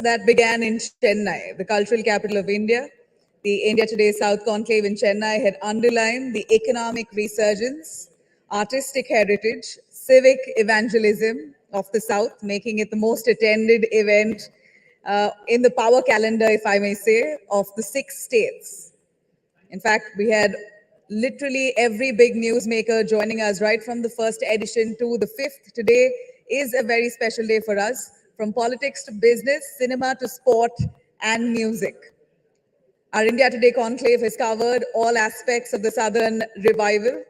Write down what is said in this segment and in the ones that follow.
that began in Chennai, the cultural capital of India. The India Today South Conclave in Chennai had underlined the economic resurgence, artistic heritage, civic evangelism of the South, making it the most attended event in the power calendar, if I may say, of the 6 states. In fact, we had literally every big newsmaker joining us right from the first edition to the 5th. Today is a very special day for us, from politics to business, cinema to sport and music. Our India Today conclave has covered all aspects of the Southern revival.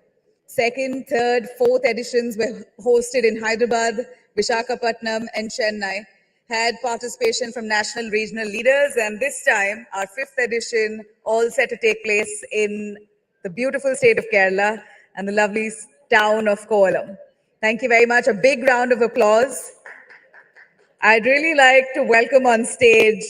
Second, third, fourth editions were hosted in Hyderabad, Visakhapatnam, and Chennai, had participation from national, regional leaders, and this time, our 5th edition, all set to take place in the beautiful state of Kerala and the lovely town of Kovalam. Thank you very much. A big round of applause. I'd really like to welcome on stage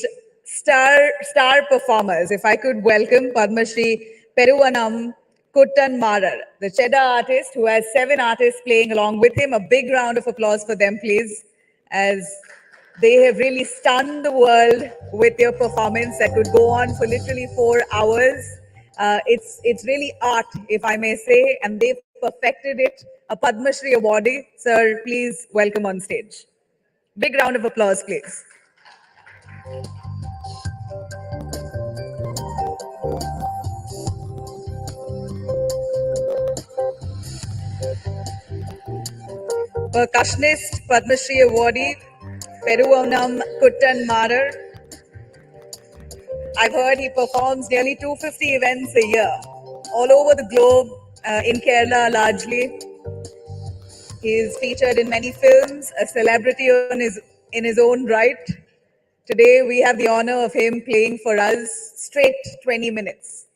star performers. If I could welcome Padma Shri Peruvanam Kuttan Marar, the Cheddar artist who has 7 artists playing along with him. A big round of applause for them, please, as they have really stunned the world with their performance that could go on for literally 4 hours. It's really art, if I may say, and they've perfected it. A Padma Shri awardee. Sir, please welcome on stage. Big round of applause, please. Percussionist, Padma Shri awardee, Peruvanam Kuttan Marar. I've heard he performs nearly 250 events a year, all over the globe, in Kerala largely. He is featured in many films, a celebrity in his own right. Today, we have the honor of him playing for us straight 20 minutes.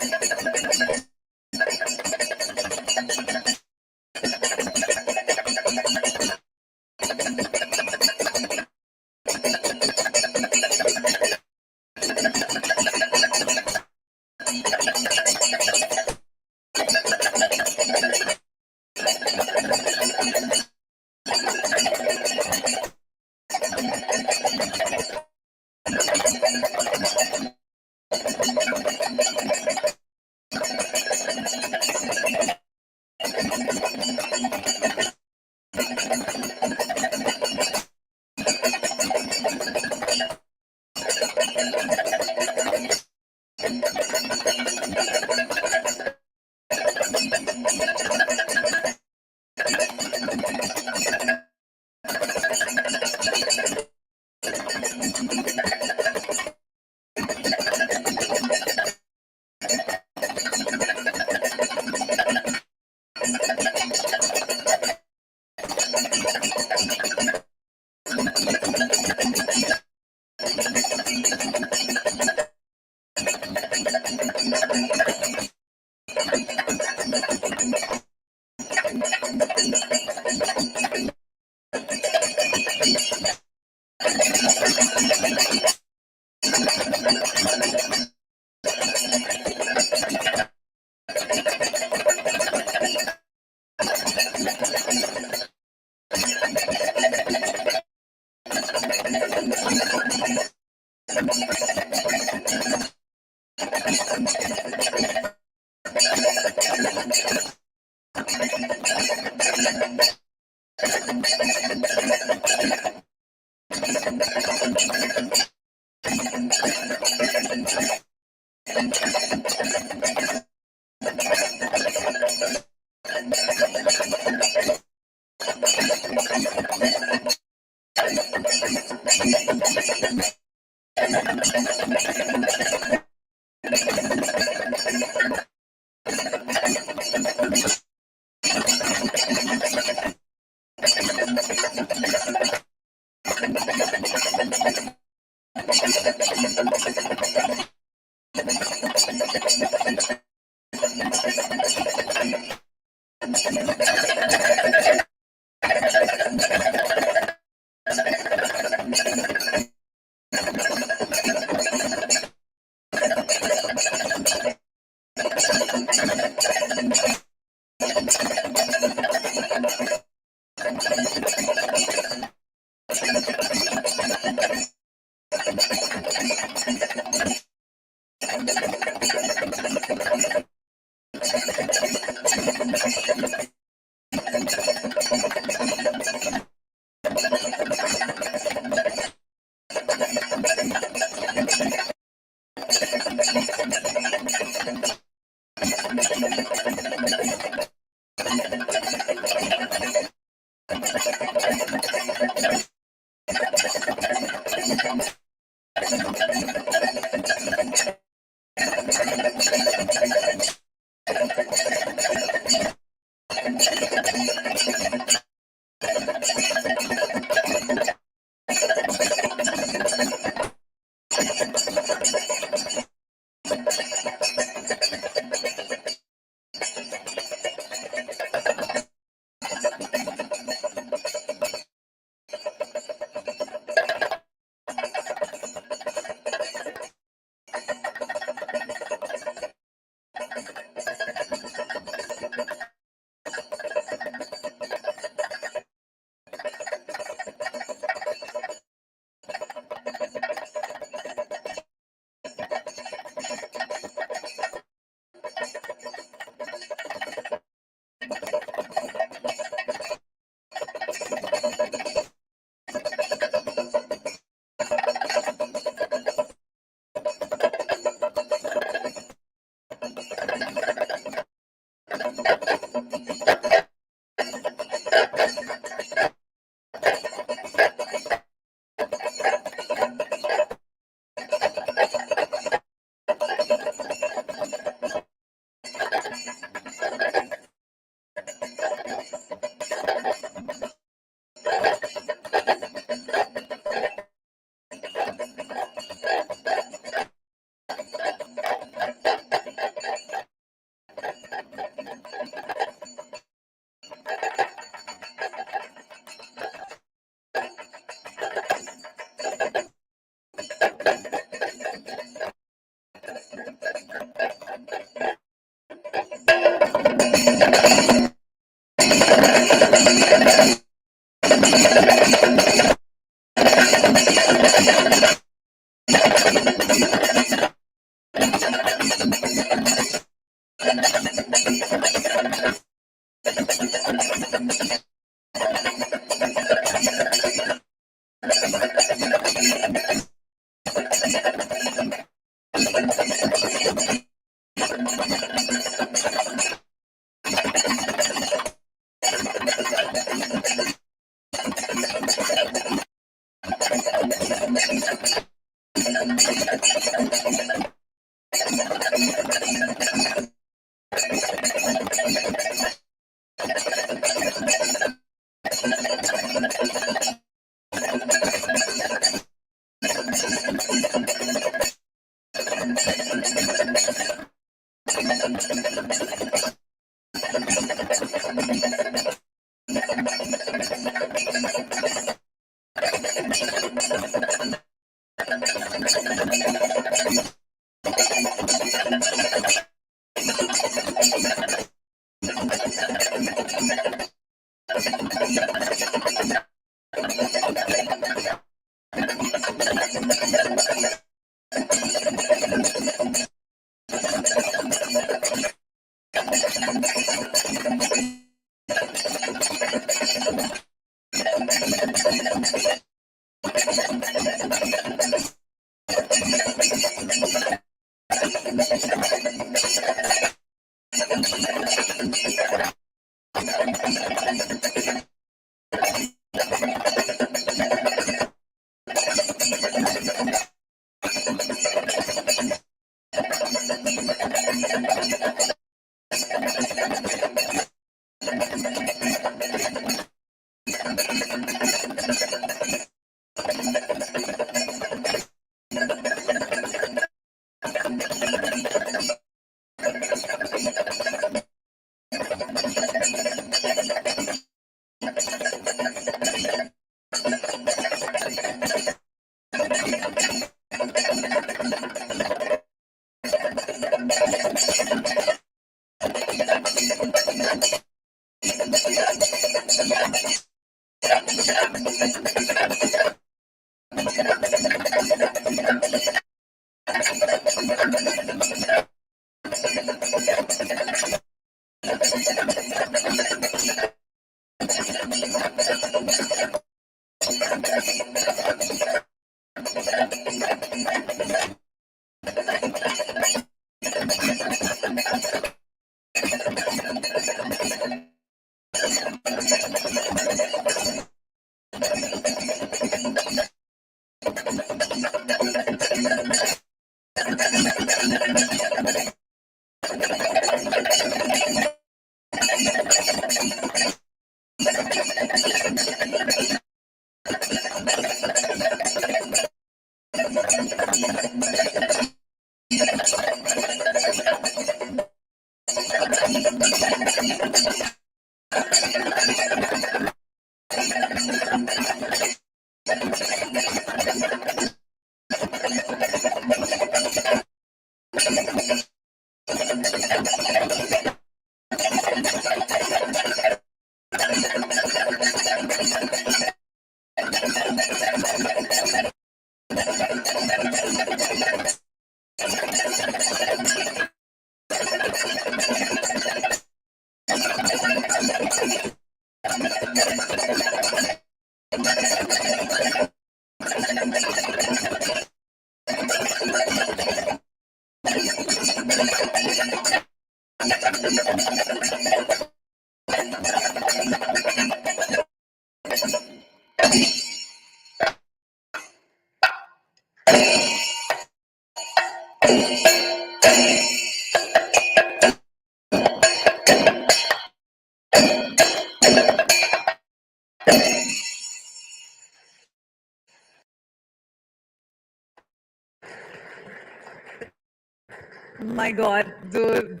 My God, the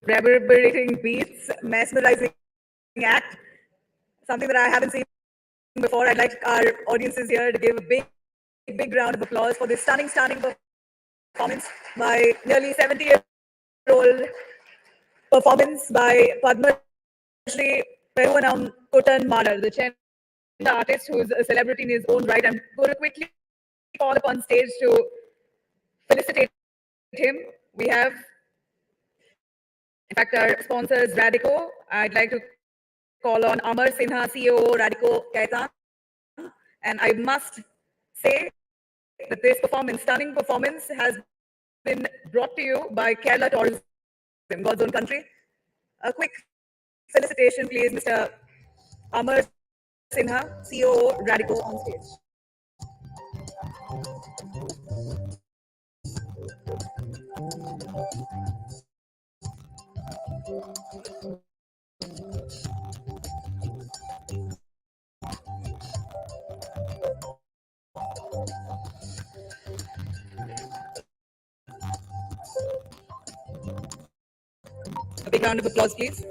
reverberating beats, mesmerizing act, something that I haven't seen before. I'd like our audiences here to give a big round of applause for this stunning performance by nearly 70-year-old performance by Padma Shri Peruvanam Kuttan Malar, the chairman artist who's a celebrity in his own right. I'm going to quickly call upon stage to felicitate him. We have, in fact, our sponsors, Radico. I'd like to call on Amar Sinha, CEO, Radico Kaitan. And I must say that this performance, stunning performance, has been brought to you by Kerala Tourism, God's own country. A quick felicitation, please, Mr. Amar Sinha, CEO, Radico, on stage. A big round of applause, please.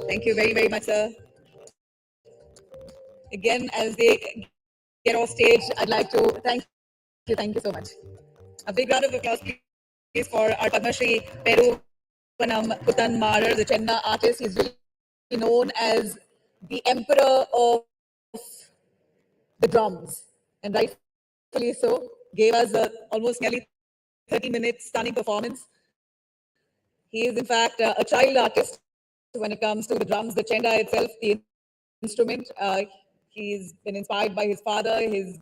Thank you very, very much, sir. Again, as they get off stage, I'd like to thank you so much. A big round of applause, please, for our Padma Shri Peru Kutan Marar, the Chenna artist. He's really known as the emperor of the drums, and rightfully so. Gave us almost nearly 30 minutes stunning performance. He is, in fact, a child artist when it comes to the drums, the chenda itself, the instrument. He's been inspired by his father, his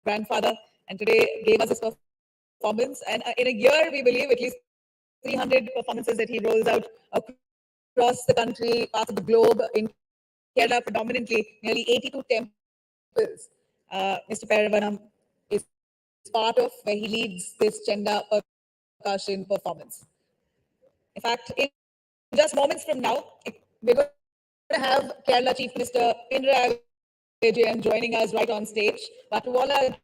grandfather, and today gave us this performance. And in a year, we believe at least 300 performances that he rolls out across the country, parts of the globe, in Kerala predominantly, nearly 82 temples. Mr. Paravanam is part of where he leads this Chenda percussion performance. In fact, in just moments from now, we're going to have Kerala Chief Minister Pinarayi Vijayan joining us right on stage. But to all our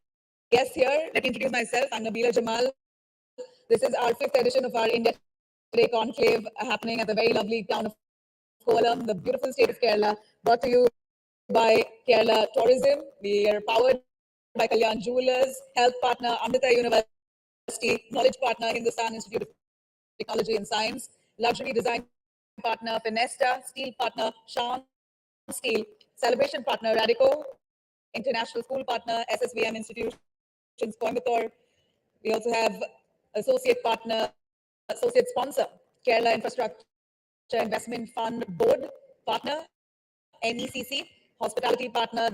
guests here, let me introduce myself. I'm Nabila Jamal. This is our 5th edition of our India Today Conclave happening at the very lovely town of Kovalam, the beautiful state of Kerala, brought to you by Kerala Tourism. We are powered by Kalyan Jewelers, health partner Amrita University, knowledge partner Hindustan Institute of Technology and Science, luxury design partner Finesta, steel partner Sean Steel, celebration partner Radico, international school partner SSVM Institutions Coimbatore. We also have associate partner, associate sponsor Kerala Infrastructure Investment Fund Board partner NECC, hospitality partner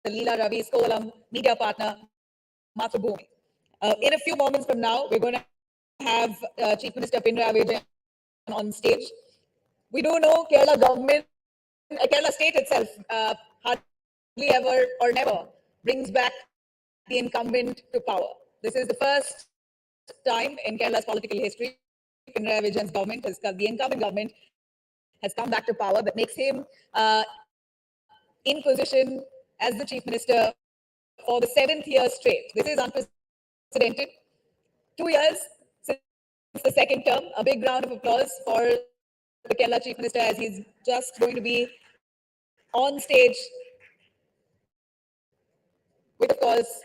the Leela Ravi's Kovalam, media partner Mathrubhumi. In a few moments from now, we're going to have Chief Minister Pinarayi Vijayan on stage. We do know Kerala government, Kerala state itself, hardly ever or never brings back the incumbent to power. This is the first time in Kerala's political history Pinarayi Vijayan's government the incumbent government has come back to power. That makes him in position as the Chief Minister for the 7th year straight. This is unprecedented. 2 years since the second term. A big round of applause for the Kerala Chief Minister as he's just going to be on stage with, of course,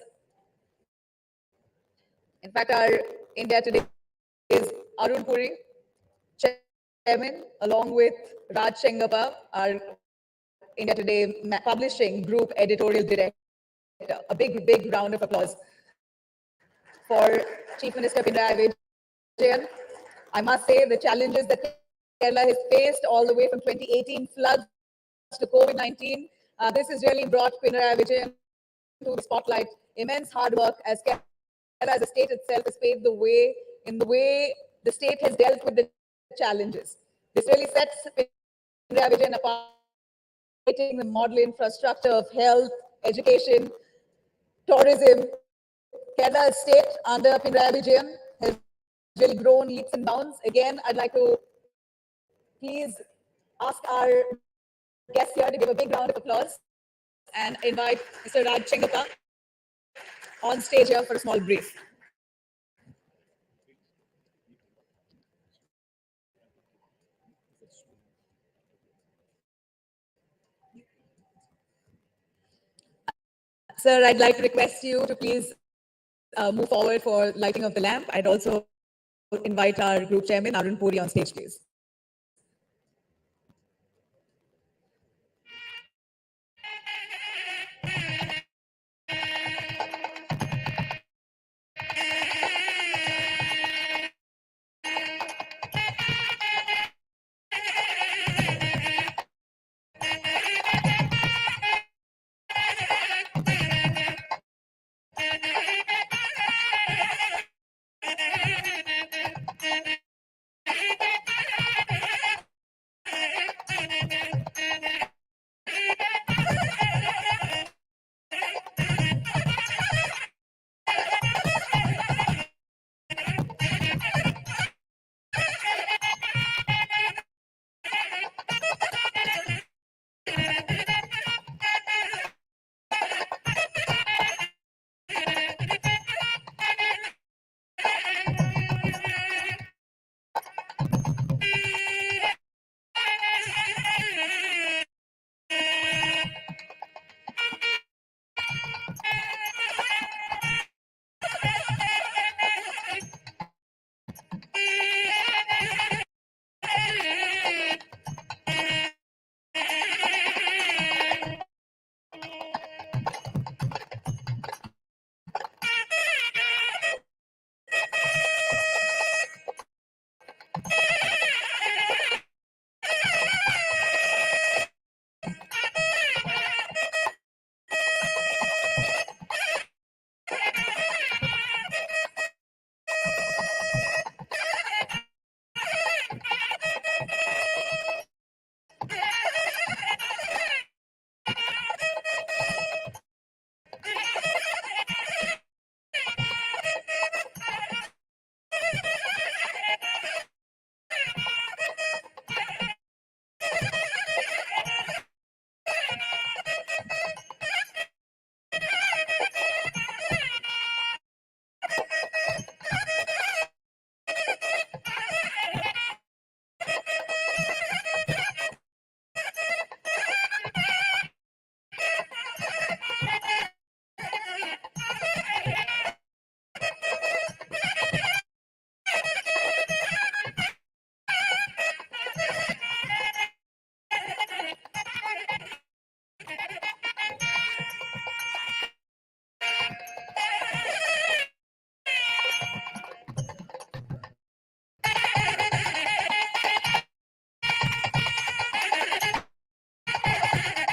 in fact, our India Today is Arun Puri, Chairman, along with Raj Shengappa, our India Today Publishing Group Editorial Director. A big, big round of applause for Chief Minister Pinarayi Vijayan. I must say the challenges that Kerala has faced all the way from 2018 floods to COVID-19, this has really brought Pinarayi Vijayan to the spotlight. Immense hard work as Kerala as a state itself has paved the way in the way the state has dealt with the challenges. This really sets Pinarayi Vijayan apart, the model infrastructure of health, education, tourism. Kerala state under Pinarayi Vijayan has really grown leaps and bounds. Again, I'd like to please ask our guests here to give a big round of applause and invite Mr. Raj Shengappa on stage here for a small brief. Sir, I'd like to request you to please move forward for lighting of the lamp. I'd also invite our group chairman, Arun Puri, on stage, please.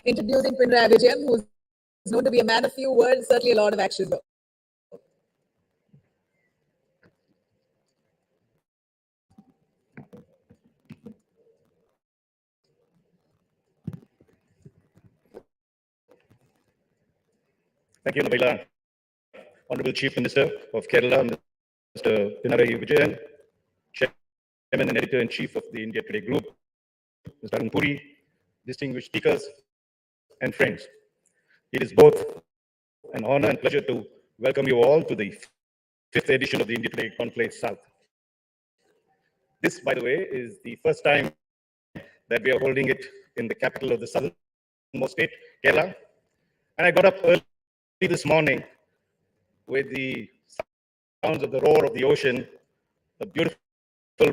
Introducing Pinarayi Vijayan, who's known to be a man of few words, certainly a lot of action, though. Thank you, Nabila. Honorable Chief Minister of Kerala, Mr. Pinarayi Vijayan, Chairman and Editor-in-Chief of the India Today Group, Mr. Arun Puri, distinguished speakers and friends. It is both an honor and pleasure to welcome you all to the 5th edition of the India Today Conclave South. This, by the way, is the first time that we are holding it in the capital of the southernmost state, Kerala. And I got up early this morning with the sounds of the roar of the ocean, the beautiful,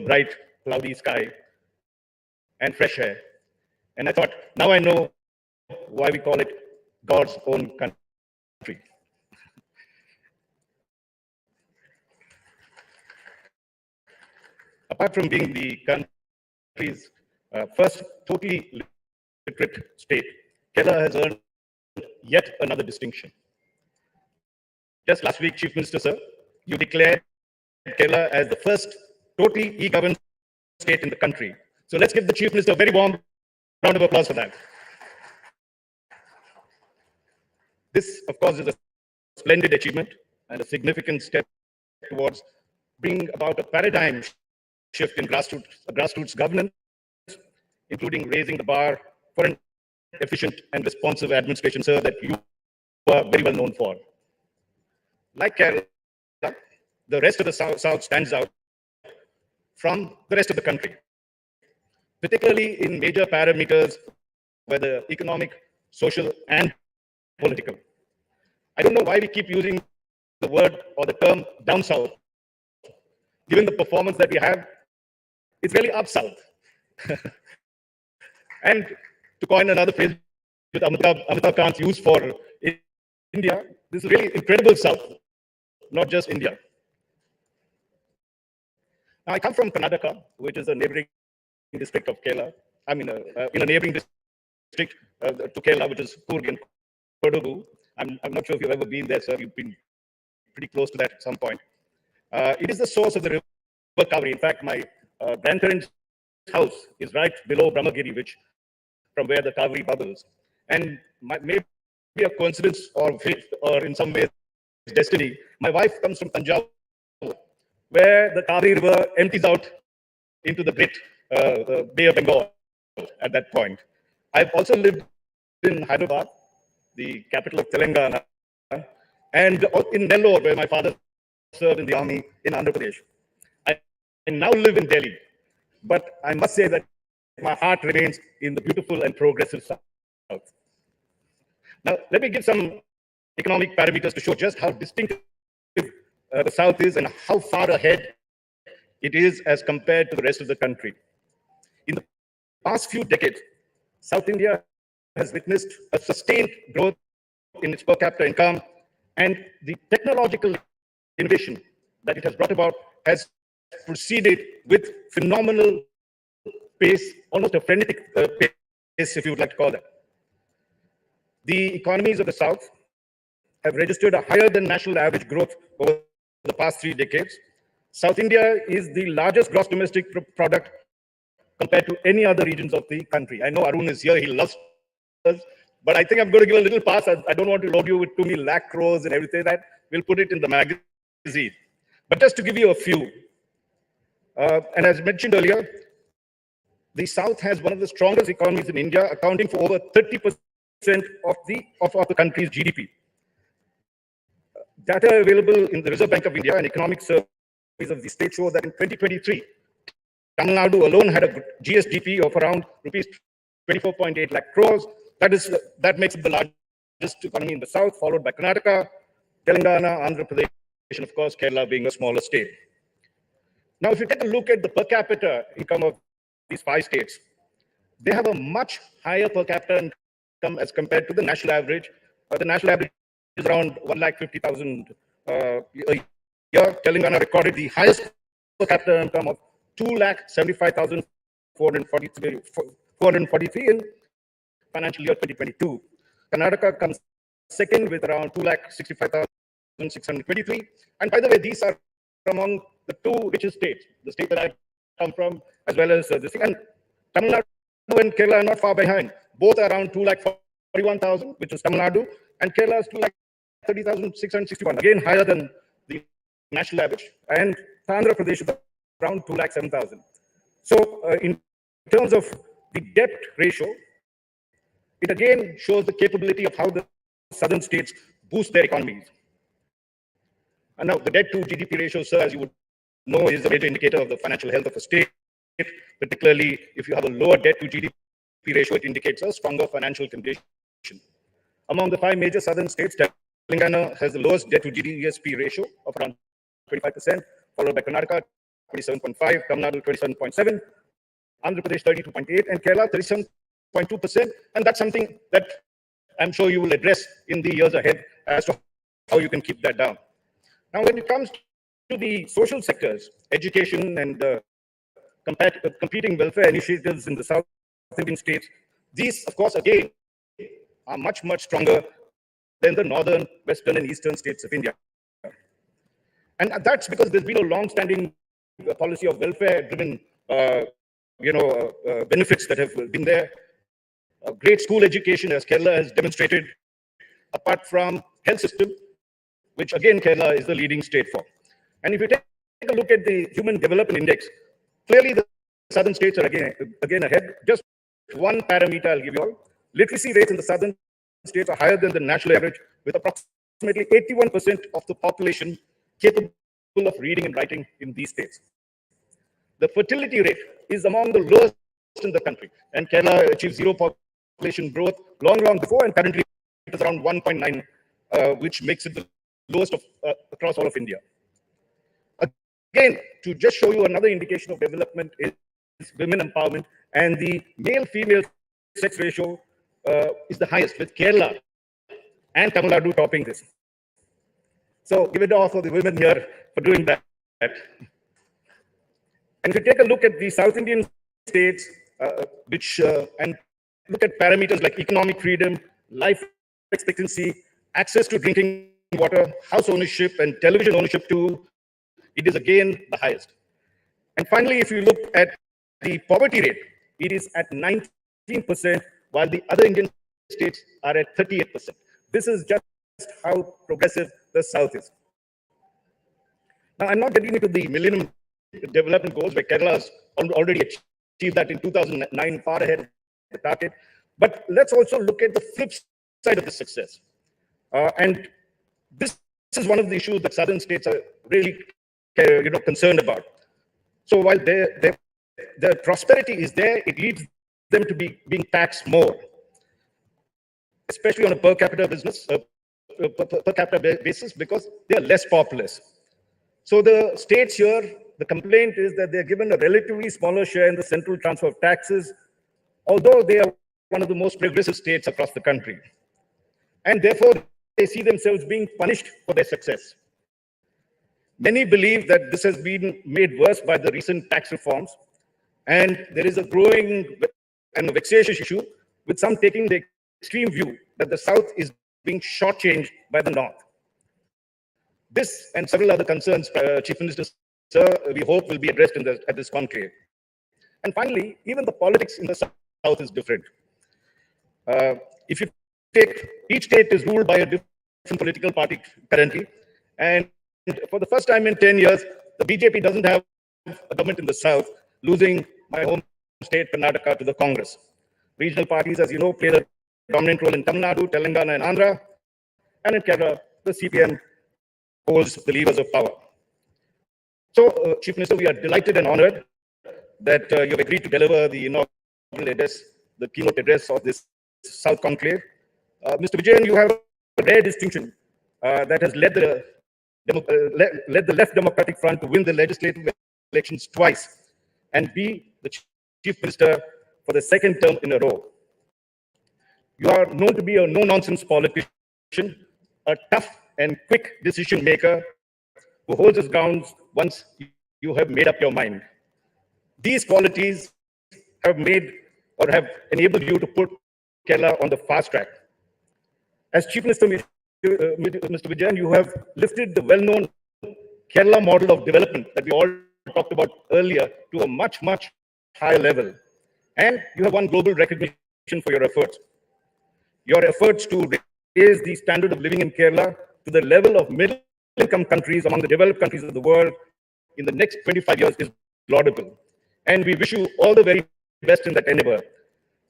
bright, cloudy sky, and fresh air. And I thought, now I know why we call it God's own country. Apart from being the country's first totally literate state, Kerala has earned yet another distinction. Just last week, Chief Minister, sir, you declared Kerala as the first totally e-governed state in the country. So let's give the Chief Minister a very warm round of applause for that. This, of course, is a splendid achievement and a significant step towards bringing about a paradigm shift in grassroots governance, including raising the bar for an efficient and responsive administration, sir, that you are very well known for. Like Kerala, the rest of the South stands out from the rest of the country, particularly in major parameters, whether economic, social, and political. I don't know why we keep using the word or the term down south. Given the performance that we have, it's really up south. And to coin another phrase with Amitabh Kant's use for India, this is really incredible south, not just India. Now, I come from Karnataka, which is a neighboring district of Kerala. I mean, in a neighboring district to Kerala, which is Coorg and Kodagu. I'm not sure if you've ever been there, sir. You've been pretty close to that at some point. It is the source of the river Kaveri. In fact, my grandparents' house is right below Brahmagiri, which from where the Kaveri bubbles. And maybe a coincidence or fate, or in some ways destiny, my wife comes from Tanjavur, where the Kaveri River empties out into the great Bay of Bengal at that point. I've also lived in Hyderabad, the capital of Telangana, and in Nellore, where my father served in the army in Andhra Pradesh. I now live in Delhi, but I must say that my heart remains in the beautiful and progressive South. Now, let me give some economic parameters to show just how distinctive the South is and how far ahead it is as compared to the rest of the country. In the past few decades, South India has witnessed a sustained growth in its per capita income, and the technological innovation that it has brought about has proceeded with phenomenal pace, almost a frenetic pace, if you would like to call that. The economies of the South have registered a higher than national average growth over the past 3 decades. South India is the largest gross domestic product compared to any other regions of the country. I know Arun is here, he loves us, but I think I'm going to give a little pass. I don't want to load you with too many lakh crores and everything that we'll put it in the magazine. But just to give you a few, and as mentioned earlier, the South has one of the strongest economies in India, accounting for over 30% of the country's GDP. Data available in the Reserve Bank of India and economic surveys of the state show that in 2023, Tamil Nadu alone had a GSDP of around rupees 24.8 lakh crores. That makes it the largest economy in the South, followed by Karnataka, Telangana, Andhra Pradesh, and of course, Kerala being a smaller state. Now, if you take a look at the per capita income of these 5 states, they have a much higher per capita income as compared to the national average. The national average is around 1,50,000 a year. Telangana recorded the highest per capita income of 2,75,443 in financial year 2022. Karnataka comes second with around 2,65,623. And by the way, these are among the 2 richest states, the state that I come from, as well as this thing. And Tamil Nadu and Kerala are not far behind. Both are around 2,41,000, which is Tamil Nadu, and Kerala is 2,30,661, again higher than the national average. And Andhra Pradesh is around 2,07,000. So in terms of the debt ratio, it again shows the capability of how the southern states boost their economies. And now the debt to GDP ratio, sir, as you would know, is a major indicator of the financial health of a state. Particularly if you have a lower debt to GDP ratio, it indicates a stronger financial condition. Among the 5 major southern states, Telangana has the lowest debt to GDP ratio of around 25%, followed by Karnataka, 27.5, Tamil Nadu, 27.7, Andhra Pradesh, 32.8, and Kerala, 37.2%. And that's something that I'm sure you will address in the years ahead as to how you can keep that down. Now, when it comes to the social sectors, education and competing welfare initiatives in the South Indian states, these, of course, again, are much, much stronger than the northern, western, and eastern states of India. And that's because there's been a long-standing policy of welfare-driven, benefits that have been there. A great school education, as Kerala has demonstrated, apart from health system, which again Kerala is the leading state for. And if you take a look at the Human Development Index, clearly the southern states are again ahead. Just one parameter I'll give you all. Literacy rates in the southern states are higher than the national average, with approximately 81% of the population capable of reading and writing in these states. The fertility rate is among the lowest in the country, and Kerala achieved 0 population growth long before, and currently it is around 1.9 which makes it the lowest across all of India. Again, to just show you another indication of development is women empowerment, and the male-female sex ratio is the highest, with Kerala and Tamil Nadu topping this. So give it off for the women here for doing that. And if you take a look at the South Indian states, and look at parameters like economic freedom, life expectancy, access to drinking water, house ownership, and television ownership too, it is again the highest. And finally, if you look at the poverty rate, it is at 19%, while the other Indian states are at 38%. This is just how progressive the South is. Now, I'm not getting into the Millennium Development Goals, where Kerala has already achieved that in 2009, far ahead of the target. But let's also look at the flip side of the success. And this is one of the issues that southern states are really concerned about. So while their prosperity is there, it leads them to be being taxed more, especially on a per capita basis, because they are less populous. So the states here, the complaint is that they're given a relatively smaller share in the central transfer of taxes, although they are one of the most progressive states across the country. And therefore, they see themselves being punished for their success. Many believe that this has been made worse by the recent tax reforms, and there is a growing and vexatious issue, with some taking the extreme view that the South is being shortchanged by the North. This and several other concerns, Chief Minister, sir, we hope will be addressed at this conclave. And finally, even the politics in the South is different. If you take, each state is ruled by a different political party currently, and for the first time in 10 years, the BJP doesn't have a government in the South, losing my home state, Karnataka, to the Congress. Regional parties, as you know, play a dominant role in Tamil Nadu, Telangana, and Andhra. And in Kerala, the CPM holds the levers of power. So, Chief Minister, we are delighted and honored that you have agreed to deliver the inaugural address, the keynote address of this South Conclave. Mr. Vijayan, you have a rare distinction that has led the Left Democratic Front to win the legislative elections twice and be the Chief Minister for the second term in a row. You are known to be a no-nonsense politician, a tough and quick decision maker who holds his grounds once you have made up your mind. These qualities have enabled you to put Kerala on the fast track. As Chief Minister, Mr. Vijayan, you have lifted the well-known Kerala model of development that we all talked about earlier to a much, much higher level. And you have won global recognition for your efforts. Your efforts to raise the standard of living in Kerala to the level of middle-income countries among the developed countries of the world in the next 25 years is laudable. And we wish you all the very best in that endeavor.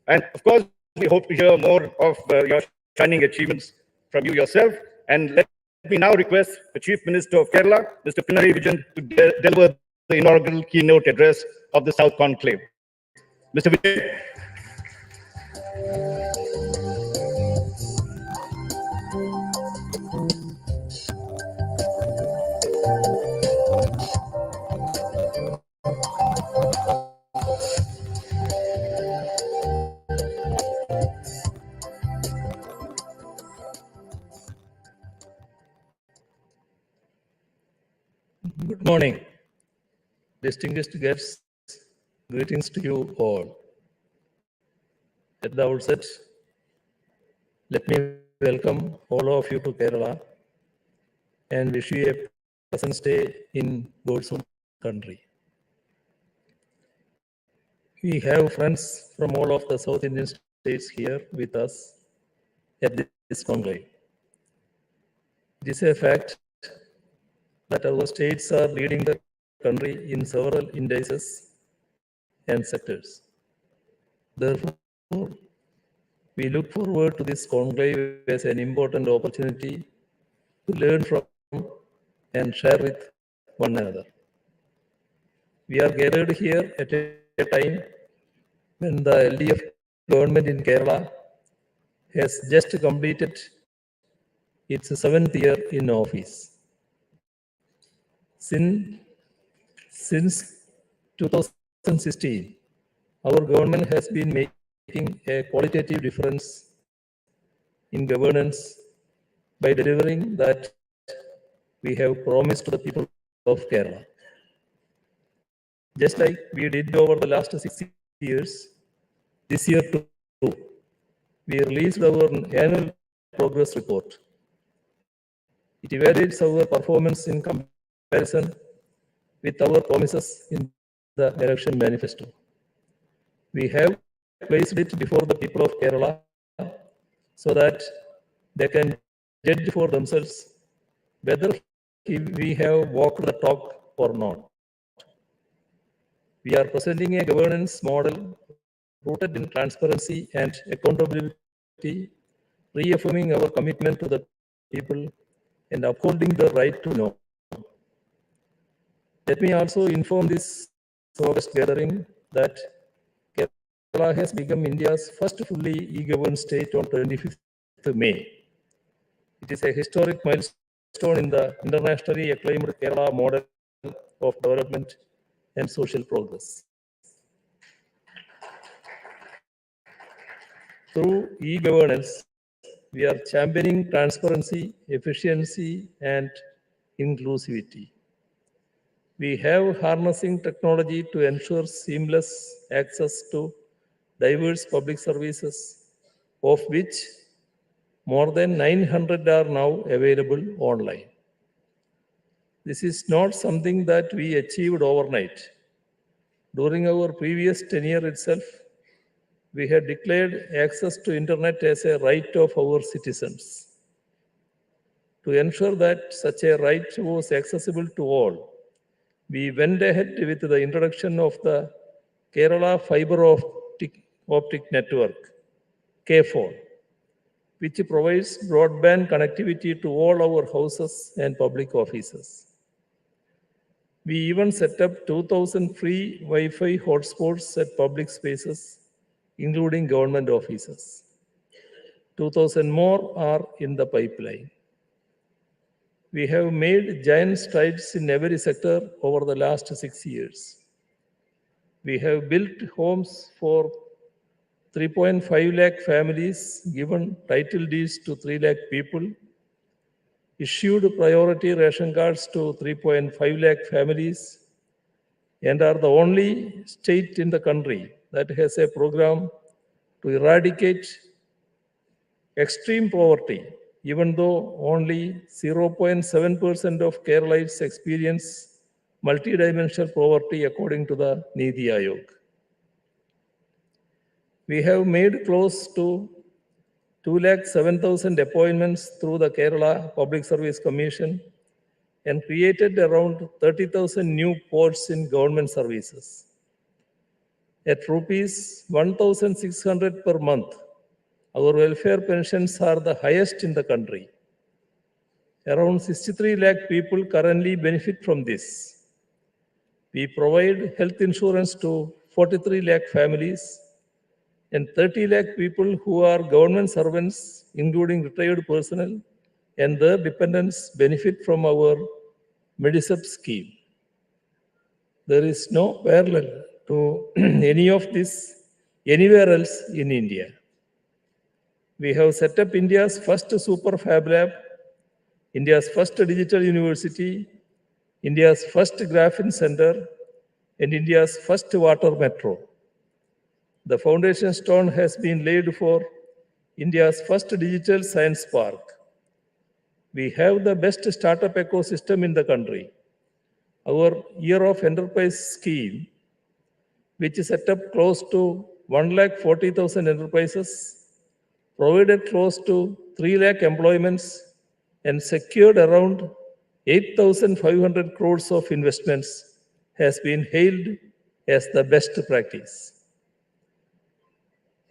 And of course, we hope to hear more of your shining achievements from you yourself. And let me now request the Chief Minister of Kerala, Mr. Pinarayi Vijayan, to deliver the inaugural keynote address of the South Conclave. Mr. Vijay. Good morning, distinguished guests. Greetings to you all. At the outset, let me welcome all of you to Kerala and wish you a pleasant stay in God's own country. We have friends from all of the South Indian states here with us at this conclave. It is a fact that our states are leading the country in several indices and sectors. Therefore, we look forward to this conclave as an important opportunity to learn from and share with one another. We are gathered here at a time when the LDF government in Kerala has just completed its 7th year in office. Since 2016, our government has been making a qualitative difference in governance by delivering that we have promised to the people of Kerala. Just like we did over the last 6 years, this year too, we released our annual progress report. It evaluates our performance in comparison with our promises in the election manifesto. We have placed it before the people of Kerala so that they can judge for themselves whether we have walked the talk or not. We are presenting a governance model rooted in transparency and accountability, reaffirming our commitment to the people and upholding the right to know. Let me also inform this August gathering that Kerala has become India's first fully e-governed state on 25th May. It is a historic milestone in the internationally acclaimed Kerala model of development and social progress. Through e-governance, we are championing transparency, efficiency, and inclusivity. We have harnessing technology to ensure seamless access to diverse public services, of which more than 900 are now available online. This is not something that we achieved overnight. During our previous tenure itself, we had declared access to internet as a right of our citizens. To ensure that such a right was accessible to all, we went ahead with the introduction of the Kerala Fiber Optic Network, K4, which provides broadband connectivity to all our houses and public offices. We even set up 2,000 free Wi-Fi hotspots at public spaces, including government offices. 2,000 more are in the pipeline. We have made giant strides in every sector over the last 6 years. We have built homes for 3.5 lakh families, given title deeds to 3 lakh people, issued priority ration cards to 3.5 lakh families, and are the only state in the country that has a program to eradicate extreme poverty, even though only 0.7% of Keralites experience multidimensional poverty according to the Niti Aayog. We have made close to 207,000 appointments through the Kerala Public Service Commission and created around 30,000 new posts in government services. At rupees 1,600 per month, our welfare pensions are the highest in the country. Around 63 lakh people currently benefit from this. We provide health insurance to 43 lakh families, and 30 lakh people who are government servants, including retired personnel, and their dependents benefit from our Medicep scheme. There is no parallel to any of this anywhere else in India. We have set up India's first super fab lab, India's first digital university, India's first graphene center, and India's first water metro. The foundation stone has been laid for India's first digital science park. We have the best startup ecosystem in the country. Our Year of Enterprise scheme, which set up close to 140,000 enterprises, provided close to 3 lakh employments, and secured around 8,500 crores of investments, has been hailed as the best practice.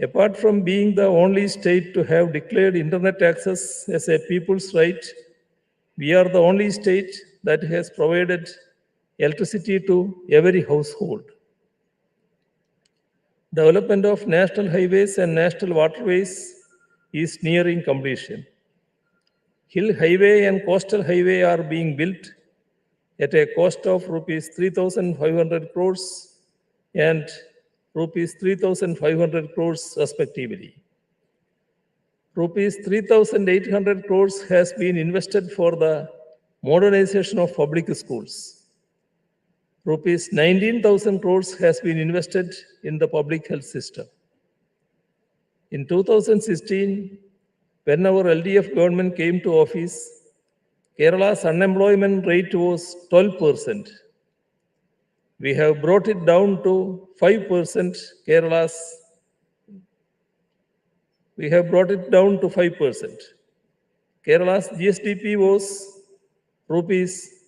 Apart from being the only state to have declared internet access as a people's right, we are the only state that has provided electricity to every household. Development of national highways and national waterways is nearing completion. Hill Highway and Coastal Highway are being built at a cost of rupees 3,500 crores and rupees 3,500 crores respectively. Rupees 3,800 crores has been invested for the modernization of public schools. Rupees 19,000 crores has been invested in the public health system. In 2016, when our LDF government came to office, Kerala's unemployment rate was 12%. We have brought it down to 5%. We have brought it down to 5%. Kerala's GSDP was rupees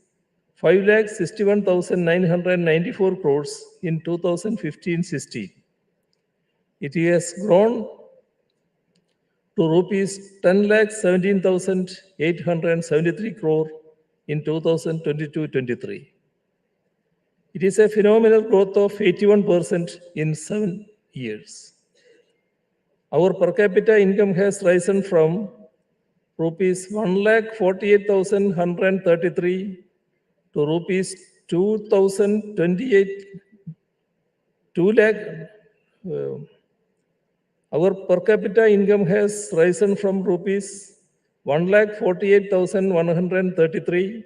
5,61,994 crores in 2015-16. It has grown to rupees 10,17,873 crore in 2022-23. It is a phenomenal growth of 81% in 7 years. Our per capita income has risen from rupees 1,48,133 to rupees 2,028. 2 lakh. Our per capita income has risen from rupees 1,48,133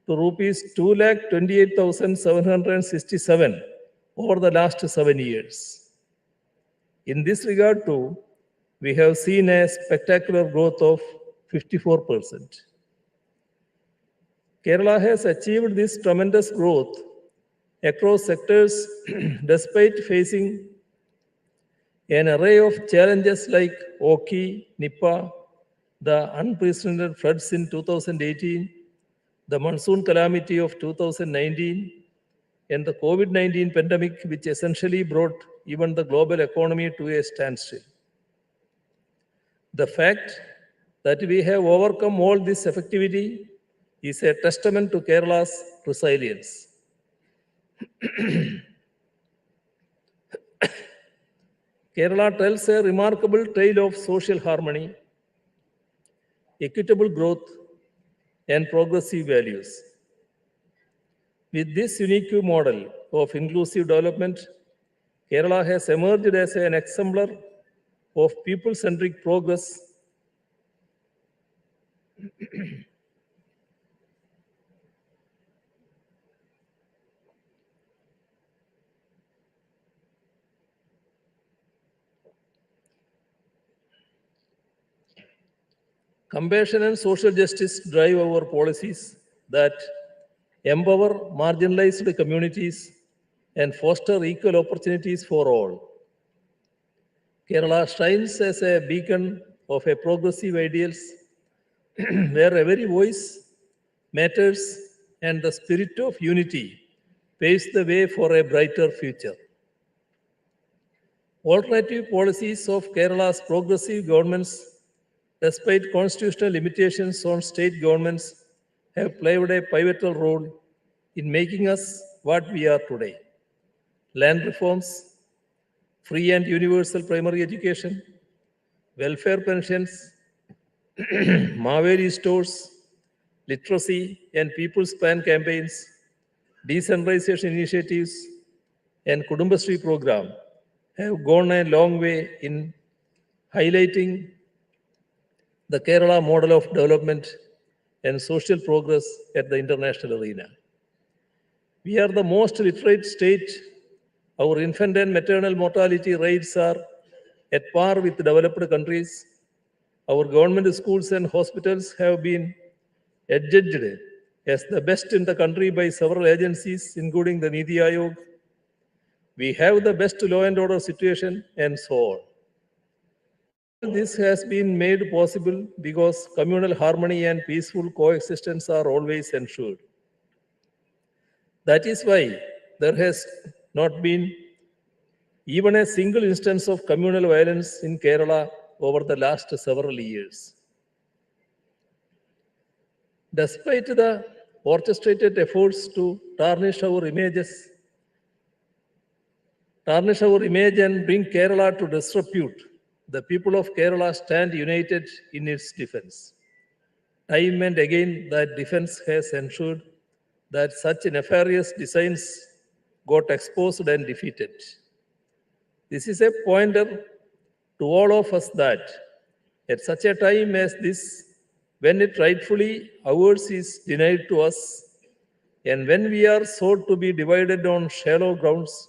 to rupees 2,28,767 over the last 7 years. In this regard too, we have seen a spectacular growth of 54%. Kerala has achieved this tremendous growth across sectors despite facing an array of challenges like Oki, Nipah, the unprecedented floods in 2018, the monsoon calamity of 2019, and the COVID-19 pandemic, which essentially brought even the global economy to a standstill. The fact that we have overcome all this effectively is a testament to Kerala's resilience. Kerala tells a remarkable tale of social harmony, equitable growth, and progressive values. With this unique model of inclusive development, Kerala has emerged as an exemplar of people-centric progress. Compassion and social justice drive our policies that empower marginalized communities and foster equal opportunities for all. Kerala shines as a beacon of a progressive ideals where every voice matters and the spirit of unity paves the way for a brighter future. Alternative policies of Kerala's progressive governments, despite constitutional limitations on state governments, have played a pivotal role in making us what we are today. Land reforms, free and universal primary education, welfare pensions, Maveri stores, literacy and people's plan campaigns, decentralization initiatives, and Kudumbashree program have gone a long way in highlighting the Kerala model of development and social progress at the international arena. We are the most literate state. Our infant and maternal mortality rates are at par with developed countries. Our government schools and hospitals have been adjudged as the best in the country by several agencies, including the Niti Aayog. We have the best law and order situation, and so on. This has been made possible because communal harmony and peaceful coexistence are always ensured. That is why there has not been even a single instance of communal violence in Kerala over the last several years. Despite the orchestrated efforts to tarnish our image and bring Kerala to disrepute, the people of Kerala stand united in its defense. Time and again, that defense has ensured that such nefarious designs got exposed and defeated. This is a pointer to all of us that at such a time as this, when it rightfully ours is denied to us, and when we are sought to be divided on shallow grounds,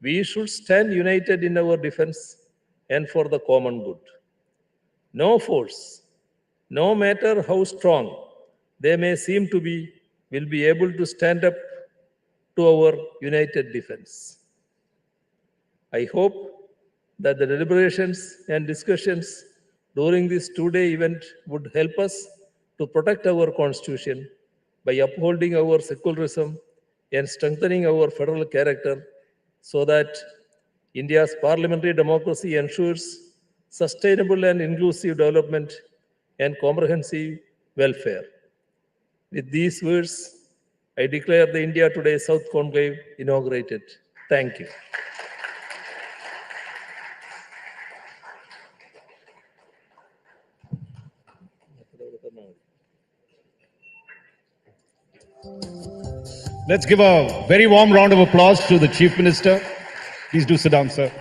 we should stand united in our defense and for the common good. No force, no matter how strong they may seem to be, will be able to stand up to our united defense. I hope that the deliberations and discussions during this two-day event would help us to protect our Constitution by upholding our secularism and strengthening our federal character so that India's parliamentary democracy ensures sustainable and inclusive development and comprehensive welfare. With these words, I declare the India Today South Conclave inaugurated. Thank you. Let's give a very warm round of applause to the Chief Minister. Please do sit down, sir.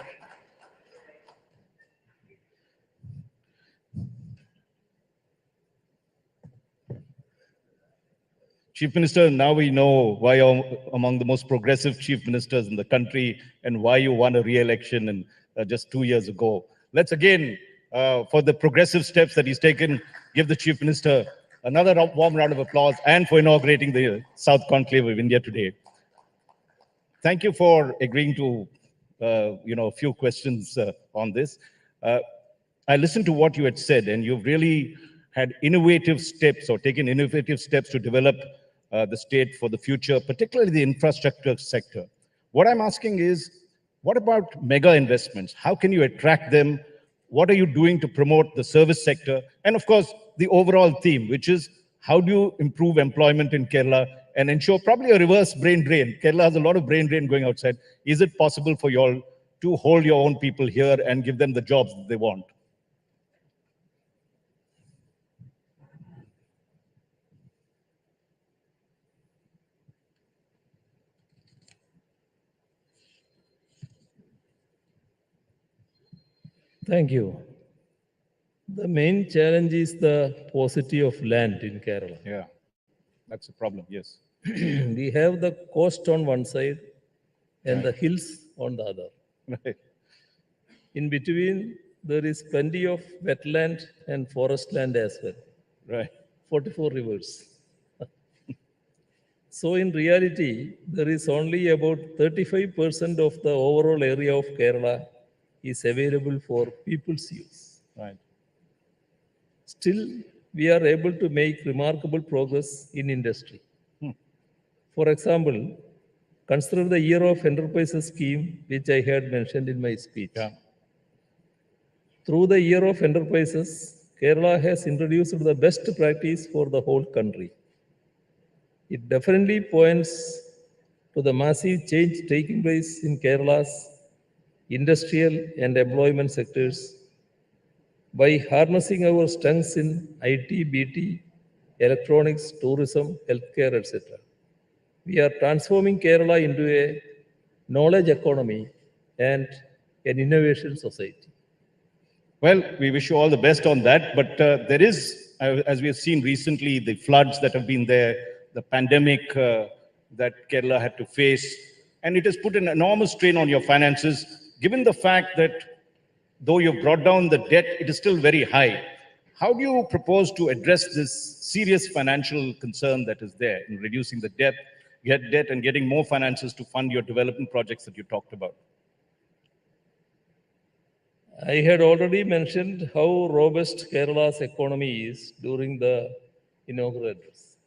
Chief Minister, now we know why you're among the most progressive chief ministers in the country and why you won a re-election just 2 years ago. Let's again, for the progressive steps that he's taken, give the Chief Minister another warm round of applause and for inaugurating the South Conclave of India today. Thank you for agreeing to, a few questions on this. I listened to what you had said, and you've really had innovative steps or taken innovative steps to develop the state for the future, particularly the infrastructure sector. What I'm asking is, what about mega investments? How can you attract them? What are you doing to promote the service sector? And of course, the overall theme, which is how do you improve employment in Kerala and ensure probably a reverse brain drain? Kerala has a lot of brain drain going outside. Is it possible for you all to hold your own people here and give them the jobs that they want? Thank you. The main challenge is the paucity of land in Kerala. Yeah, that's a problem, yes. We have the coast on one side and the hills on the other. Right. In between, there is plenty of wetland and forest land as well. Right. 44 rivers. So in reality, there is only about 35% of the overall area of Kerala is available for people's use. Right. Still, we are able to make remarkable progress in industry. For example, consider the Year of Enterprises scheme, which I had mentioned in my speech. Yeah. Through the Year of Enterprises, Kerala has introduced the best practice for the whole country. It definitely points to the massive change taking place in Kerala's industrial and employment sectors by harnessing our strengths in IT, BT, electronics, tourism, healthcare, etc. We are transforming Kerala into a knowledge economy and an innovation society. Well, we wish you all the best on that. But there is, as we have seen recently, the floods that have been there, the pandemic that Kerala had to face, and it has put an enormous strain on your finances, given the fact that though you've brought down the debt, it is still very high. How do you propose to address this serious financial concern that is there in reducing the debt and getting more finances to fund your development projects that you talked about? I had already mentioned how robust Kerala's economy is during the inaugural address.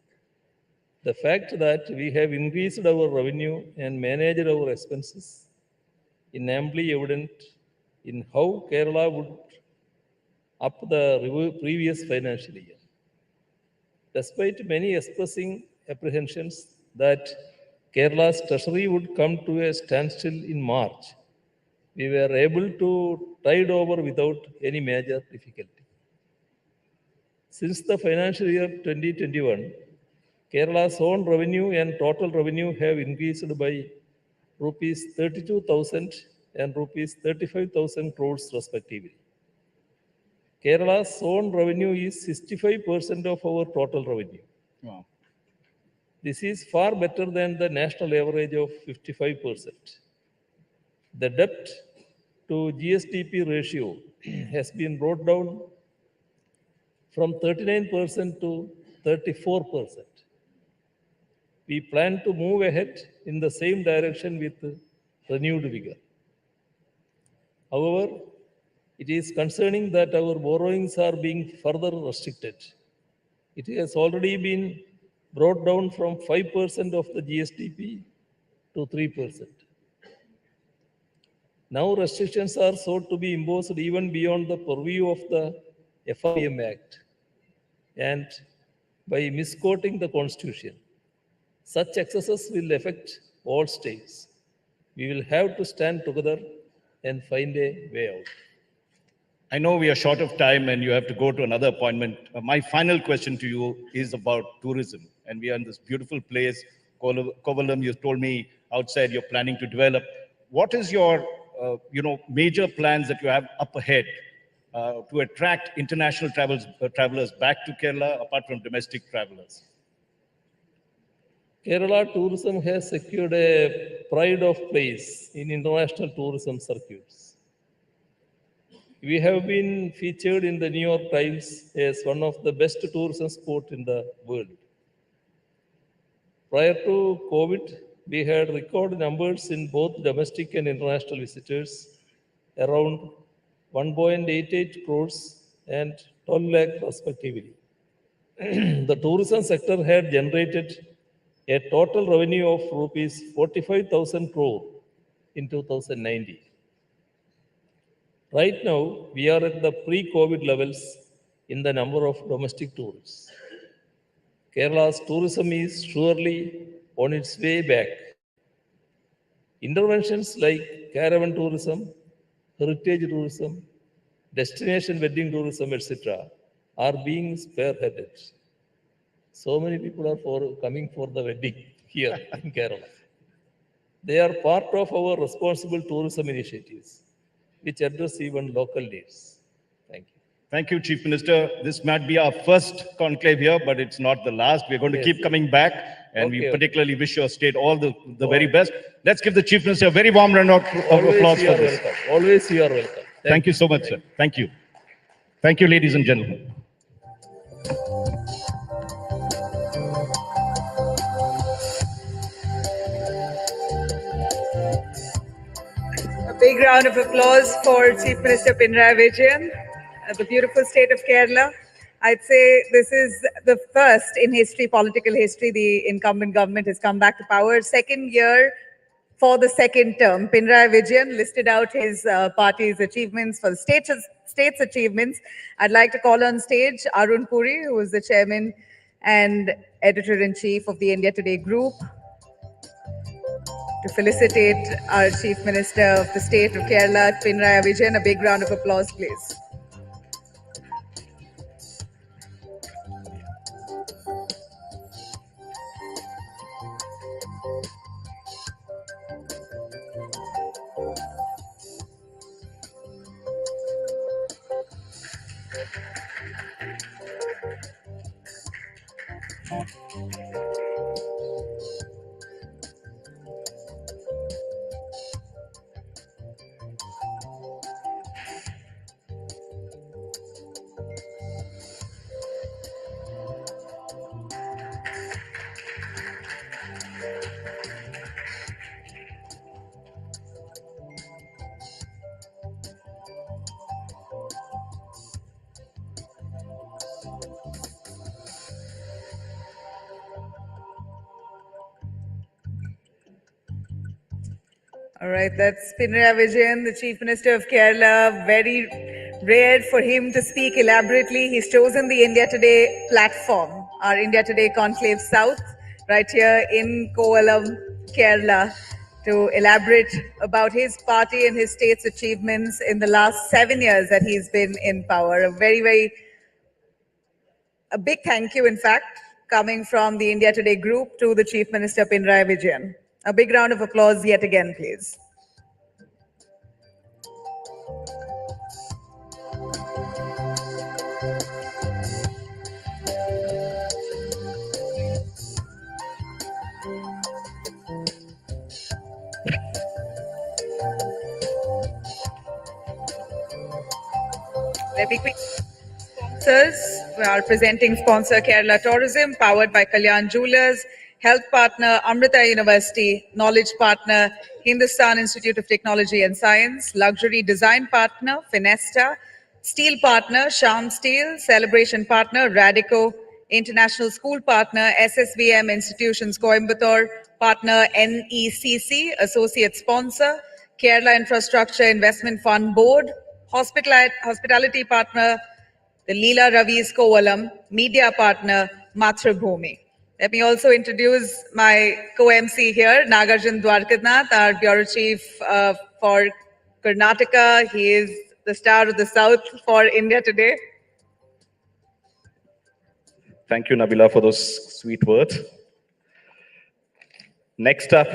The fact that we have increased our revenue and managed our expenses is amply evident in how Kerala would up the previous financial year. Despite many expressing apprehensions that Kerala's treasury would come to a standstill in March, we were able to tide over without any major difficulty. Since the financial year 2021, Kerala's own revenue and total revenue have increased by rupees 32,000 and rupees 35,000 crores respectively. Kerala's own revenue is 65% of our total revenue. Wow. This is far better than the national average of 55%. The debt to GSDP ratio has been brought down from 39% to 34%. We plan to move ahead in the same direction with renewed vigor. However, it is concerning that our borrowings are being further restricted. It has already been brought down from 5% of the GSDP to 3%. Now restrictions are sought to be imposed even beyond the purview of the FRBM Act and by misquoting the Constitution. Such excesses will affect all states. We will have to stand together and find a way out. I know we are short of time and you have to go to another appointment. My final question to you is about tourism. And we are in this beautiful place, Kovalam, you told me outside you're planning to develop. What is your major plans that you have up ahead to attract international travelers back to Kerala apart from domestic travelers? Kerala tourism has secured a pride of place in international tourism circuits. We have been featured in the New York Times as one of the best tourism spots in the world. Prior to COVID, we had record numbers in both domestic and international visitors, around 1.88 crores and 12 lakh respectively. The tourism sector had generated a total revenue of rupees 45,000 crore in 2019. Right now, we are at the pre-COVID levels in the number of domestic tourists. Kerala's tourism is surely on its way back. Interventions like caravan tourism, heritage tourism, destination wedding tourism, etc. are being spearheaded. So many people are coming for the wedding here in Kerala. They are part of our responsible tourism initiatives, which address even local needs. Thank you. Thank you, Chief Minister. This might be our first conclave here, but it's not the last. We're going to keep coming back, and we particularly wish your state all the very best. Let's give the Chief Minister a very warm round of applause for this. Always you are welcome. Thank you so much, sir. Thank you. Thank you, ladies and gentlemen. A big round of applause for Chief Minister Pinarayi Vijayan, the beautiful state of Kerala. I'd say this is the first in history, political history, the incumbent government has come back to power. Second year for the second term. Pinarayi Vijayan listed out his party's achievements for the state's achievements. I'd like to call on stage Arun Puri, who is the chairman and editor-in-chief of the India Today group, to felicitate our Chief Minister of the state of Kerala, Pinarayi Vijayan. A big round of applause, please. All right, that's Pinarayi Vijayan, the Chief Minister of Kerala. Very rare for him to speak elaborately. He's chosen the India Today platform, our India Today Conclave South, right here in Kovalam, Kerala, to elaborate about his party and his state's achievements in the last 7 years that he's been in power. A very, very A big thank you, in fact, coming from the India Today group to the Chief Minister Pinarayi Vijayan. A big round of applause yet again, please. Let me quick. Sponsors, our presenting sponsor Kerala Tourism, powered by Kalyan Jewelers, health partner Amrita University, knowledge partner Hindustan Institute of Technology and Science, luxury design partner Finesta, steel partner Sham Steel, celebration partner Radico, international school partner SSVM Institutions Coimbatore, partner NECC, associate sponsor Kerala Infrastructure Investment Fund Board, hospitality partner the Leela Ravi's kovalam, media partner, Mathrubhumi. Let me also introduce my co-MC here, Nagarjun Dwarkanath, our Bureau Chief for Karnataka. He is the star of the South for India Today. Thank you, Nabila, for those sweet words. Next up,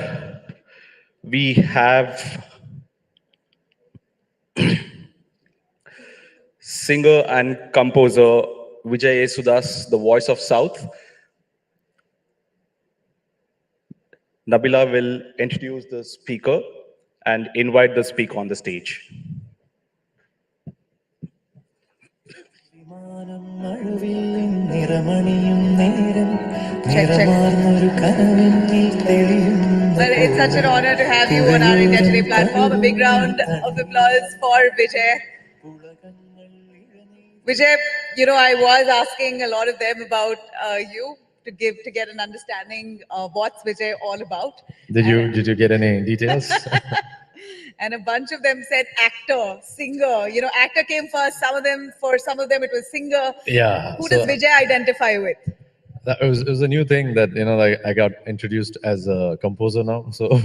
we have singer and composer Vijay Yesudas, the voice of South. Nabila will introduce the speaker and invite the speaker on the stage. Well, it's such an honor to have you on our India Today platform. A big round of applause for Vijay. Vijay, you know, I was asking a lot of them about you to get an understanding of what's Vijay all about. Did you get any details? And a bunch of them said actor, singer. You know, actor came first. For some of them, it was singer. Yeah. Who does Vijay identify with? It was a new thing that, you know, like I got introduced as a composer now. So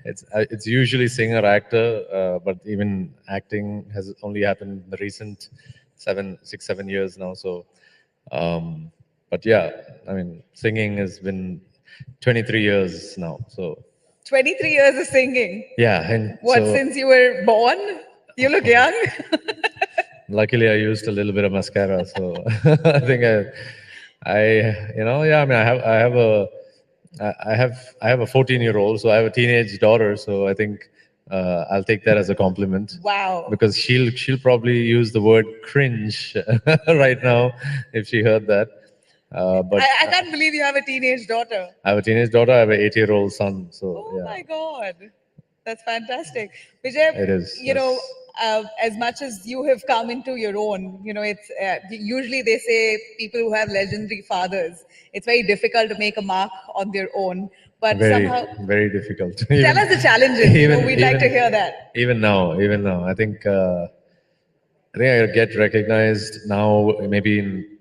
it's usually singer, actor, but even acting has only happened in the recent 6, 7 years now. So, but yeah, I mean, singing has been 23 years now. So 23 years of singing. yeah, and Since you were born? You look young. Luckily, I used a little bit of mascara, so I think you know, yeah. I mean, I have a 14-year-old, so I have a teenage daughter. So I think I'll take that as a compliment. Wow. Because she'll probably use the word cringe right now if she heard that. But I can't believe you have a teenage daughter. I have a teenage daughter. I have an 8-year-old son. So Oh yeah. my God. That's fantastic. Vijay, It is, you know, yes. as much as you have come into your own, you know, it's usually they say people who have legendary fathers, it's very difficult to make a mark on their own. But somehow, very difficult. Tell us the challenges. We'd like to hear that. Even now, I think I get recognized now, maybe in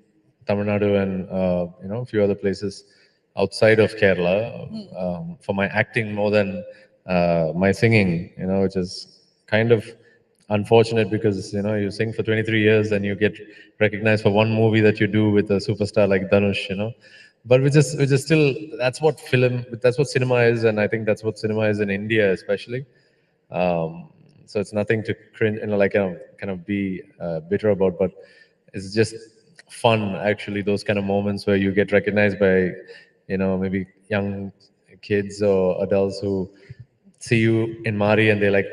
Tamil Nadu and you know, a few other places outside of Kerala for my acting more than my singing. You know, which is kind of unfortunate because, you know, you sing for 23 years and you get recognized for one movie that you do with a superstar like Dhanush. You know, but which is still, that's what cinema is, and I think that's what cinema is in India especially. So it's nothing to cringe, you know, like kind of be bitter about, but it's just fun actually. Those kind of moments where you get recognized by, you know, maybe young kids or adults who see you in Mari and they're like,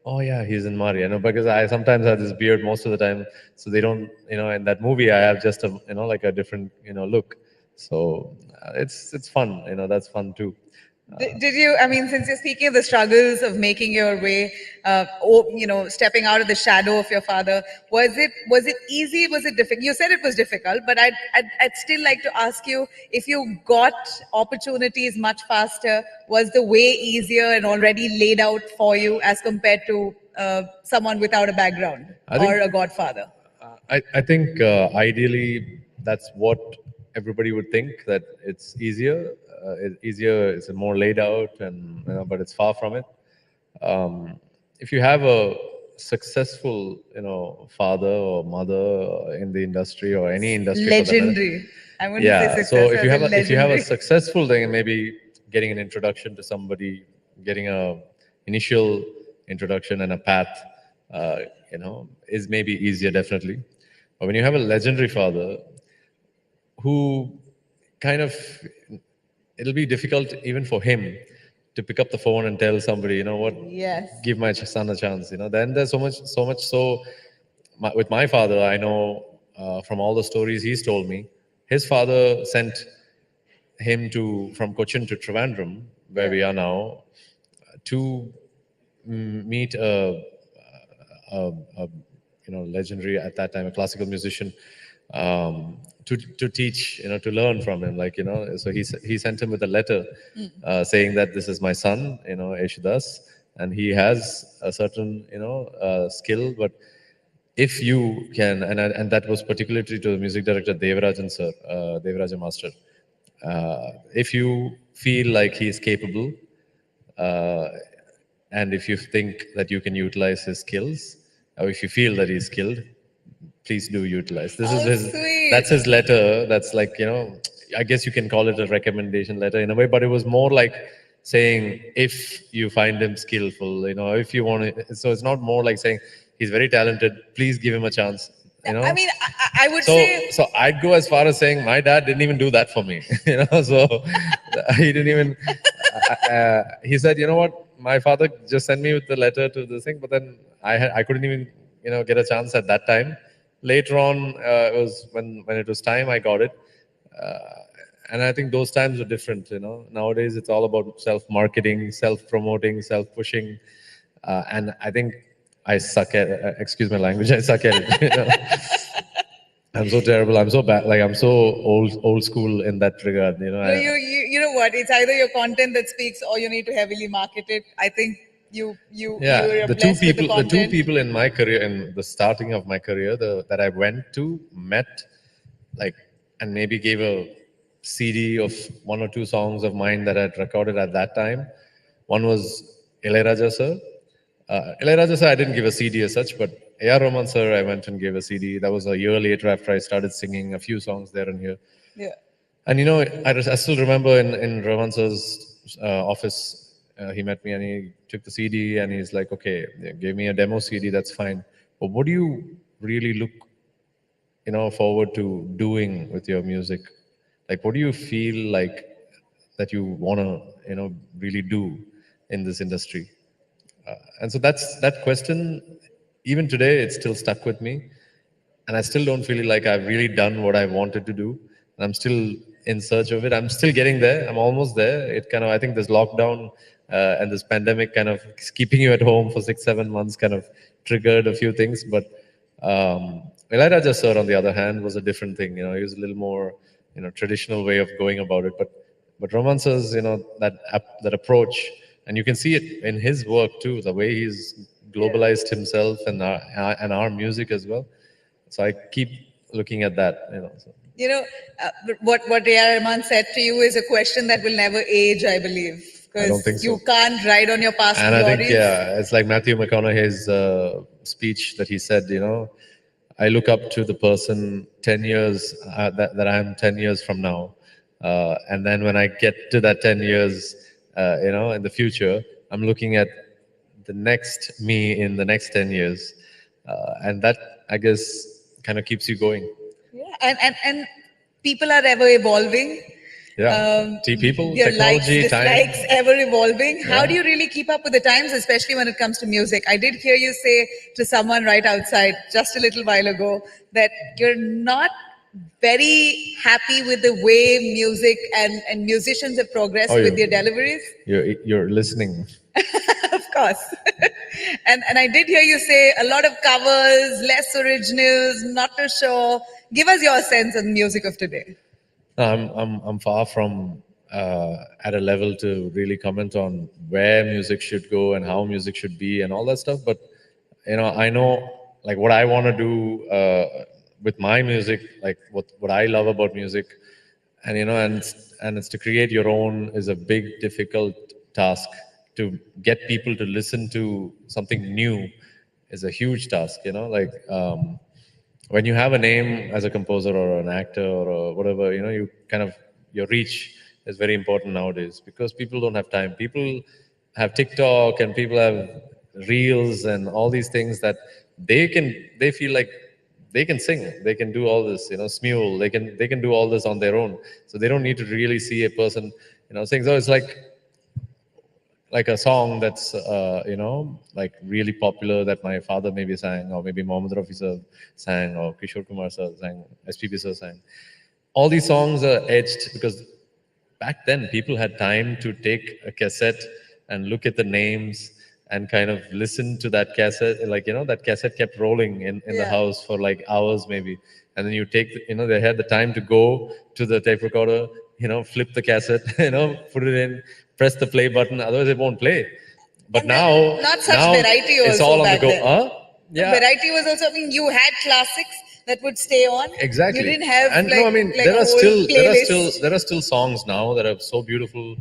oh yeah, he's in Mari. You know, because I sometimes have this beard most of the time, so they don't, you know, in that movie I have just a, you know, like a different, you know, look. So it's fun. You know, that's fun too. Did you, I mean, since you're speaking of the struggles of making your way, you know, stepping out of the shadow of your father, was it easy? Was it difficult? You said it was difficult, but I'd still like to ask you, if you got opportunities much faster, was the way easier and already laid out for you as compared to someone without a background or a godfather? I think ideally that's what everybody would think, that it's easier. It's more laid out, and, you know, but it's far from it. If you have a successful, father or mother in the industry or any industry. For that matter. Legendary. I wouldn't say Yeah. success, So if you I have said if you have a legendary. successful thing, maybe getting an introduction to somebody, getting a initial introduction and a path, is maybe easier, definitely. But when you have a legendary father who kind of, it'll be difficult even for him to pick up the phone and tell somebody, Yes. give my son a chance. Then there's so much. So with my father, I know from all the stories he's told me, his father sent him from Cochin to Trivandrum, where we are now, to meet a legendary at that time, a classical musician, to teach, to learn from him. So he sent him with a letter saying that this is my son, Yesudas, and he has a certain, skill, but if you can, and that was particularly to the music director Devarajan sir, Devarajan master. If you feel like he is capable, and if you think that you can utilize his skills, or if you feel that he's skilled, please do utilize. This is Sweet. that's his letter. That's I guess you can call it a recommendation letter in a way, but it was more like saying, if you find him skillful, if you want to. So it's not more like saying he's very talented, please give him a chance. I mean, I would say. So I'd go as far as saying my dad didn't even do that for me. So he didn't even. He said, you know what, my father just sent me with the letter to the thing, but then I couldn't even get a chance at that time. Later on, it was when it was time, I got it. And I think those times were different. Nowadays it's all about self-marketing, self-promoting, self-pushing, and I think I suck at. Excuse my language. I suck at it. I'm so terrible. I'm so bad. I'm so old school in that regard. You know what? It's either your content that speaks, or you need to heavily market it. I think you're the blessed with the content. two people in my career, in the starting of my career, that I went to, met, and maybe gave a CD of one or two songs of mine that I'd recorded at that time. One was Ilayaraja sir. Ilayaraja sir, I didn't give a CD as such, but A.R. Rahman sir, I went and gave a CD. That was a year later after I started singing a few songs there and here. Yeah. And I still remember in Rahman sir's office, he met me and he took the CD and he's like, okay, gave me a demo CD, that's fine. But what do you really look, forward to doing with your music? What do you feel like that you want to, really do in this industry? And so that question, even today, it's still stuck with me. And I still don't feel like I've really done what I wanted to do. And I'm still in search of it. I'm still getting there. I'm almost there. It kind of, I think this lockdown and this pandemic kind of keeping you at home for 6-7 months kind of triggered a few things. But Ilayaraja sir, on the other hand, was a different thing. He was a little more, traditional way of going about it. But Rahman sir's, that approach, and you can see it in his work too, the way he's globalized himself and our music as well. So I keep looking at that. What A.R. Rahman said to you is a question that will never age, I believe. I don't think so. You can't ride on your past glories. And I think, it's like Matthew McConaughey's speech that he said, I look up to the person 10 years, that I am 10 years from now. And then when I get to that 10 years, in the future, I'm looking at the next me in the next 10 years. And that, I guess, kind of keeps you going. Yeah, and people are ever evolving. Yeah, people, their technology, likes, dislikes, time. ever evolving. Yeah. How do you really keep up with the times, especially when it comes to music? I did hear you say to someone right outside just a little while ago that you're not very happy with the way music and musicians have progressed with their deliveries. You're listening. Of course. and I did hear you say a lot of covers, less originals, not too sure. Give us your sense of the music of today. I'm far from at a level to really comment on where music should go and how music should be and all that stuff. But I know what I want to do with my music, what I love about music, and and it's to create your own is a big, difficult task. To get people to listen to something new is a huge task. Like when you have a name as a composer or an actor or whatever, you kind of, your reach is very important nowadays because people don't have time. People have TikTok and people have reels and all these things that they feel like they can sing, they can do all this, smule, they can do all this on their own. So they don't need to really see a person, sing. So it's like a song that's like really popular that my father maybe sang, or maybe Mohammed Rafi sir sang, or Kishore Kumar sir sang, SPB sir sang. All these songs are etched because back then people had time to take a cassette and look at the names and kind of listen to that cassette. Like, that cassette kept rolling in the Yeah. house for like hours maybe. And then you take, they had the time to go to the tape recorder, flip the cassette, put it in, press the play button. Otherwise it won't play. But And now, not such now variety it's also all on the back go. then. Huh? Yeah. Variety was also, you had classics that would stay on. Exactly. You didn't have and like, no, I mean, like there a are whole still playlist. there are still songs now that are so beautiful,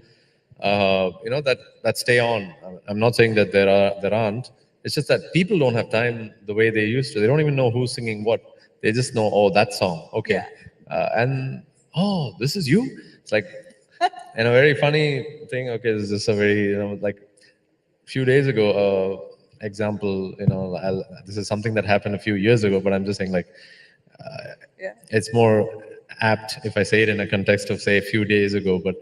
that stay on. I'm not saying that there aren't. It's just that people don't have time the way they used to. They don't even know who's singing what. They just know, oh, that song, okay, and oh, this is you. It's like, and a very funny thing. Okay, this is a very like few days ago. Example, this is something that happened a few years ago, but I'm just saying like Yeah. it's more apt if I say it in a context of say a few days ago. But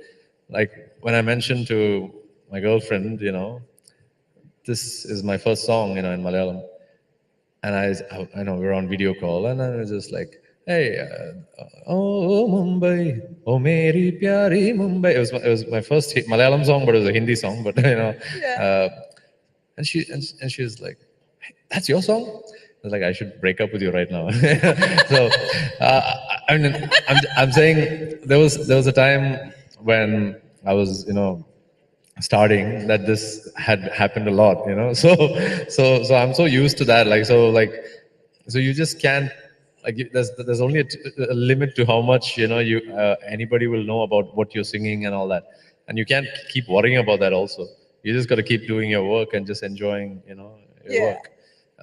like when I mentioned to my girlfriend, this is my first song, in Malayalam, and I know we're on video call, and I was just like, hey, oh Mumbai, oh Meri Pyari Mumbai. It was my first Malayalam song, but it was a Hindi song. But and she was like, hey, that's your song? I was like, I should break up with you right now. So I mean, I'm saying there was a time when I was starting that this had happened a lot. So I'm so used to that. So you just can't, like, there's only a limit to how much you anybody will know about what you're singing and all that, and you can't keep worrying about that also. You just got to keep doing your work and just enjoying your work.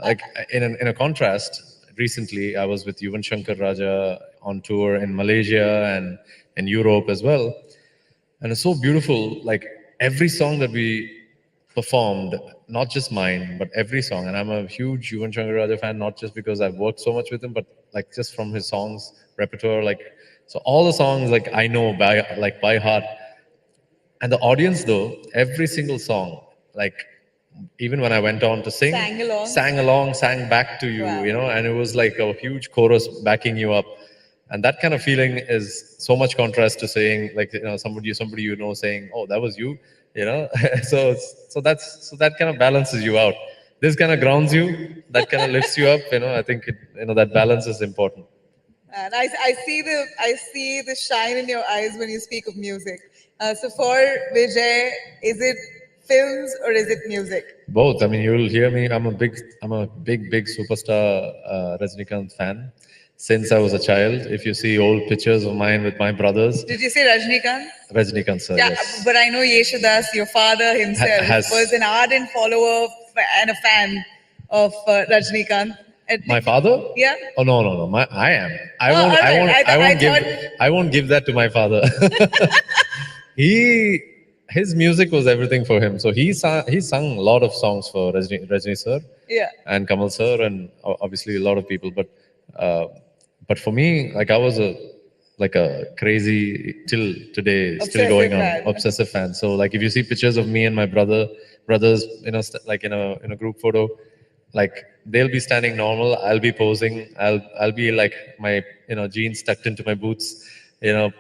Like in a contrast, recently I was with Yuvan Shankar Raja on tour in Malaysia and in Europe as well, and it's so beautiful. Like every song that we performed, not just mine, but every song. And I'm a huge Yuvan Shankar Raja fan, not just because I've worked so much with him, but like just from his songs repertoire. Like, so all the songs like I know by heart. And the audience though, every single song, like even when I went on to sing, sang along, sang back to you, Wow. and it was like a huge chorus backing you up. And that kind of feeling is so much contrast to saying like somebody saying, oh, that was you. So that kind of balances you out. This kind of grounds you, that kind of lifts you up. I think that balance is important. And I see the shine in your eyes when you speak of music. So for Vijay, is it films or is it music? Both. I mean, you'll hear me. I'm a big superstar Rajinikanth fan since I was a child. If you see old pictures of mine with my brothers. Did you say Rajinikanth? Rajinikanth sir, Yeah, yes. but I know Yesudas, your father himself, was an ardent follower and a fan of Rajinikanth. My father? Yeah. Oh no. I am. I won't give that to my father. His music was everything for him. So he sung a lot of songs for Rajni sir. Yeah. And Kamal sir, and obviously a lot of people. But for me, like I was a crazy till today, still going on, obsessive fan. So like if you see pictures of me and my brothers, like in a group photo, like they'll be standing normal, I'll be posing, I'll be like my jeans tucked into my boots,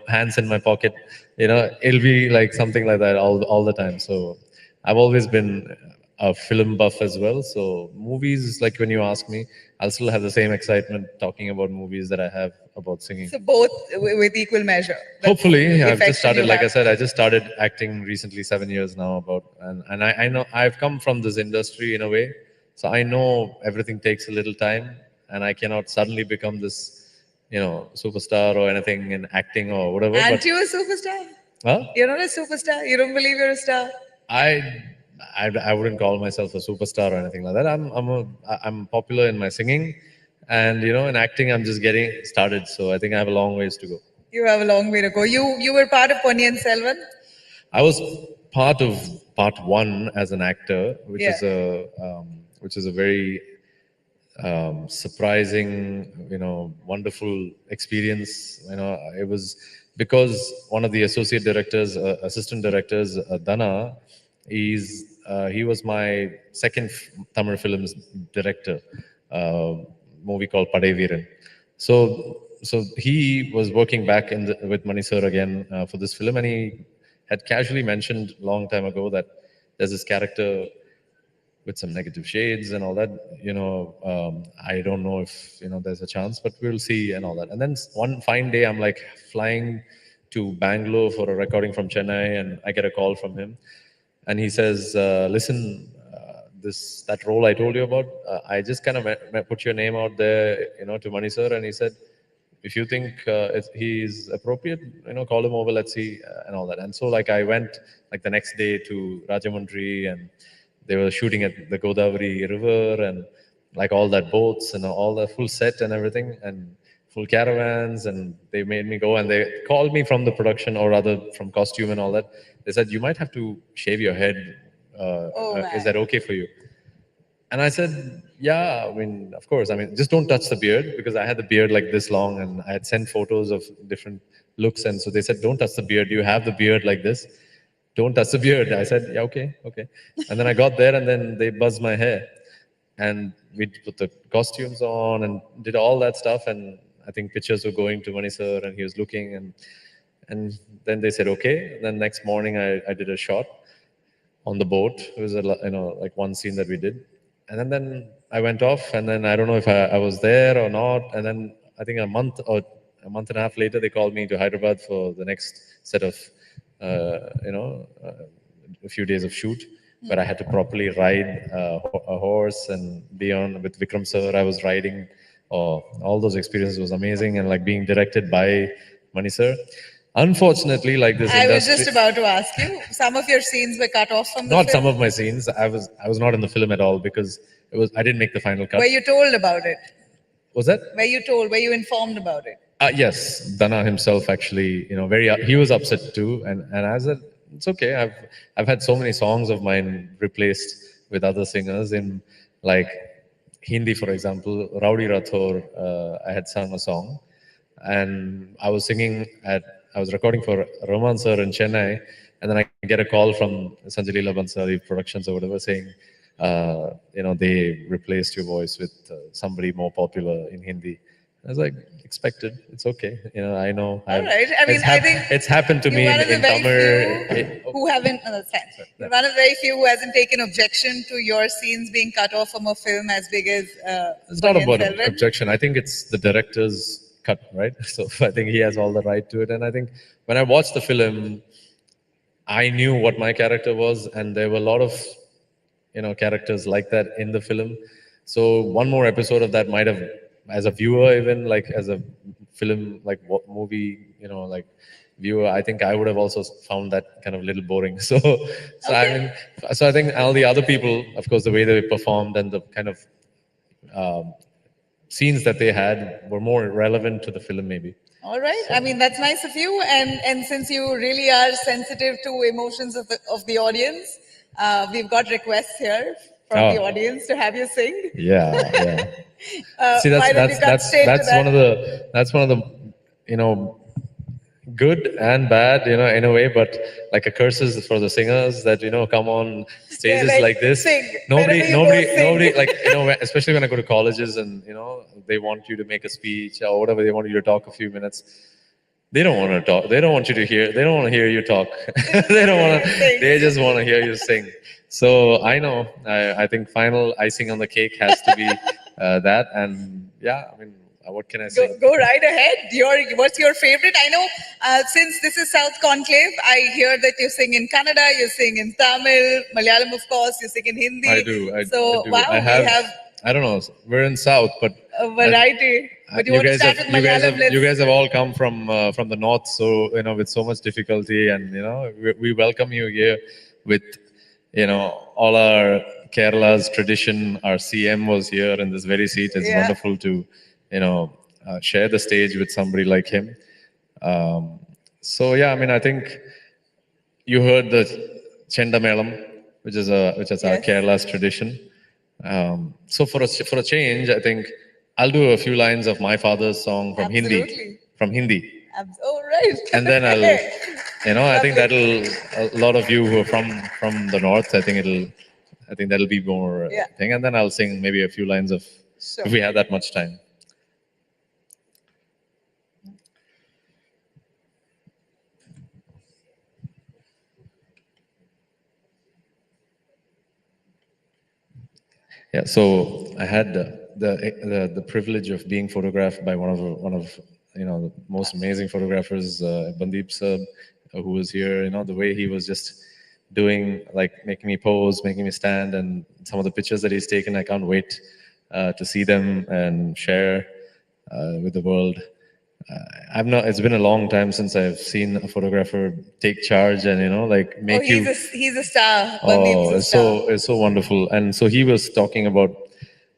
hands in my pocket, it'll be like something like that all the time. So I've always been a film buff as well. So movies, like when you ask me, I'll still have the same excitement talking about movies that I have about singing. So both with equal measure. Hopefully, I've just started. Like I said, I just started acting recently, 7 years now. And I know I've come from this industry in a way, so I know everything takes a little time, and I cannot suddenly become this, superstar or anything in acting or whatever. Aren't you a superstar? Huh? You're not a superstar. You don't believe you're a star. I wouldn't call myself a superstar or anything like that. I'm popular in my singing, and in acting I'm just getting started. So I think I have a long ways to go. You have a long way to go. You were part of Ponniyin Selvan. I was part of part one as an actor, which Yeah. is a very surprising, wonderful experience. It was because one of the associate directors, assistant directors, Dana, he was my second Tamil film's director, movie called Padaiveeran. So he was working back with Mani sir again for this film, and he had casually mentioned long time ago that there's this character with some negative shades and all that. I don't know if there's a chance, but we'll see and all that. And then one fine day, I'm like flying to Bangalore for a recording from Chennai, and I get a call from him, and he says, "Listen, that role I told you about, I just kind of put your name out there, to Mani sir, and he said, if you think he's appropriate, call him over, let's see, and all that." And so like I went like the next day to Rajamundry, and they were shooting at the Godavari River, and like all that boats and all the full set and everything, and full caravans, and they made me go, and they called me from the production, or rather from costume and all that. They said, "You might have to shave your head. Is that okay for you?" And I said, "Yeah, I mean, of course. I mean, just don't touch the beard," because I had the beard like this long, and I had sent photos of different looks. And so they said, "Don't touch the beard. You have the beard like this. Don't touch the beard." I said, "Yeah, okay. And then I got there, and then they buzzed my hair, and we put the costumes on and did all that stuff. And I think pictures were going to Mani sir, and he was looking, and then they said, "Okay." And then next morning, I did a shot on the boat. It was like one scene that we did. And then I went off, and then I don't know if I was there or not. And then I think a month and a half later, they called me to Hyderabad for the next set of, a few days of shoot, where I had to properly ride a horse and be on with Vikram sir. I was riding. All those experiences was amazing, and like being directed by Mani sir. Unfortunately, like this I was industry, just about to ask you. Some of your scenes were cut off from the not film. some of my scenes. I was not in the film at all because I didn't make the final cut. Were you told about it? Was that? Were you told? Were you informed about it? Yes, Dana himself actually, he was upset too, and I said, it's okay. I've had so many songs of mine replaced with other singers in like Hindi, for example. Rowdy Rathore, I had sung a song, and I was recording for Roman sir in Chennai, and then I get a call from Sanjay Leela Bansali Productions or whatever saying, they replaced your voice with somebody more popular in Hindi. I was like, expected. It's okay. I know. All right. I mean, I think it's happened to me one of the in very Tamil. few who haven't. That's fine. You're one of the very few who hasn't taken objection to your scenes being cut off from a film as big as. It's not about Selvan. objection. I think it's the director's cut, right? So I think he has all the right to it. And I think when I watched the film, I knew what my character was, and there were a lot of characters like that in the film. So one more episode of that might have, as a viewer, even like as a film, like what movie, like viewer, I think I would have also found that kind of a little boring. So okay. I think all the other people, of course, the way they performed and the kind of scenes that they had were more relevant to the film, maybe. All right. So. I mean, that's nice of you. And since you really are sensitive to emotions of the audience, we've got requests here from the audience to have you sing. Yeah. See, that's one of the good and bad, in a way, but like a curses for the singers that come on stages like this. Sing. Nobody, like especially when I go to colleges and they want you to make a speech or whatever, they want you to talk a few minutes. They don't want to talk. They don't want you to hear. They don't want to hear you talk. They don't want to. They just want to hear you sing. So I know. I think final icing on the cake has to be that. And yeah, I mean, what can I say? Go right ahead. What's your favorite? I know since this is South Conclave, I hear that you sing in Kannada, you sing in Tamil, Malayalam, of course, you sing in Hindi. I do. Wow, we have. I don't know. We're in South, but a variety. But you guys have all come from the north, so with so much difficulty, and we welcome you here with all our Kerala's tradition, our CM was here in this very seat. It's wonderful to, share the stage with somebody like him. So yeah, I think you heard the Chendamelam, which is our Kerala's tradition. So for a change, I think I'll do a few lines of my father's song from Hindi. Oh, right. And then I'll, I think that'll, a lot of you who are from the north, I think that'll be more thing. And then I'll sing maybe a few lines of, if we have that much time. Yeah, so I had the privilege of being photographed by one of the most amazing photographers, Bandeep sir, who was here. The way he was just doing, like, making me pose, making me stand, and some of the pictures that he's taken, I can't wait to see them and share with the world. It's been a long time since I've seen a photographer take charge and make he's a star. Oh, it's so wonderful. And so he was talking about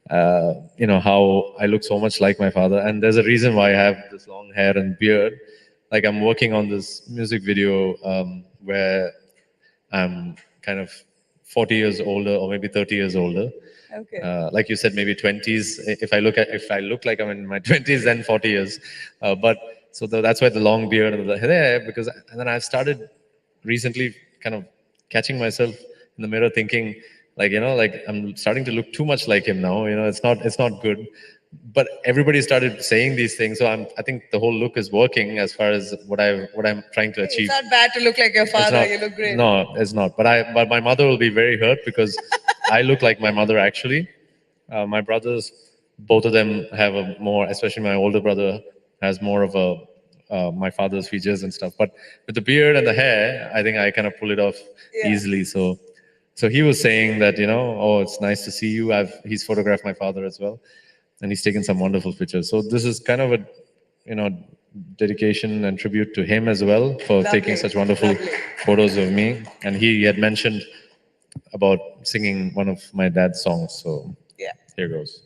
how I look so much like my father, and there's a reason why I have this long hair and beard. Like, I'm working on this music video where I'm kind of 40 years older, or maybe 30 years older. Okay. Like you said, maybe 20s. If I look like I'm in my 20s, then 40 years. But so that's why the long beard and the hair, and then I've started recently kind of catching myself in the mirror, thinking like I'm starting to look too much like him now. It's not good. But everybody started saying these things, so I think the whole look is working as far as what I'm trying to achieve. It's not bad to look like your father. You look great. No, it's not. But my mother will be very hurt because I look like my mother actually. My brothers, both of them have a more, especially my older brother has more of my father's features and stuff. But with the beard and the hair, I think I kind of pull it off easily. So he was saying that oh, it's nice to see you. He's photographed my father as well. And he's taken some wonderful pictures. So this is kind of a, dedication and tribute to him as well for taking such wonderful photos of me. And he had mentioned about singing one of my dad's songs. So here goes.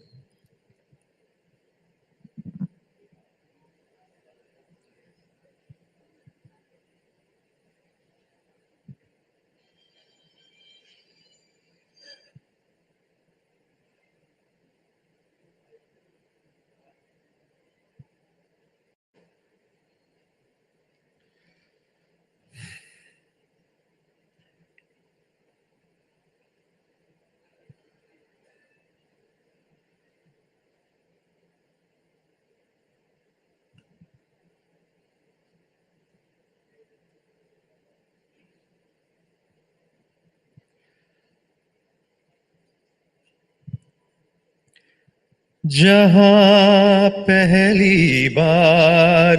जहां पहली बार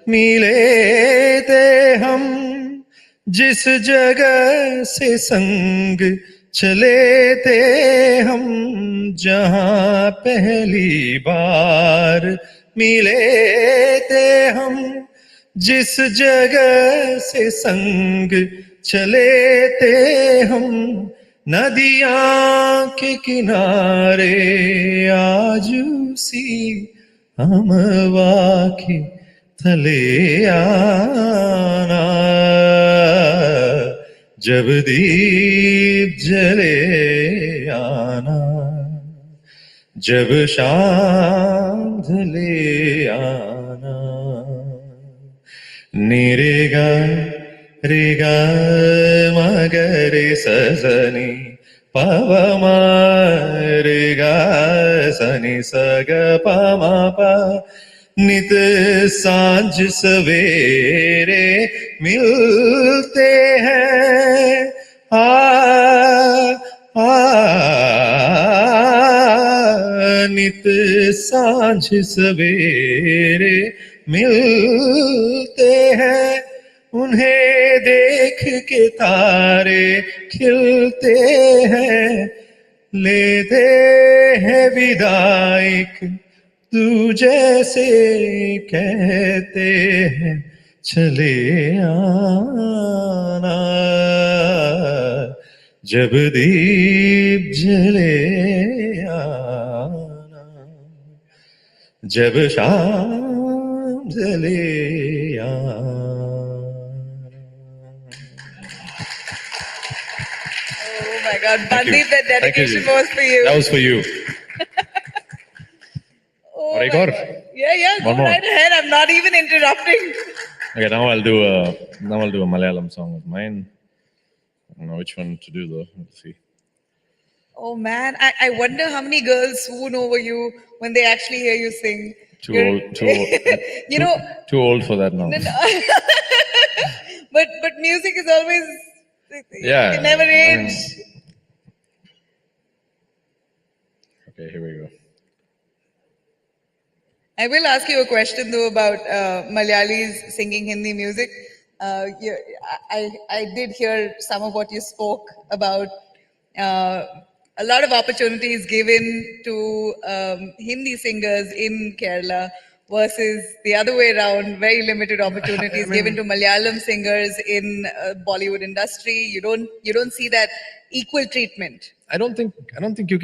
मिले थे हम, जिस जगह से संग चले थे हम, जहां पहली बार मिले थे हम, जिस जगह से संग चले थे हम, नदियां के किनारे आज उसी अमवा के थले आना, जब दीप जले आना, जब शाम ढले आना, निरेगा रेगा मगरे सजनी पवमा रेगा सनी सग पमा पा, नित सांझ सवेरे मिलते हैं नित सांझ सवेरे मिलते हैं, उन्हें देख के तारे खिलते हैं, लेते हैं विदाई तू जैसे कहते हैं चले आना, जब दीप जले आना, जब शाम जले आना. Oh my God, Thank you. Bandeep, that Thank you, dedication Ji. was for you. That was for you. Oh Or my Igor? God. Yeah, One go more. right ahead. I'm not even interrupting. Okay, now I'll do a Malayalam song of mine. I don't know which one to do though. Let's see. Oh man, I wonder how many girls swoon over you when they actually hear you sing. Too You're- old. Too old. You know, Too old for that now. no, no. but music is always, Yeah. it can never I mean- age. Okay, here we go. I will ask you a question though about Malayalis singing Hindi music. I did hear some of what you spoke about. A lot of opportunities given to Hindi singers in Kerala versus the other way around, very limited opportunities given to Malayalam singers in Bollywood industry. You don't see that equal treatment. I don't think you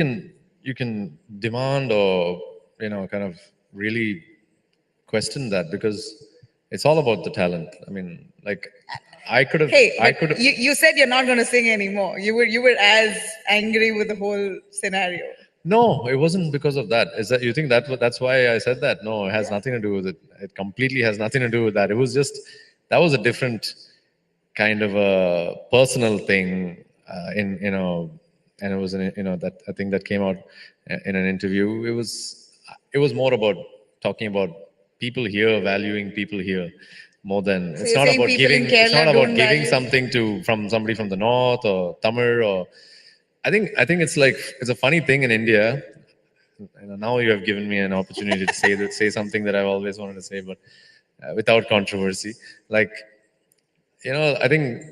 can demand or kind of really question that, because it's all about the talent. I mean, like I could have. Hey, I but could have. you said you're not going to sing anymore. You were as angry with the whole scenario. No, it wasn't because of that. Is that you think that's why I said that? No, it has nothing to do with it. It completely has nothing to do with that. It was just that was a different kind of a personal thing and it was that I think that came out in an interview. It was more about talking about people here, valuing people here more than So it's you're not saying about people in giving. It's not Kerala about don't giving value- something from somebody from the north or Tamil or. I think it's like it's a funny thing in India. Now you have given me an opportunity to say something that I've always wanted to say, but without controversy. Like I think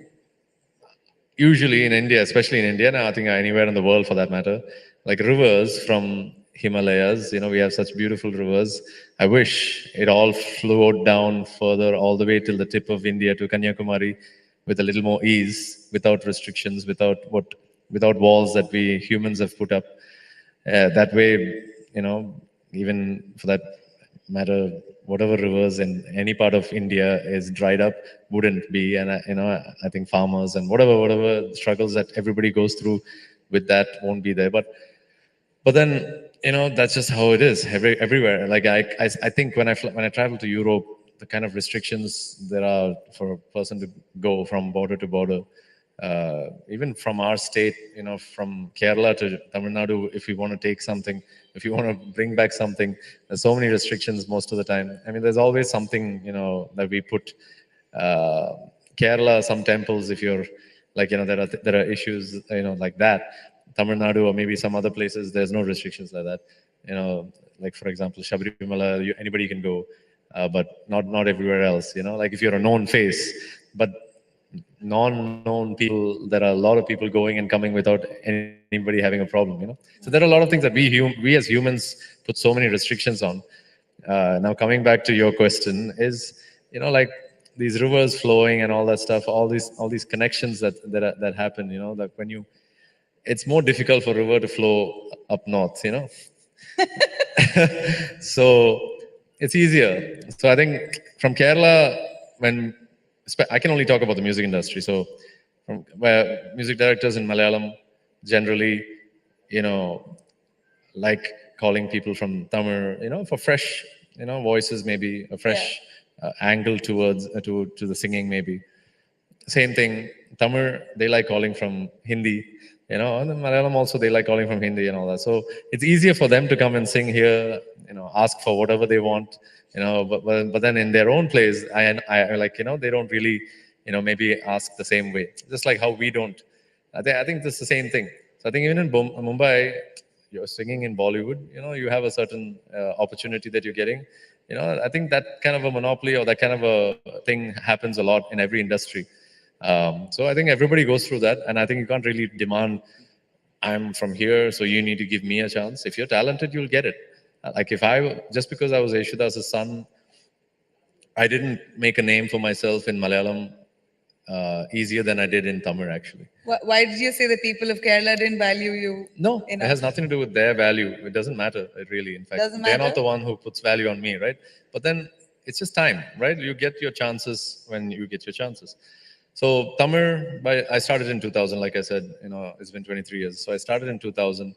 usually in India, especially in India, now I think anywhere in the world for that matter, like rivers from Himalayas, we have such beautiful rivers. I wish it all flowed down further all the way till the tip of India to Kanyakumari with a little more ease, without restrictions, without walls that we humans have put up. That way, even for that matter, whatever rivers in any part of India is dried up wouldn't be. And I think farmers and whatever struggles that everybody goes through with that won't be there. But then that's just how it is everywhere. Like I think when I travel to Europe, the kind of restrictions there are for a person to go from border to border. Even from our state, from Kerala to Tamil Nadu, if we want to take something, if you want to bring back something, there's so many restrictions most of the time. I mean, there's always something, that we put. Kerala, some temples, if you're like, there are issues, like that. Tamil Nadu or maybe some other places, there's no restrictions like that. Like for example, Sabrimala, anybody can go, but not everywhere else. Like if you're a known face, but non-known people, there are a lot of people going and coming without anybody having a problem. So there are a lot of things that we as humans put so many restrictions on. Now coming back to your question is, like these rivers flowing and all that stuff, all these connections that happen. That when it's more difficult for river to flow up north. So it's easier. So I think from Kerala, I can only talk about the music industry. So where music directors in Malayalam generally, like calling people from Tamil, for fresh, voices, maybe a fresh angle towards to the singing, maybe. Same thing, Tamil, they like calling from Hindi, and then Malayalam also, they like calling from Hindi and all that. So it's easier for them to come and sing here, ask for whatever they want, but then in their own place, I like, they don't really, maybe ask the same way. Just like how we don't. I think that's the same thing. So I think even in Mumbai, you're singing in Bollywood, you have a certain opportunity that you're getting. I think that kind of a monopoly or that kind of a thing happens a lot in every industry. So I think everybody goes through that, and I think you can't really demand, I'm from here, so you need to give me a chance. If you're talented, you'll get it. Like just because I was Yeshudas' son, I didn't make a name for myself in Malayalam easier than I did in Tamil, actually. Why did you say the people of Kerala didn't value you? No, it enough? has nothing to do with their value. It doesn't matter, really. In fact, Doesn't they're not matter? the one who puts value on me, right? But then it's just time, right? You get your chances when you get your chances. So Tamil, I started in 2000, like I said, it's been 23 years. So I started in 2000,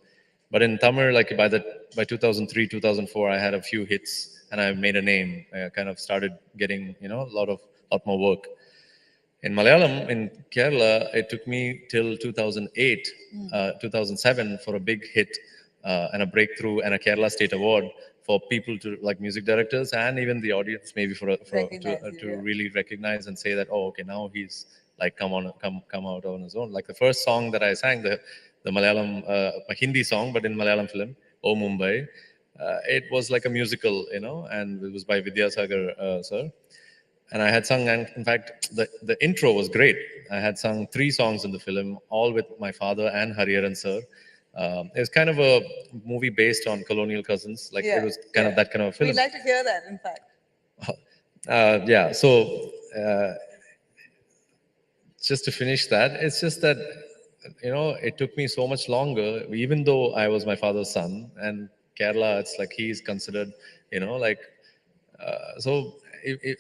but in Tamil, like by 2003, 2004, I had a few hits and I made a name. I kind of started getting, a lot more work. In Malayalam, in Kerala, it took me till 2008, 2007 for a big hit and a breakthrough and a Kerala State Award for people to, like music directors and even the audience, maybe to really recognize and say that, oh, okay, now he's like come out on his own. Like the first song that I sang, the Malayalam, a Hindi song, but in Malayalam film, O Mumbai, it was like a musical, and it was by Vidyasagar sir. And I had sung, and in fact, the intro was great. I had sung 3 songs in the film, all with my father and Hariharan sir. It was kind of a movie based on colonial cousins. Like it was kind of that kind of a film. We'd like to hear that, in fact. Yeah. So just to finish that, it's just that, it took me so much longer, even though I was my father's son, and Kerala, it's like he's considered, so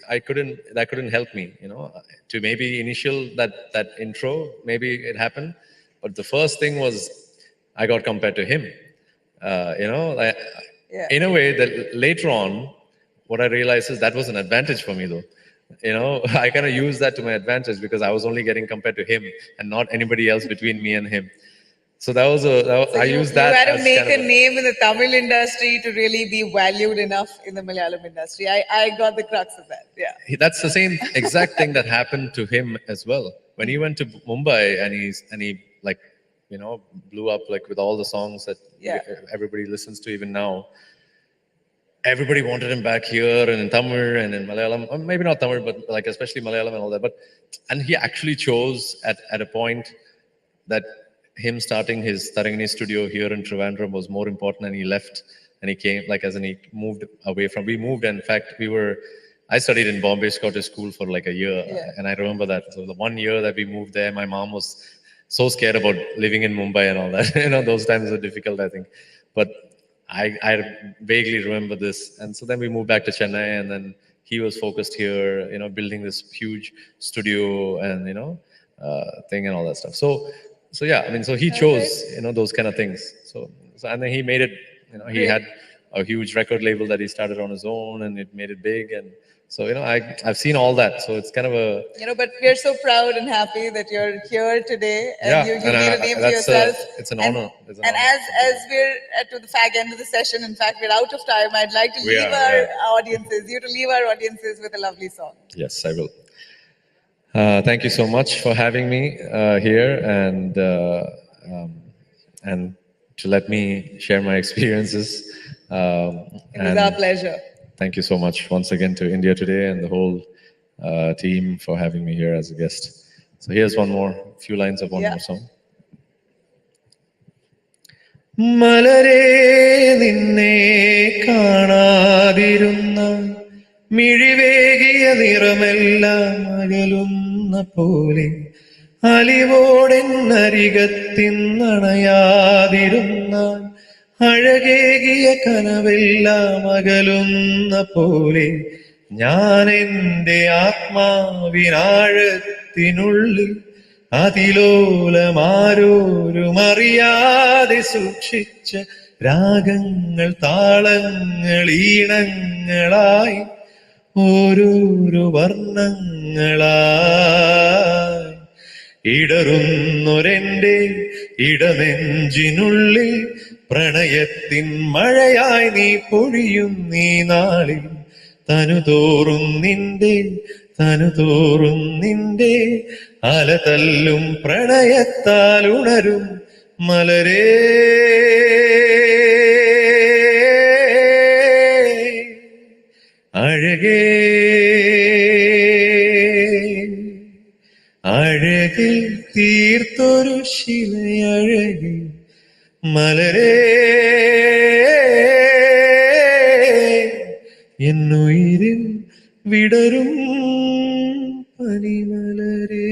that couldn't help me, to maybe initial that intro, maybe it happened. But the first thing was I got compared to him, in a way that later on, what I realized is that was an advantage for me though. I kind of used that to my advantage because I was only getting compared to him and not anybody else between me and him. So that was I used that. You had to make a name in the Tamil industry to really be valued enough in the Malayalam industry. I got the crux of that. Yeah. That's the same exact thing that happened to him as well. When he went to Mumbai and he like, blew up like with all the songs that everybody listens to even now. Everybody wanted him back here and in Tamil and in Malayalam, or maybe not Tamil, but like especially Malayalam and all that. And he actually chose at a point that him starting his Tarangani studio here in Trivandrum was more important, and he left and he came, he moved away from, we moved. And in fact, I studied in Bombay Scottish School for like a year. And I remember that. So the 1 year that we moved there, my mom was so scared about living in Mumbai and all that. Those times were difficult, I think. But I vaguely remember this. And so then we moved back to Chennai, and then he was focused here, building this huge studio and, thing and all that stuff. So yeah, so he chose, those kind of things. So and then he made it, he had a huge record label that he started on his own, and it made it big. And so, I've seen all that. So it's kind of a... but we're so proud and happy that you're here today, and you made a name for yourself. It's an honor. As we're at the fag end of the session, in fact, we're out of time. I'd like to leave our audiences with a lovely song. Yes, I will. Thank you so much for having me here and to let me share my experiences. It was our pleasure. Thank you so much once again to India Today and the whole team for having me here as a guest. So here's few lines of one more song. Malare ninne kaanadirunna മിഴിവേകിയ നിറമെല്ലാം അകലുന്ന പോലെ അലിവോടെന്നരികത്തിന്നണയാതിരുന്നാൽ അഴകേകിയ കനവെല്ലാം അകലുന്ന പോലെ ഞാൻ എൻ്റെ ആത്മാവിനാഴത്തിനുള്ളിൽ അതിലോലമാരോരുമറിയാതെ സൂക്ഷിച്ച രാഗങ്ങൾ താളങ്ങൾ ഈണങ്ങളായി ഓരോരോ വർണ്ണങ്ങളായി ഇടറുന്നൊരെന്റെ ഇടനെഞ്ചിനുള്ളിൽ പ്രണയത്തിൻ മഴയായി നീ പൊഴിയും നീ നാളിൽ തനുതോറും നിന്റെ അലതല്ലും പ്രണയത്താൽ ഉണരും മലരേ അഴകേ അഴകിൽ തീർത്തൊരു ശിലയഴകി മലരേ എന്നുയിരിൽ വിടരും പനിമലരേ.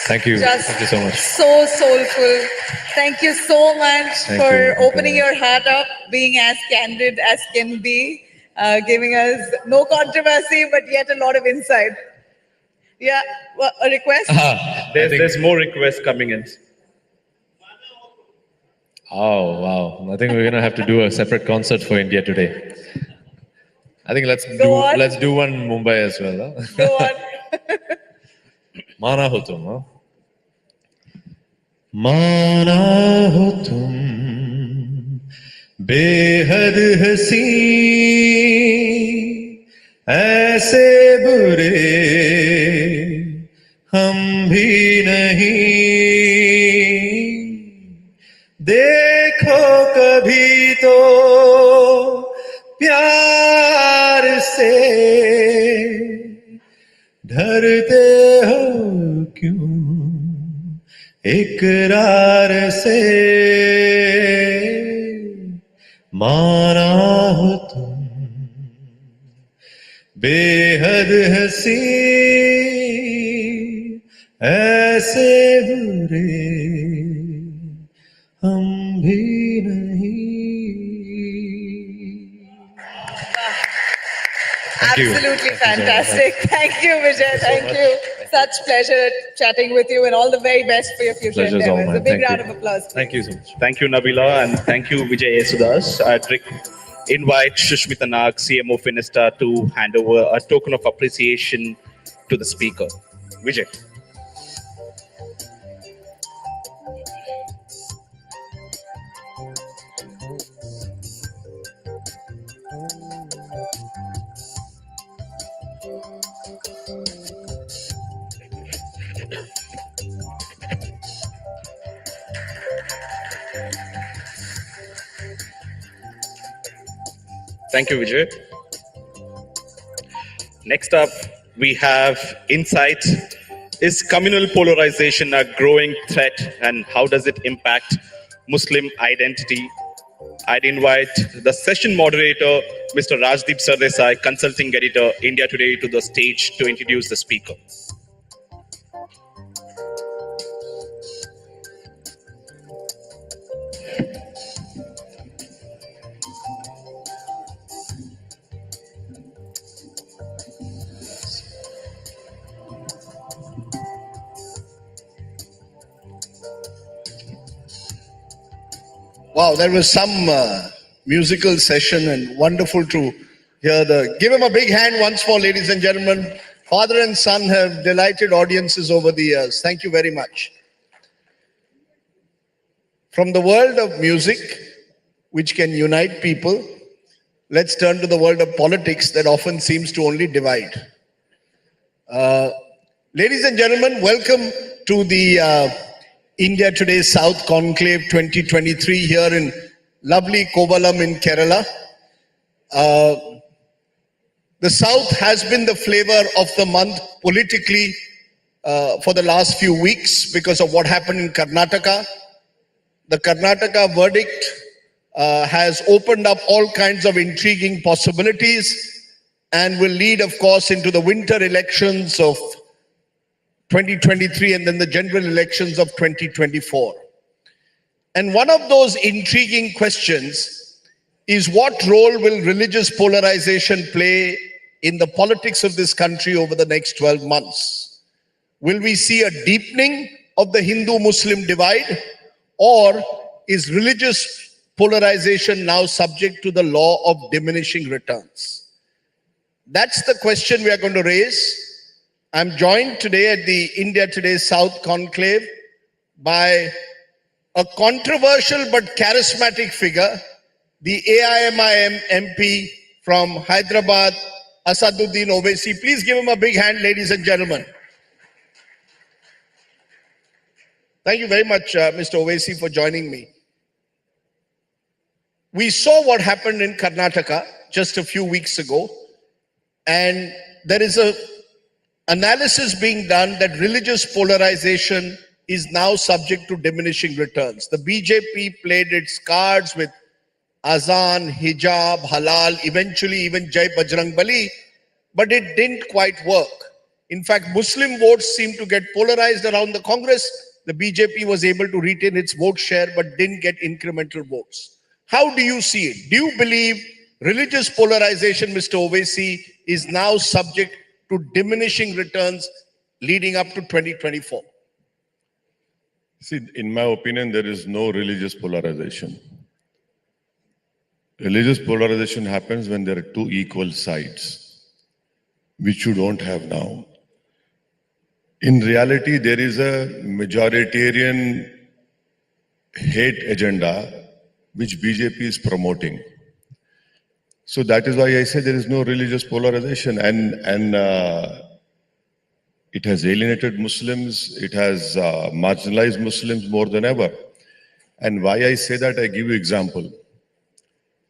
Thank you. Just Thank you so much. so soulful. Thank you so much Thank for you. opening your heart up, being as candid as can be, giving us no controversy, but yet a lot of insight. Yeah, well, a request? There's more requests coming in. Oh, wow. I think we're going to have to do a separate concert for India today. I think let's do one Mumbai as well. Huh? Go on. Mana ho tum, huh? Mana ho tum, behad hasi, aise bure, hum bhi nahi. देखो कभी तो प्यार से डरते हो क्यों इकरार से माना हो तुम बेहद हंसी ऐसे बुरे हम भी नहीं. Absolutely fantastic. Thank you, Vijay. Thank you. Such pleasure chatting with you, and all the very best for your future Pleasure's all endeavors. mine. A big Thank round you. of applause. Thank you so much. Thank you, Nabila, and thank you, Vijay Yesudas. I'd invite Shushmita Nag, CMO Finista, to hand over a token of appreciation to the speaker. Vijay. Thank you, Vijay. Next up, we have insight. Is communal polarization a growing threat, and how does it impact Muslim identity? I'd invite the session moderator, Mr. Rajdeep Sardesai, consulting editor, India Today, to the stage to introduce the speaker. Wow, there was some musical session and wonderful to hear the... Give him a big hand once more, ladies and gentlemen. Father and son have delighted audiences over the years. Thank you very much. From the world of music, which can unite people, let's turn to the world of politics that often seems to only divide. Ladies and gentlemen, welcome to the India Today South Conclave 2023 here in lovely Kovalam in Kerala. The South has been the flavor of the month politically for the last few weeks because of what happened in Karnataka. The Karnataka verdict has opened up all kinds of intriguing possibilities and will lead, of course, into the winter elections of 2023 and then the general elections of 2024. And one of those intriguing questions is, what role will religious polarization play in the politics of this country over the next 12 months? Will we see a deepening of the Hindu-Muslim divide, or is religious polarization now subject to the law of diminishing returns? That's the question we are going to raise. I'm joined today at the India Today South Conclave by a controversial but charismatic figure, the AIMIM MP from Hyderabad, Asaduddin Owaisi. Please give him a big hand, ladies and gentlemen. Thank you very much, Mr. Owaisi, for joining me. We saw what happened in Karnataka just a few weeks ago, and there is a analysis being done that religious polarization is now subject to diminishing returns. The BJP played its cards with Azan, hijab, halal, eventually even Jai Bajrang Bali, but it didn't quite work. In fact, Muslim votes seem to get polarized around the Congress. The BJP was able to retain its vote share but didn't get incremental votes. How do you see it? Do you believe religious polarization, Mr. Owaisi, is now subject to diminishing returns leading up to 2024? See, in my opinion, there is no religious polarization. Religious polarization happens when there are two equal sides, which you don't have now. In reality, there is a majoritarian hate agenda which BJP is promoting. So that is why I say there is no religious polarization, and it has alienated Muslims, it has marginalized Muslims more than ever. And why I say that, I give you example.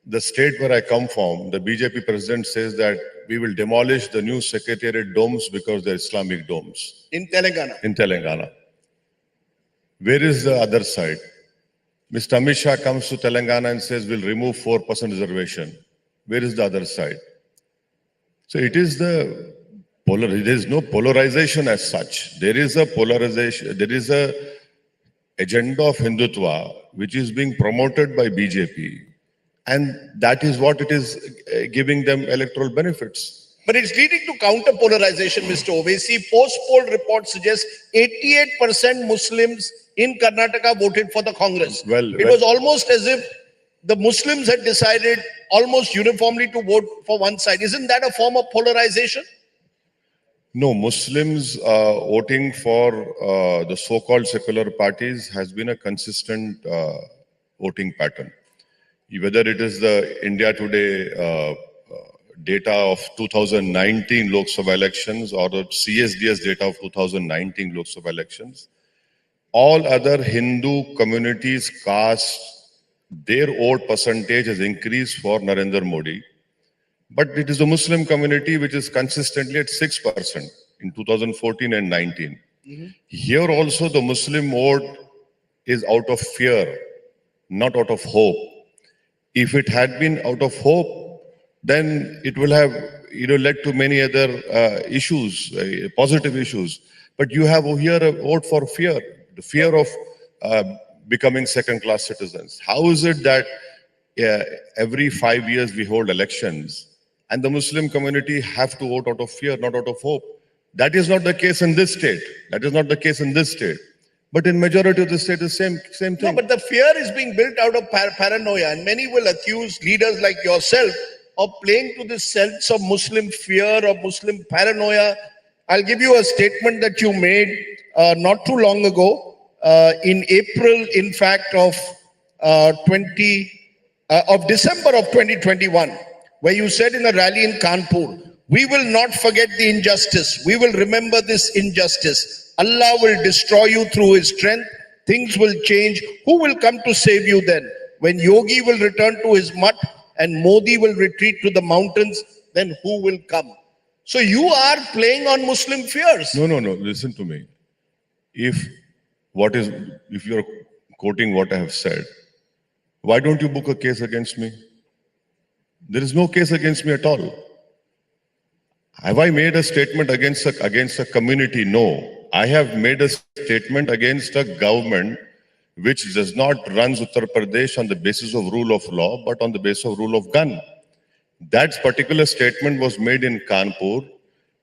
The state where I come from, the BJP president says that we will demolish the new secretariat domes because they're Islamic domes. In Telangana? In Telangana. Where is the other side? Mr. Amit Shah comes to Telangana and says we'll remove 4% reservation. Where is the other side? So it is there is no polarization as such. There is a polarization, there is a agenda of Hindutva which is being promoted by BJP. And that is what it is giving them electoral benefits. But it's leading to counter-polarization, Mr. Owaisi. Post-poll report suggests 88% Muslims in Karnataka voted for the Congress. It was almost as if the Muslims had decided almost uniformly to vote for one side. Isn't that a form of polarization? No, Muslims voting for the so-called secular parties has been a consistent voting pattern. Whether it is the India Today data of 2019 Lok Sabha elections or the CSDS data of 2019 Lok Sabha elections, all other Hindu communities cast, their vote percentage has increased for Narendra Modi. But it is the Muslim community which is consistently at 6% in 2014 and 19. Here also the Muslim vote is out of fear, not out of hope. If it had been out of hope, then it will have led to many other issues, positive issues. But you have here a vote for fear, the fear of becoming second-class citizens. How is it that every 5 years we hold elections and the Muslim community have to vote out of fear, not out of hope? That is not the case in this state. That is not the case in this state. But in majority of the state, the same thing. No, but the fear is being built out of paranoia, and many will accuse leaders like yourself of playing to this sense of Muslim fear or Muslim paranoia. I'll give you a statement that you made not too long ago, in April, in fact, of December of 2021, where you said in a rally in Kanpur, "We will not forget the injustice. We will remember this injustice. Allah will destroy you through his strength. Things will change. Who will come to save you then? When Yogi will return to his mutt and Modi will retreat to the mountains, then who will come?" So you are playing on Muslim fears. No. Listen to me. If you're quoting what I have said, why don't you book a case against me? There is no case against me at all. Have I made a statement against a community? No. I have made a statement against a government which does not run Uttar Pradesh on the basis of rule of law, but on the basis of rule of gun. That particular statement was made in Kanpur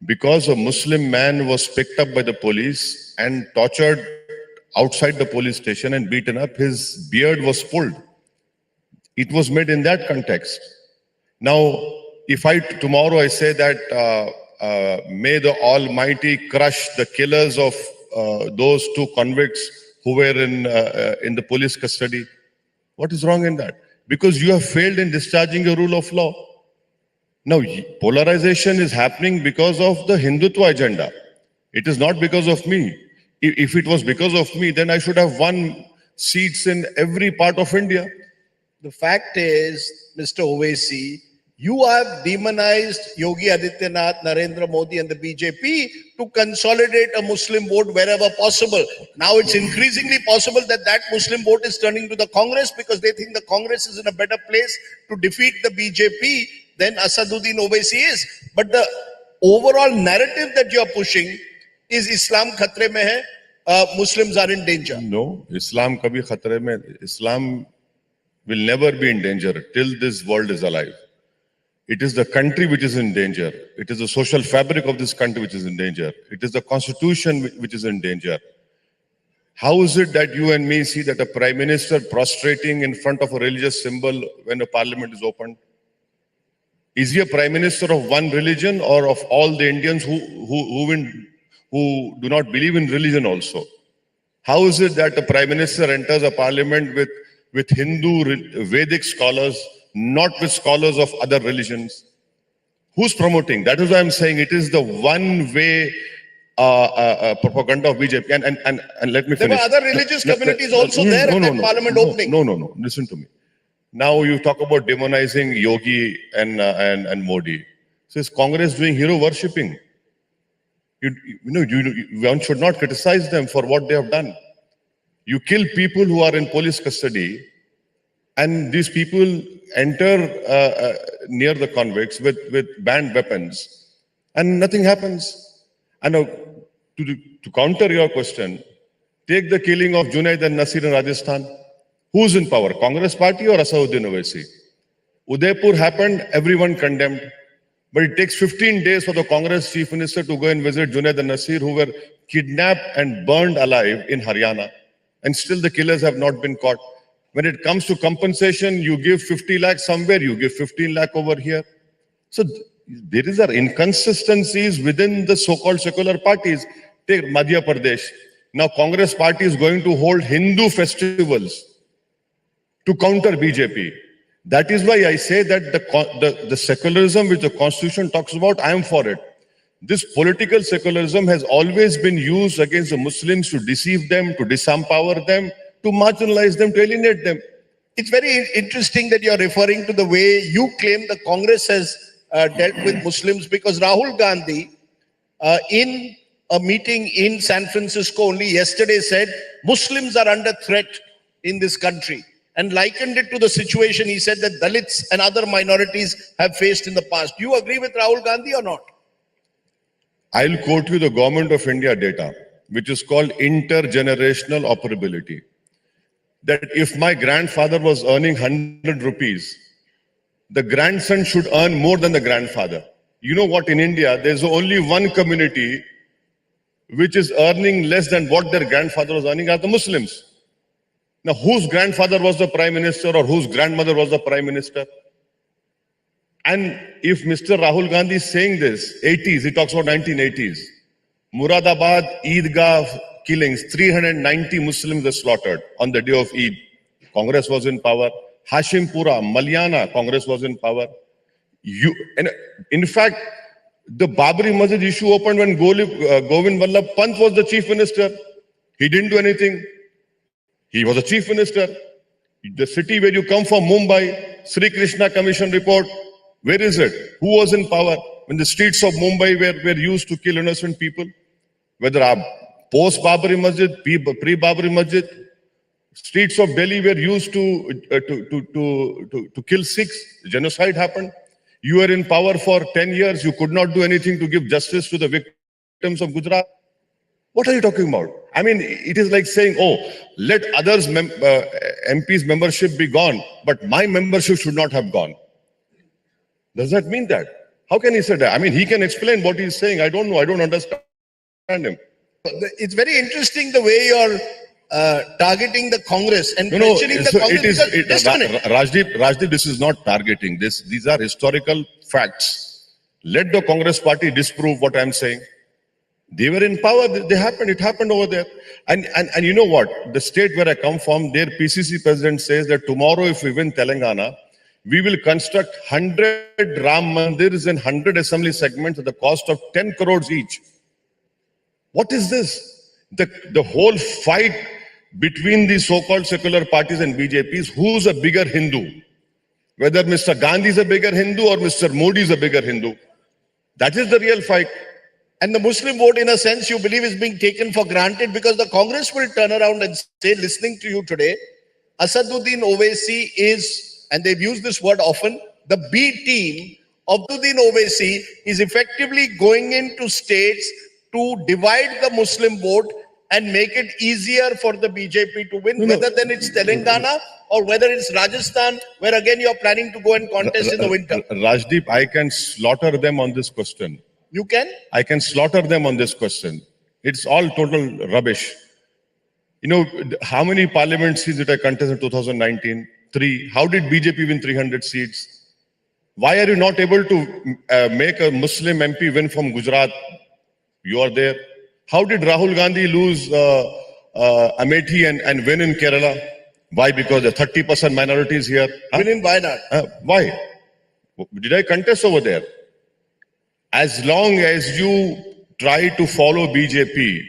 because a Muslim man was picked up by the police and tortured outside the police station and beaten up. His beard was pulled. It was made in that context. Now, if tomorrow I say that may the Almighty crush the killers of those two convicts who were in the police custody, what is wrong in that? Because you have failed in discharging your rule of law. Now, polarization is happening because of the Hindutva agenda. It is not because of me. If it was because of me, then I should have won seats in every part of India. The fact is, Mr. Owaisi, you have demonized Yogi Adityanath, Narendra Modi and the BJP to consolidate a Muslim vote wherever possible. Now it's increasingly possible that Muslim vote is turning to the Congress because they think the Congress is in a better place to defeat the BJP than Asaduddin Owaisi is. But the overall narrative that you're pushing is Islam khatre mein hai, Muslims are in danger. No, Islam kabhi khatre mein, Islam will never be in danger till this world is alive. It is the country which is in danger. It is the social fabric of this country which is in danger. It is the constitution which is in danger. How is it that you and me see that a prime minister prostrating in front of a religious symbol when a parliament is opened? Is he a prime minister of one religion or of all the Indians who do not believe in religion also? How is it that a prime minister enters a parliament with Hindu Vedic scholars, not with scholars of other religions? Who's promoting? That is why I'm saying it is the one-way propaganda of BJP. And let me finish. There were other religious communities also there at that parliament opening. No. Listen to me. Now you talk about demonizing Yogi and Modi. So is Congress doing hero worshipping? One should not criticize them for what they have done. You kill people who are in police custody, and these people enter near the convicts with banned weapons, and nothing happens. And to counter your question, take the killing of Junaid and Nasir in Rajasthan. Who's in power, Congress party or Asaduddin Owaisi? Udaipur happened, everyone condemned. But it takes 15 days for the Congress chief minister to go and visit Junaid and Nasir, who were kidnapped and burned alive in Haryana. And still the killers have not been caught. When it comes to compensation, you give 50 lakh somewhere, you give 15 lakh over here. So there are inconsistencies within the so-called secular parties. Take Madhya Pradesh. Now Congress party is going to hold Hindu festivals to counter BJP. That is why I say that the secularism which the constitution talks about, I am for it. This political secularism has always been used against the Muslims to deceive them, to disempower them, to marginalize them, to alienate them. It's very interesting that you're referring to the way you claim the Congress has dealt with Muslims, because Rahul Gandhi, in a meeting in San Francisco only yesterday, said Muslims are under threat in this country, and likened it to the situation he said that Dalits and other minorities have faced in the past. Do you agree with Rahul Gandhi or not? I'll quote you the Government of India data, which is called intergenerational operability. That if my grandfather was earning 100 rupees, the grandson should earn more than the grandfather. You know what, in India, there's only one community which is earning less than what their grandfather was earning, are the Muslims. Now, whose grandfather was the prime minister or whose grandmother was the prime minister? And if Mr. Rahul Gandhi is saying this, 80s, he talks about 1980s. Muradabad, Eidgah killings, 390 Muslims were slaughtered on the day of Eid. Congress was in power. Hashimpura, Malyana, Congress was in power. In fact, the Babri Masjid issue opened when Govind Vallabh Pant was the chief minister. He didn't do anything. He was a chief minister. The city where you come from, Mumbai, Sri Krishna Commission report, where is it? Who was in power when the streets of Mumbai were used to kill innocent people? Whether post-Babri Masjid, pre-Babri Masjid, streets of Delhi were used to kill Sikhs. Genocide happened. You were in power for 10 years. You could not do anything to give justice to the victims of Gujarat. What are you talking about? I mean, it is like saying, oh, let others' MP's membership be gone, but my membership should not have gone. Does that mean that? How can he say that? I mean, he can explain what he's saying. I don't know. I don't understand him. It's very interesting the way you're targeting the Congress and mentioning the Congress. Just a minute. Rajdeep, this is not targeting. These are historical facts. Let the Congress party disprove what I'm saying. They were in power. It happened over there. And you know what? The state where I come from, their PCC president says that tomorrow, if we win Telangana, we will construct 100 Ram Mandirs and 100 assembly segments at the cost of 10 crores each. What is this? The whole fight between the so-called secular parties and BJP is who's a bigger Hindu. Whether Mr. Gandhi is a bigger Hindu or Mr. Modi is a bigger Hindu. That is the real fight. And the Muslim vote, in a sense, you believe is being taken for granted, because the Congress will turn around and say, listening to you today, Asaduddin Owaisi is, and they've used this word often, the B team Asaduddin Owaisi is effectively going into states to divide the Muslim vote and make it easier for the BJP to win, whether then it's Telangana or whether it's Rajasthan, where again you're planning to go and contest in the winter. Rajdeep, I can slaughter them on this question. You can? I can slaughter them on this question. It's all total rubbish. You know, how many parliament seats did I contest in 2019? 3. How did BJP win 300 seats? Why are you not able to make a Muslim MP win from Gujarat? You are there. How did Rahul Gandhi lose Amethi and win in Kerala? Why? Because the 30% minorities here. Win in Wayanad. Why? Did I contest over there? As long as you try to follow BJP,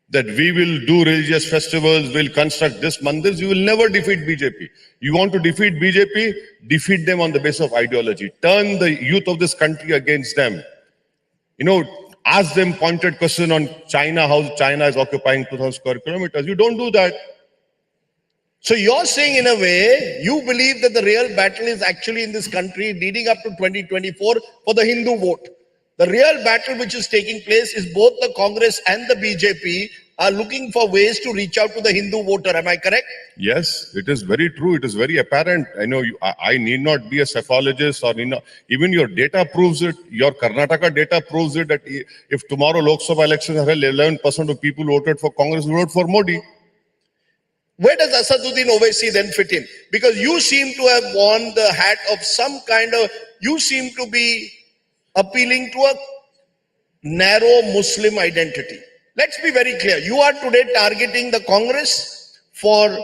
that we will do religious festivals, we'll construct this mandirs, you will never defeat BJP. You want to defeat BJP, defeat them on the basis of ideology. Turn the youth of this country against them. You know, ask them pointed question on China, how China is occupying 2,000 square kilometers. You don't do that. So you're saying in a way, you believe that the real battle is actually in this country leading up to 2024 for the Hindu vote. The real battle which is taking place is both the Congress and the BJP are looking for ways to reach out to the Hindu voter. Am I correct? Yes, it is very true. It is very apparent. I know I need not be a psephologist or even your data proves it. Your Karnataka data proves it that if tomorrow Lok Sabha elections are held, 11% of people voted for Congress will vote for Modi. Where does Asaduddin Owaisi then fit in? Because you seem to have worn the hat of some kind of, you seem to be appealing to a narrow Muslim identity. Let's be very clear. You are today targeting the Congress for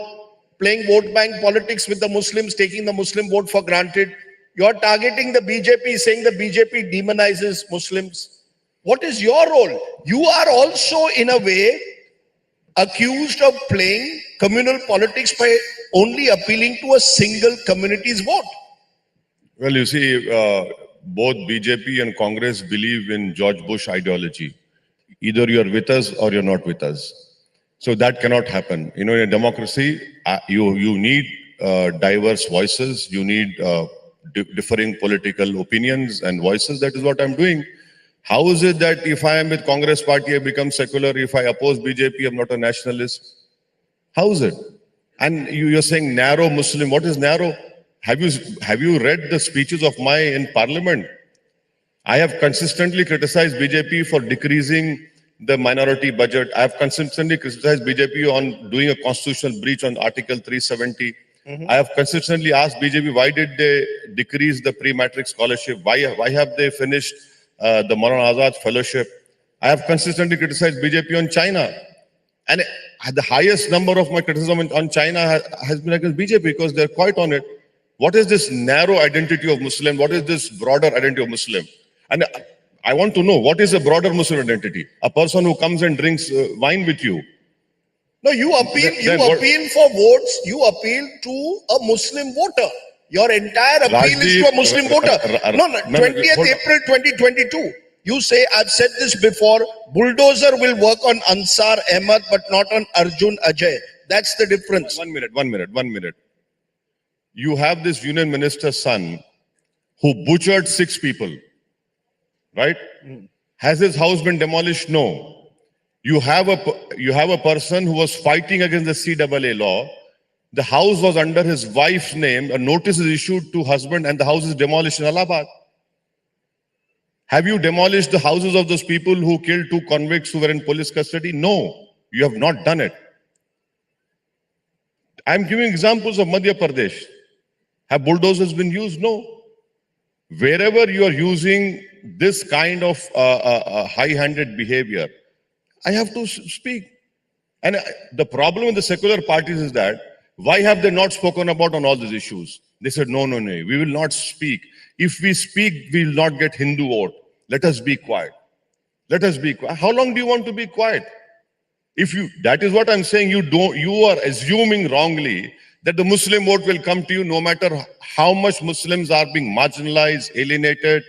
playing vote bank politics with the Muslims, taking the Muslim vote for granted. You are targeting the BJP, saying the BJP demonizes Muslims. What is your role? You are also, in a way, accused of playing communal politics by only appealing to a single community's vote. Well, you see, both BJP and Congress believe in George Bush ideology. Either you're with us or you're not with us. So that cannot happen. You know, in a democracy, you need diverse voices. You need differing political opinions and voices. That is what I'm doing. How is it that if I am with Congress party, I become secular? If I oppose BJP, I'm not a nationalist? How is it? And you're saying narrow Muslim. What is narrow? Have you read the speeches of mine in Parliament? I have consistently criticized BJP for decreasing the minority budget. I have consistently criticized BJP on doing a constitutional breach on Article 370. I have consistently asked BJP, why did they decrease the pre-matric scholarship? Why have they finished the Maulana Azad fellowship? I have consistently criticized BJP on China. And the highest number of my criticism on China has been against BJP because they're quiet on it. What is this narrow identity of Muslim? What is this broader identity of Muslim? And I want to know, what is a broader Muslim identity? A person who comes and drinks wine with you. No, you appeal for votes. You appeal to a Muslim voter. Your entire appeal is to a Muslim voter. No, 20th April 2022. You say, I've said this before, bulldozer will work on Ansar Ahmed, but not on Arjun Ajay. That's the difference. 1 minute. You have this union minister's son who butchered 6 people, right? Has his house been demolished? No. You have a person who was fighting against the CAA law. The house was under his wife's name. A notice is issued to husband and the house is demolished in Allahabad. Have you demolished the houses of those people who killed 2 convicts who were in police custody? No, you have not done it. I'm giving examples of Madhya Pradesh. Have bulldozers been used? No. Wherever you are using this kind of high-handed behavior, I have to speak. And the problem with the secular parties is that, why have they not spoken about on all these issues? They said, no, we will not speak. If we speak, we will not get Hindu vote. Let us be quiet. Let us be quiet. How long do you want to be quiet? That is what I'm saying. You are assuming wrongly that the Muslim vote will come to you no matter how much Muslims are being marginalized, alienated,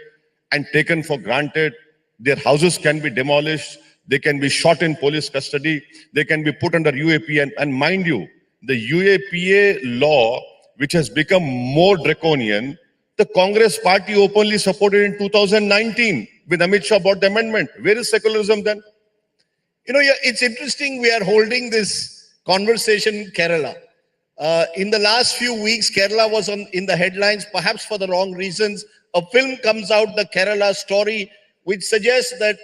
and taken for granted. Their houses can be demolished. They can be shot in police custody. They can be put under UAP. And mind you, the UAPA law, which has become more draconian, the Congress party openly supported in 2019 when Amit Shah brought the amendment. Where is secularism then? You know, it's interesting we are holding this conversation in Kerala. In the last few weeks, Kerala was in the headlines, perhaps for the wrong reasons. A film comes out, the Kerala story, which suggests that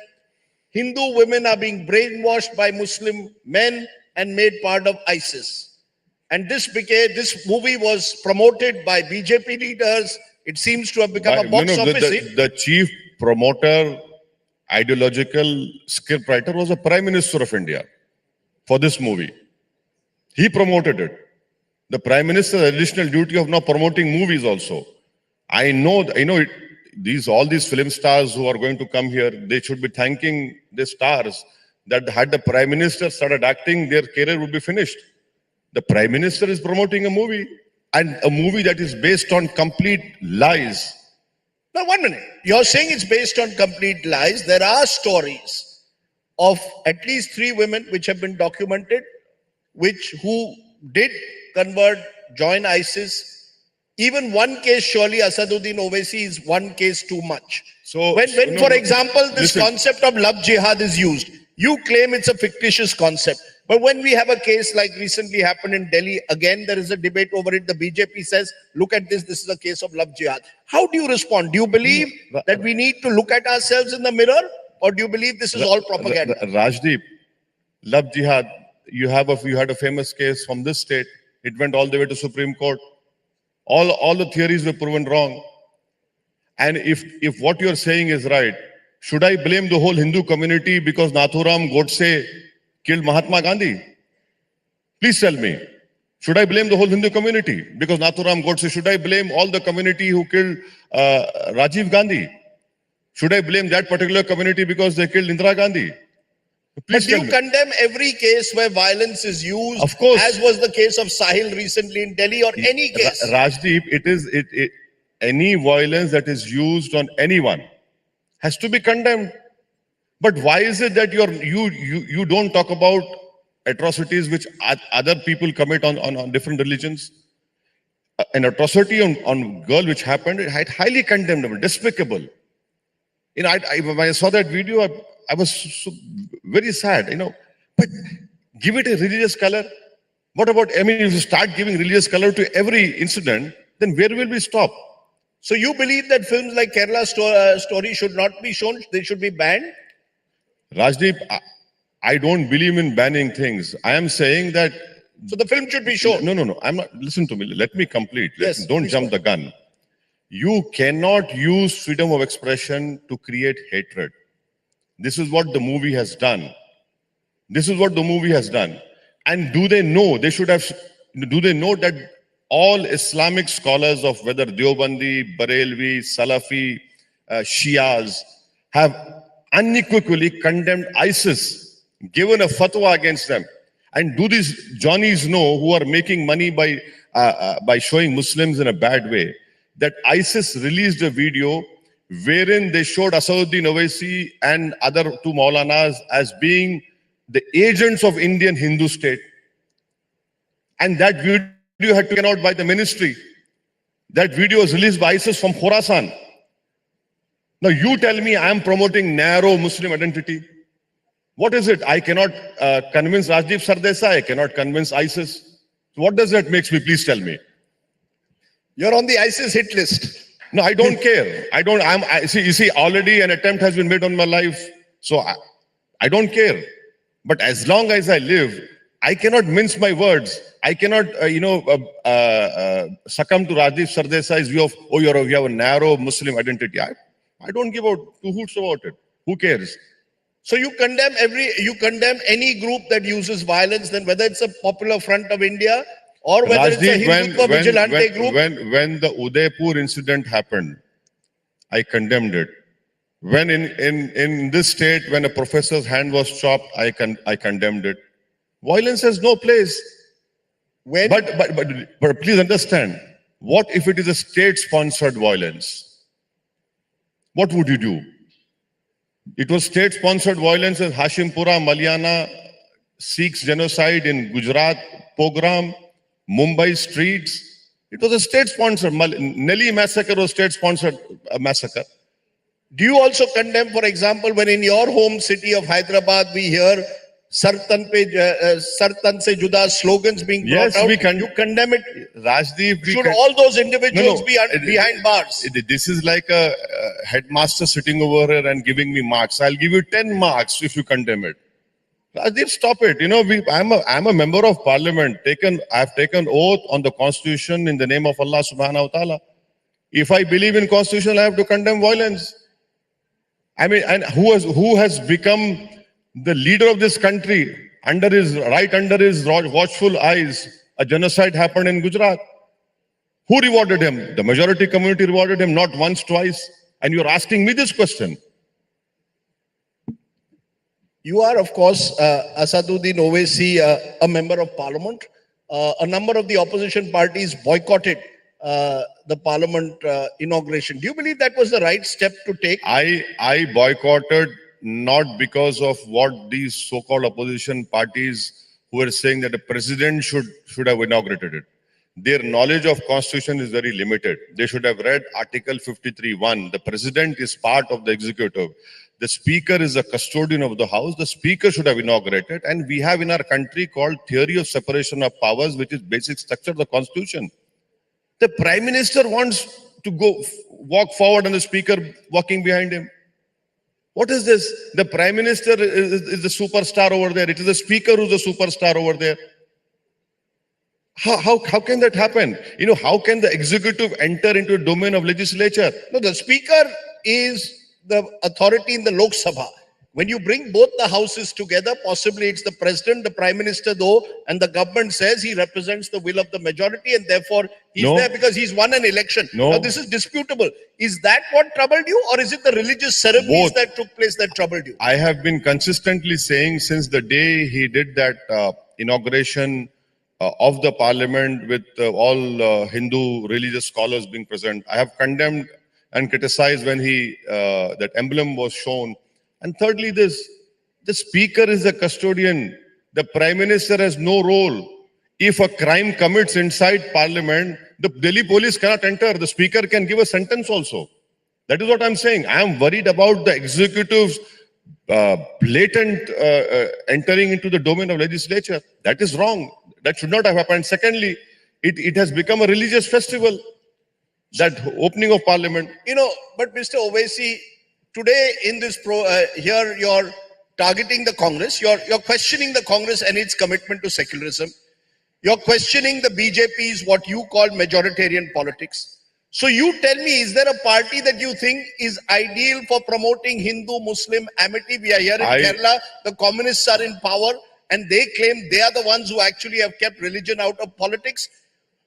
Hindu women are being brainwashed by Muslim men and made part of ISIS. And this movie was promoted by BJP leaders. It seems to have become a box office hit. The chief promoter, ideological scriptwriter was the Prime Minister of India for this movie. He promoted it. The Prime Minister's additional duty of now promoting movies also. I know all these film stars who are going to come here, they should be thanking the stars that had the Prime Minister started acting, their career would be finished. The Prime Minister is promoting a movie, and a movie that is based on complete lies. Now, 1 minute. You're saying it's based on complete lies. There are stories of at least 3 women which have been documented, who did convert, join ISIS. Even one case, surely Asaduddin Owaisi is one case too much. So when for example, this concept of love jihad is used, you claim it's a fictitious concept. But when we have a case like recently happened in Delhi, again, there is a debate over it. The BJP says, look at this is a case of love jihad. How do you respond? Do you believe that we need to look at ourselves in the mirror? Or do you believe this is all propaganda? Rajdeep, love jihad, you had a famous case from this state. It went all the way to Supreme Court. All the theories were proven wrong. And if what you're saying is right, should I blame the whole Hindu community because Nathuram Godse killed Mahatma Gandhi? Please tell me. Should I blame the whole Hindu community because Nathuram Godse? Should I blame all the community who killed Rajiv Gandhi? Should I blame that particular community because they killed Indira Gandhi? Please but do you condemn every case where violence is used? Of course. As was the case of Sahil recently in Delhi, or any case? Rajdeep, any violence that is used on anyone has to be condemned. But why is it that you don't talk about atrocities which other people commit on different religions? An atrocity on girl which happened, it highly condemnable, despicable. When I saw that video, I was so very sad, but give it a religious color. What about, if you start giving religious color to every incident, then where will we stop? So you believe that films like Kerala Story should not be shown, they should be banned? Rajdeep, I don't believe in banning things. I am saying that... So the film should be shown? No, I'm not, listen to me, let me complete. Yes, don't jump the gun. You cannot use freedom of expression to create hatred. This is what the movie has done. This is what the movie has done. And do they know? Do they know that all Islamic scholars of whether Deobandi, Barelvi, Salafi, Shias have unequivocally condemned ISIS, given a fatwa against them? And do these Johnnies know, who are making money by showing Muslims in a bad way, that ISIS released a video wherein they showed Asaduddin Owaisi and other 2 Maulanas as being the agents of Indian Hindu state. And that video had to be taken out by the ministry. That video was released by ISIS from Khorasan. Now you tell me I am promoting narrow Muslim identity. What is it? I cannot convince Rajdeep Sardesai, I cannot convince ISIS. So what does that make me? Please tell me. You're on the ISIS hit list. No, I don't care. You see, already an attempt has been made on my life. So I don't care. But as long as I live, I cannot mince my words. I cannot, succumb to Rajdeep Sardesai's view of, you have a narrow Muslim identity. I don't give out 2 hoots about it. Who cares? So you condemn any group that uses violence, then whether it's a Popular Front of India or whether it's a Hindutva vigilante group? When the Udaipur incident happened, I condemned it. When in this state, when a professor's hand was chopped, I condemned it. Violence has no place. But please understand, what if it is a state-sponsored violence? What would you do? It was state-sponsored violence as Hashimpura, Malyana, Sikhs genocide in Gujarat, pogrom, Mumbai streets. It was a state-sponsored, Nelly massacre was state-sponsored massacre. Do you also condemn, for example, when in your home city of Hyderabad, we hear Sartan se Juda slogans being brought Yes, out? we You condemn it? Rajdeep, Should all those individuals be it- behind bars? This is like a headmaster sitting over here and giving me marks. I'll give you 10 marks if you condemn it. Rajdeep, stop it. You know, I'm a member of parliament. I've taken oath on the constitution in the name of Allah subhanahu wa ta'ala. If I believe in constitution, I have to condemn violence. I mean, and who has become the leader of this country under his watchful eyes? A genocide happened in Gujarat. Who rewarded him? The majority community rewarded him, not once, twice. And you're asking me this question. You are, of course, Asaduddin Owaisi, a member of parliament. A number of the opposition parties boycotted the parliament inauguration. Do you believe that was the right step to take? I boycotted not because of what these so-called opposition parties who were saying that the president should have inaugurated it. Their knowledge of constitution is very limited. They should have read Article 53(1). The president is part of the executive. The speaker is a custodian of the house. The speaker should have inaugurated. And we have in our country called theory of separation of powers, which is basic structure of the constitution. The prime minister wants to walk forward and the speaker walking behind him. What is this? The prime minister is the superstar over there. It is the speaker who's the superstar over there. How can that happen? You know, how can the executive enter into a domain of legislature? No, the speaker is the authority in the Lok Sabha. When you bring both the houses together, possibly it's the president, the prime minister though, and the government says he represents the will of the majority and therefore he's there because he's won an election. No. Now this is disputable. Is that what troubled you, or is it the religious ceremonies that took place that troubled you? I have been consistently saying since the day he did that inauguration of the parliament with all Hindu religious scholars being present, I have condemned and criticized when that emblem was shown. And thirdly, the speaker is the custodian. The prime minister has no role. If a crime commits inside parliament, the Delhi police cannot enter. The speaker can give a sentence also. That is what I'm saying. I am worried about the executive's blatant entering into the domain of legislature. That is wrong. That should not have happened. Secondly, it has become a religious festival, that opening of parliament. You know, but Mr. Owaisi, today in this here you're targeting the Congress, you're questioning the Congress and its commitment to secularism. You're questioning the BJP's what you call majoritarian politics. So you tell me, is there a party that you think is ideal for promoting Hindu-Muslim amity? We are here in Kerala, the communists are in power and they claim they are the ones who actually have kept religion out of politics.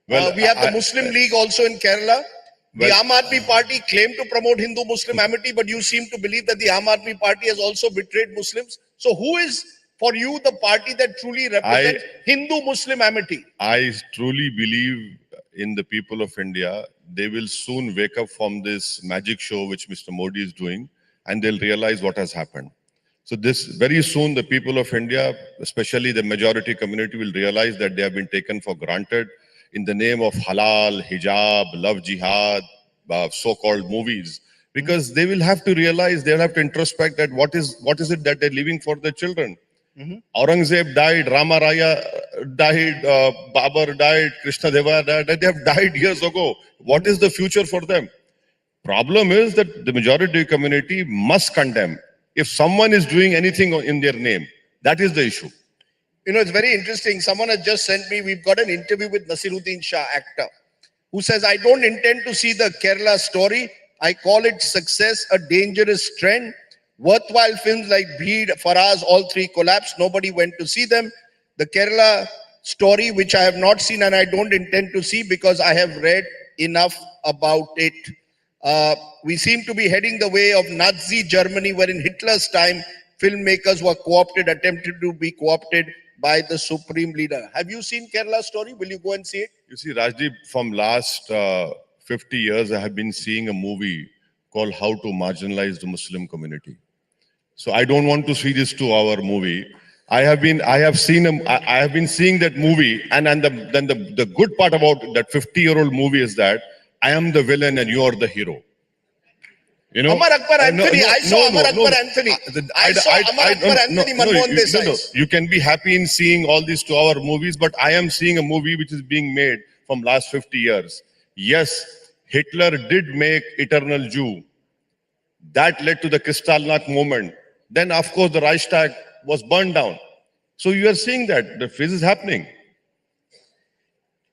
Well, we have the Muslim League also in Kerala. The Aam Aadmi Party claimed to promote Hindu-Muslim amity, but you seem to believe that the Aam Aadmi Party has also betrayed Muslims. So who is, for you, the party that truly represents Hindu-Muslim amity? I truly believe in the people of India. They will soon wake up from this magic show which Mr. Modi is doing, and they'll realize what has happened. So very soon the people of India, especially the majority community, will realize that they have been taken for granted in the name of halal, hijab, love jihad, so-called movies, because they will have to realize, they'll have to introspect that what is it that they're leaving for their children. Aurangzeb died, Rama Raya died, Babar died, Krishna Deva died. They have died years ago. What is the future for them? Problem is that the majority community must condemn if someone is doing anything in their name. That is the issue. You know, it's very interesting. Someone has just sent me, we've got an interview with Nasiruddin Shah, actor, who says, I don't intend to see the Kerala story. I call it success, a dangerous trend. Worthwhile films like Bheed, Faraz, all three collapsed. Nobody went to see them. The Kerala story, which I have not seen and I don't intend to see because I have read enough about it. We seem to be heading the way of Nazi Germany, where in Hitler's time, filmmakers were co-opted, attempted to be co-opted by the supreme leader. Have you seen Kerala story? Will you go and see it? You see, Rajdeep, from last 50 years, I have been seeing a movie called How to Marginalize the Muslim Community. So I don't want to see this 2-hour movie. I have been seeing that movie, and then the good part about that 50-year-old movie is that I am the villain and you are the hero. You know, Amar Akbar Anthony. I saw Amar Akbar Anthony. I saw Amar Akbar Anthony Manmohan Desai. You can be happy in seeing all these 2-hour movies, but I am seeing a movie which is being made from last 50 years. Yes, Hitler did make Eternal Jew. That led to the Kristallnacht movement. Then, of course, the Reichstag was burned down. So you are seeing that the phase is happening.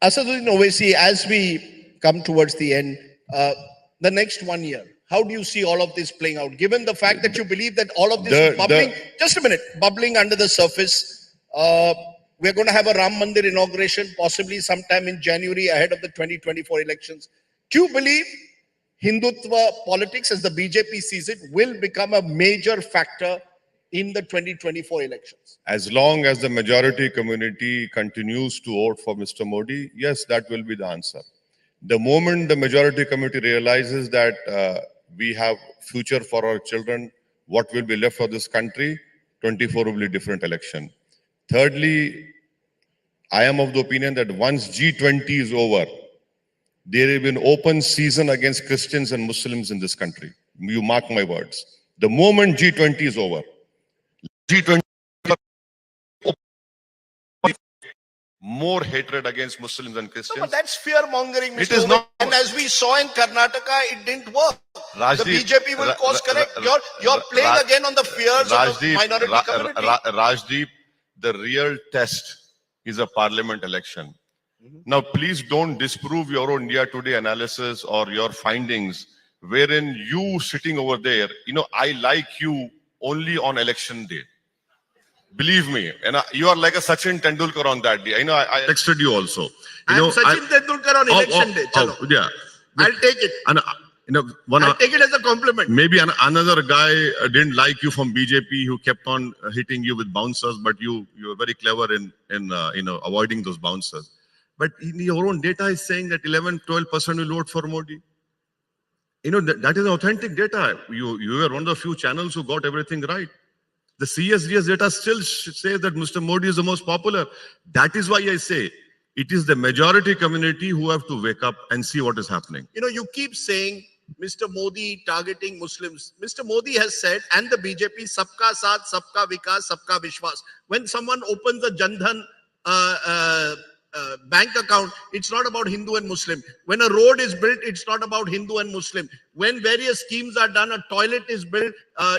Asaduddin Owaisi, as we come towards the end, the next 1 year, how do you see all of this playing out? Given the fact that you believe that all of this is bubbling, just a minute, bubbling under the surface. We're going to have a Ram Mandir inauguration, possibly sometime in January ahead of the 2024 elections. Do you believe Hindutva politics, as the BJP sees it, will become a major factor in the 2024 elections? As long as the majority community continues to vote for Mr. Modi, yes, that will be the answer. The moment the majority community realizes that we have future for our children, what will be left for this country, 24 will be a different election. Thirdly, I am of the opinion that once G20 is over, there will be an open season against Christians and Muslims in this country. You mark my words. The moment G20 is over, G20 more hatred against Muslims and Christians. No, but that's fear mongering, Mr. It is not. And as we saw in Karnataka, it didn't work. Rajdeep, the BJP will course correct. You're playing again on the fears of the minority community. Rajdeep, the real test is a parliament election. Now, please don't disprove your own India Today analysis or your findings, wherein you sitting over there, I like you only on election day. Believe me, and you are like a Sachin Tendulkar on that day. I texted you also. I'm Sachin Tendulkar on election day. Yeah, I'll take it. And I'll take it as a compliment. Maybe another guy didn't like you from BJP who kept on hitting you with bouncers, but you were very clever in avoiding those bouncers. But in your own data is saying that 11-12% will vote for Modi. That is authentic data. You were one of the few channels who got everything right. The CSDS data still says that Mr. Modi is the most popular. That is why I say it is the majority community who have to wake up and see what is happening. You keep saying Mr. Modi targeting Muslims. Mr. Modi has said, and the BJP, Sabka Saath, Sabka Vikas, Sabka Vishwas. When someone opens a Jan Dhan bank account, it's not about Hindu and Muslim. When a road is built, it's not about Hindu and Muslim. When various schemes are done, a toilet is built,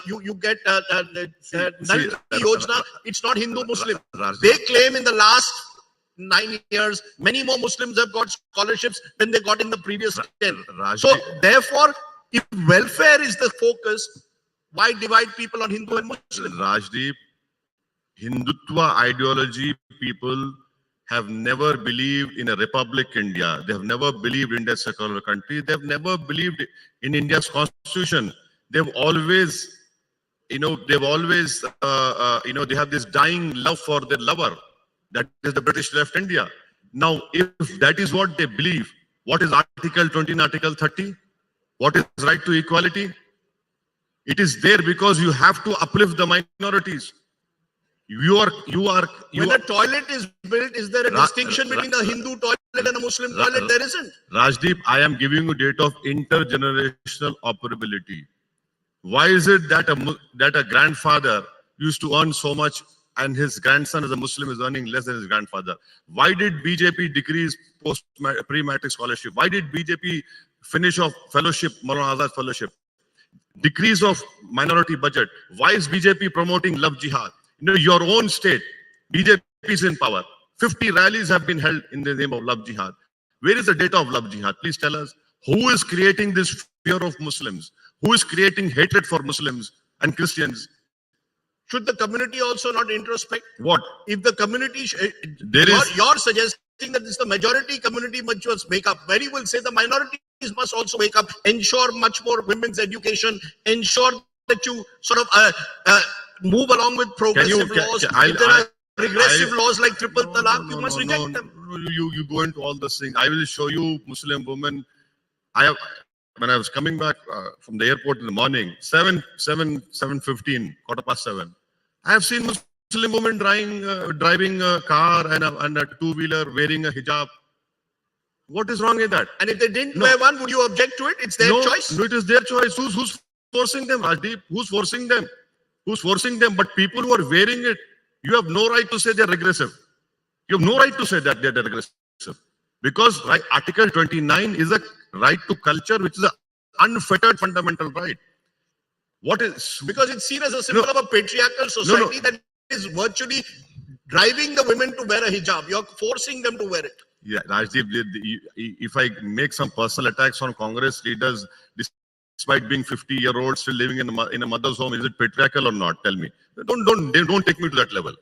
you get Yojana, it's not Hindu Muslim. They claim in the last 9 years, many more Muslims have got scholarships than they got in the previous 10. So therefore, if welfare is the focus, why divide people on Hindu and Muslim? Rajdeep, Hindutva ideology people have never believed in a republic India. They have never believed India is a secular country. They have never believed in India's constitution. They've always, they have this dying love for their lover. That is the British left India. Now, if that is what they believe, what is Article 20 and Article 30? What is right to equality? It is there because you have to uplift the minorities. When a toilet is built, is there a distinction between a Hindu toilet and a Muslim toilet? There isn't. Rajdeep, I am giving you data of intergenerational operability. Why is it that a grandfather used to earn so much and his grandson as a Muslim is earning less than his grandfather? Why did BJP decrease pre-matric scholarship? Why did BJP finish off fellowship, Maulana Azad fellowship? Decrease of minority budget. Why is BJP promoting love jihad? Your own state, BJP is in power. 50 rallies have been held in the name of love jihad. Where is the data of love jihad? Please tell us. Who is creating this fear of Muslims? Who is creating hatred for Muslims and Christians? Should the community also not introspect? What? If the community, you're suggesting that it's the majority community which must wake up. Many will say the minorities must also wake up, ensure much more women's education, ensure that you sort of move along with progressive laws. If there are regressive laws like triple talaq, you must reject them. You go into all those things. I will show you Muslim women. When I was coming back from the airport in the morning, 7:15, 7:15, 7:15, I have seen Muslim woman driving a car and a two-wheeler, wearing a hijab. What is wrong with that? And if they didn't wear one, would you object to it? It's their choice. No, it is their choice. Who's forcing them, Rajdeep? Who's forcing them? Who's forcing them? But people who are wearing it, you have no right to say they're regressive. You have no right to say that they're regressive. Because Article 29 is a right to culture, which is an unfettered fundamental right. What is... Because it's seen as a symbol of a patriarchal society that is virtually driving the women to wear a hijab. You're forcing them to wear it. Yeah, Rajdeep, if I make some personal attacks on Congress leaders, despite being 50-year-olds still living in a mother's home, is it patriarchal or not? Tell me. Don't take me to that level.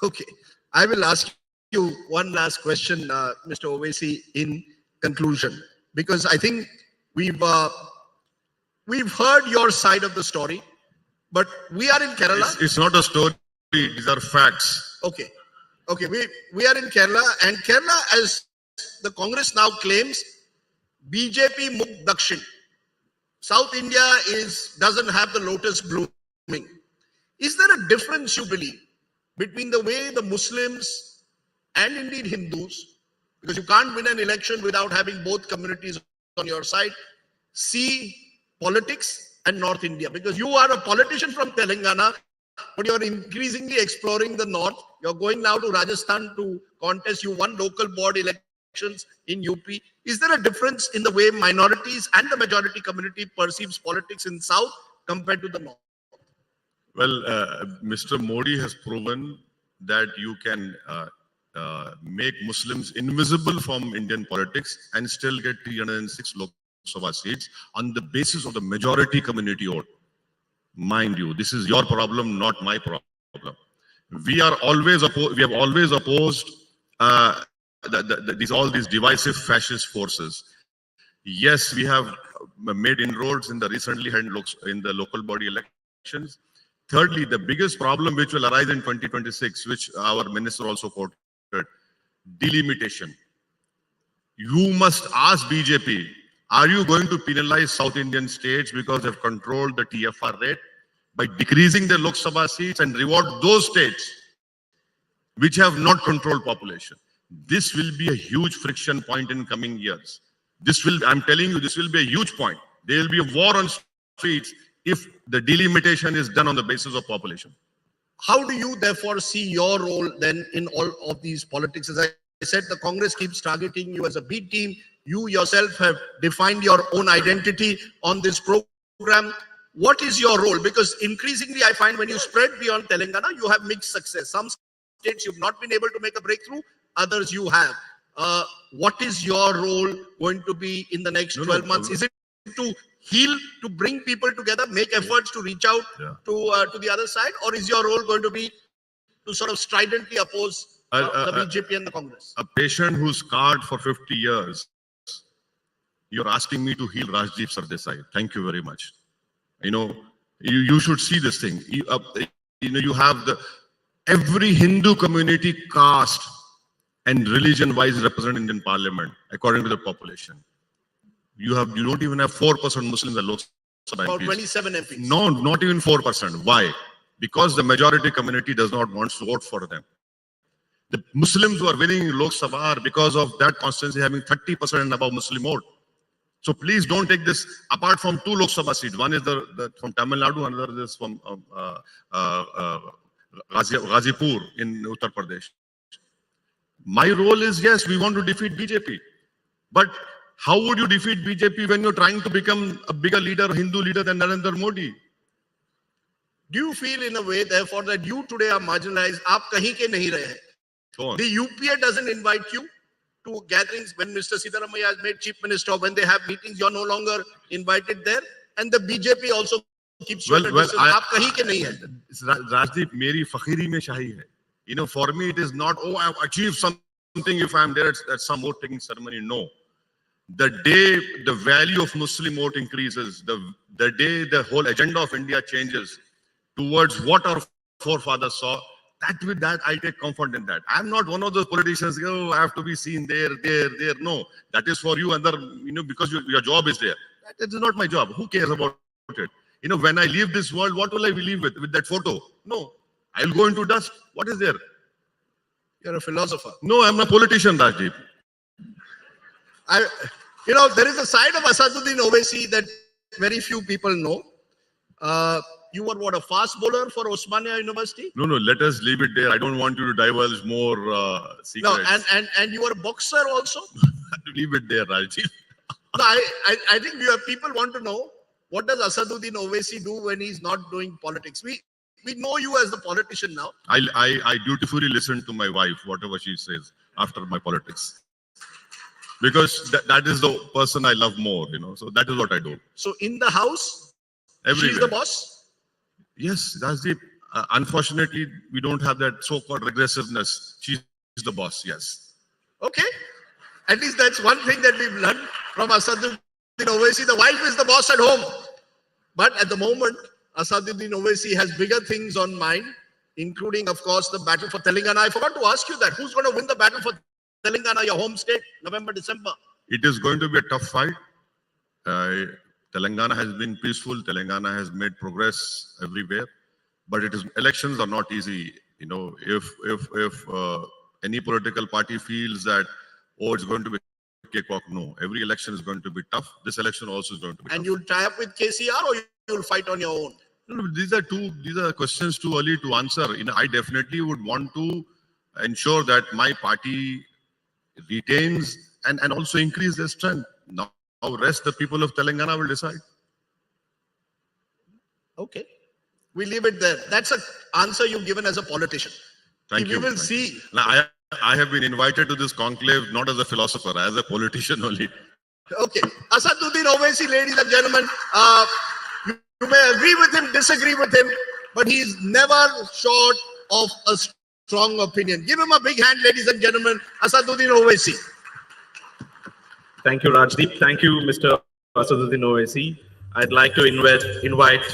Okay. I will ask you one last question, Mr. Owaisi, in conclusion, because I think we've heard your side of the story, but we are in Kerala. It's not a story. These are facts. Okay. Okay, we are in Kerala, and Kerala, as the Congress now claims, BJP Mukh Dakshin. South India doesn't have the lotus blooming. Is there a difference, you believe, between the way the Muslims and indeed Hindus, because you can't win an election without having both communities on your side, see politics and North India? Because you are a politician from Telangana, but you're increasingly exploring the north. You're going now to Rajasthan to contest. You won local board elections in UP. Is there a difference in the way minorities and the majority community perceives politics in South compared to the north? Well, Mr. Modi has proven that you can make Muslims invisible from Indian politics and still get 306 Lok Sabha seats on the basis of the majority community vote. Mind you, this is your problem, not my problem. We have always opposed all these divisive fascist forces. Yes, we have made inroads in the recently held in the local body elections. Thirdly, the biggest problem which will arise in 2026, which our minister also quoted, delimitation. You must ask BJP, are you going to penalize South Indian states because they've controlled the TFR rate by decreasing the Lok Sabha seats and reward those states which have not controlled population? This will be a huge friction point in coming years. I'm telling you, this will be a huge point. There will be a war on streets if the delimitation is done on the basis of population. How do you therefore see your role then in all of these politics? As I said, the Congress keeps targeting you as a B team. You yourself have defined your own identity on this program. What is your role? Because increasingly I find when you spread beyond Telangana, you have mixed success. Some states you've not been able to make a breakthrough, others you have. What is your role going to be in the next 12 months? Is it to heal, to bring people together, make efforts to reach out to the other side? Or is your role going to be to sort of stridently oppose the BJP and the Congress? A patient who's scarred for 50 years, you're asking me to heal Rajdeep Sardesai. Thank you very much. You should see this thing. You have every Hindu community, caste and religion-wise represented in Parliament according to the population. You don't even have 4% Muslims at Lok Sabha. About 27 MPs. No, not even 4%. Why? Because the majority community does not want to vote for them. The Muslims who are winning Lok Sabha are because of that constituency having 30% and above Muslim vote. So please don't take this apart from two Lok Sabha seats. One is from Tamil Nadu, another is from Ghazipur in Uttar Pradesh. My role is, yes, we want to defeat BJP. But how would you defeat BJP when you're trying to become a bigger leader, Hindu leader than Narendra Modi? Do you feel in a way, therefore, that you today are marginalized? Aap kahin ke nahi rahe. The UPA doesn't invite you to gatherings when Mr. Chidambaram has made chief minister. When they have meetings, you're no longer invited there. And the BJP also keeps you at a distance. Aap kahin ke nahi hai. Rajdeep, meri fakhiri mein shahi hai. For me, it is not, I've achieved something if I'm there at some vote taking ceremony. No. The day the value of Muslim vote increases, the day the whole agenda of India changes towards what our forefathers saw, that I take comfort in that. I'm not one of those politicians, I have to be seen there. No, that is for you and because your job is there. That is not my job. Who cares about it? When I leave this world, what will I leave with that photo? No, I'll go into dust. What is there? You're a philosopher. No, I'm a politician, Rajdeep. There is a side of Asaduddin Owaisi that very few people know. You were what, a fast bowler for Osmania University? No, let us leave it there. I don't want you to divulge more secrets. No, and you were a boxer also? Leave it there, Rajdeep. No, I think people want to know, what does Asaduddin Owaisi do when he's not doing politics? We know you as the politician now. I dutifully listen to my wife, whatever she says after my politics. Because that is the person I love more, So that is what I do. So in the house, Everywhere. she's the boss? Yes, Rajdeep. Unfortunately, we don't have that so-called regressiveness. She's the boss, yes. Okay. At least that's one thing that we've learned from Asaduddin Owaisi. The wife is the boss at home. But at the moment, Asaduddin Owaisi has bigger things on mind, including, of course, the battle for Telangana. I forgot to ask you that. Who's going to win the battle for Telangana, your home state, November, December? It is going to be a tough fight. Telangana has been peaceful. Telangana has made progress everywhere. But elections are not easy. If any political party feels that, it's going to be a cakewalk, no. Every election is going to be tough. This election also is going to be tough. And you'll tie up with KCR or you'll fight on your own? No, these are questions too early to answer. I definitely would want to ensure that my party retains and also increase their strength. Now, rest the people of Telangana will decide. Okay. We leave it there. That's an answer you've given as a politician. Thank you. We will see. Now, I have been invited to this conclave not as a philosopher, as a politician only. Okay. Asaduddin Owaisi, ladies and gentlemen, you may agree with him, disagree with him, but he's never short of a strong opinion. Give him a big hand, ladies and gentlemen. Asaduddin Owaisi. Thank you, Rajdeep. Thank you, Mr. Asaduddin Owaisi. I'd like to invite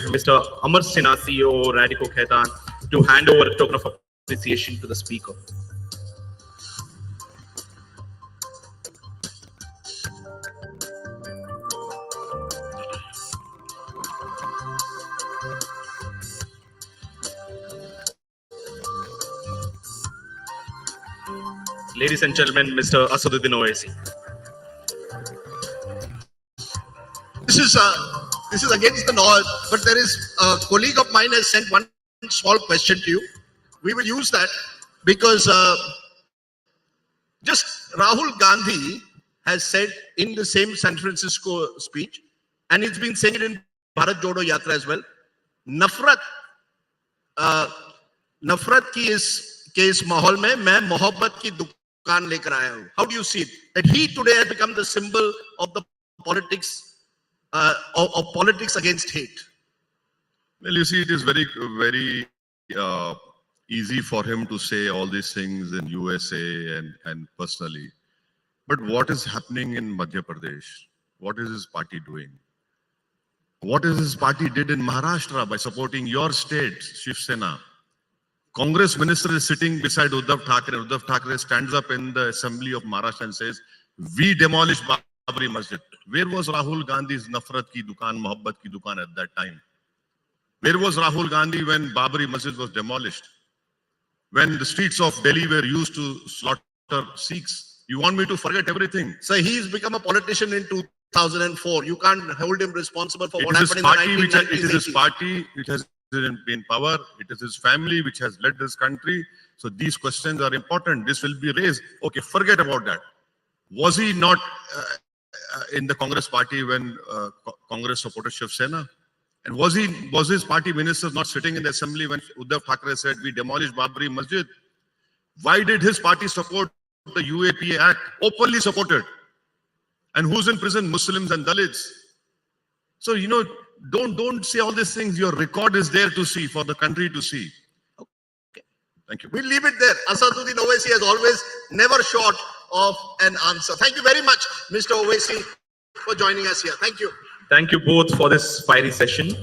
Mr. Amar Sinha, CEO, Radico Khaitan, to hand over a token of appreciation to the speaker. Ladies and gentlemen, Mr. Asaduddin Owaisi. This is against the law, but there is a colleague of mine has sent one small question to you. We will use that because just Rahul Gandhi has said in the same San Francisco speech, and he's been saying it in Bharat Jodo Yatra as well, नफरत के इस माहौल में मैं मोहब्बत की दुकान लेकर आया हूं. How do you see it? That he today has become the symbol of the politics of politics against hate. Well, you see, it is very, very easy for him to say all these things in USA and personally. But what is happening in Madhya Pradesh? What is his party doing? What is his party did in Maharashtra by supporting your state, Shiv Sena? Congress minister is sitting beside Uddhav Thackeray. Uddhav Thackeray stands up in the assembly of Maharashtra and says, we demolish Babri Masjid. Where was Rahul Gandhi's nafrat ki dukaan, mohabbat ki dukaan at that time? Where was Rahul Gandhi when Babri Masjid was demolished? When the streets of Delhi were used to slaughter Sikhs? You want me to forget everything? So he's become a politician in 2004. You can't hold him responsible for what happened in the 1990s. It is his party which has been in power. It is his family which has led this country. So these questions are important. This will be raised. Okay, forget about that. Was he not in the Congress party when Congress supported Shiv Sena? And was his party ministers not sitting in the assembly when Uddhav Thackeray said we demolish Babri Masjid? Why did his party support the UAPA Act? Openly supported. And who's in prison? Muslims and Dalits. So, don't say all these things. Your record is there to see, for the country to see. Okay. Thank you. We'll leave it there. Asaduddin Owaisi has always never short of an answer. Thank you very much, Mr. Owaisi, for joining us here. Thank you. Thank you both for this fiery session.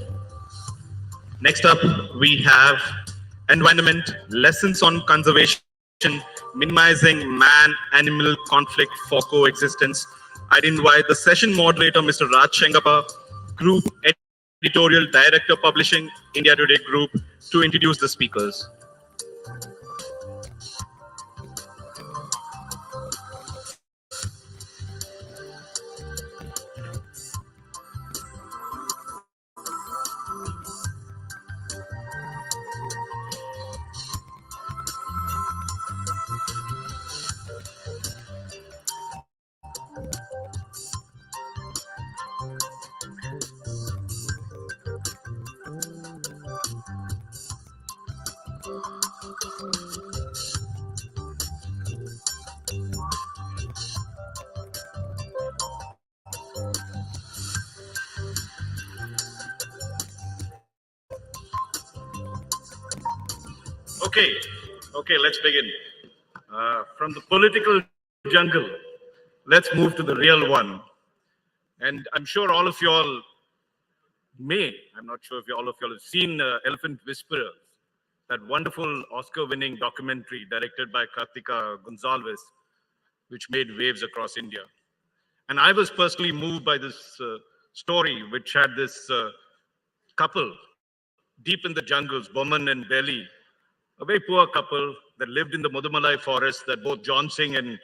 Next up, we have environment, lessons on conservation, minimizing man-animal conflict for coexistence. I'd invite the session moderator, Mr. Raj Shengappa, Group Editorial Director Publishing, India Today Group, to introduce the speakers. Okay, let's begin. From the political jungle, let's move to the real one. And I'm sure all of you all I'm not sure if all of you all have seen Elephant Whisperers, that wonderful Oscar-winning documentary directed by Kartika Gonzalez, which made waves across India. And I was personally moved by this story, which had this couple deep in the jungles, Boman and Belly, a very poor couple that lived in the Mudumalai forest that both John Singh and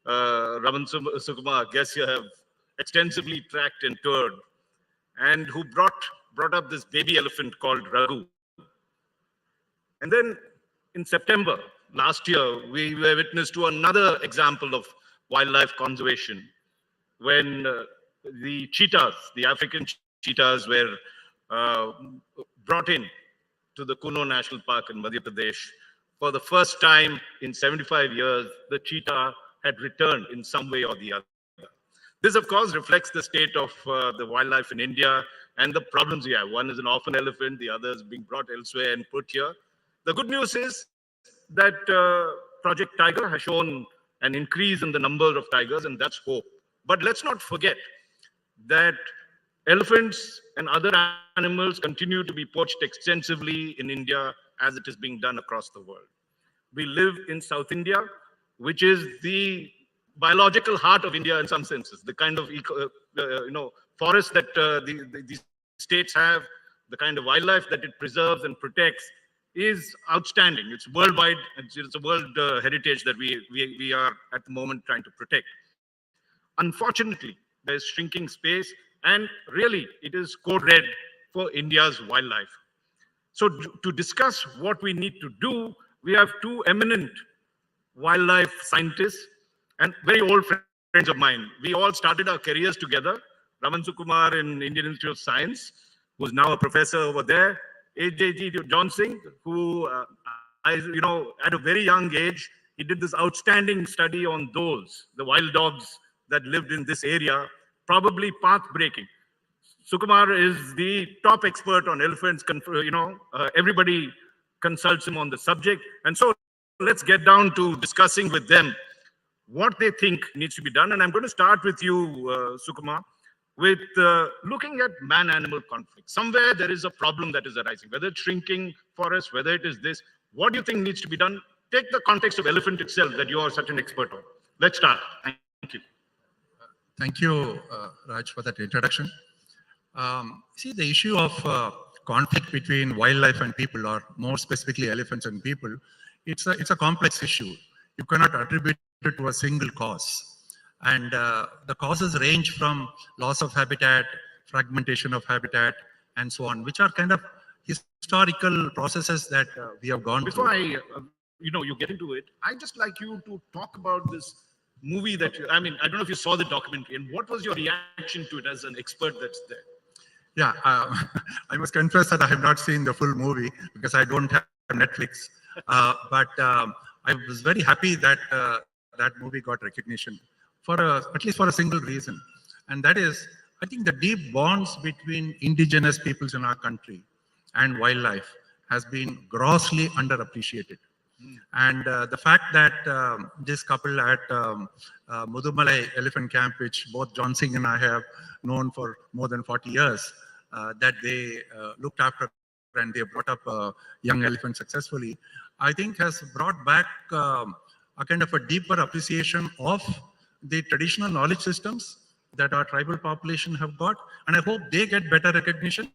Raman Sukumar, I guess you have extensively tracked and toured, and who brought up this baby elephant called Raghu. And then in September last year, we were witness to another example of wildlife conservation when the cheetahs, the African cheetahs, were brought in to the Kuno National Park in Madhya Pradesh. For the first time in 75 years, the cheetah had returned in some way or the other. This, of course, reflects the state of the wildlife in India and the problems we have. One is an orphan elephant, the other is being brought elsewhere and put here. The good news is that Project Tiger has shown an increase in the number of tigers, and that's hope. But let's not forget that elephants and other animals continue to be poached extensively in India as it is being done across the world. We live in South India, which is the biological heart of India in some senses, the kind of forest that these states have, the kind of wildlife that it preserves and protects is outstanding. It's worldwide, it's a world heritage that we are at the moment trying to protect. Unfortunately, there's shrinking space, and really it is code red for India's wildlife. So to discuss what we need to do, we have two eminent wildlife scientists and very old friends of mine. We all started our careers together. Raman Sukumar in Indian Institute of Science, who's now a professor over there. AJG John Singh, who at a very young age, he did this outstanding study on those, the wild dogs that lived in this area, probably path-breaking. Sukumar is the top expert on elephants. Everybody consults him on the subject. And so let's get down to discussing with them what they think needs to be done. And I'm going to start with you, Sukumar, with looking at man-animal conflict. Somewhere there is a problem that is arising, whether it's shrinking forests, whether it is this. What do you think needs to be done? Take the context of elephant itself that you are such an expert on. Let's start. Thank you. Thank you, Raj, for that introduction. See, the issue of conflict between wildlife and people, or more specifically elephants and people, it's a complex issue. You cannot attribute it to a single cause. And the causes range from loss of habitat, fragmentation of habitat, and so on, which are kind of historical processes that we have gone Before through. you get into it, I'd just like you to talk about this movie that I don't know if you saw the documentary, and what was your reaction to it as an expert that's there? Yeah, I must confess that I have not seen the full movie because I don't have Netflix. But I was very happy that that movie got recognition at least for a single reason. And that is, I think the deep bonds between indigenous peoples in our country and wildlife has been grossly underappreciated. And the fact that this couple at Mudumalai Elephant Camp, which both John Singh and I have known for more than 40 years, that they looked after and they brought up young elephants successfully, I think has brought back a kind of a deeper appreciation of the traditional knowledge systems that our tribal population have got. And I hope they get better recognition.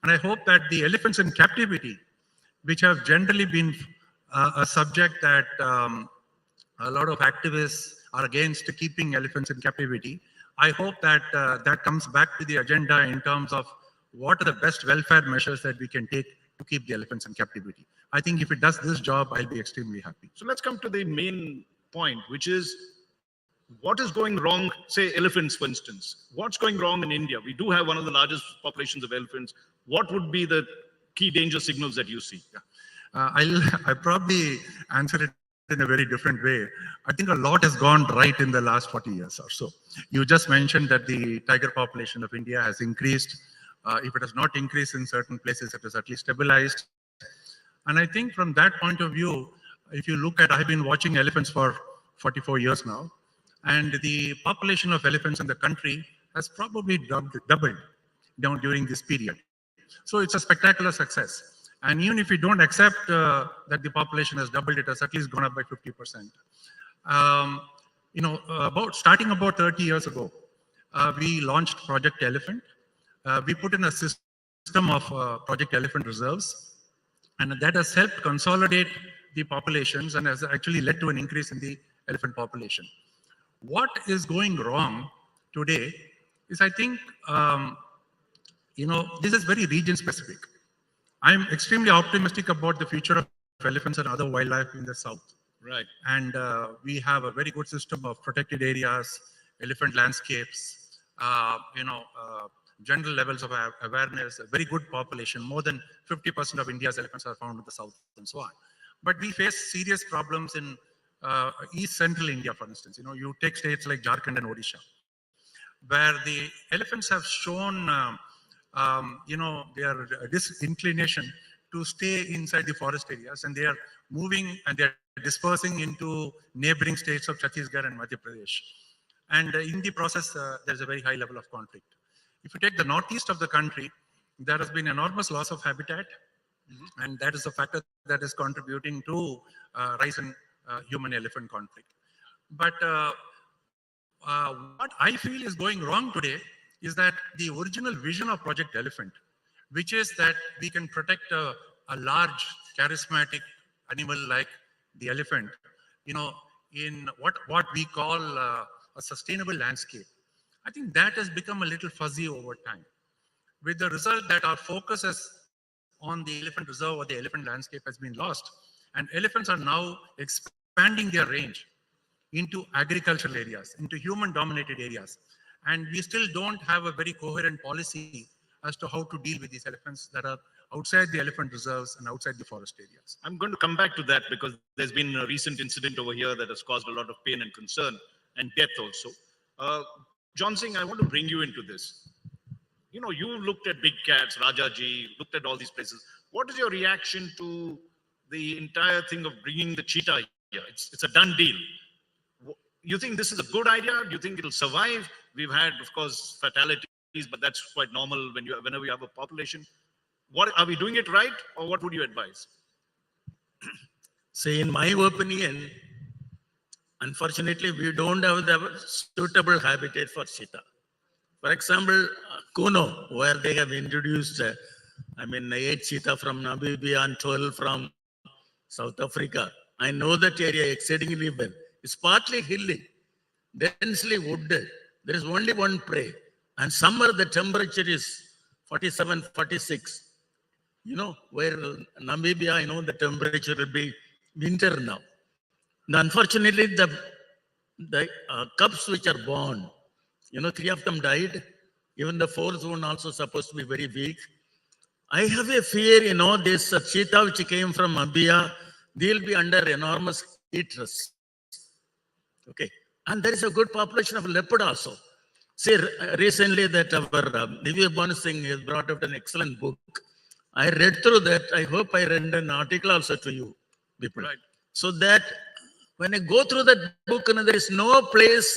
And I hope that the elephants in captivity, which have generally been a subject that a lot of activists are against keeping elephants in captivity, I hope that that comes back to the agenda in terms of what are the best welfare measures that we can take to keep the elephants in captivity. I think if it does this job, I'll be extremely happy. So let's come to the main point, which is what is going wrong, say elephants, for instance. What's going wrong in India? We do have one of the largest populations of elephants. What would be the key danger signals that you see? Yeah. I'll probably answer it in a very different way. I think a lot has gone right in the last 40 years or so. You just mentioned that the tiger population of India has increased. If it has not increased in certain places, it has at least stabilized. And I think from that point of view, if you look at, I've been watching elephants for 44 years now, and the population of elephants in the country has probably doubled down during this period. So it's a spectacular success. And even if we don't accept that the population has doubled, it has at least gone up by 50%. Starting about 30 years ago, we launched Project Elephant. We put in a system of Project Elephant reserves, and that has helped consolidate the populations and has actually led to an increase in the elephant population. What is going wrong today is, I think, this is very region specific. I'm extremely optimistic about the future of elephants and other wildlife in the south. Right. And we have a very good system of protected areas, elephant landscapes, general levels of awareness, a very good population. More than 50% of India's elephants are found in the south and so on. But we face serious problems in East Central India, for instance. You take states like Jharkhand and Odisha, where the elephants have shown, their disinclination to stay inside the forest areas, and they are moving and they are dispersing into neighboring states of Chhattisgarh and Madhya Pradesh. And in the process, there's a very high level of conflict. If you take the northeast of the country, there has been enormous loss of habitat, and that is a factor that is contributing to rise in human-elephant conflict. But what I feel is going wrong today is that the original vision of Project Elephant, which is that we can protect a large, charismatic animal like the elephant, in what we call a sustainable landscape. I think that has become a little fuzzy over time, with the result that our focus is on the elephant reserve or the elephant landscape has been lost, and elephants are now expanding their range into agricultural areas, into human-dominated areas. And we still don't have a very coherent policy as to how to deal with these elephants that are outside the elephant reserves and outside the forest areas. I'm going to come back to that because there's been a recent incident over here that has caused a lot of pain and concern and death also. John Singh, I want to bring you into this. You looked at big cats, Rajaji, looked at all these places. What is your reaction to the entire thing of bringing the cheetah here? It's a done deal. You think this is a good idea? Do you think it'll survive? We've had, of course, fatalities, but that's quite normal whenever you have a population. What are we doing it right, or what would you advise? See, in my opinion, unfortunately, we don't have the suitable habitat for cheetah. For example, Kuno, where they have introduced, 8 cheetah from Namibia and 12 from South Africa. I know that area exceedingly well. It's partly hilly, densely wooded. There is only one prey. And summer, the temperature is 47, 46. Where Namibia, the temperature will be winter now. Now, unfortunately, the cubs which are born, 3 of them died. Even the 4th one also supposed to be very weak. I have a fear, this cheetah which came from Namibia, they'll be under enormous heat stress. Okay. And there is a good population of leopard also. See, recently that our Vijayan Singh has brought out an excellent book. I read through that. I hope I read an article also to you people. Right. So that when I go through that book, there is no place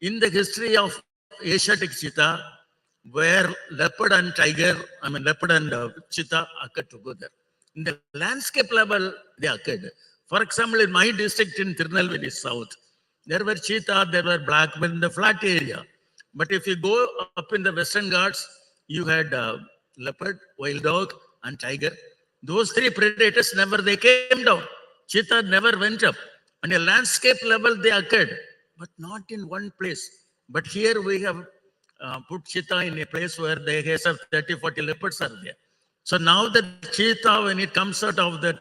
in the history of Asiatic cheetah where leopard and leopard and cheetah occurred together. In the landscape level, they occurred. For example, in my district in Tirunelveli South, there were cheetah, there were black men in the flat area. But if you go up in the Western Ghats, you had leopard, wild dog, and tiger. Those 3 predators they came down. Cheetah never went up. On a landscape level, they occurred, but not in one place. But here we have put cheetah in a place where the case of 30, 40 leopards are there. So now the cheetah, when it comes out of that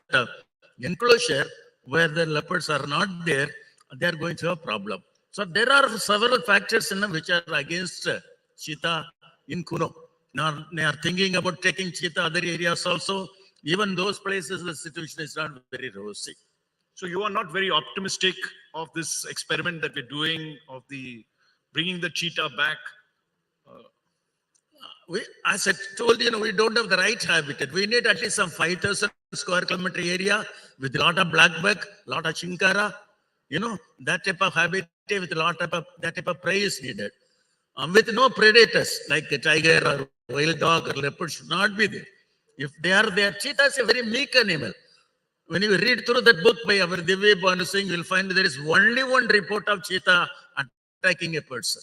enclosure where the leopards are not there, they are going to have a problem. So there are several factors which are against cheetah in Kuno. Now they are thinking about taking cheetah other areas also. Even those places, the situation is not very rosy. So you are not very optimistic of this experiment that we're doing of bringing the cheetah back? As I told you, we don't have the right habitat. We need at least some 5,000 square kilometer area with a lot of black buck, lot of chinkara, that type of habitat with a lot of that type of prey is needed. With no predators like a tiger or wild dog or leopard should not be there. If they are there, cheetah is a very meek animal. When you read through that book by our Divya Bhanu Singh, you will find there is only one report of cheetah attacking a person.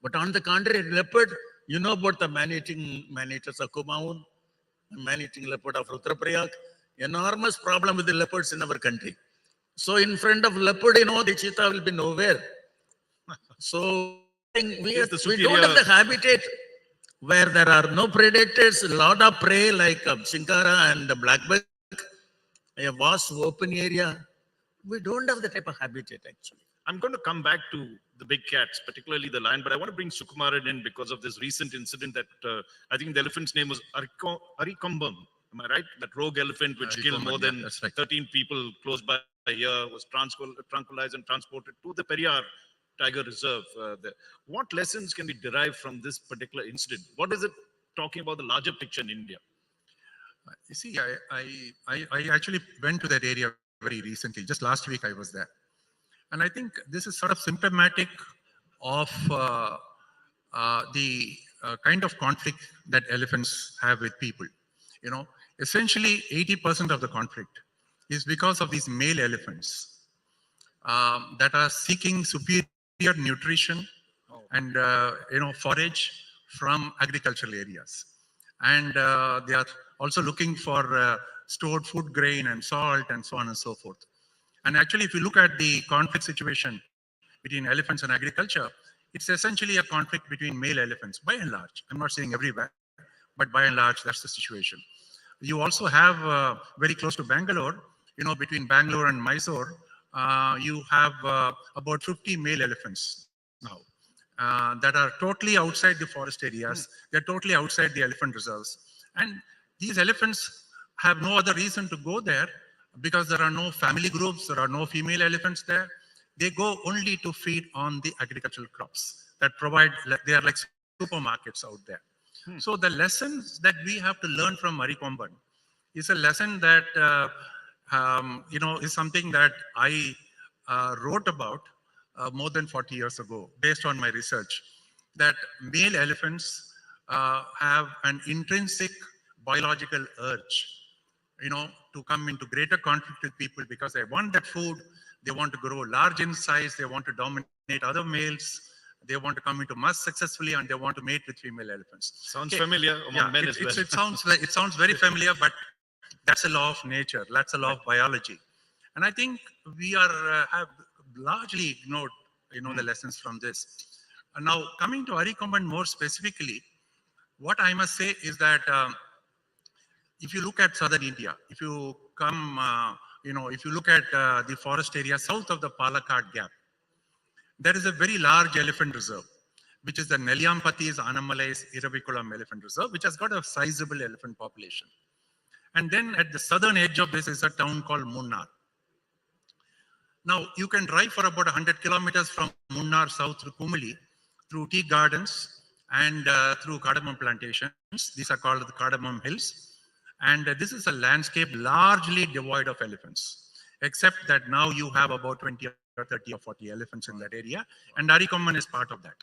But on the contrary, leopard, you know about the man-eaters of Kumaun, man-eating leopard of Rudraprayag, enormous problem with the leopards in our country. So in front of leopard, the cheetah will be nowhere. So we don't have the habitat where there are no predators, a lot of prey like chinkara and blackbuck, a vast open area. We don't have the type of habitat actually. I'm going to come back to the big cats, particularly the lion, but I want to bring Sukumaran in because of this recent incident that I think the elephant's name was Arikombam. Am I right? That rogue elephant which killed more than 13 people close by here was tranquilized and transported to the Periyar Tiger Reserve. What lessons can be derived from this particular incident? What is it talking about the larger picture in India? You see, I actually went to that area very recently. Just last week I was there. And I think this is sort of symptomatic of the kind of conflict that elephants have with people. Essentially 80% of the conflict is because of these male elephants that are seeking superior nutrition and forage from agricultural areas, and they are also looking for stored food grain and salt and so on and so forth. And actually, if you look at the conflict situation between elephants and agriculture, it's essentially a conflict between male elephants by and large. I'm not saying everywhere, but by and large that's the situation. You also have very close to Bangalore, between Bangalore and Mysore, you have about 50 male elephants now that are totally outside the forest areas. They're totally outside the elephant reserves. And these elephants have no other reason to go there because there are no family groups, there are no female elephants there. They go only to feed on the agricultural crops that provide, they are like supermarkets out there. So the lessons that we have to learn from Arikomban is a lesson that is something that I wrote about more than 40 years ago, based on my research, that male elephants have an intrinsic biological urge, to come into greater conflict with people because they want that food, they want to grow large in size, they want to dominate other males, they want to come into mass successfully, and they want to mate with female elephants. Sounds familiar among men as well. It sounds very familiar, but that's a law of nature. That's a law of biology. And I think we have largely ignored, the lessons from this. And now, coming to Arikomban more specifically, what I must say is that if you look at southern India, if you come, if you look at the forest area south of the Palakkad Gap, there is a very large elephant reserve, which is the Nelliampathi's Annamalai's Iravikulam Elephant Reserve, which has got a sizable elephant population. And then at the southern edge of this is a town called Munnar. Now, you can drive for about 100 kilometers from Munnar south to Kumuli through tea gardens and through cardamom plantations. These are called the Cardamom Hills. And this is a landscape largely devoid of elephants, except that now you have about 20 or 30 or 40 elephants in that area. And Arikomban is part of that.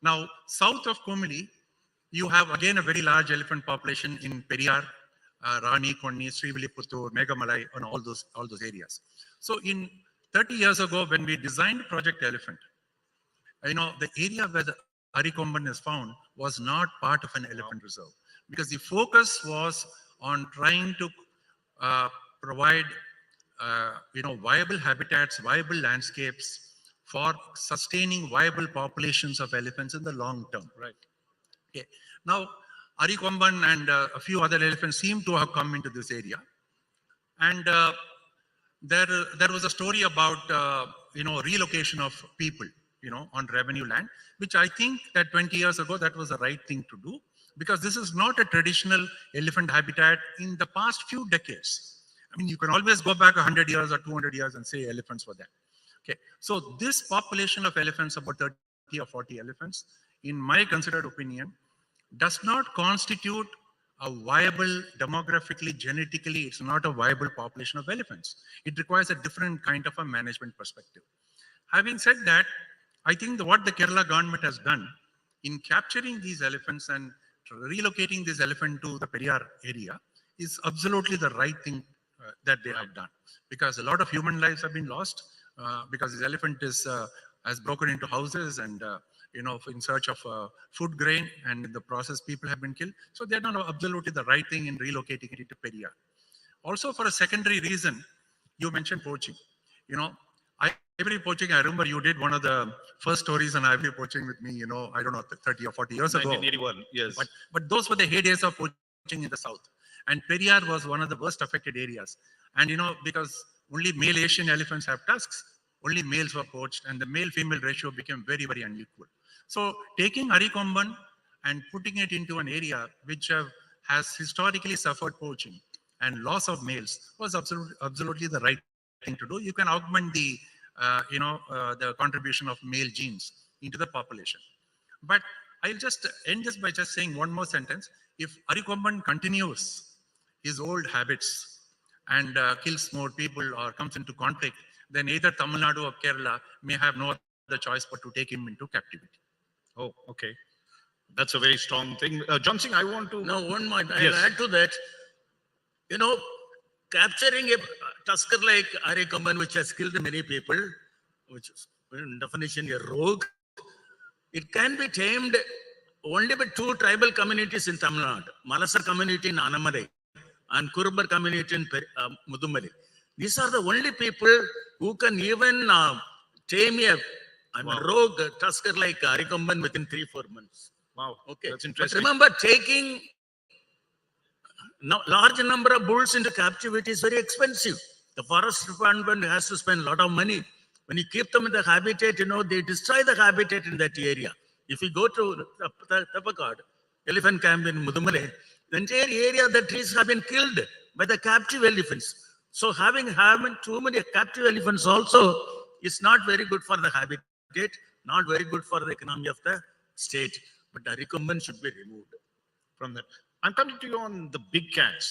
Now, south of Kumuli, you have again a very large elephant population in Periyar, Rani, Konni, Sriviliputtur, Megamalai, and all those areas. So in 30 years ago, when we designed Project Elephant, the area where the Arikomban is found was not part of an elephant reserve, because the focus was on trying to provide, viable habitats, viable landscapes for sustaining viable populations of elephants in the long term. Right. Okay. Now, Arikomban and a few other elephants seem to have come into this area, and there was a story about relocation of people, on revenue land, which I think that 20 years ago that was the right thing to do, because this is not a traditional elephant habitat in the past few decades. I mean, you can always go back 100 years or 200 years and say elephants were there. Okay, so this population of elephants, about 30 or 40 elephants, in my considered opinion, does not constitute a viable demographically, genetically, it's not a viable population of elephants. It requires a different kind of a management perspective. Having said that, I think what the Kerala government has done in capturing these elephants and relocating this elephant to the Periyar area is absolutely the right thing that they have done, because a lot of human lives have been lost because this elephant has broken into houses and in search of food grain, and in the process people have been killed. So they're done absolutely the right thing in relocating it to Periyar. Also, for a secondary reason, you mentioned poaching. Ivory poaching, I remember you did one of the first stories on ivory poaching with me, I don't know, 30 or 40 years ago. 1981, yes. But those were the heydays of poaching in the south. And Periyar was one of the worst affected areas. And, because only male Asian elephants have tusks, only males were poached, and the male-female ratio became very, very unequal. So taking Arikomban and putting it into an area which has historically suffered poaching and loss of males was absolutely the right thing to do. You can augment the contribution of male genes into the population. But I'll just end this by just saying one more sentence. If Arikomban continues his old habits and kills more people or comes into conflict, then either Tamil Nadu or Kerala may have no other choice but to take him into captivity. Oh, okay. That's a very strong thing. John Singh, I want to... No, one more. I'll Yes. add to that. Capturing a tusker like Arikomban, which has killed many people, which is in definition a rogue, it can be tamed only by two tribal communities in Tamil Nadu, Malasa community in Annamalai and Kurumbar community in Mudumalai. These are the only people who can even tame a rogue tusker like Arikomban within 3-4 months. Wow, Okay. that's But interesting. remember, taking large number of bulls into captivity is very expensive. The forest department has to spend a lot of money. When you keep them in the habitat, they destroy the habitat in that area. If you go to Tapakad, elephant camp in Mudumalai, the entire area, the trees have been killed by the captive elephants. So having too many captive elephants also is not very good for the habitat, not very good for the economy of the state. But Arikomban should be removed From that. I'm coming to you on the big cats,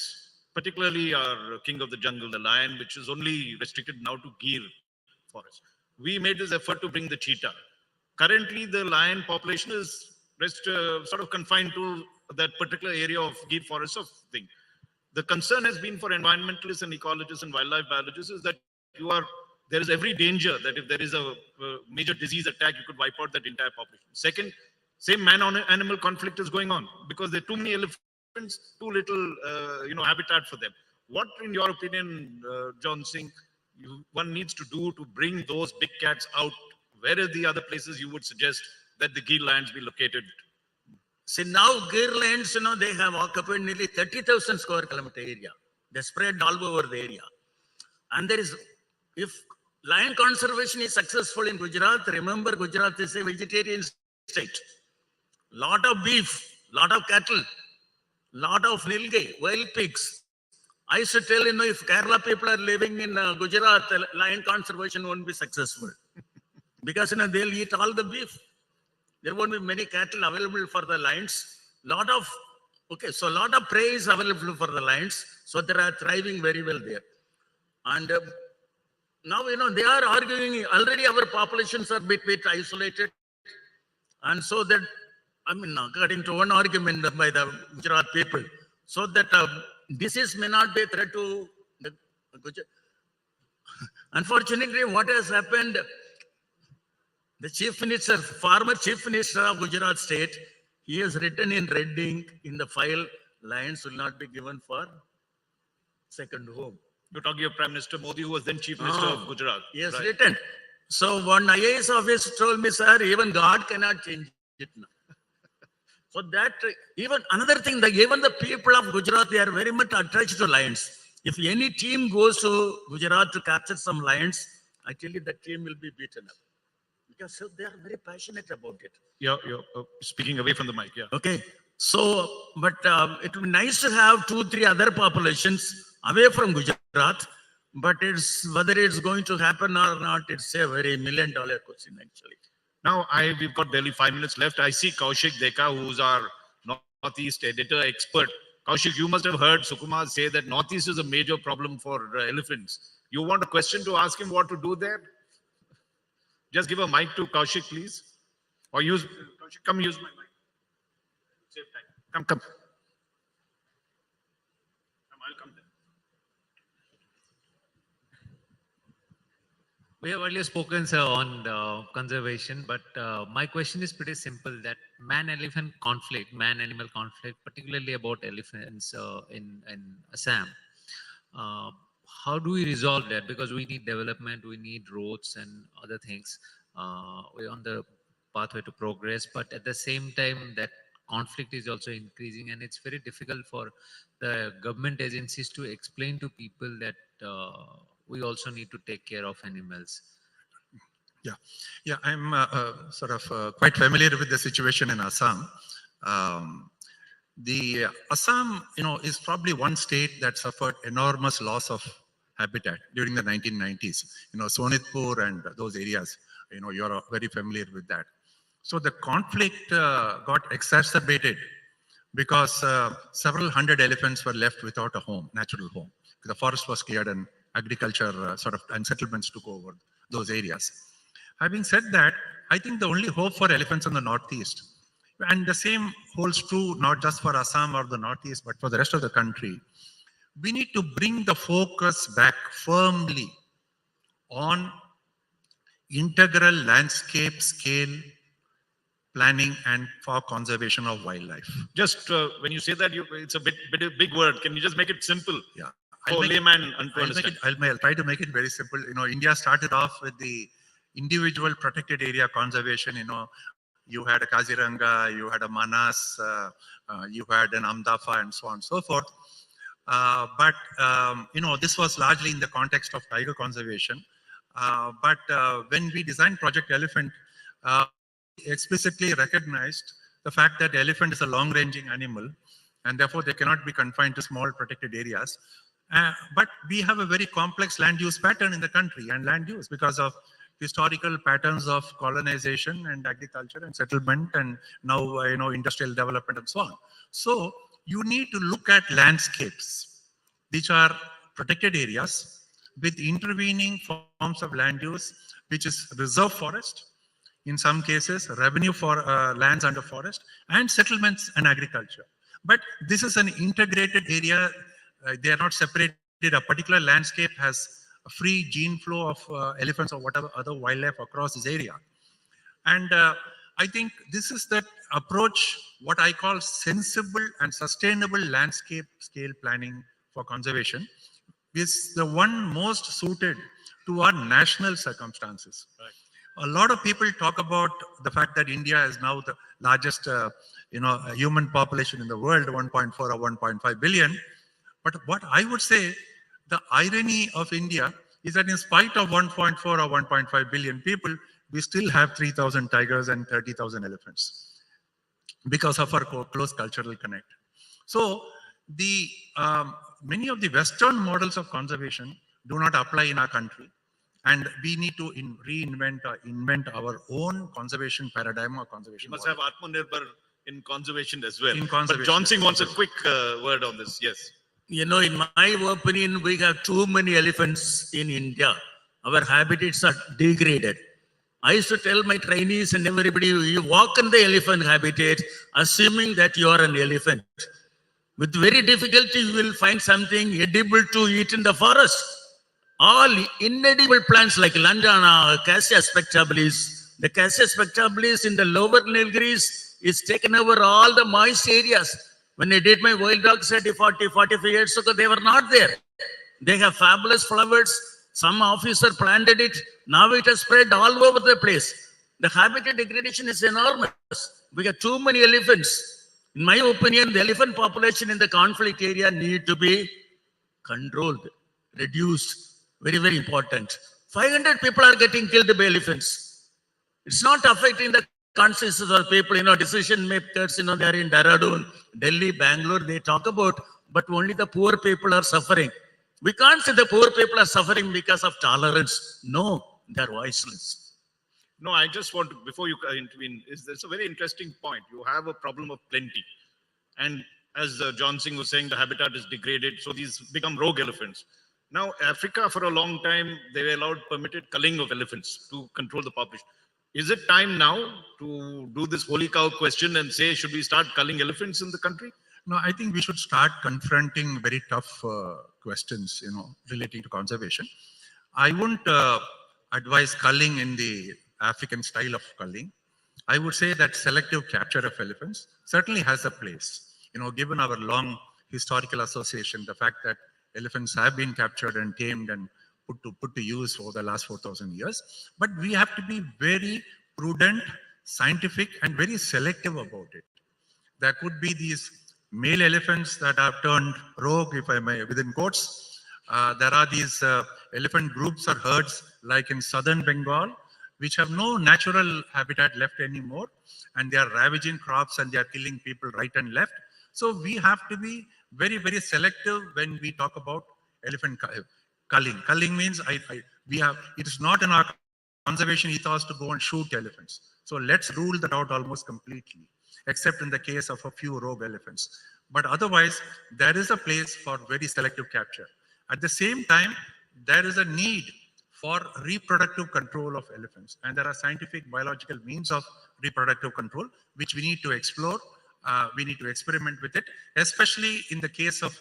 particularly our king of the jungle, the lion, which is only restricted now to Gir forest. We made this effort to bring the cheetah. Currently, the lion population is sort of confined to that particular area of Gir forest of thing. The concern has been for environmentalists and ecologists and wildlife biologists is that there is every danger that if there is a major disease attack, you could wipe out that entire population. Second, same man-animal conflict is going on because there are too many elephants, too little, habitat for them. What, in your opinion, John Singh, one needs to do to bring those big cats out? Where are the other places you would suggest that the Gir lions be located? See, now Gir lands, they have occupied nearly 30,000 square kilometer area. They spread all over the area. And if lion conservation is successful in Gujarat, remember Gujarat is a vegetarian state. Lot of beef, lot of cattle, lot of nilgai, wild pigs. I used to tell, if Kerala people are living in Gujarat, lion conservation won't be successful. Because, they'll eat all the beef. There won't be many cattle available for the lions. Lot of prey is available for the lions. So they are thriving very well there. And now, they are arguing, already our populations are a bit isolated. And so that, according to one argument by the Gujarat people, so that disease may not be a threat to the Gujarat. Unfortunately, what has happened, the former chief minister of Gujarat state, he has written in red ink in the file, lions will not be given for second home. You're talking of Prime Minister Modi, who was then Chief Minister of Gujarat. Yes, right? written. So one IAS officer told me, sir, even God cannot change it now. So that, even another thing, even the people of Gujarat, they are very much attached to lions. If any team goes to Gujarat to capture some lions, I tell you that team will be beaten up. Because they are very passionate about it. You're speaking away from the mic, yeah. Okay. So, but it would be nice to have 2-3 other populations away from Gujarat. But whether it's going to happen or not, it's a very $1 million question actually. Now, we've got barely 5 minutes left. I see Kaushik Deka, who's our Northeast editor expert. Kaushik, you must have heard Sukumar say that Northeast is a major problem for elephants. You want a question to ask him what to do there? Just give a mic to Kaushik, please. Or use, Kaushik, come use my mic. Save time. Come. I'll come there. We have earlier spoken, sir, on conservation, but my question is pretty simple, that man-elephant conflict, man-animal conflict, particularly about elephants in Assam. How do we resolve that? Because we need development, we need roads and other things. We're on the pathway to progress, but at the same time, that conflict is also increasing, and it's very difficult for the government agencies to explain to people that we also need to take care of animals. Yeah, I'm sort of quite familiar with the situation in Assam. The Assam, is probably one state that suffered enormous loss of habitat during the 1990s. Sonitpur and those areas, you're very familiar with that. So the conflict got exacerbated because several hundred elephants were left without a home, natural home. The forest was cleared and agriculture and settlements took over those areas. Having said that, I think the only hope for elephants in the Northeast, and the same holds true not just for Assam or the Northeast, but for the rest of the country, we need to bring the focus back firmly on integral landscape scale planning and for conservation of wildlife. Just when you say that, it's a big word. Can you just make it simple? Yeah. For layman to understand. I'll try to make it very simple. India started off with the individual protected area conservation. You had a Kaziranga, you had a Manas, you had an Amdafa, and so on and so forth. But this was largely in the context of tiger conservation. But when we designed Project Elephant, explicitly recognized the fact that elephant is a long-ranging animal, and therefore they cannot be confined to small protected areas. But we have a very complex land use pattern in the country, and land use because of historical patterns of colonization and agriculture and settlement, and now industrial development and so on. So you need to look at landscapes which are protected areas with intervening forms of land use, which is reserve forest, in some cases revenue for lands under forest, and settlements and agriculture. But this is an integrated area. They are not separated. A particular landscape has a free gene flow of elephants or whatever other wildlife across this area. And I think this is that approach, what I call sensible and sustainable landscape scale planning for conservation, is the one most suited to our national circumstances. Right. A lot of people talk about the fact that India is now the largest human population in the world, 1.4 or 1.5 billion. But what I would say, the irony of India is that in spite of 1.4 or 1.5 billion people, we still have 3,000 tigers and 30,000 elephants because of our close cultural connect. So the many of the Western models of conservation do not apply in our country, and we need to reinvent or invent our own conservation paradigm or conservation. You must have Atmanirbhar in conservation as well. In conservation. But John Singh wants a quick word on this. Yes. In my opinion, we have too many elephants in India. Our habitats are degraded. I used to tell my trainees and everybody, you walk in the elephant habitat, assuming that you are an elephant. With very difficulty, you will find something edible to eat in the forest. All inedible plants like lantana, Cassia spectabilis. The Cassia spectabilis in the lower Nilgiris is taken over all the moist areas. When I did my wild dog study 45 years ago, they were not there. They have fabulous flowers. Some officer planted it. Now it has spread all over the place. The habitat degradation is enormous. We have too many elephants. In my opinion, the elephant population in the conflict area need to be controlled, reduced. Very, very important. 500 people are getting killed by elephants. It's not affecting the consciences of people, decision makers, they are in Dehradun, Delhi, Bangalore, they talk about, but only the poor people are suffering. We can't say the poor people are suffering because of tolerance. No, they're voiceless. No, I just want to, before you intervene, there's a very interesting point. You have a problem of plenty. And as John Singh was saying, the habitat is degraded, so these become rogue elephants. Now, Africa, for a long time, they were allowed permitted culling of elephants to control the population. Is it time now to do this holy cow question and say, should we start culling elephants in the country? No, I think we should start confronting very tough questions, relating to conservation. I wouldn't advise culling in the African style of culling. I would say that selective capture of elephants certainly has a place. Given our long historical association, the fact that elephants have been captured and tamed and put to use over the last 4,000 years. But we have to be very prudent, scientific, and very selective about it. There could be these male elephants that have turned rogue, if I may, within quotes. There are these elephant groups or herds, like in southern Bengal, which have no natural habitat left anymore, and they are ravaging crops and they are killing people right and left. So we have to be very, very selective when we talk about elephant culling. Culling means it is not in our conservation ethos to go and shoot elephants. So let's rule that out almost completely, except in the case of a few rogue elephants. But otherwise, there is a place for very selective capture. At the same time, there is a need for reproductive control of elephants. And there are scientific biological means of reproductive control, which we need to explore. We need to experiment with it, especially in the case of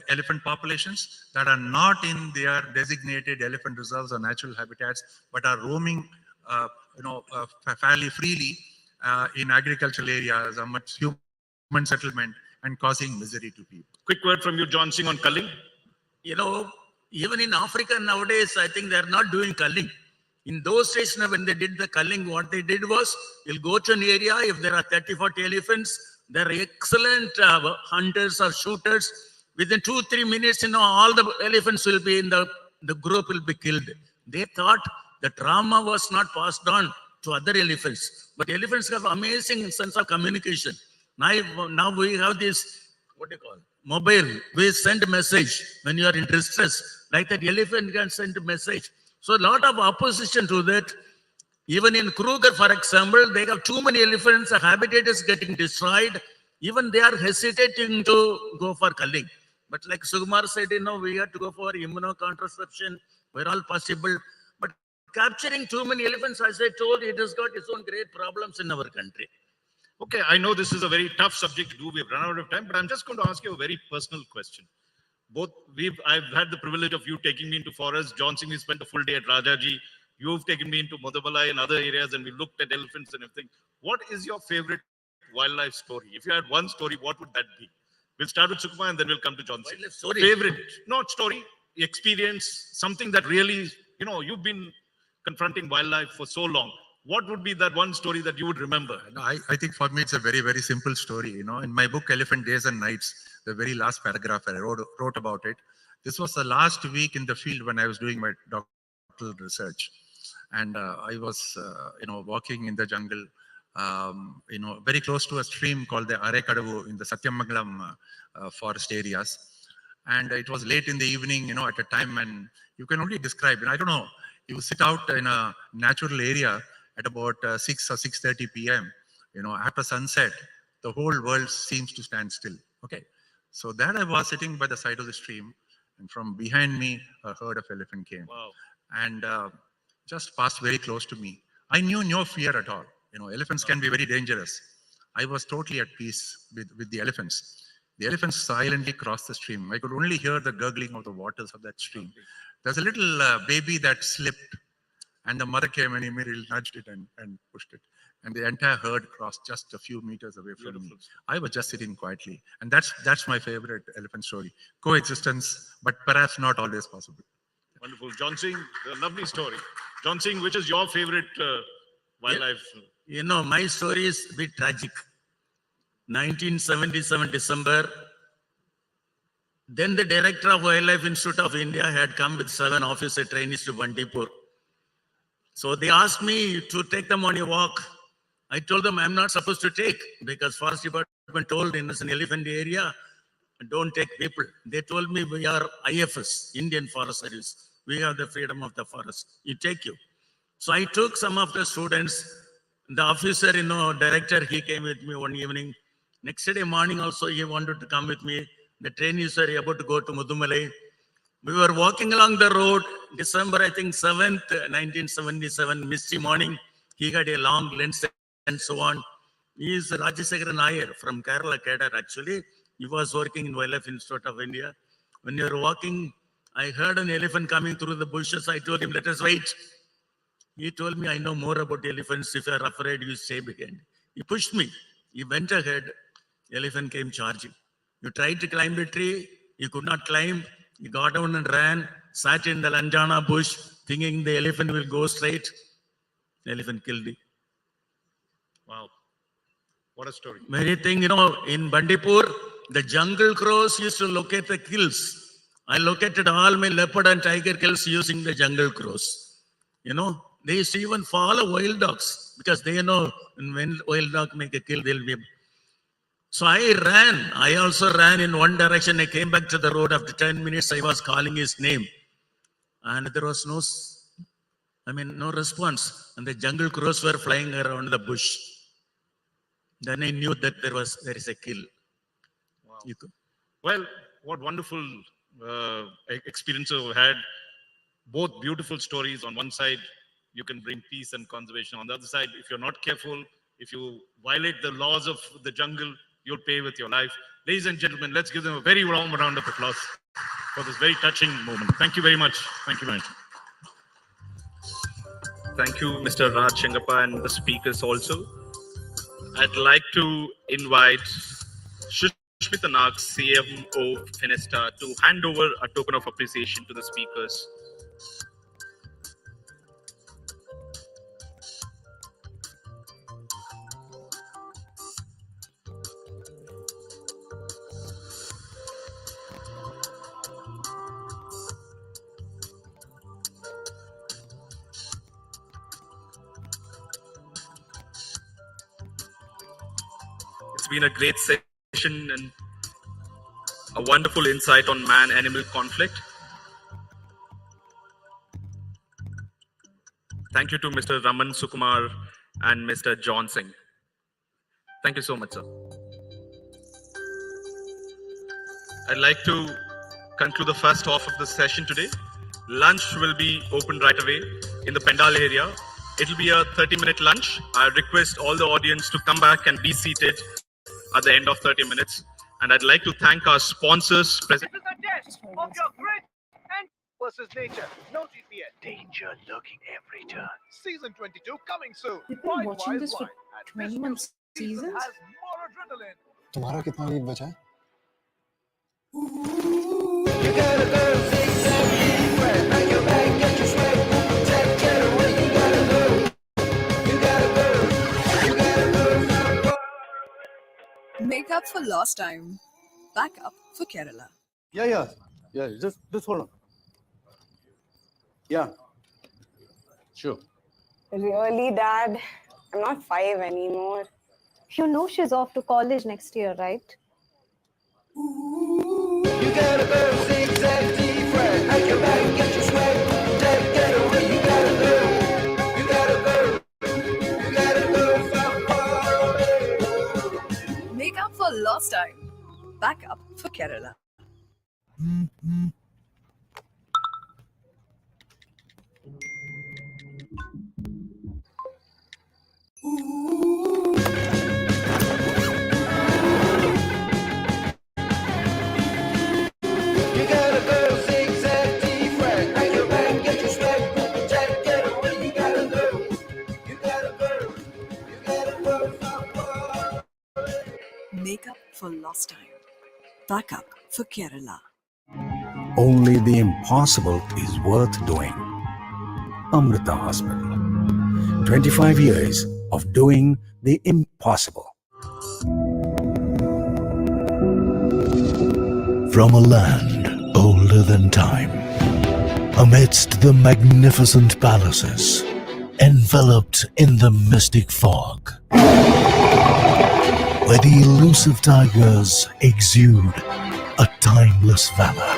elephant populations that are not in their designated elephant reserves or natural habitats, but are roaming, fairly freely in agricultural areas amongst human settlement and causing misery to people. Quick word from you, John Singh, on culling. Even in Africa nowadays, I think they're not doing culling. In those days, when they did the culling, what they did was, you'll go to an area, if there are 30, 40 elephants, they're excellent hunters or shooters. Within 2-3 minutes, all the elephants will be in the group will be killed. They thought the trauma was not passed on to other elephants. But elephants have amazing sense of communication. Now we have this, mobile. We send a message when you are in distress. Like that elephant can send a message. So a lot of opposition to that. Even in Kruger, for example, they have too many elephants, the habitat is getting destroyed. Even they are hesitating to go for culling. But like Sukumar said, we have to go for immunocontraception where all possible. But capturing too many elephants, as I told, it has got its own great problems in our country. Okay, I know this is a very tough subject to do. We've run out of time, but I'm just going to ask you a very personal question. I've had the privilege of you taking me into forests. John Singh, we spent a full day at Rajaji. You've taken me into Madhubalai and other areas, and we looked at elephants and everything. What is your favorite wildlife story? If you had one story, what would that be? We'll start with Sukumar and then we'll come to John Singh. Story. Favorite, not story, experience, something that really, you've been confronting wildlife for so long. What would be that one story that you would remember? I think for me, it's a very, very simple story. In my book, Elephant Days and Nights, the very last paragraph I wrote about it. This was the last week in the field when I was doing my doctoral research. And I was, walking in the jungle, very close to a stream called the Arekadavu in the Satyamangalam forest areas. And it was late in the evening, at a time, and you can only describe it. I don't know, you sit out in a natural area at about 6 or 6:30 p.m. After sunset, the whole world seems to stand still. Okay. So there I was sitting by the side of the stream, and from behind me, a herd of elephant came. Wow. And just passed very close to me. I knew no fear at all. Elephants can be very dangerous. I was totally at peace with the elephants. The elephants silently crossed the stream. I could only hear the gurgling of the waters of that stream. There's a little baby that slipped, and the mother came and immediately nudged it and pushed it. And the entire herd crossed just a few meters away from me. I was just sitting quietly. And that's my favorite elephant story. Coexistence, but perhaps not always possible. Wonderful. John Singh, a lovely story. John Singh, which is your favorite wildlife? My story is a bit tragic. 1977 December, then the director of Wildlife Institute of India had come with 7 officer trainees to Bandipur. So they asked me to take them on a walk. I told them I'm not supposed to take, because Forest Department told in an elephant area, don't take people. They told me we are IFS, Indian Forest Service. We have the freedom of the forest. You take you. So I took some of the students. The officer, director, he came with me one evening. Next day morning also, he wanted to come with me. The train is about to go to Mudumalai. We were walking along the road, December, I think, 7th, 1977, misty morning. He had a long lens and so on. He is Rajya Nair from Kerala Cadre, actually. He was working in Wildlife Institute of India. When you were walking, I heard an elephant coming through the bushes. I told him, let us wait. He told me, I know more about elephants. If you are afraid, you stay behind. He pushed me. He went ahead. Elephant came charging. You tried to climb the tree. You could not climb. He got down and ran, sat in the Lanjana bush, thinking the elephant will go straight. The elephant killed him. Wow. What a story. Many things, in Bandipur, the jungle crows used to locate the kills. I located all my leopard and tiger kills using the jungle crows. They used to even follow wild dogs because they know when wild dog make a kill, they'll be. So I ran. I also ran in one direction. I came back to the road. After 10 minutes, I was calling his name. And there was no response. And the jungle crows were flying around the bush. Then I knew that there is a kill. Wow. Well, what wonderful experience you've had. Both beautiful stories. On one side, you can bring peace and conservation. On the other side, if you're not careful, if you violate the laws of the jungle, you'll pay with your life. Ladies and gentlemen, let's give them a very warm round of applause for this very touching moment. Thank you very much. Thank you very much. Thank you, Mr. Raj Shengappa and the speakers also. I'd like to invite Shushmita Nag, CMO Finesta, to hand over a token of appreciation to the speakers. It's been a great session and a wonderful insight on man-animal conflict. Thank you to Mr. Raman Sukumar and Mr. John Singh. Thank you so much, sir. I'd like to conclude the first half of the session today. Lunch will be open right away in the Pendal area. It'll be a 30-minute lunch. I request all the audience to come back and be seated at the end of 30 minutes. And I'd like to thank our sponsors present. This is a test of your grit and versus nature. No GPS. Danger lurking every turn. Season 22 coming soon. You've been watching this for 21 seasons? Has more adrenaline. तुम्हारा कितना lead बचा है? You gotta go zigzag, right? Back your back, get your sweat. Get away, you gotta go. You gotta go. You gotta go. Make up for lost time. Back up for Kerala. Yeah. Just hold on. Yeah. Sure. Really, Dad? I'm not 5 anymore. You know she's off to college next year, right? You gotta go zigzag, deep right. Back your back, get your sweat. Get away, you gotta go. You gotta go. You gotta go far away. Make up for lost time. Back up for Kerala. You gotta go zigzag, deep right. Back your back, get your sweat. Get away, you gotta go. You gotta go. You gotta go far away. Make up for lost time. Back up for Kerala. Only the impossible is worth doing. Amrita Hospital. 25 years of doing the impossible. From a land older than time, amidst the magnificent palaces, enveloped in the mystic fog, where the elusive tigers exude a timeless valor,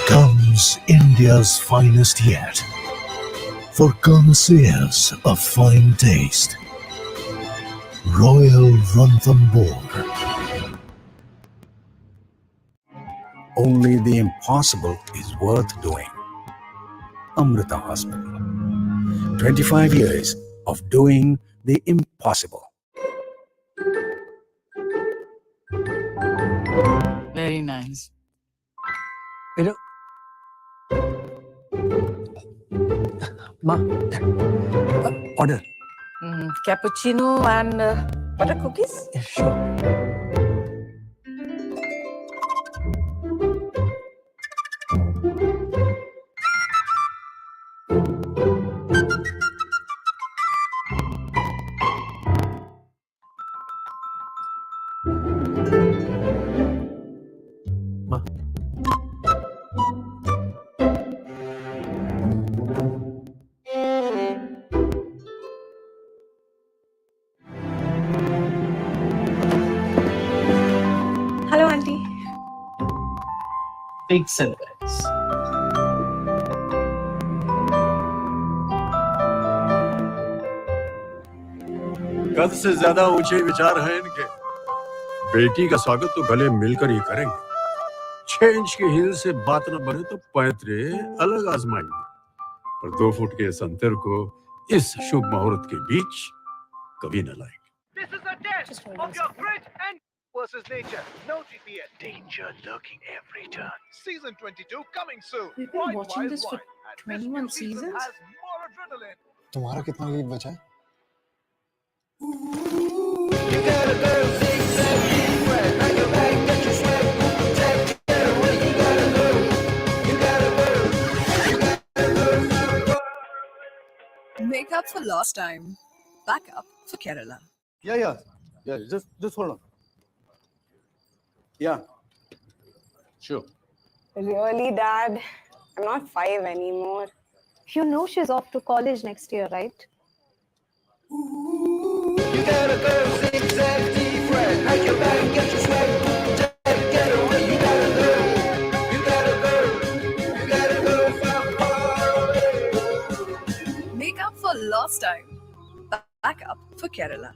comes India's finest yet, for connoisseurs of fine taste. Royal Ranthambore. Only the impossible is worth doing. Amrita Hospital. 25 years of doing the impossible. Very nice. Ma, order. Cappuccino and butter cookies? Yeah, sure. Ma. Hello, Auntie. Big setbacks. कद से ज्यादा ऊंचे विचार हैं इनके। बेटी का स्वागत तो गले मिलकर ही करेंगे। 6 इंच की हील से बात न बने तो पैतरे अलग आजमाएंगे। पर 2 फुट के इस अंतर को इस शुभ मुहूर्त के बीच कभी न लाएंगे। This is a test of your grit and versus nature. No GPS. Danger lurking every turn. Season 22 coming soon. We've been watching this for 21 seasons. Has more adrenaline. तुम्हारा कितना लीड बचा है? You gotta go zigzag different. Pack your bag, get your swag, protect it away. You gotta go. You gotta go. You gotta go. Make up for lost time. Back up for Kerala. Yeah. Just hold on. Yeah. Sure. Really, Dad? I'm not 5 anymore. You know she's off to college next year, right? You gotta go zigzag different. Pack your bag, get your swag, protect it away. You gotta go. You gotta go. You gotta go far away. Make up for lost time. Back up for Kerala.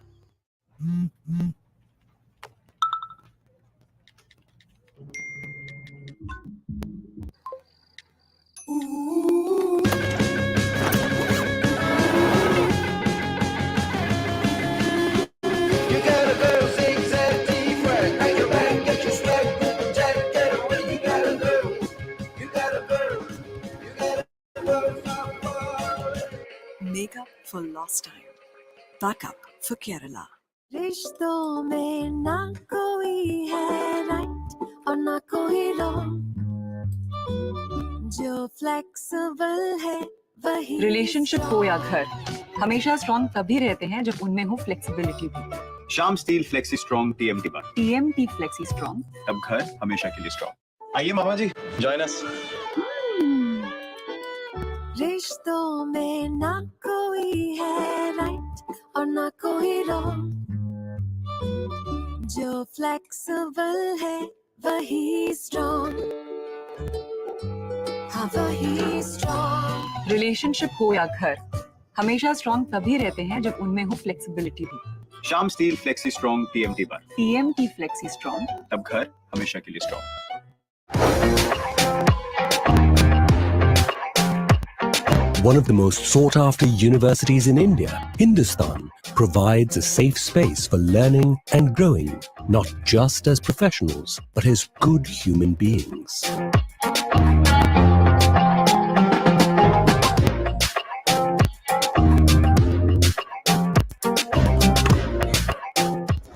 You gotta go zigzag different. Pack your bag, get your swag, protect it away. You gotta go. You gotta go. You gotta go far away. Make up for lost time. Back up for Kerala. रिश्तों में ना कोई है right और ना कोई wrong जो flexible है वही रिलेशनशिप हो या घर, हमेशा स्ट्रॉन्ग तभी रहते हैं जब उनमें हो फ्लेक्सिबिलिटी भी। शाम स्टील फ्लेक्सी स्ट्रॉन्ग टीएमटी बार। टीएमटी फ्लेक्सी स्ट्रॉन्ग, तब घर हमेशा के लिए स्ट्रॉन्ग। आइए मामा जी, जॉइन अस। रिश्तों में ना कोई है राइट और ना कोई रॉन्ग जो फ्लेक्सिबल है वही स्ट्रॉन्ग, हाँ वही स्ट्रॉन्ग। रिलेशनशिप हो या घर, हमेशा स्ट्रॉन्ग तभी रहते हैं जब उनमें हो फ्लेक्सिबिलिटी भी। शाम स्टील फ्लेक्सी स्ट्रॉन्ग टीएमटी बार। टीएमटी फ्लेक्सी स्ट्रॉन्ग, तब घर हमेशा के लिए strong. One of the most sought after universities in India, Hindustan, provides a safe space for learning and growing, not just as professionals, but as good human beings.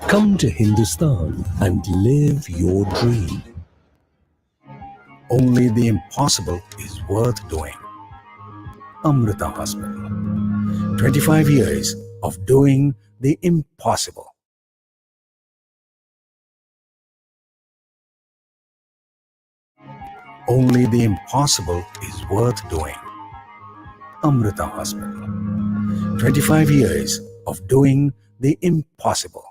Come to Hindustan and live your dream. Only the impossible is worth doing. Amrita Hospital. 25 years of doing the impossible. Only the impossible is worth doing. Amrita Hospital. 25 years of doing the impossible.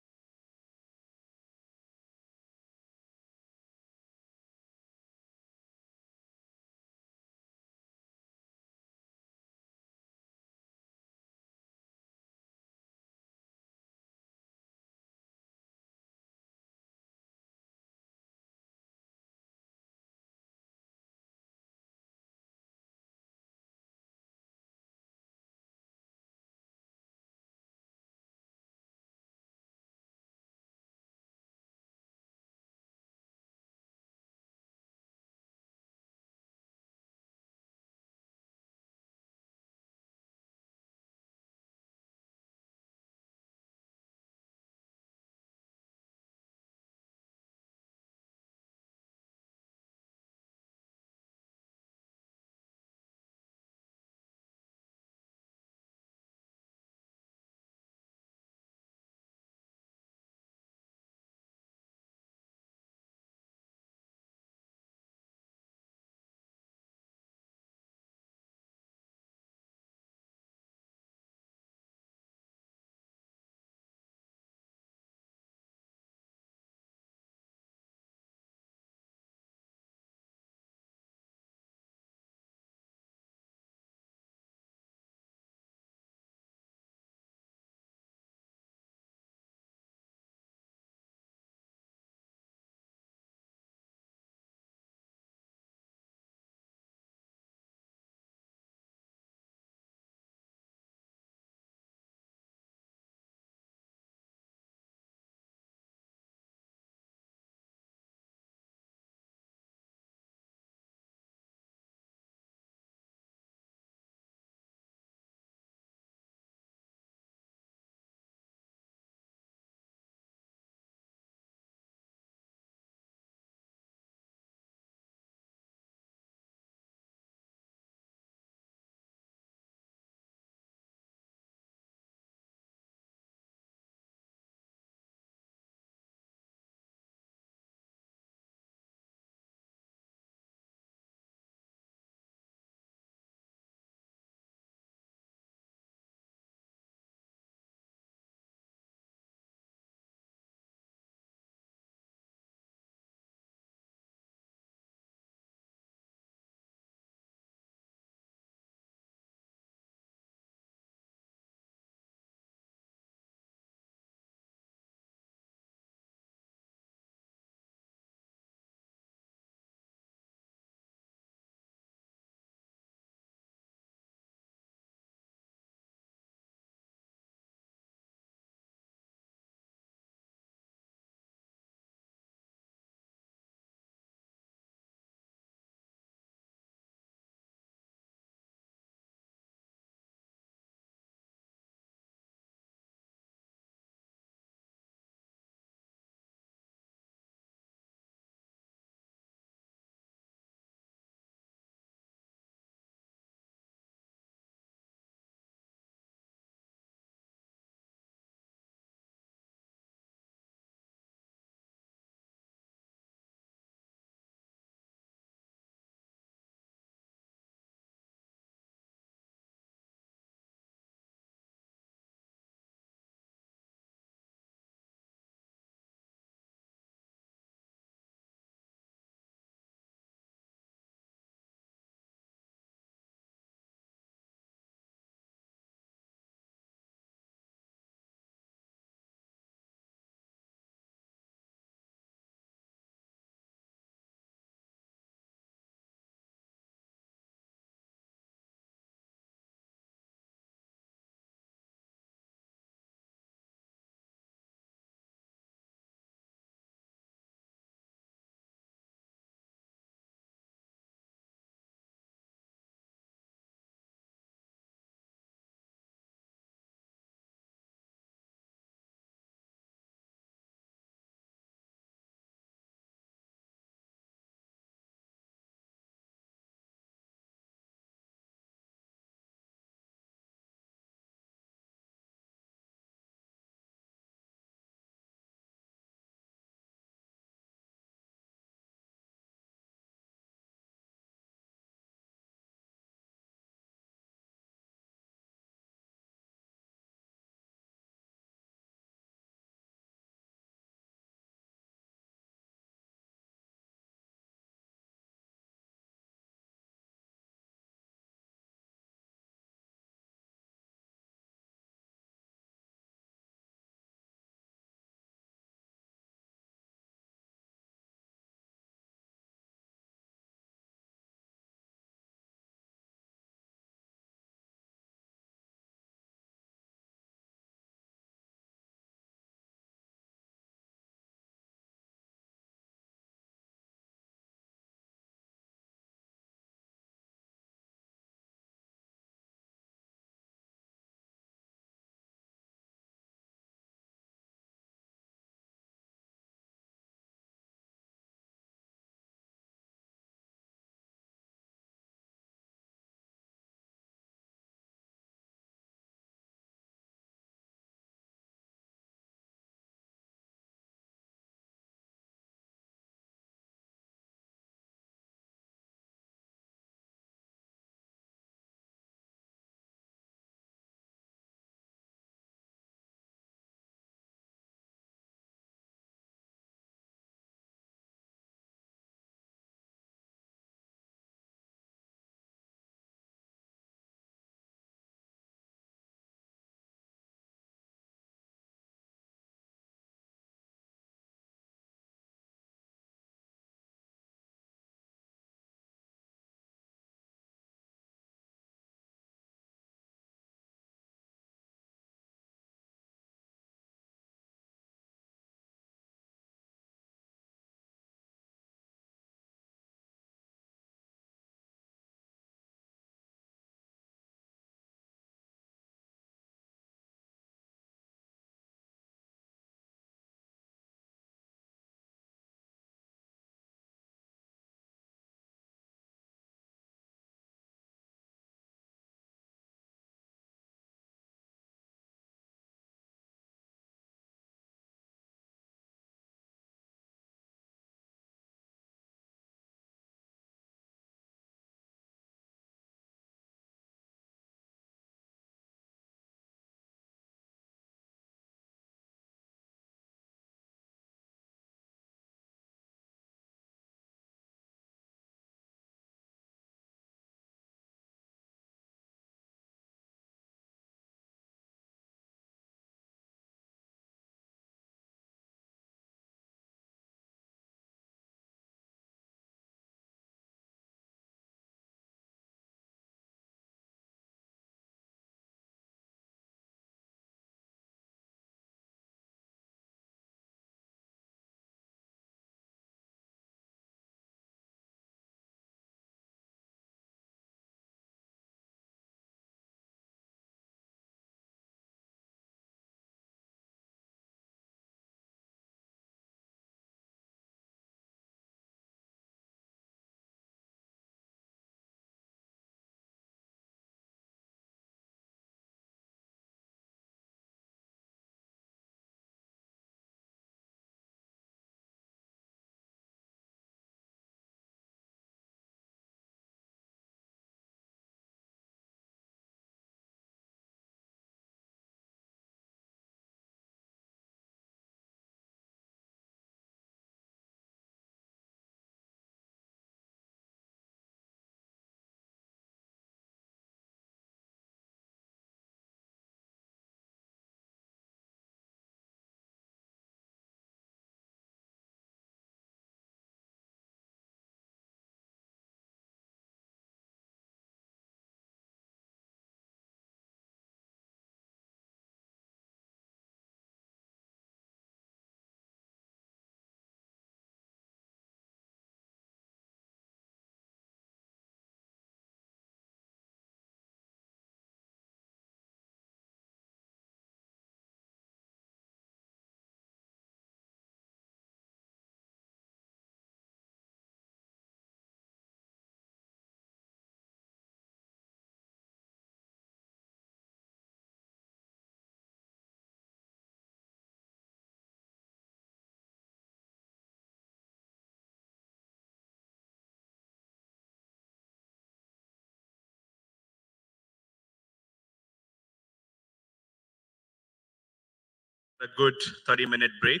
a good 30-minute break.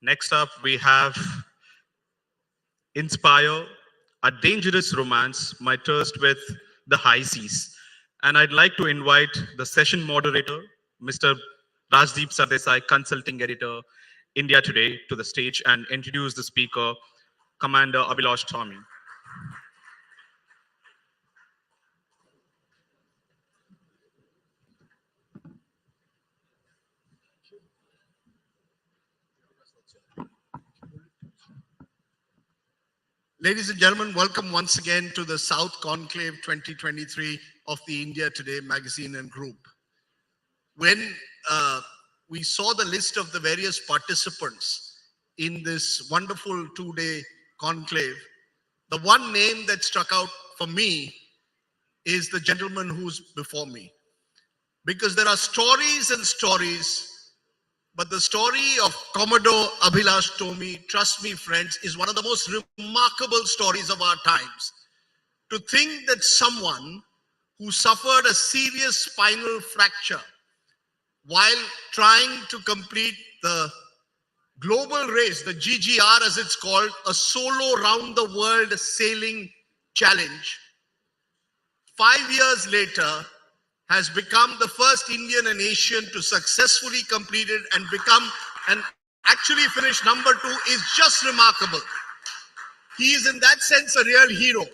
Next up, we have Inspire, A Dangerous Romance, My Thirst with the High Seas. And I'd like to invite the session moderator, Mr. Rajdeep Sardesai, Consulting Editor, India Today, to the stage and introduce the speaker, Commander Abhilash Tomy. Ladies and gentlemen, welcome once again to the South Conclave 2023 of the India Today magazine and group. When we saw the list of the various participants in this wonderful two-day conclave, the one name that struck out for me is the gentleman who's before me. Because there are stories and stories, but the story of Commodore Abhilash Tomy, trust me friends, is one of the most remarkable stories of our times. To think that someone who suffered a serious spinal fracture while trying to complete the global race, the GGR as it's called, a solo round the world sailing challenge, 5 years later, has become the first Indian and Asian to successfully complete it and become and actually finish #2 is just remarkable. He is in that sense a real hero.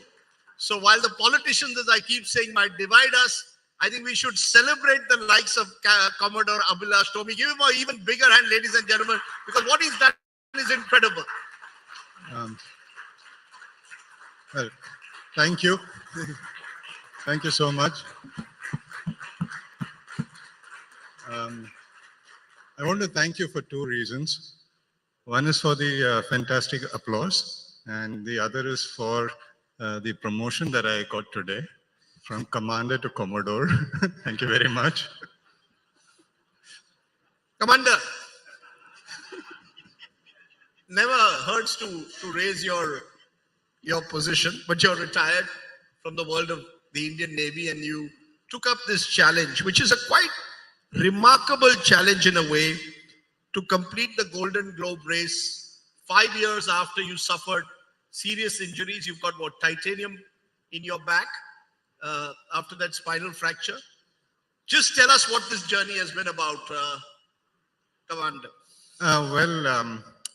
So while the politicians, as I keep saying, might divide us, I think we should celebrate the likes of Commodore Abhilash Tomy. Give him an even bigger hand, ladies and gentlemen, because what he's done is incredible. Well, thank you. Thank you so much. I want to thank you for two reasons. One is for the fantastic applause, and the other is for the promotion that I got today from Commander to Commodore. Thank you very much. Commander, never hurts to raise your position, but you're retired from the world of the Indian Navy and you took up this challenge, which is a quite remarkable challenge in a way, to complete the Golden Globe race 5 years after you suffered serious injuries. You've got what, titanium in your back after that spinal fracture. Just tell us what this journey has been about, Commander.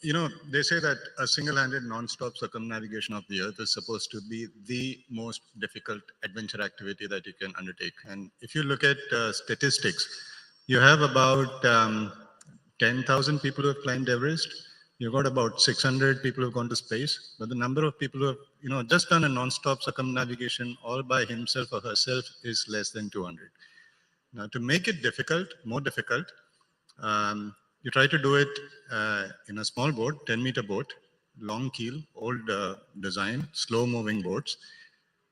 You know, they say that a single-handed non-stop circumnavigation of the Earth is supposed to be the most difficult adventure activity that you can undertake. And if you look at statistics, you have about 10,000 people who have climbed Everest. You've got about 600 people who have gone to space. But the number of people who have, you know, just done a non-stop circumnavigation all by himself or herself is less than 200. Now, to make it difficult, more difficult, you try to do it in a small boat, 10-meter boat, long keel, old design, slow-moving boats,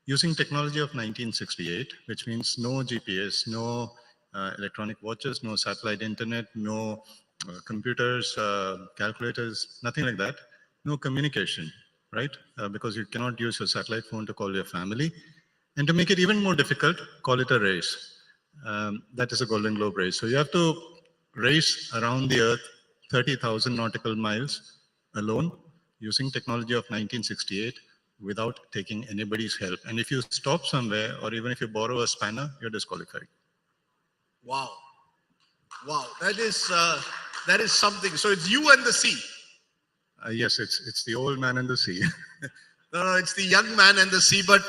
using technology of 1968, which means no GPS, no electronic watches, no satellite internet, no computers, calculators, nothing like that. No communication, right? Because you cannot use your satellite phone to call your family. And to make it even more difficult, call it a race. That is a Golden Globe race. So you have to race around the Earth 30,000 nautical miles alone using technology of 1968 without taking anybody's help. And if you stop somewhere, or even if you borrow a spanner, you're disqualified. Wow. Wow. That is something. So it's you and the sea. Yes, it's the old man and the sea. No, it's the young man and the sea. But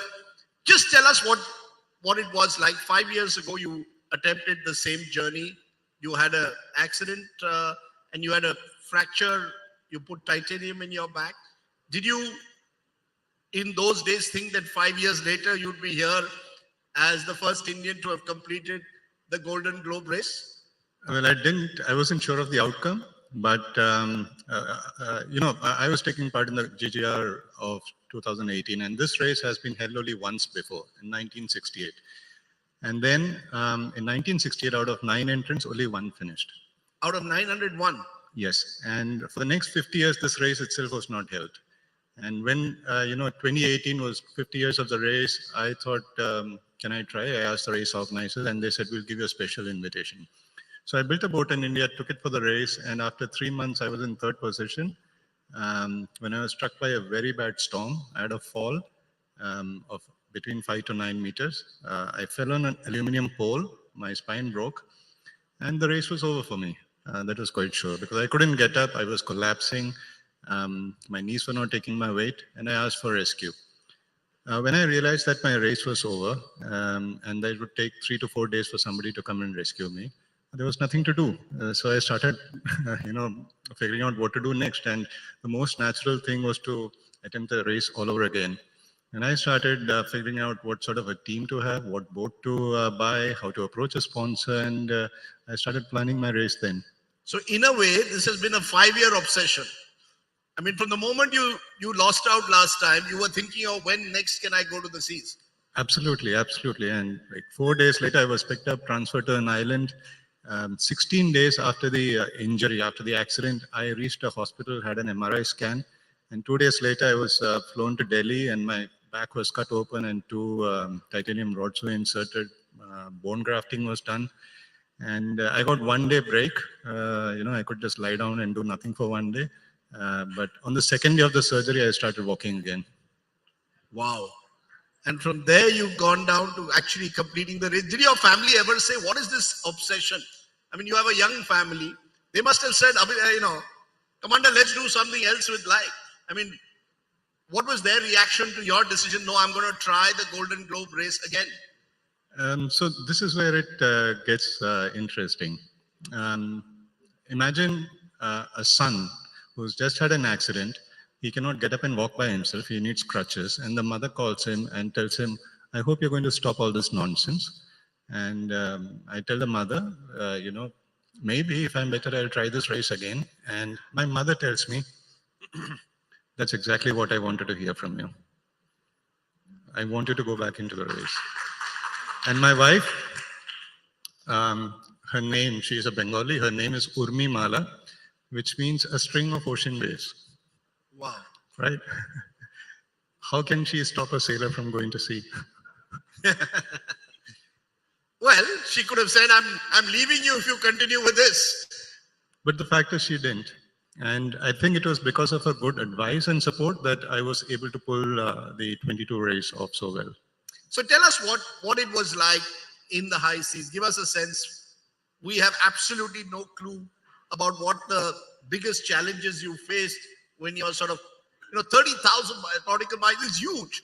just tell us what it was like. 5 years ago, you attempted the same journey. You had an accident and you had a fracture. You put titanium in your back. Did you, in those days, think that 5 years later you'd be here as the first Indian to have completed the Golden Globe race? Well, I wasn't sure of the outcome, but you know, I was taking part in the GGR of 2018, and this race has been held only once before, in 1968. And then in 1968, out of 9 entrants, only 1 finished. Out of 901? Yes, and for the next 50 years, this race itself was not held. And when, you know, 2018 was 50 years of the race, I thought, can I try? I asked the race organizers, and they said, we'll give you a special invitation. So I built a boat in India, took it for the race, and after 3 months, I was in third position. When I was struck by a very bad storm, I had a fall of between 5 to 9 meters. I fell on an aluminum pole, my spine broke, and the race was over for me. That was quite sure, because I couldn't get up, I was collapsing, my knees were not taking my weight, and I asked for rescue. When I realized that my race was over, and that it would take 3 to 4 days for somebody to come and rescue me, there was nothing to do. So I started, figuring out what to do next. And the most natural thing was to attempt the race all over again. And I started figuring out what sort of a team to have, what boat to buy, how to approach a sponsor. And I started planning my race then. So in a way, this has been a 5-year obsession. I mean, from the moment you lost out last time, you were thinking of when next can I go to the seas? Absolutely, absolutely. And like 4 days later, I was picked up, transferred to an island. 16 days after the injury, after the accident, I reached a hospital, had an MRI scan. And 2 days later, I was flown to Delhi and my back was cut open and 2 titanium rods were inserted. Bone grafting was done. And I got 1 day break. I could just lie down and do nothing for 1 day. But on the second day of the surgery, I started walking again. Wow. And from there, you've gone down to actually completing the race. Did your family ever say, what is this obsession? I mean, you have a young family. They must have said, Commander, let's do something else with life. I mean, what was their reaction to your decision? No, I'm going to try the Golden Globe race again. So this is where it gets interesting. Imagine a son who's just had an accident. He cannot get up and walk by himself. He needs crutches. And the mother calls him and tells him, I hope you're going to stop all this nonsense. And I tell the mother, maybe if I'm better, I'll try this race again. And my mother tells me, that's exactly what I wanted to hear from you. I want you to go back into the race. And my wife, her name, she's a Bengali, her name is Urmi Mala, which means a string of ocean waves. Wow. Right? How can she stop a sailor from going to sea? Well, she could have said, I'm leaving you if you continue with this. But the fact is she didn't. And I think it was because of her good advice and support that I was able to pull the 22 race off so well. So tell us what it was like in the high seas. Give us a sense. We have absolutely no clue about what the biggest challenges you faced when you're sort of, 30,000 nautical miles is huge.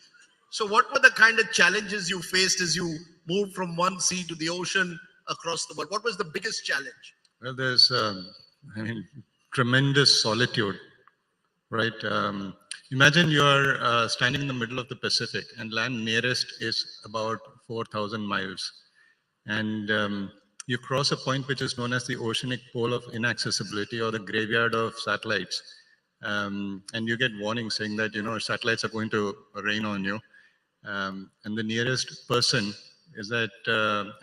So what were the kind of challenges you faced as you moved from one sea to the ocean across the world? What was the biggest challenge? Well, there's, tremendous solitude, right? Imagine you're standing in the middle of the Pacific and land nearest is about 4,000 miles. And you cross a point which is known as the oceanic pole of inaccessibility or the graveyard of satellites. And you get warnings saying that, satellites are going to rain on you. And the nearest person is that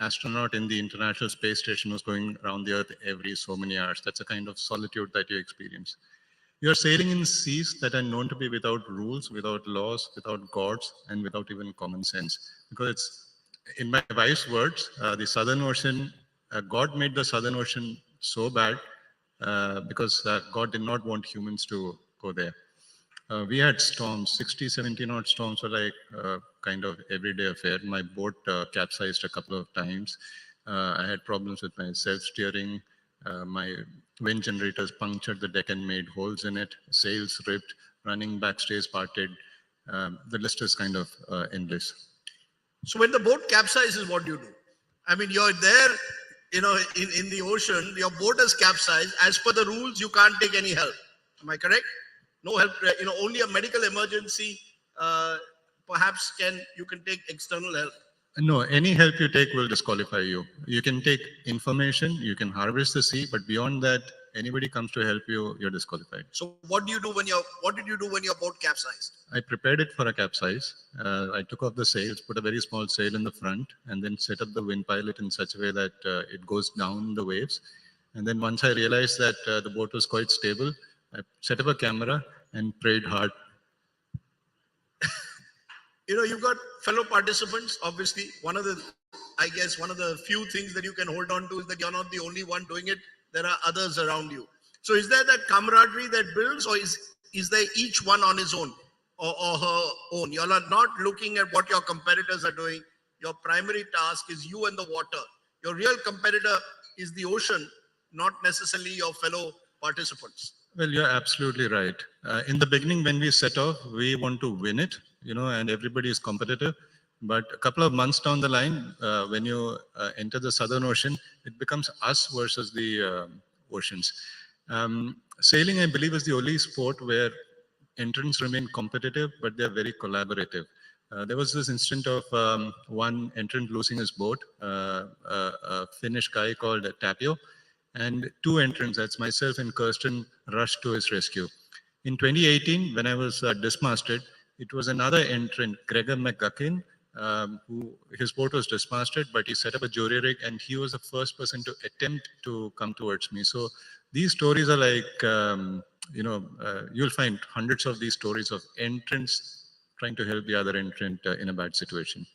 astronaut in the International Space Station who's going around the Earth every so many hours. That's a kind of solitude that you experience. You're sailing in seas that are known to be without rules, without laws, without gods, and without even common sense. Because it's, in my wife's words, the Southern Ocean, God made the Southern Ocean so bad because God did not want humans to go there. We had storms, 60, 70 knot storms were like kind of everyday affair. My boat capsized a couple of times. I had problems with my self-steering. My wind generators punctured the deck and made holes in it. Sails ripped, running backstays parted. The list is kind of endless. So when the boat capsizes, what do you do? I mean, you're there, in the ocean, your boat is capsized. As per the rules, you can't take any help. Am I correct? No help, only a medical emergency, perhaps you can take external help. No, any help you take will disqualify you. You can take information, you can harvest the sea, but beyond that, anybody comes to help you, you're disqualified. So what did you do when your boat capsized? I prepared it for a capsize. I took off the sails, put a very small sail in the front, and then set up the wind pilot in such a way that it goes down the waves. And then once I realized that the boat was quite stable, I set up a camera and prayed hard. you've got fellow participants. Obviously, one of the few things that you can hold on to is that you're not the only one doing it. There are others around you. So is there that camaraderie that builds, or is there each one on his own or her own? You're not looking at what your competitors are doing. Your primary task is you and the water. Your real competitor is the ocean, not necessarily your fellow participants. Well, you're absolutely right. In the beginning, when we set off, we want to win it, and everybody is competitive. But a couple of months down the line, when you enter the Southern Ocean, it becomes us versus the oceans. Sailing, I believe, is the only sport where entrants remain competitive, but they're very collaborative. There was this incident of one entrant losing his boat, a Finnish guy called Tapio, and two entrants, that's myself and Kirsten, rushed to his rescue. In 2018, when I was dismasted, it was another entrant, Gregor McGuckin, who his boat was dismasted, but he set up a jury rig, and he was the first person to attempt to come towards me. So these stories are like, you'll find hundreds of these stories of entrants trying to help the other entrant in a bad situation.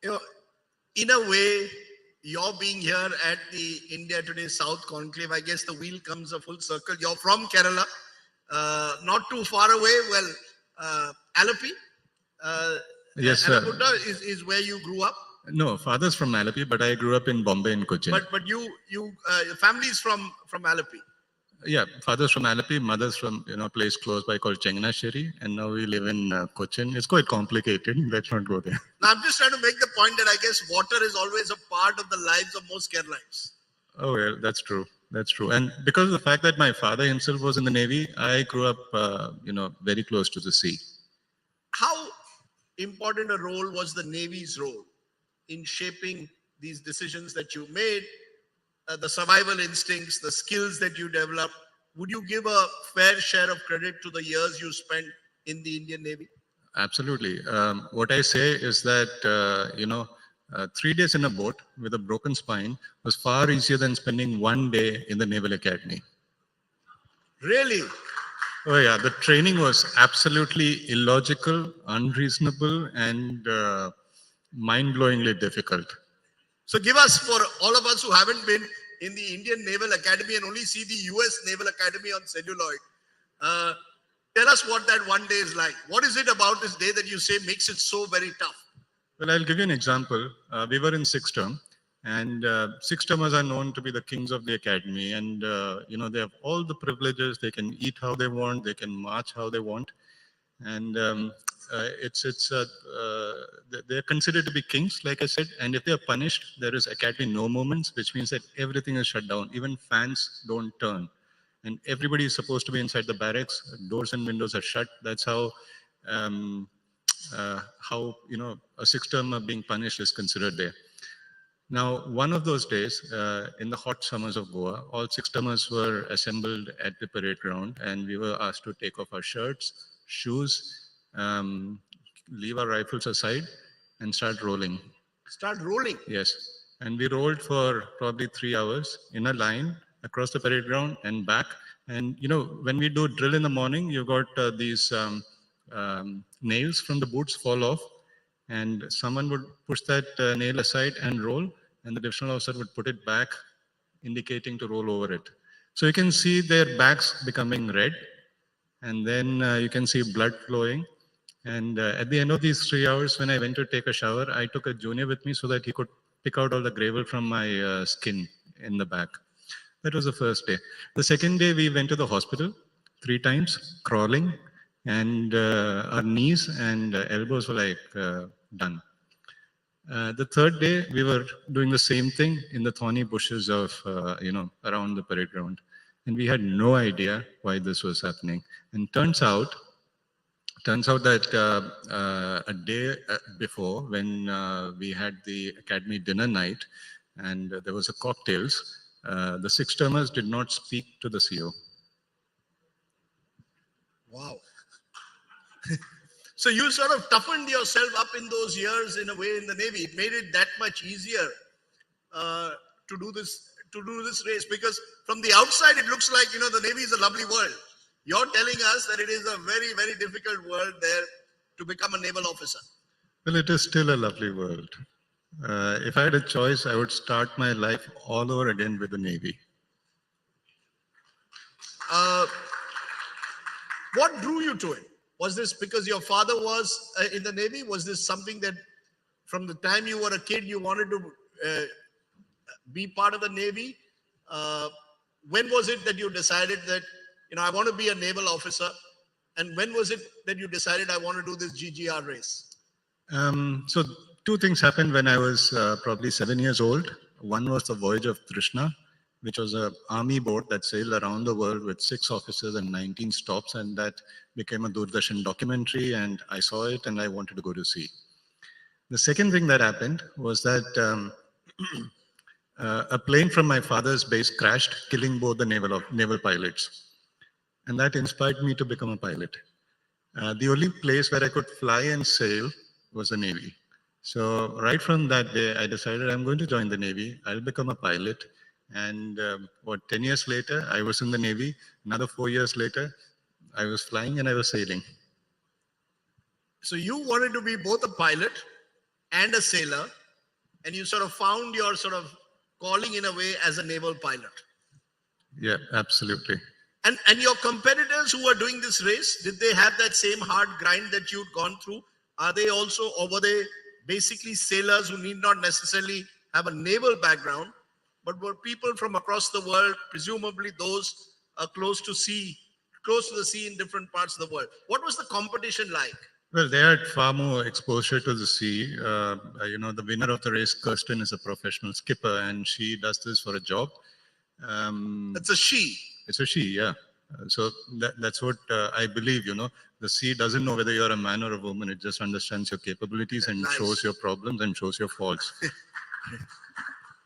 In a way, you're being here at the India Today South Conclave. I guess the wheel comes a full circle. You're from Kerala, not too far away. Well, Alapi. Yes, sir. Is where you grew up. No, father's from Alapi, but I grew up in Bombay and Cochin. But your family is from Alapi. Yeah, father's from Alapi, mother's from a place close by called Chenganasheri, and now we live in Cochin. It's quite complicated. Let's not go there. Now, I'm just trying to make the point that I guess water is always a part of the lives of most Keralites. Oh, well, that's true. That's true. And because of the fact that my father himself was in the Navy, I grew up, very close to the sea. How important a role was the Navy's role in shaping these decisions that you made? The survival instincts, the skills that you developed, would you give a fair share of credit to the years you spent in the Indian Navy? Absolutely. What I say is that, 3 days in a boat with a broken spine was far easier than spending 1 day in the Naval Academy. Really? Oh yeah, the training was absolutely illogical, unreasonable, and mind-blowingly difficult. So give us, for all of us who haven't been in the Indian Naval Academy and only see the US Naval Academy on celluloid, tell us what that 1 day is like. What is it about this day that you say makes it so very tough? Well, I'll give you an example. We were in 6th term, and 6th termers are known to be the kings of the academy, and they have all the privileges. They can eat how they want, they can march how they want, and they're considered to be kings, like I said. And if they are punished, there is academy no moments, which means that everything is shut down. Even fans don't turn, and everybody is supposed to be inside the barracks. Doors and windows are shut. That's how a 6th termer being punished is considered there. Now, one of those days, in the hot summers of Goa, all 6 termers were assembled at the parade ground, and we were asked to take off our shirts, shoes, leave our rifles aside, and start rolling. Start rolling? Yes. And we rolled for probably 3 hours in a line across the parade ground and back. And, when we do drill in the morning, you got these nails from the boots fall off, and someone would push that nail aside and roll, and the divisional officer would put it back, indicating to roll over it. So you can see their backs becoming red, and then you can see blood flowing. And at the end of these 3 hours, when I went to take a shower, I took a junior with me so that he could pick out all the gravel from my skin in the back. That was the first day. The second day, we went to the hospital 3 times, crawling, and our knees and elbows were like done. The third day, we were doing the same thing in the thorny bushes of, around the parade ground. And we had no idea why this was happening. And turns out that a day before, when we had the academy dinner night, and there was a cocktails, the 6 termers did not speak to the CO. Wow. So you sort of toughened yourself up in those years in a way in the Navy. It made it that much easier to do this race, because from the outside it looks like, the Navy is a lovely world. You're telling us that it is a very, very difficult world there. to become a naval officer? Well, it is still a lovely world. If I had a choice, I would start my life all over again with the Navy. What drew you to it? Was this because your father was in the Navy? Was this something that from the time you were a kid, you wanted to be part of the Navy? When was it that you decided that, I want to be a naval officer? And when was it that you decided I want to do this GGR race? So two things happened when I was probably 7 years old. One was the voyage of Trishna, which was an army boat that sailed around the world with 6 officers and 19 stops, and that became a Doordarshan documentary, and I saw it and I wanted to go to sea. The second thing that happened was that a plane from my father's base crashed, killing both the naval pilots. And that inspired me to become a pilot. The only place where I could fly and sail was the Navy. So right from that day, I decided I'm going to join the Navy. I'll become a pilot. And 10 years later, I was in the Navy. Another 4 years later, I was flying and I was sailing. So you wanted to be both a pilot and a sailor, and you sort of found your sort of calling in a way as a naval pilot. Yeah, absolutely. And your competitors who are doing this race, did they have that same hard grind that you'd gone through? Are they also, or were they basically sailors who need not necessarily have a naval background, but were people from across the world, presumably those close to the sea in different parts of the world? What was the competition like? Well, they had far more exposure to the sea. The winner of the race, Kirsten, is a professional skipper, and she does this for a job. It's a she. It's a she, yeah. So that's what I believe, The sea doesn't know whether you're a man or a woman. It just understands your capabilities and shows your problems and shows your faults.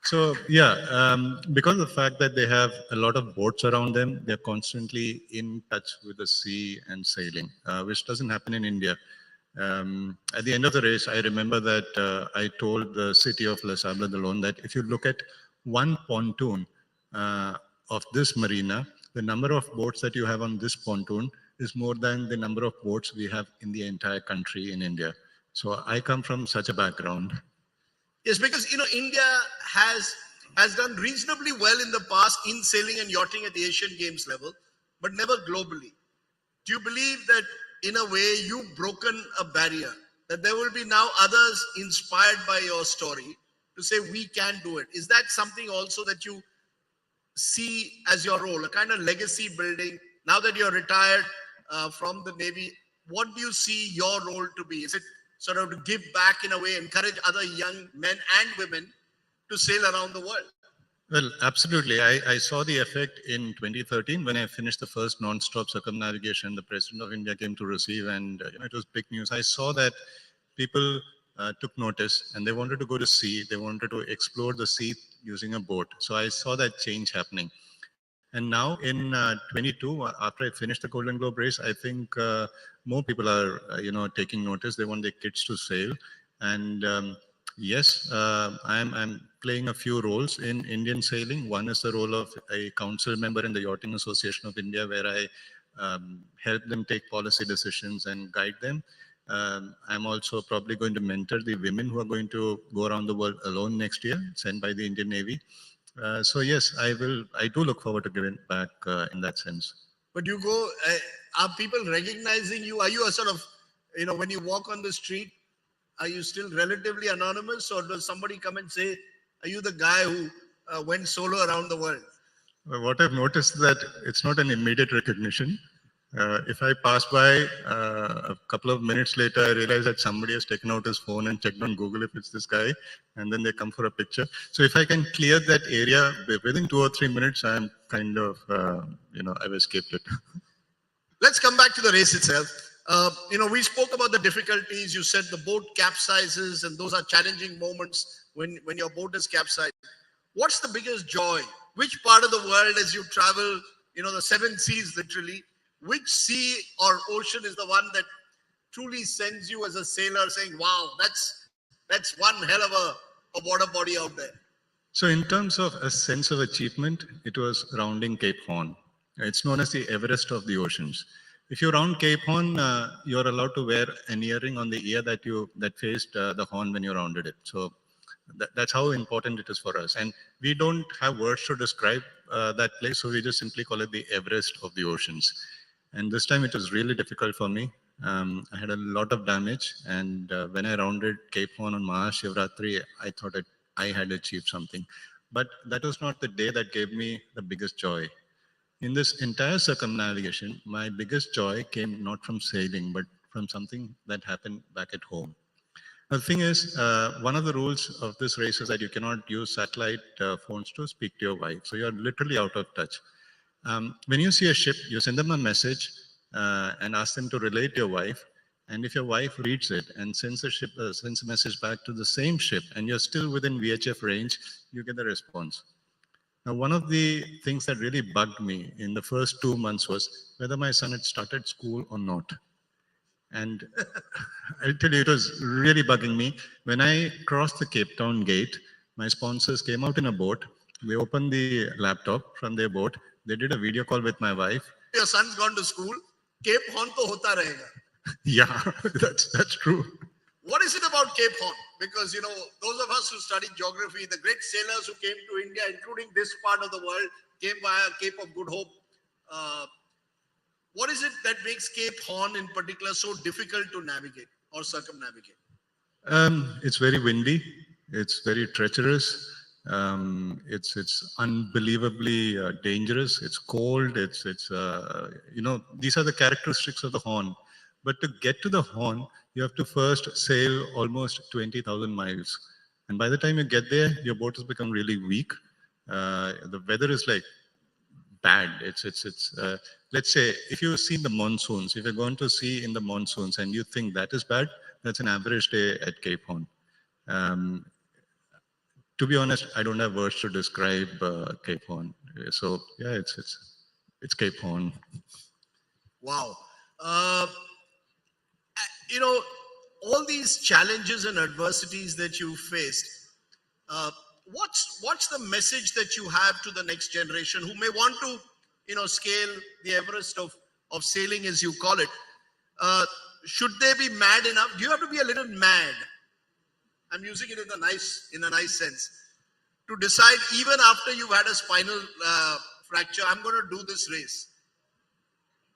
So, yeah, because of the fact that they have a lot of boats around them, they're constantly in touch with the sea and sailing, which doesn't happen in India. At the end of the race, I remember that I told the city of Les Sables d'Olonne that if you look at one pontoon of this marina, the number of boats that you have on this pontoon is more than the number of boats we have in the entire country in India. So I come from such a background. Yes, because India has done reasonably well in the past in sailing and yachting at the Asian Games level, but never globally. Do you believe that in a way you've broken a barrier, that there will be now others inspired by your story to say we can do it? Is that something also that you see as your role, a kind of legacy building? Now that you're retired from the Navy, what do you see your role to be? Is it sort of to give back in a way, encourage other young men and women to sail around the world? Well, absolutely. I saw the effect in 2013 when I finished the first non-stop circumnavigation. The President of India came to receive, and it was big news. I saw that people took notice and they wanted to go to sea. They wanted to explore the sea using a boat. So I saw that change happening. And now in 22, after I finished the Golden Globe race, I think more people are, taking notice. They want their kids to sail. And yes, I'm playing a few roles in Indian sailing. One is the role of a council member in the Yachting Association of India, where I help them take policy decisions and guide them. I'm also probably going to mentor the women who are going to go around the world alone next year, sent by the Indian Navy. So yes, I do look forward to giving back in that sense. But you go, are people recognizing you? Are you a sort of, when you walk on the street, are you still relatively anonymous, or does somebody come and say, are you the guy who went solo around the world? Well, what I've noticed is that it's not an immediate recognition. If I pass by a couple of minutes later, I realize that somebody has taken out his phone and checked on Google if it's this guy, and then they come for a picture. So if I can clear that area within 2 or 3 minutes, I'm kind of, I've escaped it. Let's come back to the race itself. We spoke about the difficulties. You said the boat capsizes, and those are challenging moments when your boat is capsized. What's the biggest joy? Which part of the world, as you travel, the 7 seas literally, which sea or ocean is the one that truly sends you as a sailor saying, wow, that's one hell of a water body out there? So in terms of a sense of achievement, it was rounding Cape Horn. It's known as the Everest of the oceans. if you round Cape Horn, you're allowed to wear an earring on the ear that faced the horn when you rounded it. So that's how important it is for us. And we don't have words to describe that place, so we just simply call it the Everest of the oceans. And this time it was really difficult for me. I had a lot of damage, and when I rounded Cape Horn on Mahashivratri, I thought that I had achieved something. But that was not the day that gave me the biggest joy. In this entire circumnavigation, my biggest joy came not from sailing, but from something that happened back at home. Now, the thing is, one of the rules of this race is that you cannot use satellite phones to speak to your wife. So you're literally out of touch. When you see a ship, you send them a message and ask them to relay to your wife. And if your wife reads it and sends a message back to the same ship, and you're still within VHF range, you get the response. Now, one of the things that really bugged me in the first 2 months was whether my son had started school or not. And I'll tell you, it was really bugging me. When I crossed the Cape Town gate, my sponsors came out in a boat. They opened the laptop from their boat. They did a video call with my wife. Your son's gone to school. Cape Horn to hota rahega. Yeah, that's true. What is it about Cape Horn? Because, you know, those of us who studied geography, the great sailors who came to India, including this part of the world, came via Cape of Good Hope. What is it that makes Cape Horn in particular so difficult to navigate or circumnavigate? It's very windy. It's very treacherous. It's unbelievably dangerous. It's cold. You know, these are the characteristics of the Horn. But to get to the Horn, you have to first sail almost 20,000 miles. And by the time you get there, your boat has become really weak. The weather is like bad. Let's say if you've seen the monsoons, if you're going to sea in the monsoons and you think that is bad, that's an average day at Cape Horn. To be honest, I don't have words to describe Cape Horn. So yeah, it's Cape Horn. Wow. You know, all these challenges and adversities that you faced, what's the message that you have to the next generation who may want to, you know, scale the Everest of sailing, as you call it? Should they be mad enough? Do you have to be a little mad? I'm using it in a nice sense, to decide even after you've had a spinal fracture, I'm going to do this race.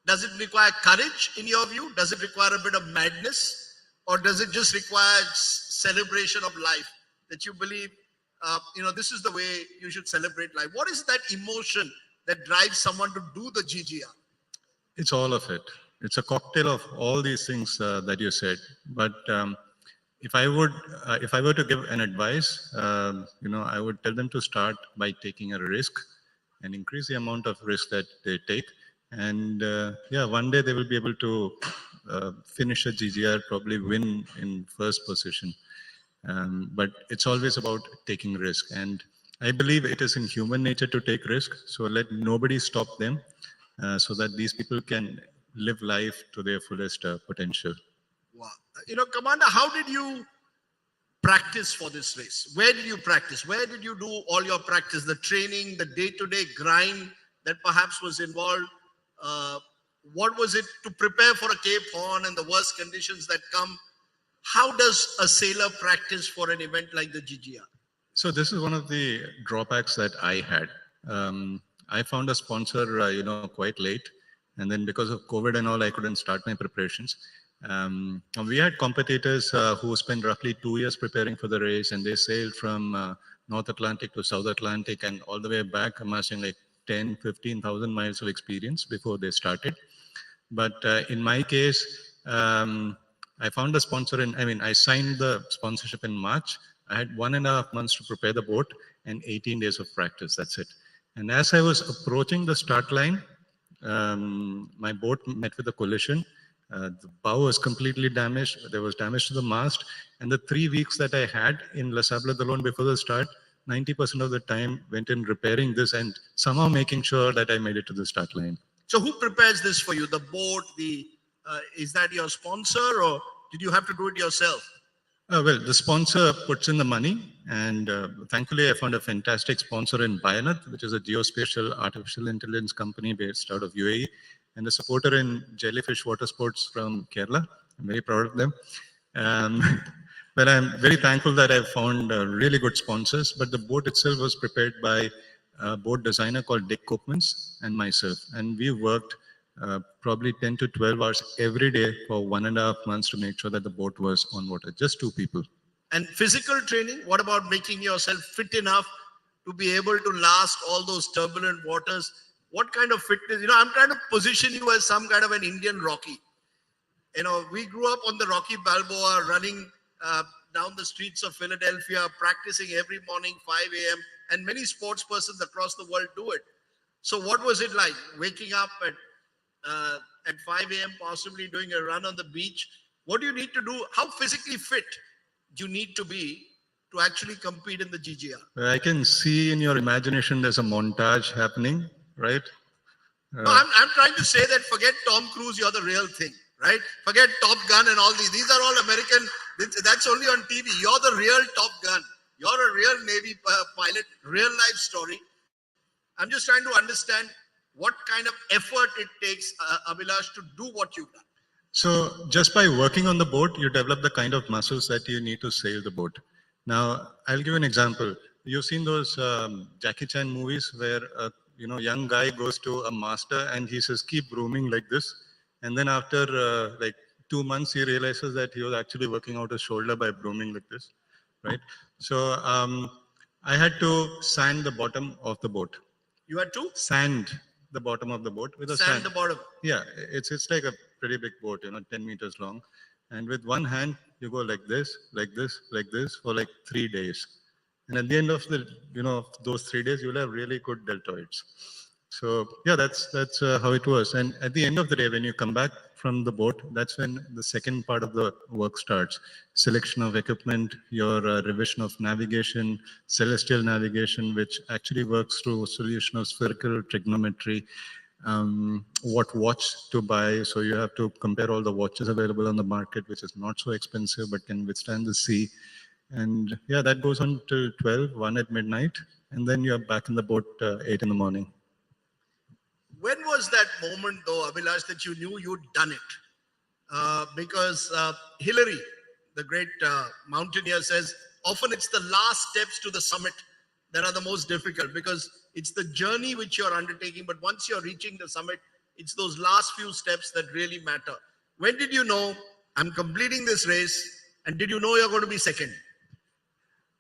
Does it require courage in your view? Does it require a bit of madness? Or does it just require celebration of life? That you believe, you know, this is the way you should celebrate life. What is that emotion that drives someone to do the GGR? It's all of it. It's a cocktail of all these things that you said. But if I were to give an advice, you know, I would tell them to start by taking a risk and increase the amount of risk that they take. And yeah, one day they will be able to finish a GGR, probably win in first position. But it's always about taking risk. And I believe it is in human nature to take risk. So let nobody stop them so that these people can live life to their fullest potential. Wow. You know, Commander, how did you practice for this race? Where did you practice? Where did you do all your practice? The training, the day-to-day grind that perhaps was involved? What was it to prepare for a Cape Horn and the worst conditions that come? How does a sailor practice for an event like the GGR? So this is one of the drawbacks that I had. I found a sponsor, you know, quite late. And then because of COVID and all, I couldn't start my preparations. We had competitors who spent roughly 2 years preparing for the race, and they sailed from North Atlantic to South Atlantic and all the way back, amassing like 10, 15,000 miles of experience before they started. But in my case, I found a sponsor I signed the sponsorship in March. I had 1.5 months to prepare the boat and 18 days of practice. That's it. And as I was approaching the start line, my boat met with a collision. The bow was completely damaged. There was damage to the mast. And the 3 weeks that I had in La Sable d'Olonne before the start, 90% of the time went in repairing this and somehow making sure that I made it to the start line. So who prepares this for you? The boat, is that your sponsor, or did you have to do it yourself? Well, the sponsor puts in the money, and thankfully I found a fantastic sponsor in Bionath, which is a geospatial artificial intelligence company based out of UAE. and a supporter in jellyfish water sports from Kerala. I'm very proud of them. But I'm very thankful that I've found really good sponsors. But the boat itself was prepared by a boat designer called Dick Koopmans and myself. And we worked probably 10 to 12 hours every day for 1.5 months to make sure that the boat was on water. Just 2 people. And physical training, what about making yourself fit enough to be able to last all those turbulent waters? What kind of fitness? You know, I'm trying to position you as some kind of an Indian Rocky. You know, we grew up on the Rocky Balboa, running down the streets of Philadelphia, practicing every morning, 5 a.m. And many sports persons across the world do it. So what was it like waking up at 5 a.m., possibly doing a run on the beach? What do you need to do? How physically fit do you need to be to actually compete in the GGR? I can see in your imagination there's a montage happening, right? No, I'm trying to say that forget Tom Cruise, you're the real thing, right? Forget Top Gun and all these. These are all American. That's only on TV. You're the real Top Gun. You're a real Navy pilot, real life story. I'm just trying to understand what kind of effort it takes, Abhilash, to do what you've done. So just by working on the boat, you develop the kind of muscles that you need to sail the boat. Now, I'll give you an example. You've seen those Jackie Chan movies where a young guy goes to a master and he says, keep brooming like this. And then after like 2 months, he realizes that he was actually working out his shoulder by brooming like this, right? So I had to sand the bottom of the boat. You had to? Sand the bottom of the boat with a Sand the bottom. Yeah, it's like a pretty big boat, 10 meters long. And with one hand, you go like this, like this, like this for like 3 days. And at the end of the, those 3 days, you'll have really good deltoids. So yeah, that's how it was. And at the end of the day, when you come back from the boat, that's when the second part of the work starts. Selection of equipment, your revision of navigation, celestial navigation, which actually works through solution of spherical trigonometry, what watch to buy. So you have to compare all the watches available on the market, which is not so expensive, but can withstand the sea. And yeah, that goes on till 12, 1 at midnight. And then you're back in the boat 8 in the morning. When was that moment, though, Abhilash, that you knew you'd done it? Because Hillary, the great mountaineer, says often it's the last steps to the summit that are the most difficult, because it's the journey which you're undertaking. But once you're reaching the summit, it's those last few steps that really matter. When did you know, I'm completing this race? And did you know you're going to be second?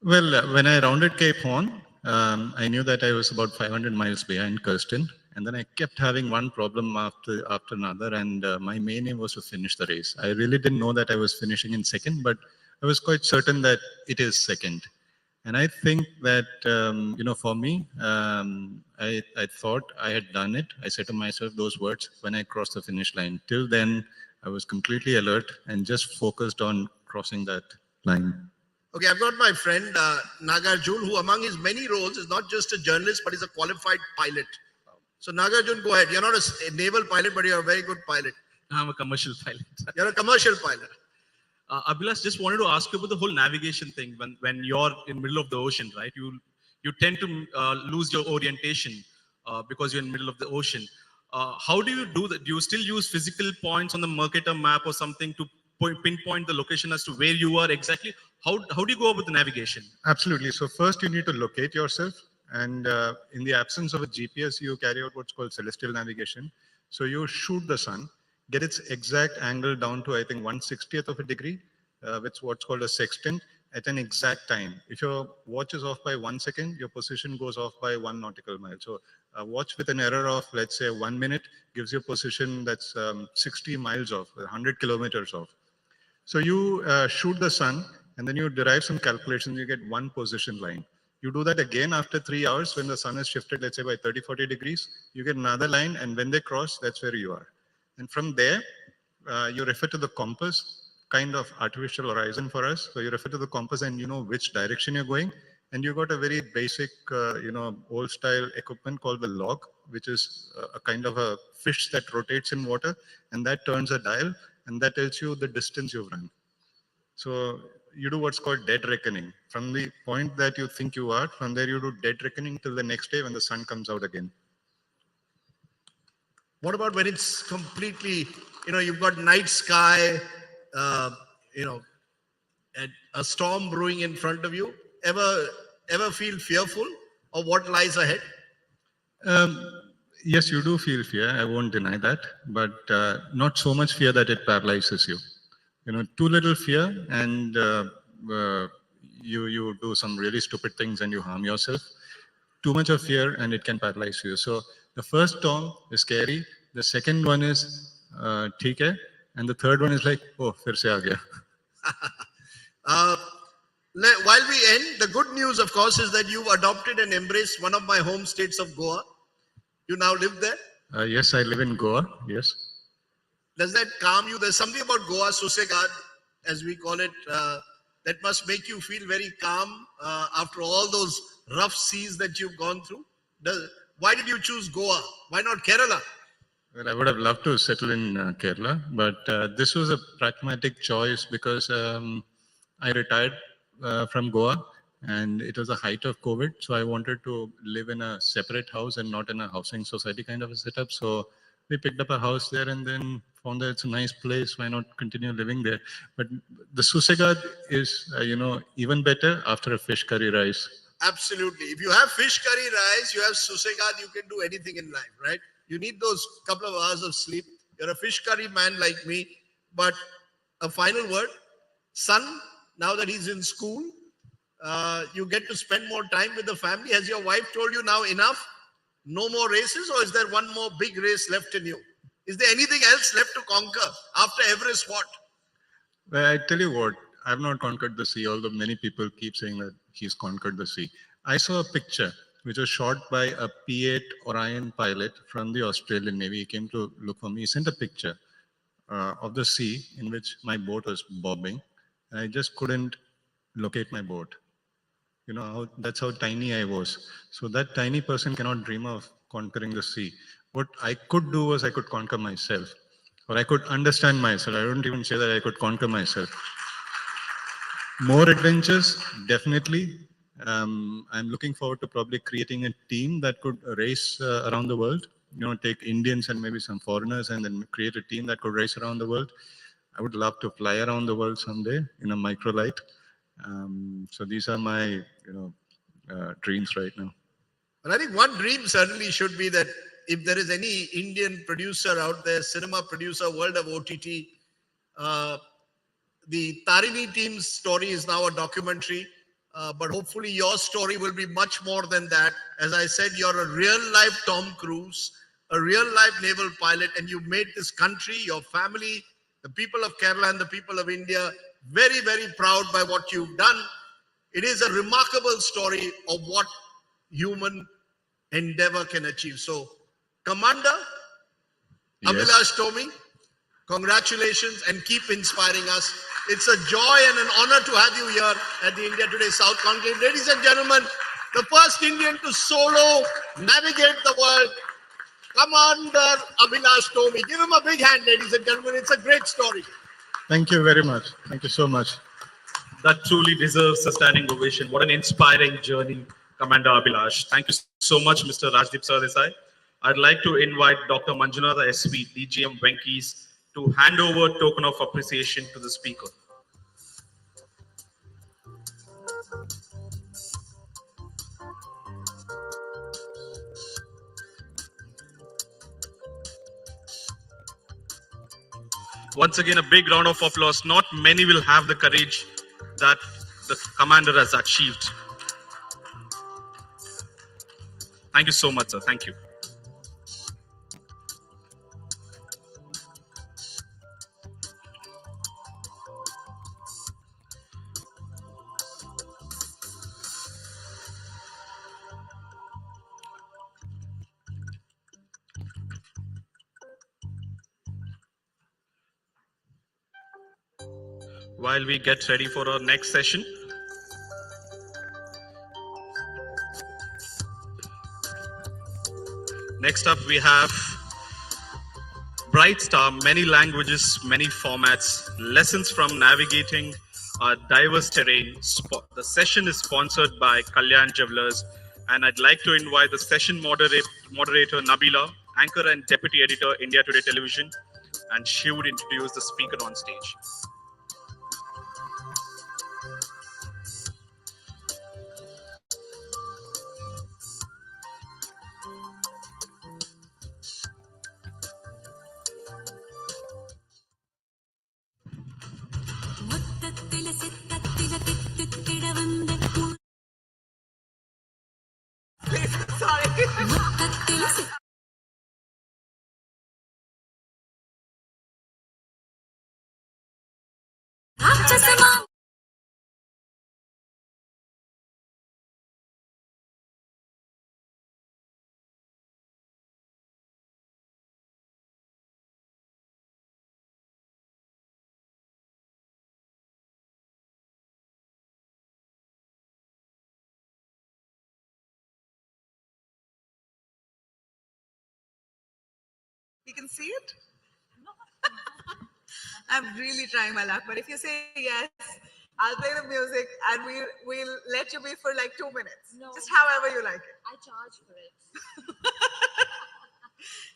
Well, when I rounded Cape Horn, I knew that I was about 500 miles behind Kirsten. And then I kept having one problem after another, and my main aim was to finish the race. I really didn't know that I was finishing in second, but I was quite certain that it is second. And I think that, for me, I thought I had done it. I said to myself those words when I crossed the finish line. Till then, I was completely alert and just focused on crossing that line. Okay, I've got my friend Nagarjun, who among his many roles is not just a journalist, but is a qualified pilot. So Nagarjun, go ahead. You're not a naval pilot, but you're a very good pilot. I'm a commercial pilot. You're a commercial pilot. Abhilash, just wanted to ask you about the whole navigation thing. When you're in the middle of the ocean, right? You tend to lose your orientation because you're in the middle of the ocean. How do you do that? Do you still use physical points on the Mercator map or something to pinpoint the location as to where you are exactly? How do you go about the navigation? Absolutely. So first you need to locate yourself. And in the absence of a GPS, you carry out what's called celestial navigation. So you shoot the sun, get its exact angle down to, I think, 1/60th of a degree, with what's called a sextant, at an exact time. If your watch is off by 1 second, your position goes off by 1 nautical mile. So a watch with an error of, let's say, 1 minute gives you a position that's 60 miles off, 100 kilometers off. So you shoot the sun, and then you derive some calculations, you get one position line. You do that again after 3 hours when the sun is shifted, let's say by 30, 40 degrees, you get another line, and when they cross, that's where you are. And from there, you refer to the compass, kind of artificial horizon for us. So you refer to the compass and you know which direction you're going. And you got a very basic, old style equipment called the log, which is a kind of a fish that rotates in water, and that turns a dial, and that tells you the distance you've run. So you do what's called dead reckoning. From the point that you think you are, from there you do dead reckoning till the next day when the sun comes out again. What about when it's completely, you've got night sky, and a storm brewing in front of you? Ever feel fearful of what lies ahead? Yes, you do feel fear. I won't deny that, but not so much fear that it paralyzes you. Too little fear, and you do some really stupid things and you harm yourself. Too much of fear, and it can paralyze you. So the first storm is scary. The second one is theek hai, and the third one is like, oh, fir se aa gaya. While we end, the good news, of course, is that you've adopted and embraced one of my home states of Goa. You now live there? Yes, I live in Goa. Yes. Does that calm you? There's something about Goa, Susegad, as we call it, that must make you feel very calm after all those rough seas that you've gone through. Why did you choose Goa? Why not Kerala? Well, I would have loved to settle in Kerala, but this was a pragmatic choice because I retired from Goa, and it was the height of COVID. So I wanted to live in a separate house and not in a housing society kind of a setup. So we picked up a house there and then found that it's a nice place. Why not continue living there? But the Susegad is, even better after a fish curry rice. Absolutely. If you have fish curry rice, you have Susegad, you can do anything in life, right? You need those couple of hours of sleep. You're a fish curry man like me. But a final word, son, now that he's in school, you get to spend more time with the family. Has your wife told you now enough? No more races, or is there one more big race left in you? Is there anything else left to conquer after Everest? What? Well, I tell you what, I've not conquered the sea, although many people keep saying that he's conquered the sea. I saw a picture which was shot by a P-8 Orion pilot from the Australian Navy. He came to look for me. He sent a picture of the sea in which my boat was bobbing, and I just couldn't locate my boat. That's how tiny I was. So that tiny person cannot dream of conquering the sea. What I could do was I could conquer myself, or I could understand myself. I don't even say that I could conquer myself. More adventures, definitely. I'm looking forward to probably creating a team that could race around the world. Take Indians and maybe some foreigners and then create a team that could race around the world. I would love to fly around the world someday in a microlight. So these are my, dreams right now. Well, I think one dream certainly should be that if there is any Indian producer out there, cinema producer, world of OTT, the Tarini team's story is now a documentary, but hopefully your story will be much more than that. As I said, you're a real-life Tom Cruise, a real-life naval pilot, and you made this country, your family, the people of Kerala and the people of India very, very proud by what you've done. It is a remarkable story of what human endeavor can achieve. So, Commander, Yes. Abhilash Tomy, congratulations and keep inspiring us. It's a joy and an honor to have you here at the India Today South Conclave. Ladies and gentlemen, the first Indian to solo navigate the world, Commander Abhilash Tomy. Give him a big hand, ladies and gentlemen. It's a great story. Thank you very much. Thank you so much. That truly deserves a standing ovation. What an inspiring journey, Commander Abhilash. Thank you so much, Mr. Rajdeep Sardesai. I'd like to invite Dr. Manjunatha SV, DGM Venkis, to hand over token of appreciation to the speaker. Once again, a big round of applause. Not many will have the courage that the commander has achieved. Thank you so much, sir. Thank you. While we get ready for our next session, next up we have Bright Star, many languages, many formats, lessons from navigating a diverse terrain. The session is sponsored by Kalyan Jewelers, and I'd like to invite the session moderator Nabila anchor and deputy editor, India Today Television, and she would introduce the speaker on stage. You can see it? I'm really trying my luck, but if you say yes, I'll play the music and we'll let you be for like 2 minutes. No. Just however you like it. I charge for it.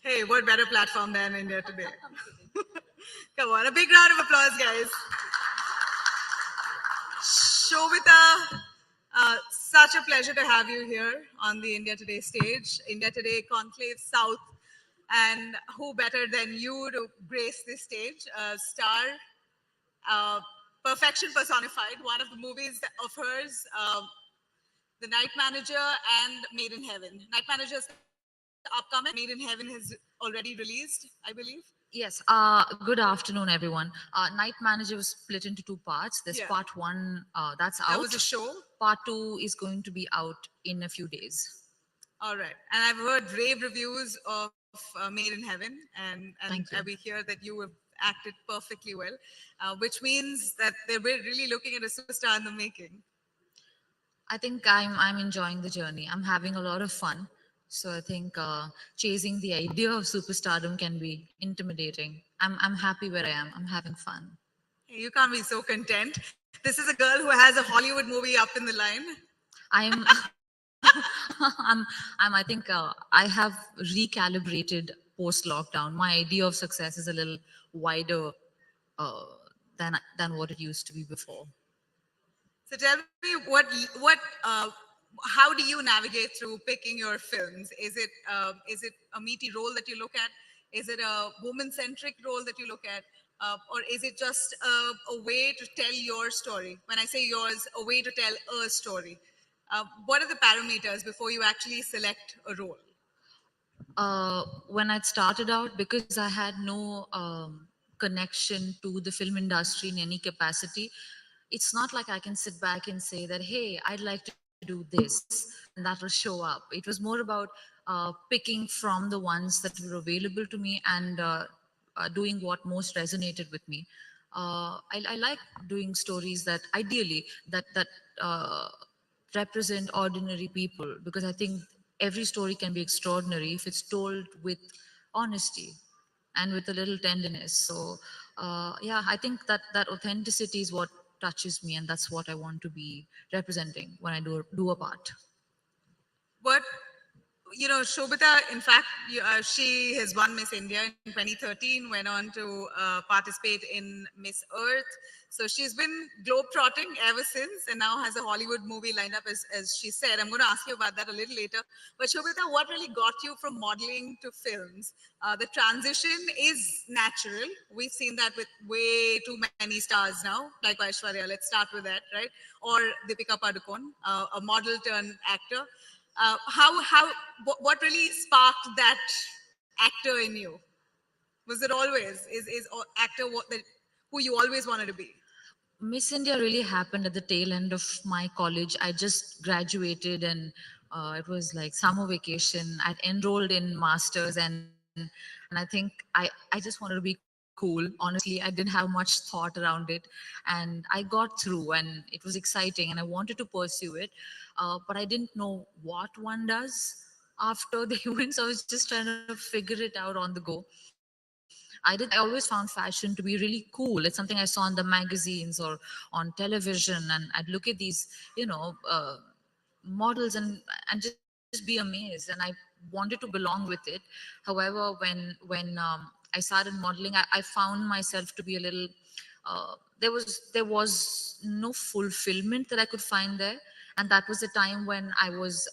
Hey, what better platform than India Today? Come on, a big round of applause, guys. Sobhita, such a pleasure to have you here on the India Today stage, India Today Conclave South. And who better than you to grace this stage? Star, perfection personified, one of the movies of hers, The Night Manager and Made in Heaven. Night Manager is upcoming. Made in Heaven has already released, I believe. Yes. Good afternoon, everyone. Night Manager was split into 2 parts. There's Yeah. part 1 that's out. That was a show. Part 2 is going to be out in a few days. All right. And I've heard rave reviews of Made in Heaven, and Thank you. we hear that you have acted perfectly well, which means that they're really looking at a superstar in the making. I think I'm enjoying the journey. I'm having a lot of fun. So I think chasing the idea of superstardom can be intimidating. I'm happy where I am. I'm having fun. You can't be so content. This is a girl who has a Hollywood movie up in the line. I'm I think I have recalibrated post-lockdown. My idea of success is a little wider than what it used to be before. So tell me how do you navigate through picking your films? Is it a meaty role that you look at? Is it a woman-centric role that you look at? Or is it just a way to tell your story? When I say yours, a way to tell a story. What are the parameters before you actually select a role? When I started out, because I had no connection to the film industry in any capacity, it's not like I can sit back and say that, hey, I'd like to do this, and that will show up. It was more about picking from the ones that were available to me and doing what most resonated with me. I like doing stories that ideally that represent ordinary people, because I think every story can be extraordinary if it's told with honesty and with a little tenderness. So yeah, I think that authenticity is what touches me, and that's what I want to be representing when I do a part. What, Sobhita, in fact, she has won Miss India in 2013, went on to participate in Miss Earth. So she's been globetrotting ever since, and now has a Hollywood movie lined up, as she said. I'm going to ask you about that a little later. But Sobhita, what really got you from modeling to films? The transition is natural. We've seen that with way too many stars now, like Aishwarya. Let's start with that, right? Or Deepika Padukone, a model turned actor. What really sparked that actor in you? Was it always is actor who you always wanted to be? Miss India really happened at the tail end of my college. I just graduated, and it was like summer vacation. I'd enrolled in masters, and I think I just wanted to be cool. Honestly, I didn't have much thought around it, and I got through, and it was exciting, and I wanted to pursue it, but I didn't know what one does after the event, so I was just trying to figure it out on the go. I always found fashion to be really cool. It's something I saw in the magazines or on television, and I'd look at these, models and just be amazed. And I wanted to belong with it. However, when I started modeling, I found myself to be a little. There was no fulfillment that I could find there, and that was the time when I was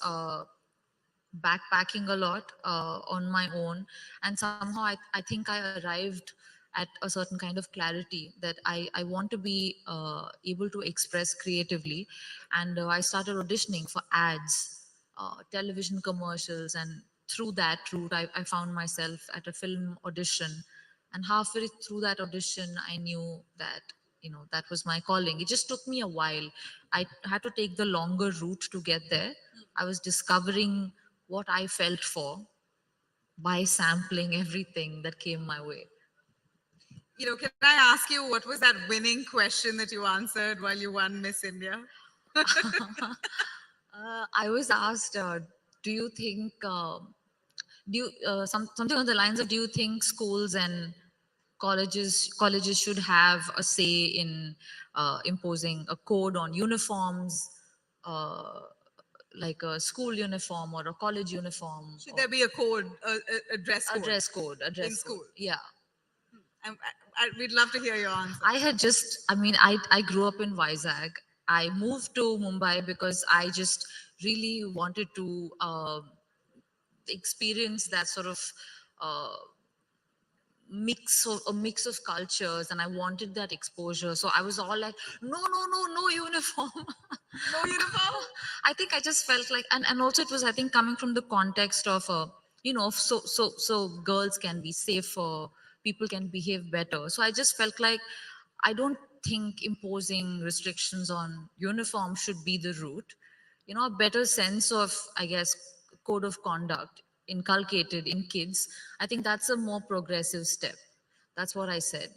backpacking a lot on my own, and somehow I think I arrived at a certain kind of clarity that I want to be able to express creatively, and I started auditioning for ads, television commercials, and through that route I found myself at a film audition, and halfway through that audition I knew that that was my calling. It just took me a while. I had to take the longer route to get there. I was discovering what I felt for by sampling everything that came my way. Can I ask you, what was that winning question that you answered while you won Miss India? I was asked, do you think, something on the lines of, do you think schools and colleges should have a say in imposing a code on uniforms, like a school uniform or a college uniform? Should there be a code, a dress code? A dress code, in school? Yeah. We'd love to hear your answer. I grew up in Vizag. I moved to Mumbai because I just really wanted to experience that sort of mix of cultures, and I wanted that exposure. So I was all like, no uniform. No uniform? I think I just felt like, and also it was, I think, coming from the context of so girls can be safer, people can behave better. So I just felt like I don't think imposing restrictions on uniform should be the route. A better sense of, I guess, code of conduct inculcated in kids, I think that's a more progressive step. That's what I said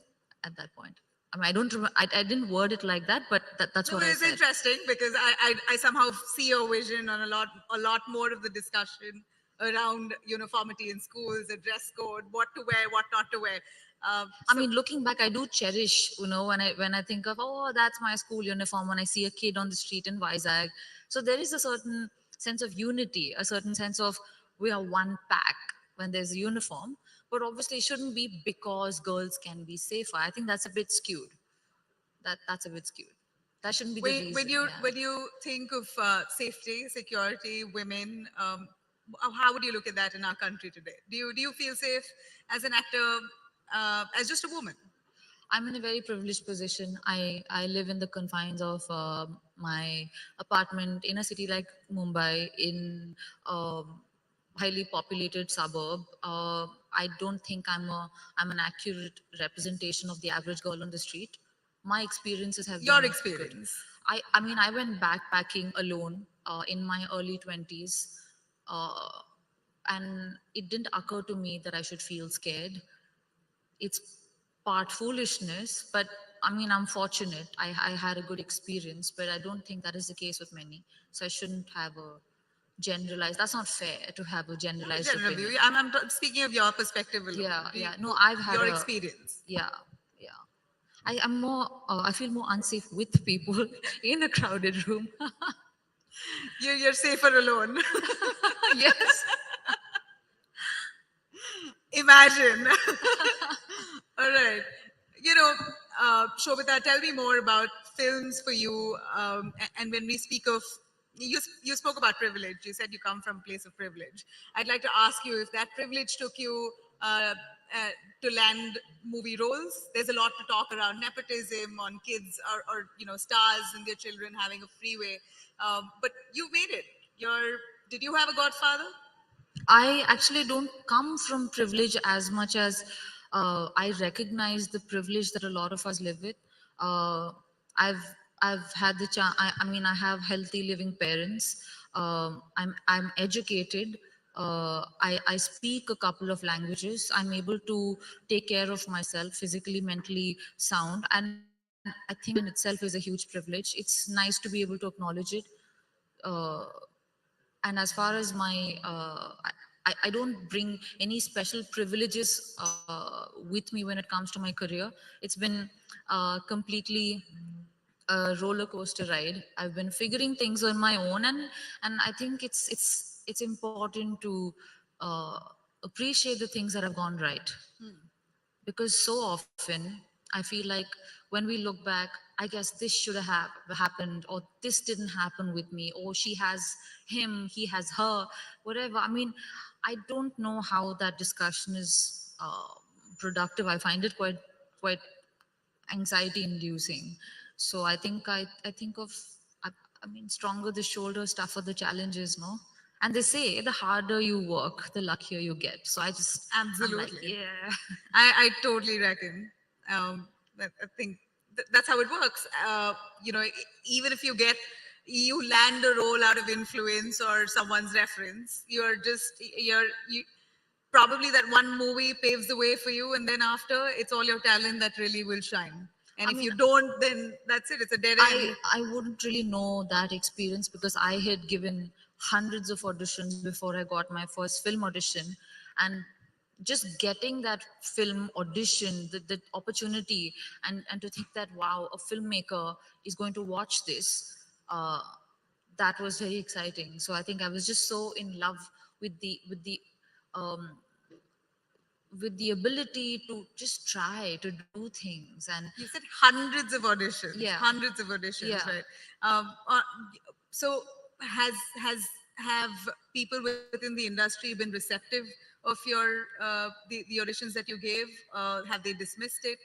at that point. I don't remember, I didn't word it like that, but that's what I said. It's interesting because I somehow see your vision on a lot more of the discussion around uniformity in schools, a dress code, what to wear, what not to wear. Looking back, I do cherish, when I think of, oh, that's my school uniform, when I see a kid on the street in Vizag. So there is a certain sense of unity, a certain sense of we are one pack when there's a uniform, but obviously it shouldn't be because girls can be safer. I think that's a bit skewed. That's a bit skewed. That shouldn't be the reason. When you think of safety, security, women, how would you look at that in our country today? Do you feel safe as an actor, as just a woman? I'm in a very privileged position. I live in the confines of my apartment in a city like Mumbai, in highly populated suburb. I don't think I'm an accurate representation of the average girl on the street. My experiences have your been experience. Good. I went backpacking alone in my early 20s, and it didn't occur to me that I should feel scared. It's part foolishness, but I'm fortunate. I had a good experience, but I don't think that is the case with many. So I shouldn't have a generalized. That's not fair to have a generalized opinion. I'm speaking of your perspective alone. Yeah. No, I've had your experience. Yeah. I'm more. I feel more unsafe with people in a crowded room. You're safer alone. Yes. Imagine. All right. Sobhita, tell me more about films for you. And when we speak of, you spoke about privilege. You said you come from a place of privilege. I'd like to ask you if that privilege took you to land movie roles. There's a lot to talk around nepotism on kids or stars and their children having a freeway. But you made it. Did you have a godfather? I actually don't come from privilege as much as I recognize the privilege that a lot of us live with. I've had the chance. I have healthy living parents. I'm educated. I speak a couple of languages. I'm able to take care of myself, physically, mentally sound, and I think in itself is a huge privilege. It's nice to be able to acknowledge it. And as far as my, I don't bring any special privileges with me when it comes to my career. It's been completely a roller coaster ride. I've been figuring things on my own, and I think it's important to uh, appreciate the things that have gone right. Because so often I feel like when we look back, I guess this should have happened, or this didn't happen with me, or she has him, he has her, whatever. I mean, I don't know how that discussion is productive. I find it quite anxiety inducing. So I think I think of, I mean, stronger the shoulders, tougher the challenges, no? And they say the harder you work, the luckier you get. So I just, I'm like, Absolutely. yeah. I totally reckon. I think that's how it works. You know, even if you land a role out of influence or someone's reference, you probably that one movie paves the way for you, and then after it's all your talent that really will shine. And I if mean, you don't, then that's it. It's a dead end. I wouldn't really know that experience because I had given hundreds of auditions before I got my first film audition. And just getting that film audition, the opportunity, and to think that, wow, a filmmaker is going to watch this, that was very exciting. So I think I was just so in love with um, the ability to just try to do things. And You said hundreds of auditions. Yeah. Hundreds of auditions, Yeah. right? So have people within the industry been receptive of your the auditions that you gave? Have they dismissed it?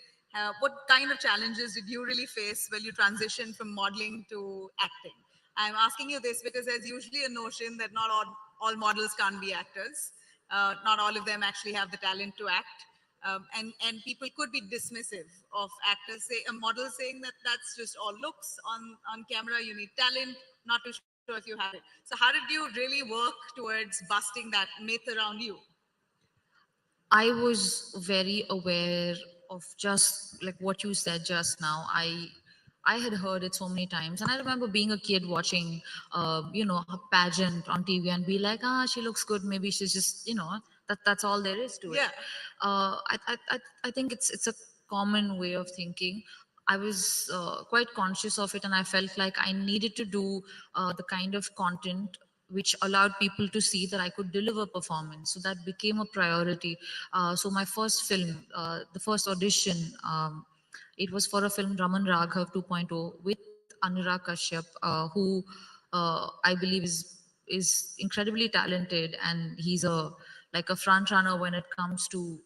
What kind of challenges did you really face when you transitioned from modeling to acting? I'm asking you this because there's usually a notion that not all models can't be actors. Not all of them actually have the talent to act. And people could be dismissive of actors, say a model saying that that's just all looks on camera, you need talent, not too sure if you have it. So how did you really work towards busting that myth around you? I was very aware of just like what you said just now. I had heard it so many times, and I remember being a kid watching, a pageant on TV and be like, she looks good. Maybe she's just, that's all there is to it. Yeah. I think it's a common way of thinking. I was quite conscious of it, and I felt like I needed to do the kind of content which allowed people to see that I could deliver performance. So that became a priority. So my first film, the first audition, it was for a film Raman Raghav 2.0 with Anurag Kashyap, who I believe is incredibly talented, and he's like a front runner when it comes to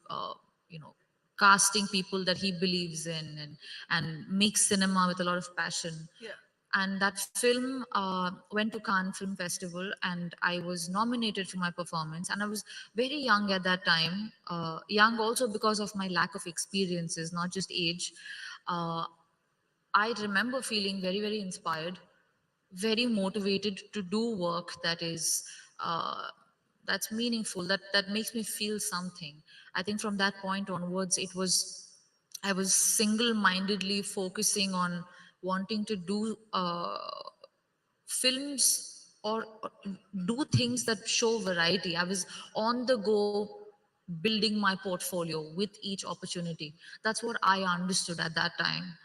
casting people that he believes in, and makes cinema with a lot of passion. Yeah. And that film went to Cannes Film Festival, and I was nominated for my performance. And I was very young at that time, young also because of my lack of experiences, not just age. I remember feeling very, very inspired, very motivated to do work that is that's meaningful, that makes me feel something. I think from that point onwards, I was single-mindedly focusing on wanting to do films or do things that show variety. I was on the go building my portfolio with each opportunity. That's what I understood at that time.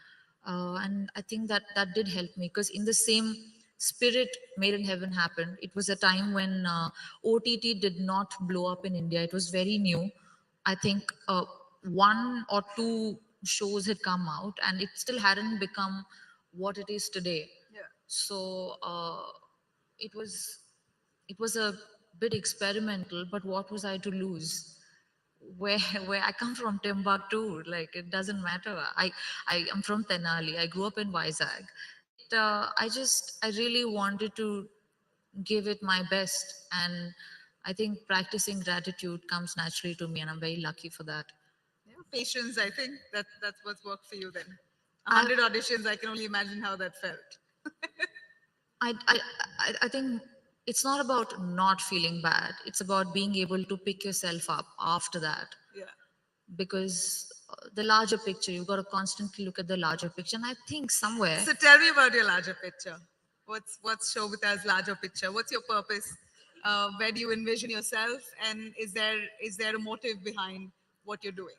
And I think that did help me, because in the same spirit Made in Heaven happened. It was a time when OTT did not blow up in India. It was very new. I think one or two shows had come out, and it still hadn't become what it is today. Yeah. So it was a bit experimental, but what was I to lose? Where I come from, Timbuktu, like it doesn't matter. I am from Tenali. I grew up in Vizag. I really wanted to give it my best, and I think practicing gratitude comes naturally to me, and I'm very lucky for that. Yeah. Patience, I think that's what's worked for you then. 100 auditions, I can only imagine how that felt. I think it's not about not feeling bad. It's about being able to pick yourself up after that. Yeah. Because the larger picture, you've got to constantly look at the larger picture. And I think somewhere. So tell me about your larger picture. What's Sobhita's larger picture? What's your purpose? Where do you envision yourself? And is there a motive behind what you're doing?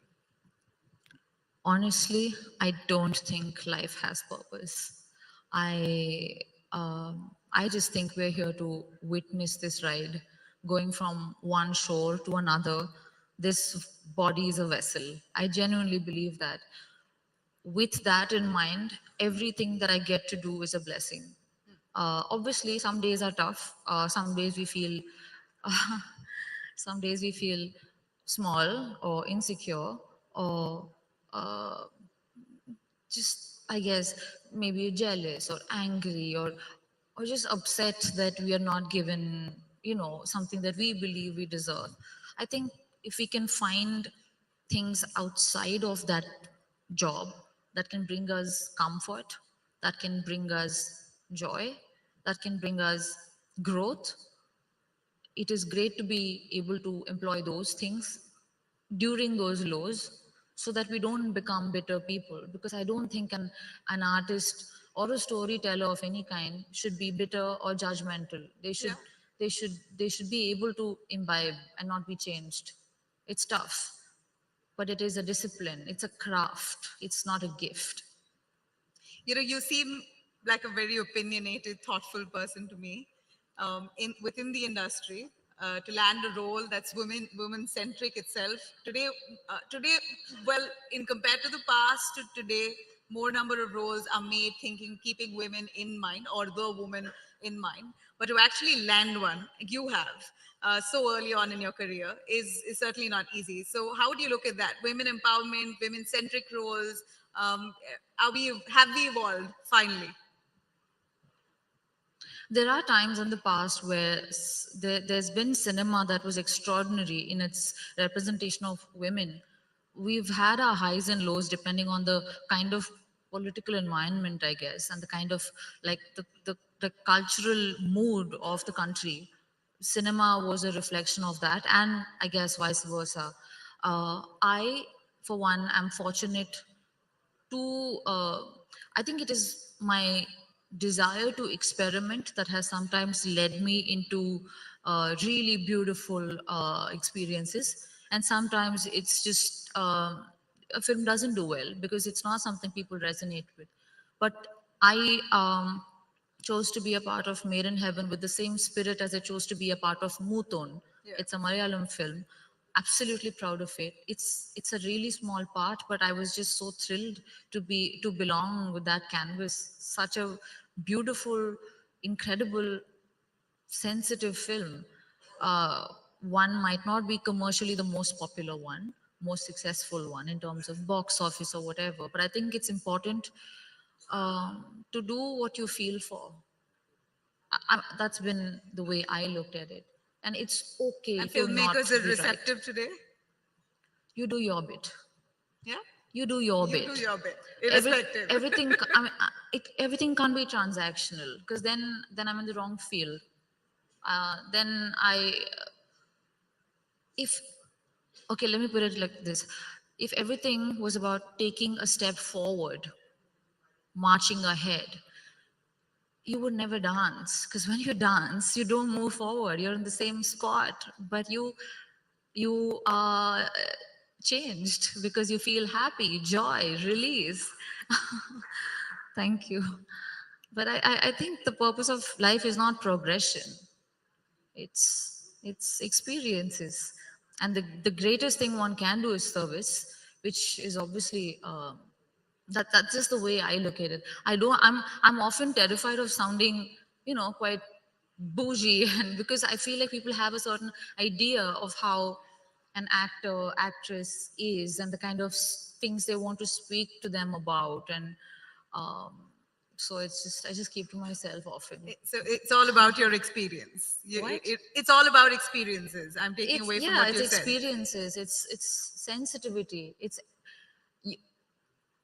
Honestly, I don't think life has purpose. I just think we're here to witness this ride, going from one shore to another. This body is a vessel. I genuinely believe that. With that in mind, everything that I get to do is a blessing. Obviously, some days are tough. Some days we feel, some days we feel small or insecure or uh, just, I guess, maybe jealous or angry or just upset that we are not given, something that we believe we deserve. I think if we can find things outside of that job that can bring us comfort, that can bring us joy, that can bring us growth, it is great to be able to employ those things during those lows so that we don't become bitter people, because I don't think an artist or a storyteller of any kind should be bitter or judgmental. They should be able to imbibe and not be changed. It's tough, but it is a discipline, it's a craft, it's not a gift. You seem like a very opinionated, thoughtful person to me. Within the industry, to land a role that's women centric itself today, well, in compared to the past to today, more number of roles are made keeping women in mind or the woman in mind. But to actually land one, you have so early on in your career is certainly not easy. So how do you look at that? Women empowerment, women centric roles. Have we evolved finally? There are times in the past where there's been cinema that was extraordinary in its representation of women. We've had our highs and lows depending on the kind of political environment, I guess, and the kind of like the cultural mood of the country. Cinema was a reflection of that, and I guess vice versa. I, for one, am fortunate to, I think it is my desire to experiment that has sometimes led me into really beautiful experiences. And sometimes it's just a film doesn't do well because it's not something people resonate with. But I chose to be a part of Made in Heaven with the same spirit as I chose to be a part of Muton. Yeah. It's a Malayalam film. Absolutely proud of it. It's a really small part, but I was just so thrilled to belong with that canvas. Such a beautiful, incredible, sensitive film. One might not be commercially the most popular one, most successful one in terms of box office or whatever, but I think it's important to do what you feel for. That's been the way I looked at it. And it's okay And to not filmmakers are be right. receptive today? You do your bit. Yeah? You do your You bit. do your bit, irrespective. Everything, I mean, everything can't be transactional because then I'm in the wrong field. Then okay, let me put it like this. If everything was about taking a step forward, marching ahead, you would never dance, because when you dance, you don't move forward. You're in the same spot, but you are changed because you feel happy, joy, release. Thank you. But I think the purpose of life is not progression. It's experiences. And the greatest thing one can do is service, which is obviously that's just the way I look at it. I'm often terrified of sounding, quite bougie, and because I feel like people have a certain idea of how an actor, actress is, and the kind of things they want to speak to them about, and so I just keep to myself often. So it's all about your experience. It's all about experiences. I'm taking away from what you said. It's experiences. It's sensitivity.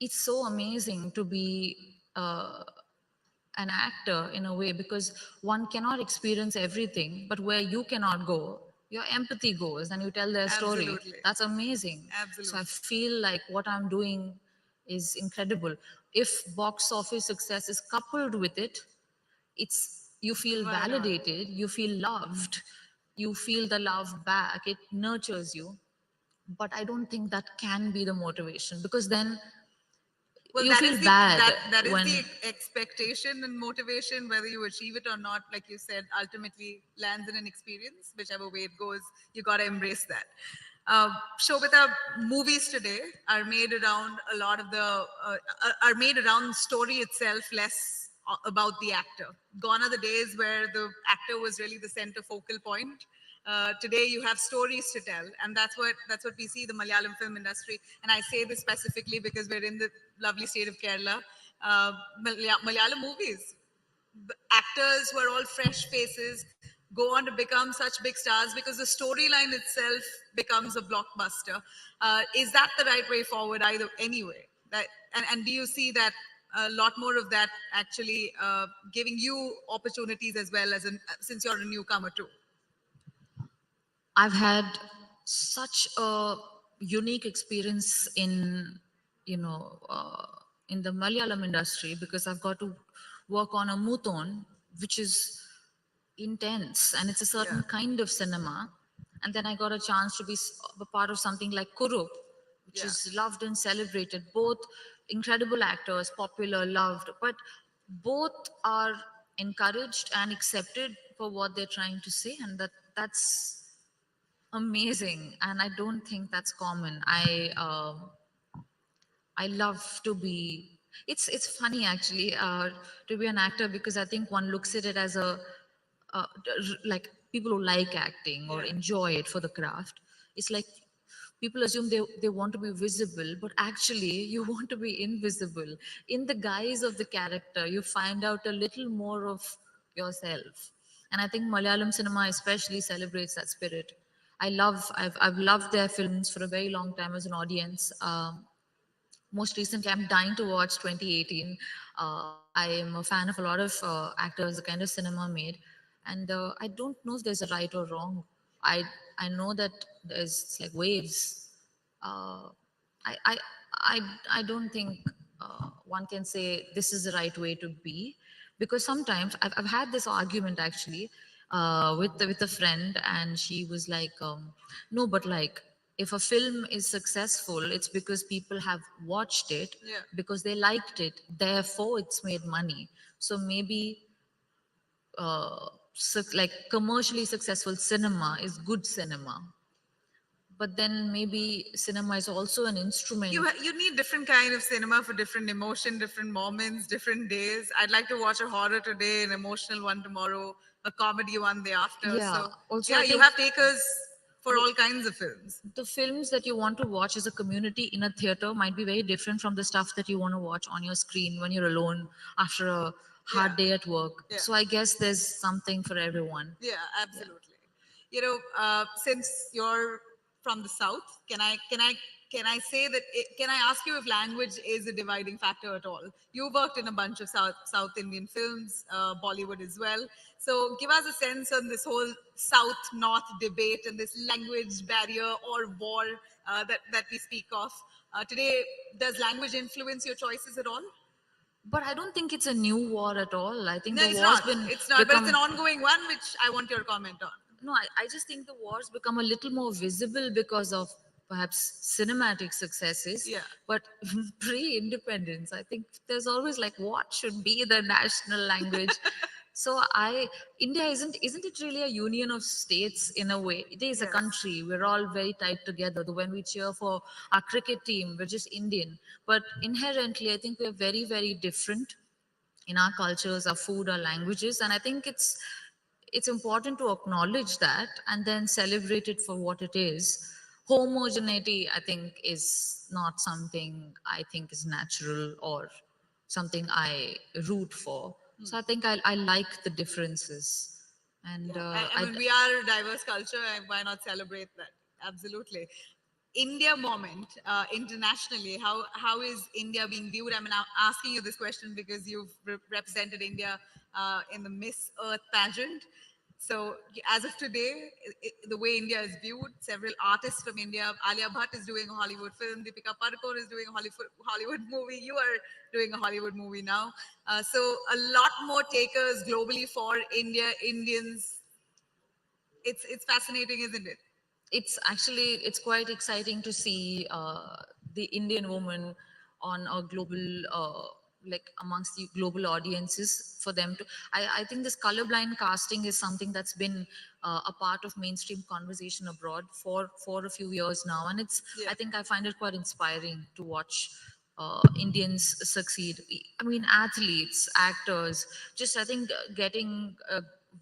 It's so amazing to be an actor in a way, because one cannot experience everything, but where you cannot go, your empathy goes and you tell their story. Absolutely. That's amazing. Absolutely. So I feel like what I'm doing is incredible. If box office success is coupled with it, you feel Why not? validated, you feel loved, you feel the love back, it nurtures you. But I don't think that can be the motivation, because then Well, you that feel is bad that is when the expectation and motivation, whether you achieve it or not. Like you said, ultimately lands in an experience, whichever way it goes. You got to embrace that. Shobhita, movies today are made around a lot of are made around story itself, less about the actor. Gone are the days where the actor was really the center focal point. Today you have stories to tell, and that's what we see the Malayalam film industry. And I say this specifically because we're in the lovely state of Kerala. Malayalam movies, actors who are all fresh faces go on to become such big stars because the storyline itself becomes a blockbuster. Is that the right way forward either anyway? And do you see that a lot more of that actually giving you opportunities as well as since you're a newcomer too? I've had such a unique experience in, in the Malayalam industry because I've got to work on a Muthon, which is intense and it's a certain kind of cinema. And then I got a chance to be a part of something like Kurup, which is loved and celebrated. Both incredible actors, popular, loved, but both are encouraged and accepted for what they're trying to say, and that's amazing. And I don't think that's common. I love to be. It's funny actually to be an actor because I think one looks at it as like people who like acting or enjoy it for the craft. It's like people assume they want to be visible, but actually you want to be invisible. In the guise of the character, you find out a little more of yourself. And I think Malayalam cinema especially celebrates that spirit. I've loved their films for a very long time as an audience. Most recently, I'm dying to watch 2018. I am a fan of a lot of actors, the kind of cinema made. And I don't know if there's a right or wrong. I know that there's like waves. I don't think one can say this is the right way to be, because sometimes I've had this argument actually with a friend, and she was like, no, but like if a film is successful, it's because people have watched it because they liked it. Therefore, it's made money. So maybe like commercially successful cinema is good cinema. But then maybe cinema is also an instrument. You need different kind of cinema for different emotion, different moments, different days. I'd like to watch a horror today, an emotional one tomorrow, a comedy one the after. Yeah. So Also, yeah, I you think have takers for all kinds of films. The films that you want to watch as a community in a theater might be very different from the stuff that you want to watch on your screen when you're alone after a hard day at work. So I guess there's something for everyone. Yeah, absolutely. You know, since you're from the South, can I say that? Can I ask you if language is a dividing factor at all? You worked in a bunch of South Indian films, Bollywood as well. So give us a sense on this whole South-North debate and this language barrier or war that we speak of today. Does language influence your choices at all? But I don't think it's a new war at all. I think No, the it's war's not. been It's not, but it's an ongoing one, which I want your comment on. No, I just think the war's become a little more visible because of perhaps cinematic successes. Yeah. But pre-independence, I think there's always like, what should be the national language? So India isn't it really a union of states in a way? It is a country. We're all very tight together. When we cheer for our cricket team, we're just Indian. But inherently, I think we're very, very different in our cultures, our food, our languages. And I think it's important to acknowledge that and then celebrate it for what it is. Homogeneity, I think, is not something I think is natural or something I root for. So I think I like the differences. And I mean, we are a diverse culture, and why not celebrate that? Absolutely. India moment internationally, how is India being viewed? I mean, I'm asking you this question because you've represented India in the Miss Earth pageant. So as of today, the way India is viewed, several artists from India, Alia Bhatt is doing a Hollywood film, Deepika Padukone is doing a Hollywood movie, you are doing a Hollywood movie now. So a lot more takers globally for India, Indians. It's fascinating, isn't it? it's quite exciting to see the Indian woman on a global, like amongst the global audiences for them to, I think this colorblind casting is something that's been a part of mainstream conversation abroad for a few years now. And it's, I think I find it quite inspiring to watch Indians succeed. I mean, athletes, actors, just I think getting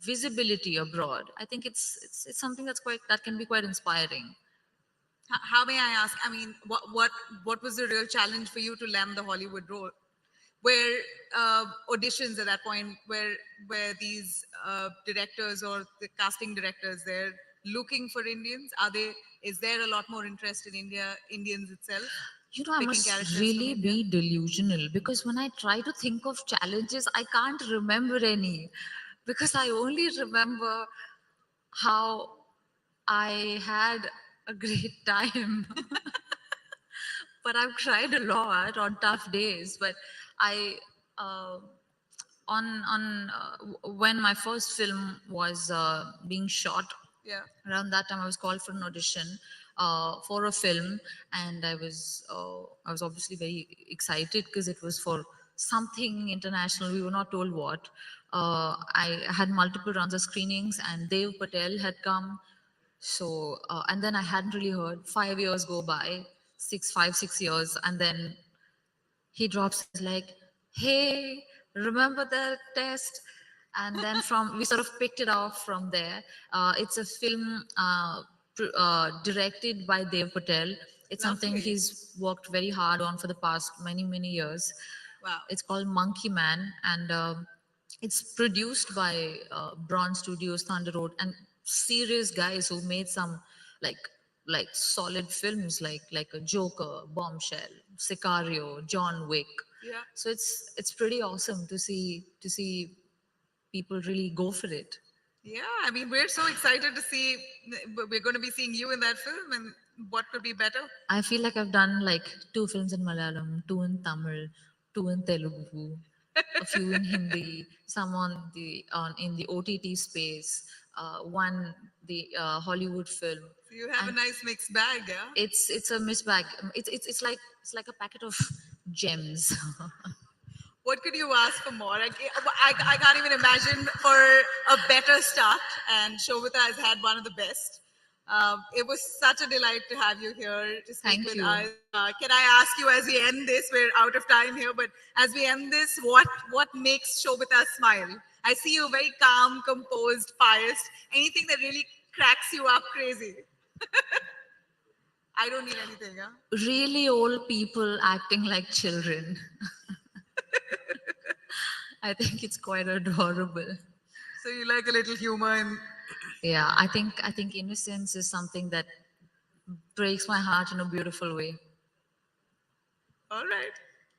visibility abroad. I think it's something that can be quite inspiring. How may I ask? I mean, what was the real challenge for you to land the Hollywood role? Where auditions at that point, where these directors or the casting directors, they're looking for Indians? Is there a lot more interest in Indians itself? You know, I must really be delusional, because when I try to think of challenges, I can't remember any, because I only remember how I had a great time. But I've cried a lot on tough days. But when my first film was being shot, Yeah. around that time I was called for an audition for a film, and I was obviously very excited because it was for something international. We were not told what. I had multiple rounds of screenings, and Dev Patel had come. So and then I hadn't really heard. 5 years go by, 6 years, and then he drops like, "Hey, remember the test?" And then we sort of picked it off from there. It's a film directed by Dev Patel. It's something Lovely. he's worked very hard on for the past many years. Wow. It's called Monkey Man, and it's produced by Braun Studios, Thunder Road, and serious guys who made some like solid films like a Joker, Bombshell, Sicario, John Wick. Yeah. So it's pretty awesome to see people really go for it. Yeah, I mean, we're so excited to see. We're going to be seeing you in that film, and what could be better? I feel like I've done like 2 films in Malayalam, 2 in Tamil, 2 in Telugu, a few in Hindi, some in the OTT space, one the Hollywood film. So you have a nice mixed bag, yeah. It's a mixed bag. It's like a packet of gems. What could you ask for more? I can't even imagine for a better start, and Sobhita has had one of the best. It was such a delight to have you here to speak Thank with you. us. Can I ask you, as we end this, we're out of time here, but as we end this, what makes Sobhita smile? I see you very calm, composed, pious. Anything that really cracks you up crazy? I don't need anything, huh? Really old people acting like children. I think it's quite adorable. So you like a little humor and Yeah, I think innocence is something that breaks my heart in a beautiful way. all right.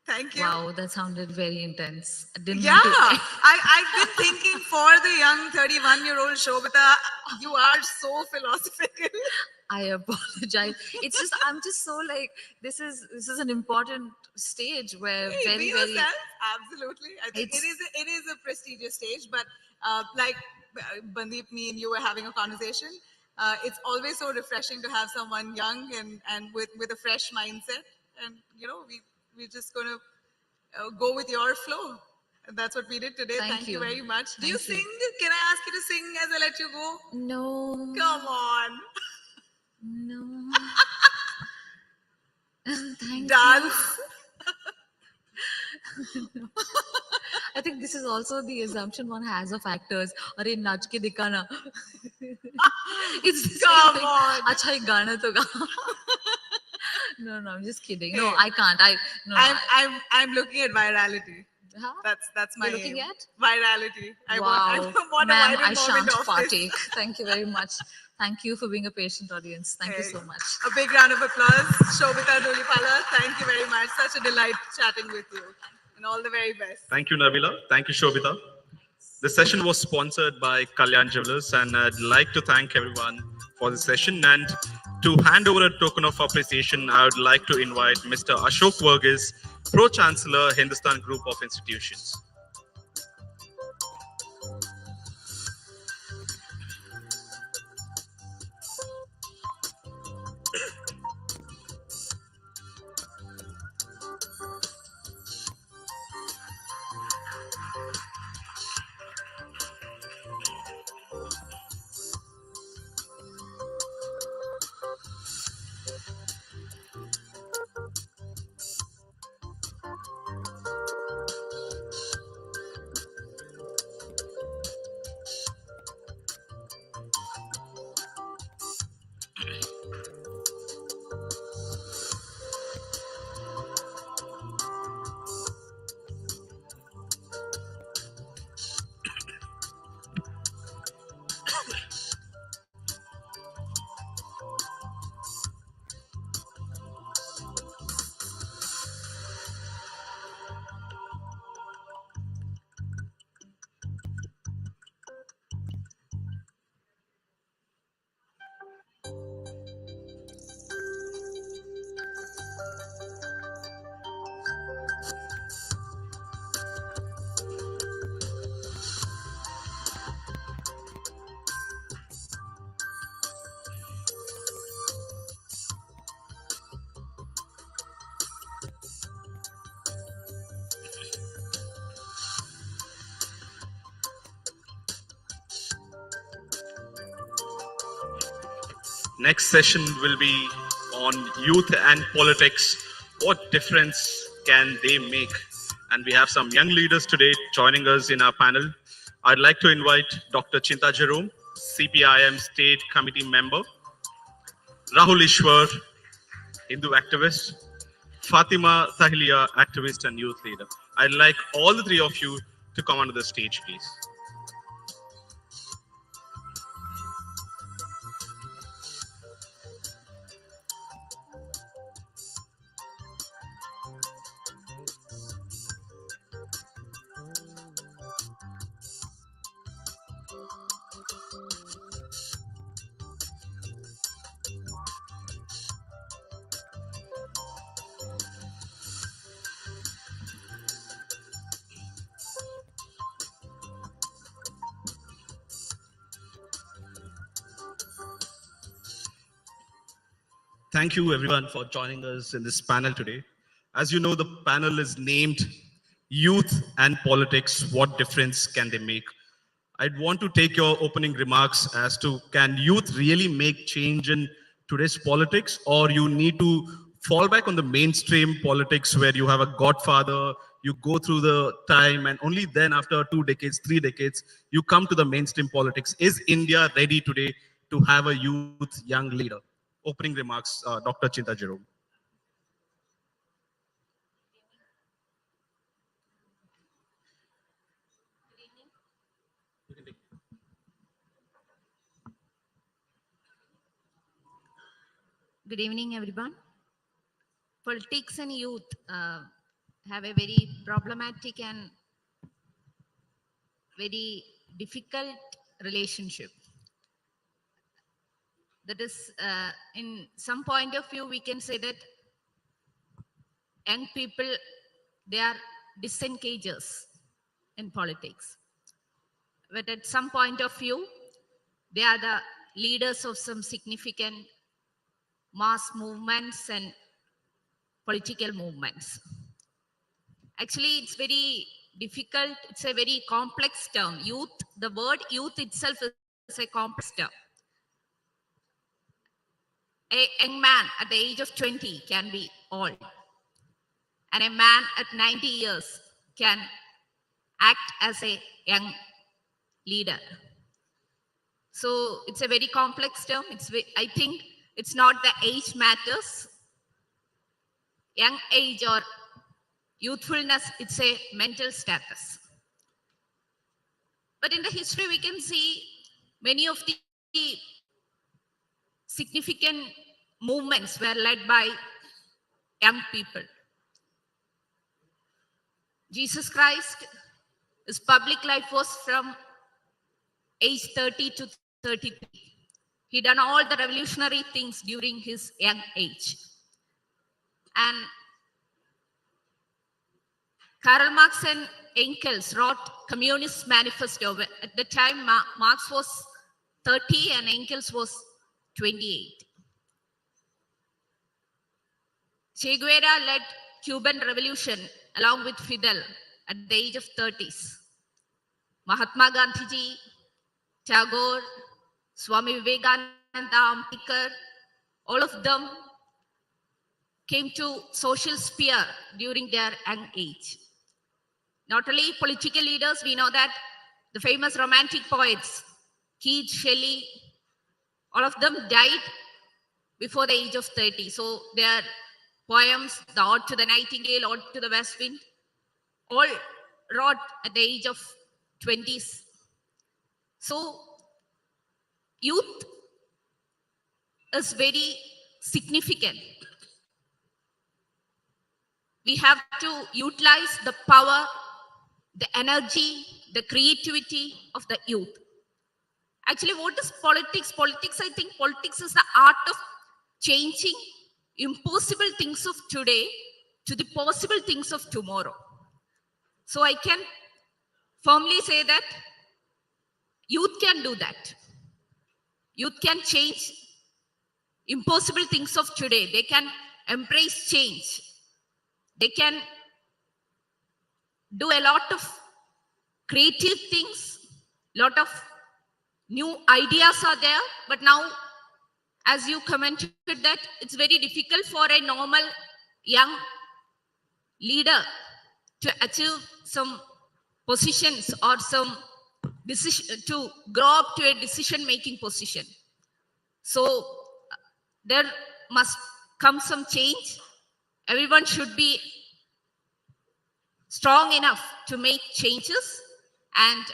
Thank you. Wow, that sounded very intense. I didn't Yeah, mean to- I've been thinking for the young 31-year-old Sobhita, you are so philosophical. I apologize. It's just I'm just so like this is an important stage where Hey, very be very yourself. Absolutely. I think it is a prestigious stage, but like Bandeep, me and you were having a conversation. It's always so refreshing to have someone young and with a fresh mindset. And we're just going to go with your flow. And that's what we did today. Thank you. Very much. Do Thank you you. sing? Can I ask you to sing as I let you go? No. Come on. No. Thank Dance. you. I think this is also the assumption one has of actors. Arey nach ke dikhana. It's the same Come thing. on. Acha ek gana to ga. No, I'm just kidding. No, I can't. I'm looking at virality. Huh? That's my You're looking aim. at? Virality. I Wow, want a ma'am, viral I shan't moment of this. partake. Thank you very much. Thank you for being a patient audience. Thank you Hey, so much. A big round of applause. Sobhita Dhulipala, thank you very much. Such a delight chatting with you. And all the very best. Thank you, Nabila. Thank you, Sobhita. The session was sponsored by Kalyan Jewelers, and I'd like to thank everyone for the session. And to hand over a token of appreciation, I would like to invite Mr. Ashok Verghese, Pro-Chancellor, Hindustan Group of Institutions. Next session will be on youth and politics. What difference can they make? And we have some young leaders today joining us in our panel. I'd like to invite Dr. Chinta Jerome, CPIM State Committee member, Rahul Ishwar, Hindu activist, Fatima Tahiliya, activist and youth leader. I'd like all the three of you to come onto the stage, please. Thank you everyone for joining us in this panel today. As you know, the panel is named Youth and Politics, What Difference Can They Make? I'd want to take your opening remarks as to, can youth really make change in today's politics, or you need to fall back on the mainstream politics where you have a godfather, you go through the time, and only then after 2 decades, 3 decades, you come to the mainstream politics. Is India ready today to have a youth young leader? Opening remarks, Dr. Chinta Jerome. Good evening, everyone. Politics and youth have a very problematic and very difficult relationship. That is, in some point of view, we can say that young people, they are disengagers in politics. But at some point of view, they are the leaders of some significant mass movements and political movements. Actually, it's very difficult. It's a very complex term. Youth, the word youth itself is a complex term. A young man at the age of 20 can be old. And a man at 90 years can act as a young leader. So it's a very complex term. I think it's not the age matters. Young age or youthfulness, it's a mental status. But in the history, we can see many of the significant movements were led by young people. Jesus Christ, his public life was from age 30 to 33. He done all the revolutionary things during his young age. And Karl Marx and Engels wrote Communist Manifesto. At the time, Marx was 30 and Engels was 28. Che Guevara led Cuban Revolution along with Fidel at the age of 30s. Mahatma Gandhi, Tagore, Swami Vivekananda, Ambedkar, all of them came to social sphere during their young age. Not only political leaders, we know that the famous romantic poets, Keats, Shelley, all of them died before the age of 30. So their poems, the Ode to the Nightingale, Ode to the West Wind, all wrote at the age of 20s. So youth is very significant. We have to utilize the power, the energy, the creativity of the youth. Actually, what is politics? Politics, I think politics is the art of changing impossible things of today to the possible things of tomorrow. So I can firmly say that youth can do that. Youth can change impossible things of today. They can embrace change. They can do a lot of creative things, lot of new ideas are there, but now, as you commented that it's very difficult for a normal young leader to achieve some positions or some decision, to grow up to a decision-making position. So there must come some change. Everyone should be strong enough to make changes, and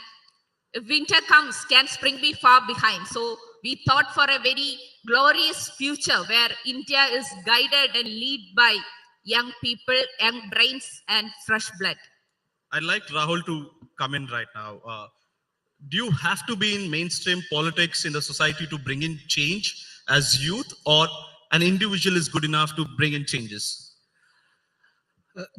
if winter comes, can spring be far behind? So we thought for a very glorious future where India is guided and led by young people, young brains, and fresh blood. I'd like Rahul to come in right now. Do you have to be in mainstream politics in the society to bring in change as youth, or an individual is good enough to bring in changes?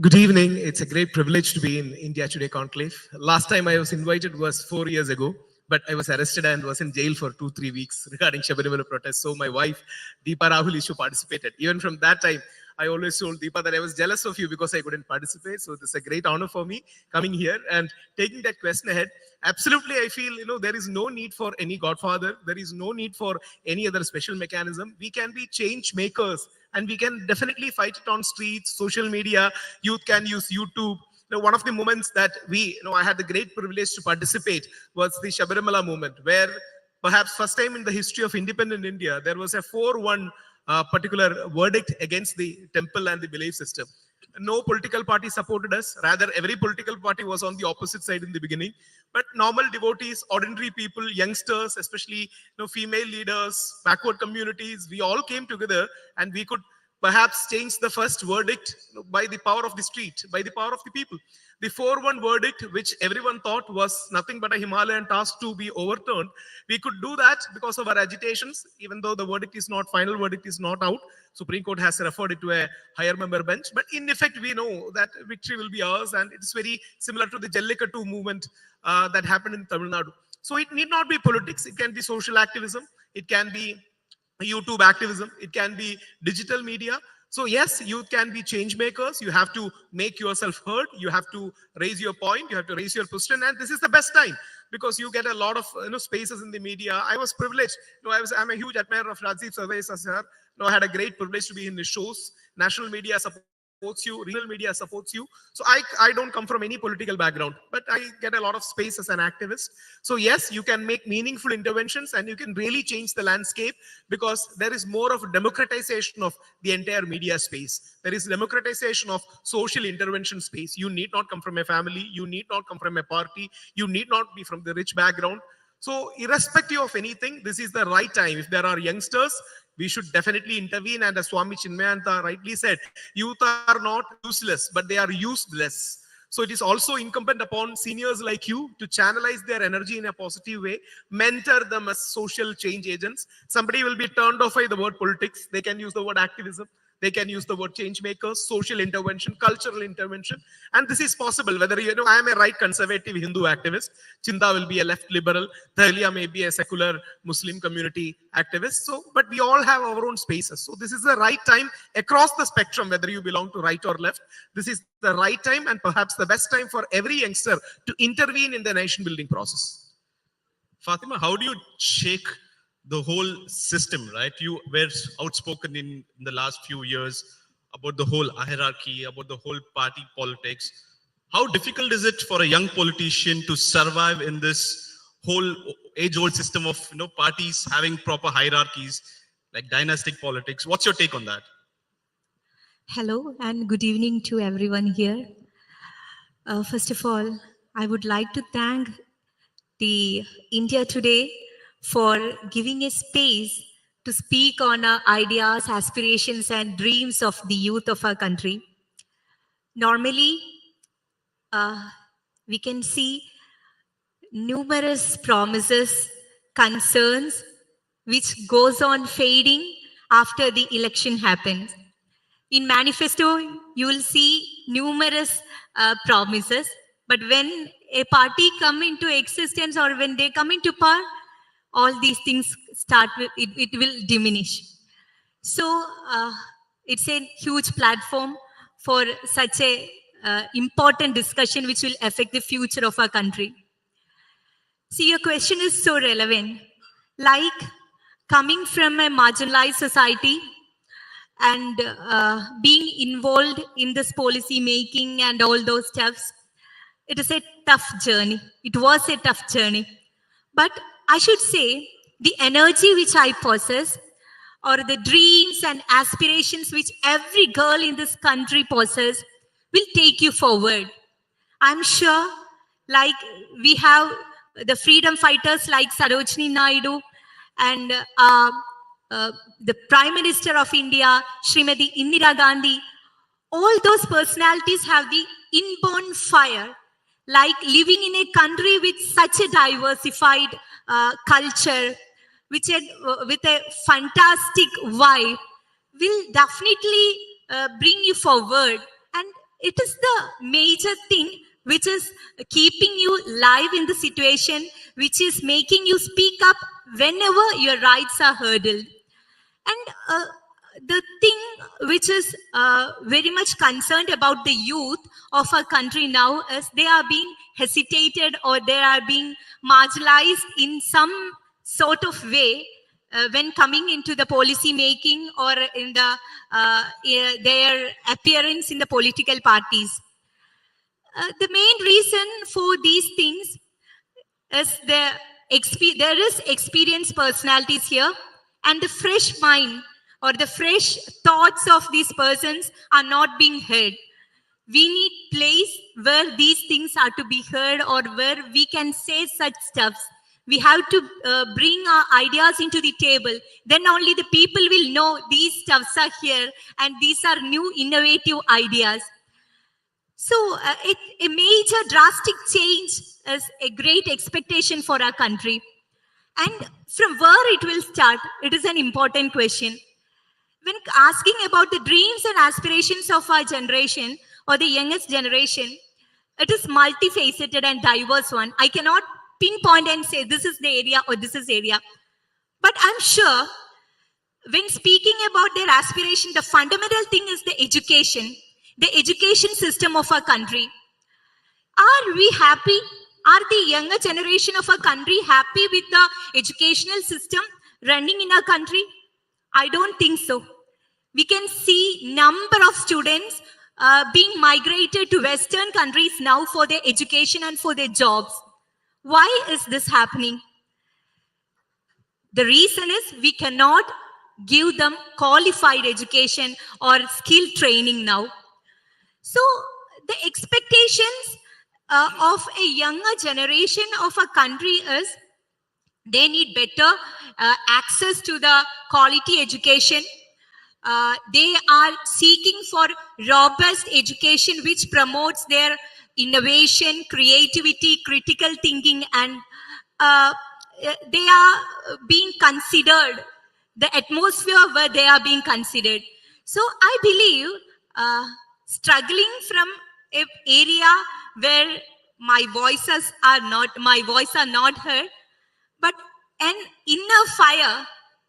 Good evening. It's a great privilege to be in India Today Conclave. Last time I was invited was 4 years ago, but I was arrested and was in jail for 2-3 weeks regarding Shabarimala protests. So my wife, Deepa Rahul Isro, participated. Even from that time, I always told Deepa that I was jealous of you because I couldn't participate. So this is a great honor for me coming here and taking that question ahead. Absolutely, I feel, there is no need for any godfather. There is no need for any other special mechanism. We can be change makers, and we can definitely fight it on streets, social media. Youth can use YouTube. One of the moments that I had the great privilege to participate was the Shabarimala movement, where perhaps first time in the history of independent India, there was a 4-1 particular verdict against the temple and the belief system. No political party supported us. Rather, every political party was on the opposite side in the beginning. But normal devotees, ordinary people, youngsters, especially female leaders, backward communities, we all came together and we could perhaps change the first verdict by the power of the street, by the power of the people. The 4-1 verdict, which everyone thought was nothing but a Himalayan task to be overturned, we could do that because of our agitations, even though the verdict is not, final verdict is not out. Supreme Court has referred it to a higher member bench. But in effect, we know that victory will be ours, and it's very similar to the Jallikattu movement that happened in Tamil Nadu. So it need not be politics. It can be social activism. It can be YouTube activism. It can be digital media. So yes, you can be change makers. You have to make yourself heard. You have to raise your point. You have to raise your question. And this is the best time because you get a lot of spaces in the media. I was privileged. I'm a huge admirer of Rajya Sabha, sir. I had a great privilege to be in his shows. National media supports you, regional media supports you. So I don't come from any political background, but I get a lot of space as an activist. So yes, you can make meaningful interventions and you can really change the landscape because there is more of a democratization of the entire media space. There is democratization of social intervention space. You need not come from a family. You need not come from a party. You need not be from the rich background. So irrespective of anything, this is the right time. If there are youngsters, we should definitely intervene. And as Swami Chinmayanta rightly said, youth are not useless, but they are useless. So it is also incumbent upon seniors like you to channelize their energy in a positive way, mentor them as social change agents. Somebody will be turned off by the word politics. They can use the word activism. They can use the word change makers, social intervention, cultural intervention. And this is possible, whether, I am a right conservative Hindu activist, Chinda will be a left liberal, Thalia may be a secular Muslim community activist. So, but we all have our own spaces. So this is the right time across the spectrum, whether you belong to right or left. This is the right time and perhaps the best time for every youngster to intervene in the nation building process. Fatima, how do you shake the whole system, right? You were outspoken in the last few years about the whole hierarchy, about the whole party politics. How difficult is it for a young politician to survive in this whole age-old system of parties having proper hierarchies, like dynastic politics? What's your take on that? Hello and good evening to everyone here. First of all, I would like to thank the India Today for giving a space to speak on our ideas, aspirations and dreams of the youth of our country. Normally, we can see numerous promises, concerns, which goes on fading after the election happens. In manifesto, you will see numerous promises, but when a party come into existence or when they come into power, all these things start with, it will diminish. So it's a huge platform for such a important discussion which will affect the future of our country. See, your question is so relevant. Like coming from a marginalized society and being involved in this policy making and all those stuffs, it is a tough journey. It was a tough journey. But I should say the energy which I possess, or the dreams and aspirations which every girl in this country possesses, will take you forward. I'm sure, like we have the freedom fighters like Sarojini Naidu and the Prime Minister of India, Srimati Indira Gandhi, all those personalities have the inborn fire, like living in a country with such a diversified culture, with a fantastic vibe, will definitely bring you forward. And it is the major thing which is keeping you live in the situation, which is making you speak up whenever your rights are hurdled. And the thing which is very much concerned about the youth of our country now is they are being hesitated or they are being marginalized in some sort of way when coming into the policy making or in the their appearance in the political parties. The main reason for these things is there is experienced personalities here, and the fresh mind or the fresh thoughts of these persons are not being heard. We need place where these things are to be heard or where we can say such stuffs. We have to bring our ideas into the table. Then only the people will know these stuffs are here and these are new innovative ideas. So a major drastic change is a great expectation for our country. And from where it will start, it is an important question. When asking about the dreams and aspirations of our generation or the youngest generation, it is multifaceted and diverse one. I cannot pinpoint and say this is the area or this is the area. But I'm sure when speaking about their aspiration, the fundamental thing is the education system of our country. Are we happy? Are the younger generation of our country happy with the educational system running in our country? I don't think so. We can see number of students being migrated to Western countries now for their education and for their jobs. Why is this happening? The reason is we cannot give them qualified education or skill training now. So the expectations of a younger generation of a country is they need better access to the quality education. They are seeking for robust education which promotes their innovation, creativity, critical thinking, and they are being considered, the atmosphere where they are being considered. So I believe struggling from an area where my voices are not heard, but an inner fire,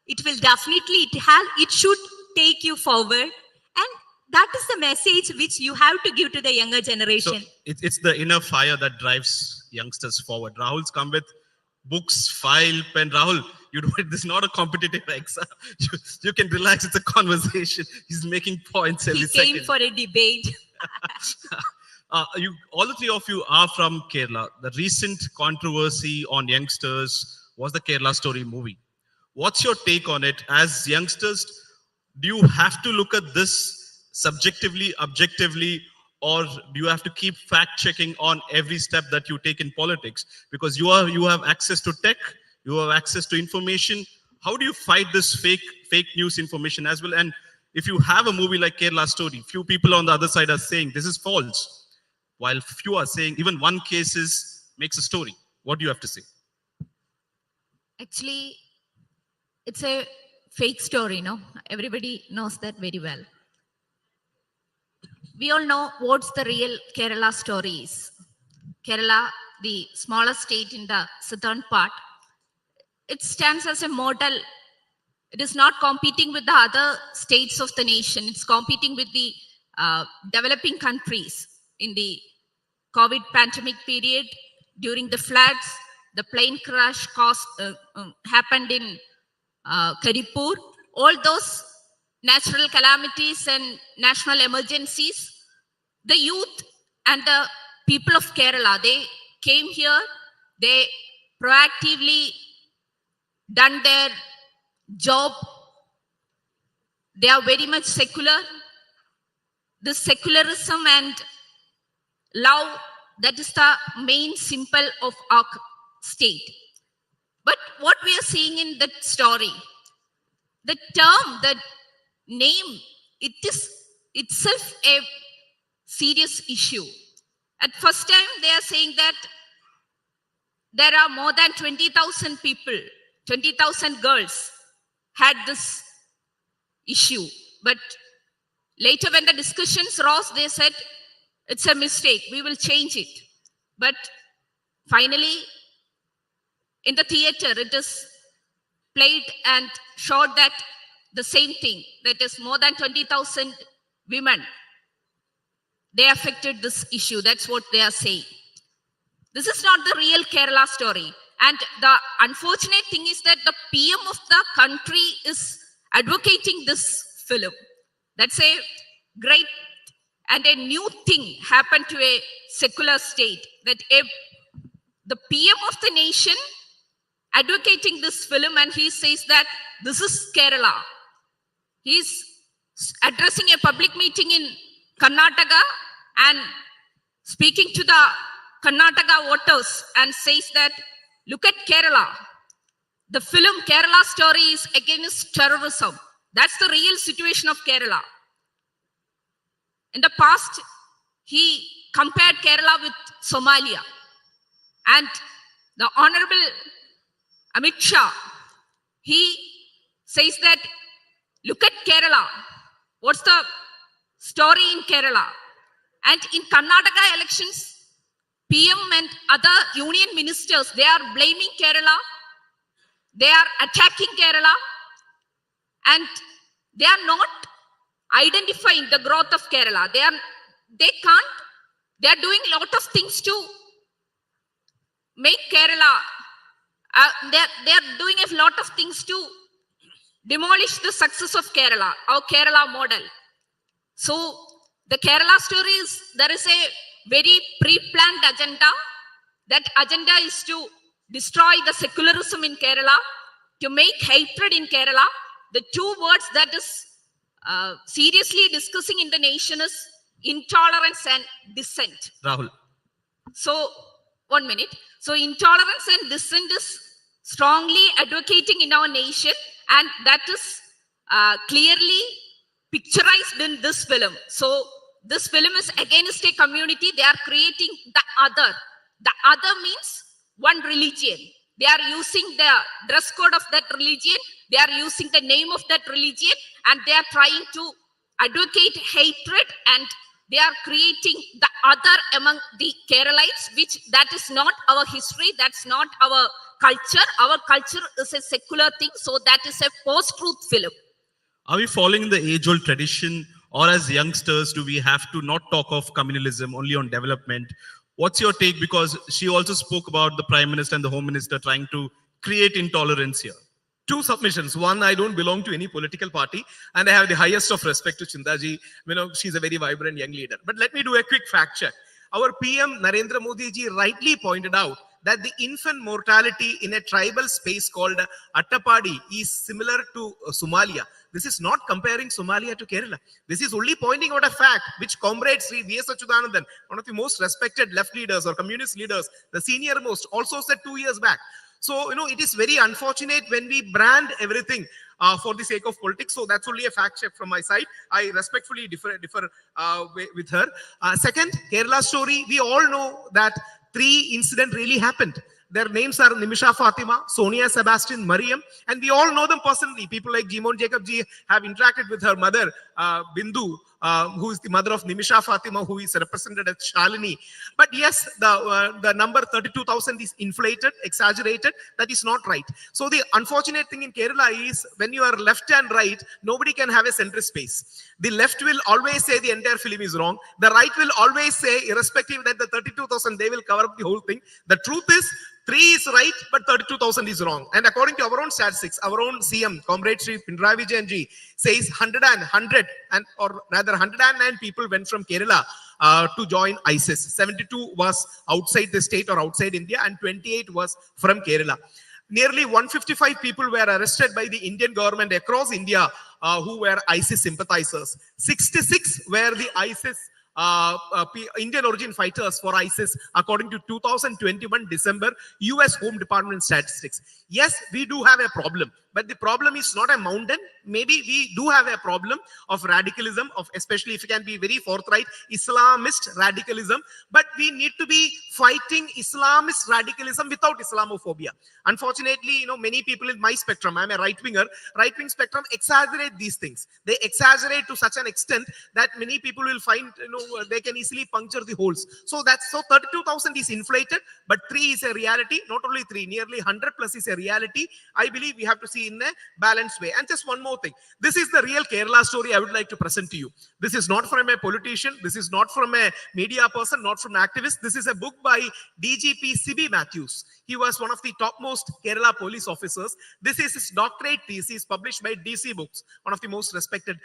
it will definitely, it should take you forward. And that is the message which you have to give to the younger generation. So it's the inner fire that drives youngsters forward. Rahul's come with books, file, pen. Rahul, You know, this is not a competitive exam. You can relax. It's a conversation. He's making points every He second. came for a debate. All the three of you are from Kerala. The recent controversy on youngsters was the Kerala Story movie. What's your take on it? As youngsters, do you have to look at this subjectively, objectively, or do you have to keep fact checking on every step that you take in politics? Because you have access to tech, you have access to information. How do you fight this fake news information as well? And if you have a movie like Kerala Story, few people on the other side are saying this is false, while few are saying even one case makes a story. What do you have to say? Actually, it's a fake story, no? Everybody knows that very well. We all know what's the real Kerala story is. Kerala, the smallest state in the southern part, it stands as a model. It is not competing with the other states of the nation. It's competing with the developing countries. In the COVID pandemic period, during the floods, the plane crash happened in Karipur. All those natural calamities and national emergencies, the youth and the people of Kerala, they came here, they proactively done their job. They are very much secular. The secularism and love, that is the main symbol of our state. But what we are seeing in that story, the term, the name, it is itself a serious issue. At first time, they are saying that there are more than 20,000 people, 20,000 girls had this issue. But later when the discussions rose, they said, it's a mistake, we will change it. But finally, in the theater, it is played and showed that the same thing, that is more than 20,000 women, they affected this issue. That's what they are saying. This is not the real Kerala story. And the unfortunate thing is that the PM of the country is advocating this film. That's a great and a new thing happened to a secular state, that the PM of the nation advocating this film, and he says that this is Kerala. He's addressing a public meeting in Karnataka and speaking to the Karnataka voters and says that, look at Kerala. The film Kerala Story is against terrorism. That's the real situation of Kerala. In the past, he compared Kerala with Somalia. And the Honorable Amit Shah, he says that, look at Kerala. What's the story in Kerala? And in Karnataka elections, PM and other union ministers, they are blaming Kerala. They are attacking Kerala. And they are not identifying the growth of Kerala. They are doing a lot of things to make Kerala, they are doing a lot of things to demolish the success of Kerala, our Kerala model. So the Kerala story is, there is a very pre-planned agenda. That agenda is to destroy the secularism in Kerala, to make hatred in Kerala. The two words that is seriously discussing in the nation is intolerance and dissent. Rahul. So, 1 minute. So, intolerance and dissent is strongly advocating in our nation, and that is clearly picturized in this film. So, this film is against a community. They are creating the other. The other means one religion. They are using the dress code of that religion. They are using the name of that religion, and they are trying to advocate hatred, and they are creating the other among the Keralites, which that is not our history. That's not our culture. Our culture is a secular thing. So that is a post-truth film. Are we following the age-old tradition, or as youngsters, do we have to not talk of communalism, only on development? What's your take? Because she also spoke about the Prime Minister and the Home Minister trying to create intolerance here. two submissions. One, I don't belong to any political party, and I have the highest of respect to Chindaji. You know, she's a very vibrant young leader. But let me do a quick fact check. Our PM Narendra Modi ji rightly pointed out that the infant mortality in a tribal space called Attapadi is similar to Somalia. This is not comparing Somalia to Kerala. This is only pointing out a fact which comrade Sri V.S. Achudanandan, one of the most respected left leaders or communist leaders, the senior most, also said 2 years back. So, you know, it is very unfortunate when we brand everything for the sake of politics. So that's only a fact check from my side. I respectfully differ with her. Second, Kerala story, we all know that 3 incidents really happened. Their names are Nimisha Fatima, Sonia Sebastian, Mariam, and we all know them personally. People like Jimon Jacob ji have interacted with her mother, Bindu, who is the mother of Nimisha Fatima, who is represented as Shalini. But yes, the number 32,000 is inflated, exaggerated. That is not right. So the unfortunate thing in Kerala is when you are left and right, nobody can have a centrist space. The left will always say the entire film is wrong. The right will always say, irrespective that the 32,000, they will cover up the whole thing. The truth is, 3 is right, but 32,000 is wrong. And according to our own statistics, our own CM, Comrade Sri Pinarayi Vijayan ji, says 109 people went from Kerala to join ISIS. 72 was outside the state or outside India, and 28 was from Kerala. Nearly 155 people were arrested by the Indian government across India who were ISIS sympathizers. 66 were the ISIS Indian origin fighters for ISIS, according to 2021 December US Home Department statistics. Yes, we do have a problem, but the problem is not a mountain. Maybe we do have a problem of radicalism, of especially if you can be very forthright, Islamist radicalism, but we need to be fighting Islamist radicalism without Islamophobia. Unfortunately, you know, many people in my spectrum, I'm a right-winger, right-wing spectrum exaggerate these things. They exaggerate to such an extent that many people will find, you know, they can easily puncture the holes. So 32,000 is inflated, but 3 is a reality. Not only 3, nearly 100 plus is a reality. I believe we have to see in a balanced way. And just one more thing. This is the real Kerala story I would like to present to you. This is not from a politician. This is not from a media person, not from an activist. This is a book by DGP C.B. Matthews. He was one of the topmost Kerala police officers. This is his doctorate thesis published by DC Books, one of the most respected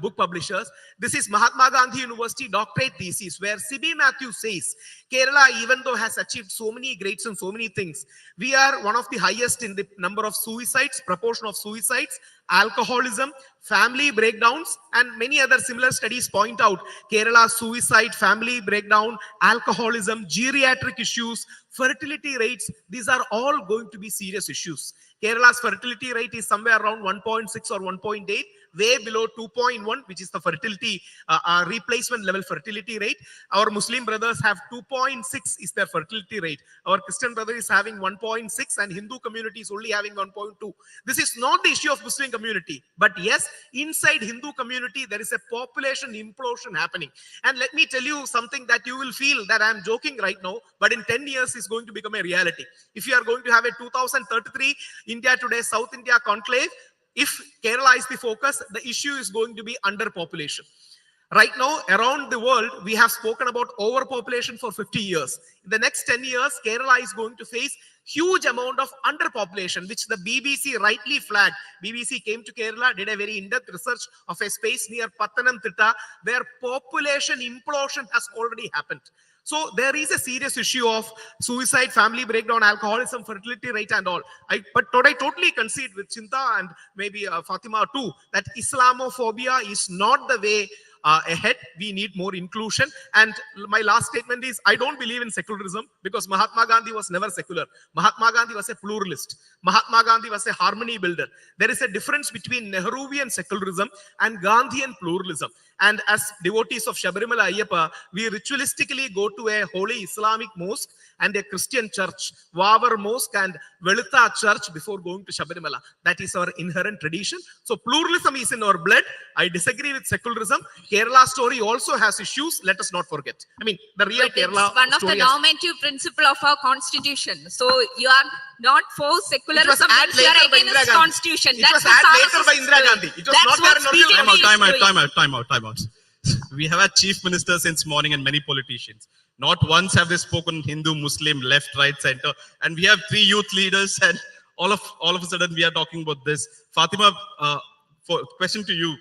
book publishers. This is Mahatma Gandhi University doctorate thesis, where C.B. Matthews says, Kerala, even though has achieved so many greats and so many things, we are one of the highest in the number of suicides, proportion of suicides, alcoholism, family breakdowns, and many other similar studies point out Kerala's suicide, family breakdown, alcoholism, geriatric issues, fertility rates. These are all going to be serious issues. Kerala's fertility rate is somewhere around 1.6 or 1.8, way below 2.1, which is the fertility replacement level fertility rate. Our Muslim brothers have 2.6 is their fertility rate. Our Christian brother is having 1.6, and Hindu community is only having 1.2. This is not the issue of Muslim community, but yes, inside Hindu community, there is a population implosion happening. And let me tell you something that you will feel that I'm joking right now, but in 10 years is going to become a reality. If you are going to have a 2033 India Today South India Conclave, if Kerala is the focus, the issue is going to be underpopulation. Right now, around the world, we have spoken about overpopulation for 50 years. In the next 10 years, Kerala is going to face huge amount of underpopulation, which the BBC rightly flagged. BBC came to Kerala, did a very in-depth research of a space near Pathanamthitta, where population implosion has already happened. So there is a serious issue of suicide, family breakdown, alcoholism, fertility rate and all. But I totally concede with Chinta and maybe Fatima too, that Islamophobia is not the way ahead. We need more inclusion. And my last statement is, I don't believe in secularism, because Mahatma Gandhi was never secular. Mahatma Gandhi was a pluralist. Mahatma Gandhi was a harmony builder. There is a difference between Nehruvian secularism and Gandhian pluralism. And as devotees of Shabarimala Ayyappa, we ritualistically go to a holy Islamic mosque and a Christian church, Vavar Mosque and Velutha Church, before going to Shabarimala. That is our inherent tradition. So pluralism is in our blood. I disagree with secularism. Kerala story also has issues. Let us not forget. I mean, the real But Kerala it's one of the normative principle of our constitution. So you are not for secularism, you are against constitution. It was added later by Indira Gandhi. It was not there in original. Time out. We have had chief minister since morning and many politicians. Not once have they spoken Hindu, Muslim, left, right, center. And we have 3 youth leaders and all of a sudden we are talking about this. Fatima, for question to you.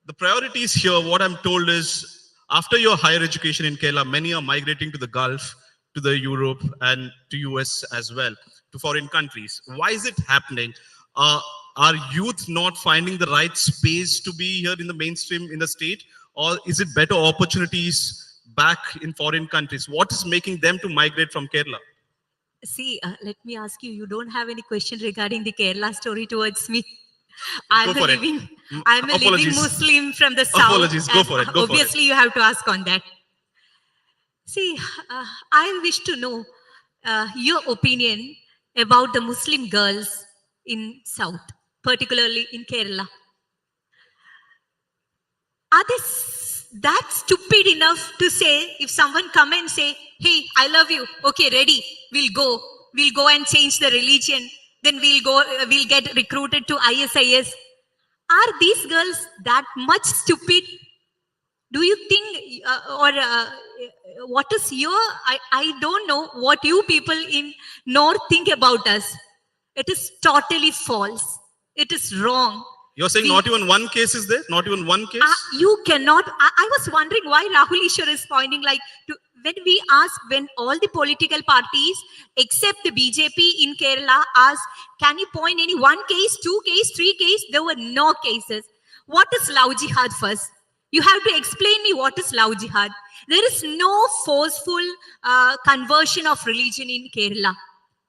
The priorities here, what I'm told is, after your higher education in Kerala, many are migrating to the Gulf, to the Europe, and to US as well, to foreign countries. Why is it happening? Are youth not finding the right space to be here in the mainstream in the state? Or is it better opportunities back in foreign countries? What is making them to migrate from Kerala? See, let me ask you, you don't have any question regarding the Kerala story towards me. I'm a living Muslim from the south. Apologies, go for it. Obviously, you have to ask on that. See, I wish to know your opinion about the Muslim girls in South, particularly in Kerala. Are they that stupid enough to say, if someone come and say, hey, I love you, okay, ready, we'll go and change the religion, then we'll get recruited to ISIS. Are these girls that much stupid? Do you think, what is your, I don't know what you people in North think about us. It is totally false. It is wrong. You're saying not even one case is there? Not even one case? You cannot. I was wondering why Rahul Ishwar is pointing when we ask, when all the political parties except the BJP in Kerala asked, can you point any one case, 2 case, 3 case? There were no cases. What is love jihad first? You have to explain me what is love jihad. There is no forceful conversion of religion in Kerala.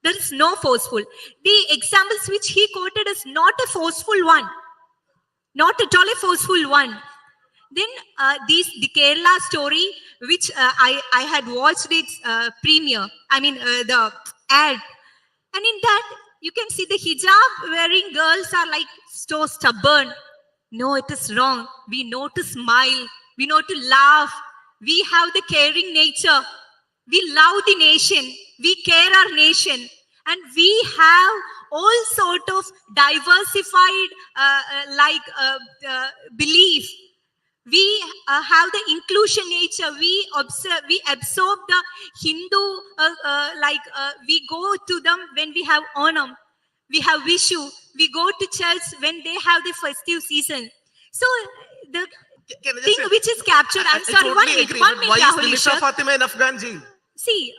There is no forceful. The examples which he quoted is not a forceful one. Not at all a forceful one. Then the Kerala story, which I had watched its premiere, the ad. And in that, you can see the hijab wearing girls are like so stubborn. No, it is wrong. We know to smile. We know to laugh. We have the caring nature. We love the nation. We care our nation. And we have all sort of diversified belief. We have the inclusion nature. We absorb the Hindu, we go to them when we have Onam. We have Vishu. We go to church when they have the festive season. So the thing which is captured, I'm sorry, one minute, Why Rahul is Ishwar. Fatima in Afghan jail? See,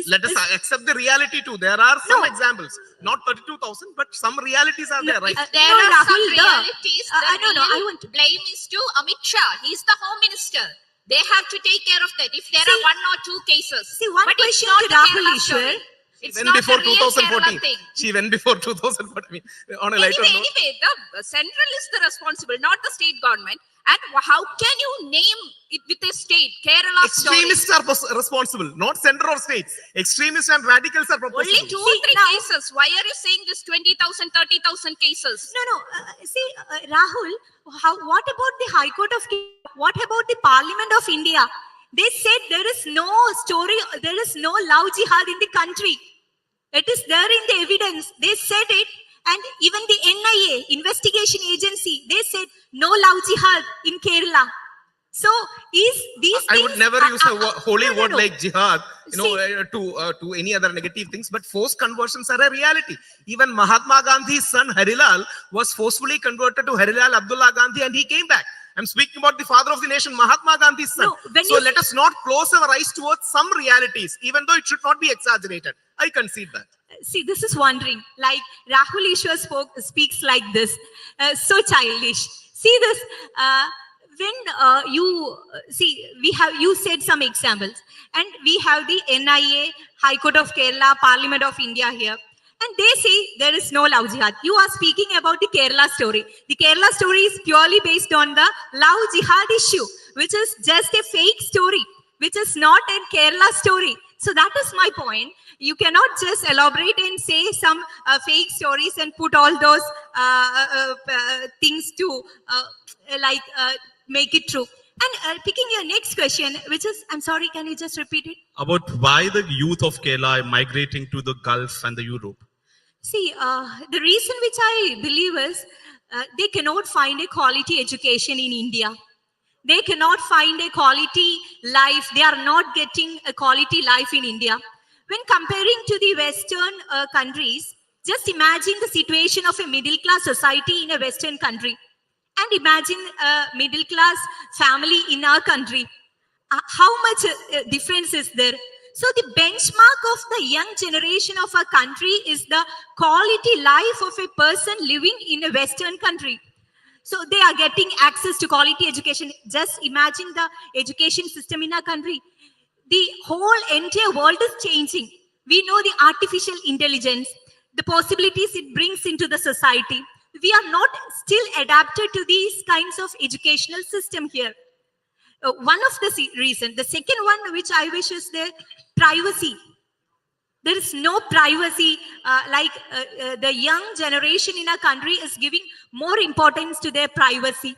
let us accept the reality too. There are some examples, not 32,000, but some realities are there, right? There are some Rahul, realities. I want to blame is to Amit Shah. He's the Home Minister. They have to take care of that if there are 1 or 2 cases. See, one but question it's not to the Rahul Kerala Ishwar. story. It's When not before the real 2014. Kerala thing. She went before 2014. On a lighter note. Anyway, the central is the responsible, not the state government. And how can you name it with a state? Kerala story. Extremists are responsible, not center or states. Extremists and radicals are responsible. Only 2 or 3 cases. Why are you saying this 20,000, 30,000 cases? No. Rahul, what about the High Court of Kerala? What about the Parliament of India? They said there is no story, there is no love jihad in the country. It is there in the evidence. They said it. And even the NIA, investigation agency, they said no love jihad in Kerala. So is these I things, would never use a holy word no. like jihad, to any other negative things, but forced conversions are a reality. Even Mahatma Gandhi's son Harilal was forcefully converted to Harilal Abdullah Gandhi and he came back. I'm speaking about the father of the nation, Mahatma Gandhi's son. So let us not close our eyes towards some realities, even though it should not be exaggerated. I concede that. See, this is wondering, like Rahul Ishwar speaks like this, so childish. See this, when you said some examples, and we have the NIA, High Court of Kerala, Parliament of India here, and they say there is no love jihad. You are speaking about the Kerala story. The Kerala story is purely based on the love jihad issue, which is just a fake story, which is not a Kerala story. So that is my point. You cannot just elaborate and say some fake stories and put all those things to make it true. And picking your next question, which is, I'm sorry, can you just repeat it? About why the youth of Kerala are migrating to the Gulf and the Europe. See, the reason which I believe is they cannot find a quality education in India. They cannot find a quality life. They are not getting a quality life in India. When comparing to the Western countries, Just imagine the situation of a middle class society in a Western country, and imagine a middle class family in our country. How much difference is there? So the benchmark of the young generation of our country is the quality life of a person living in a Western country. So they are getting access to quality education. Just imagine the education system in our country. The whole entire world is changing. We know the artificial intelligence, the possibilities it brings into the society. We are not still adapted to these kinds of educational system here. One of the reasons. The second one which I wish is the privacy. There is no privacy the young generation in our country is giving more importance to their privacy.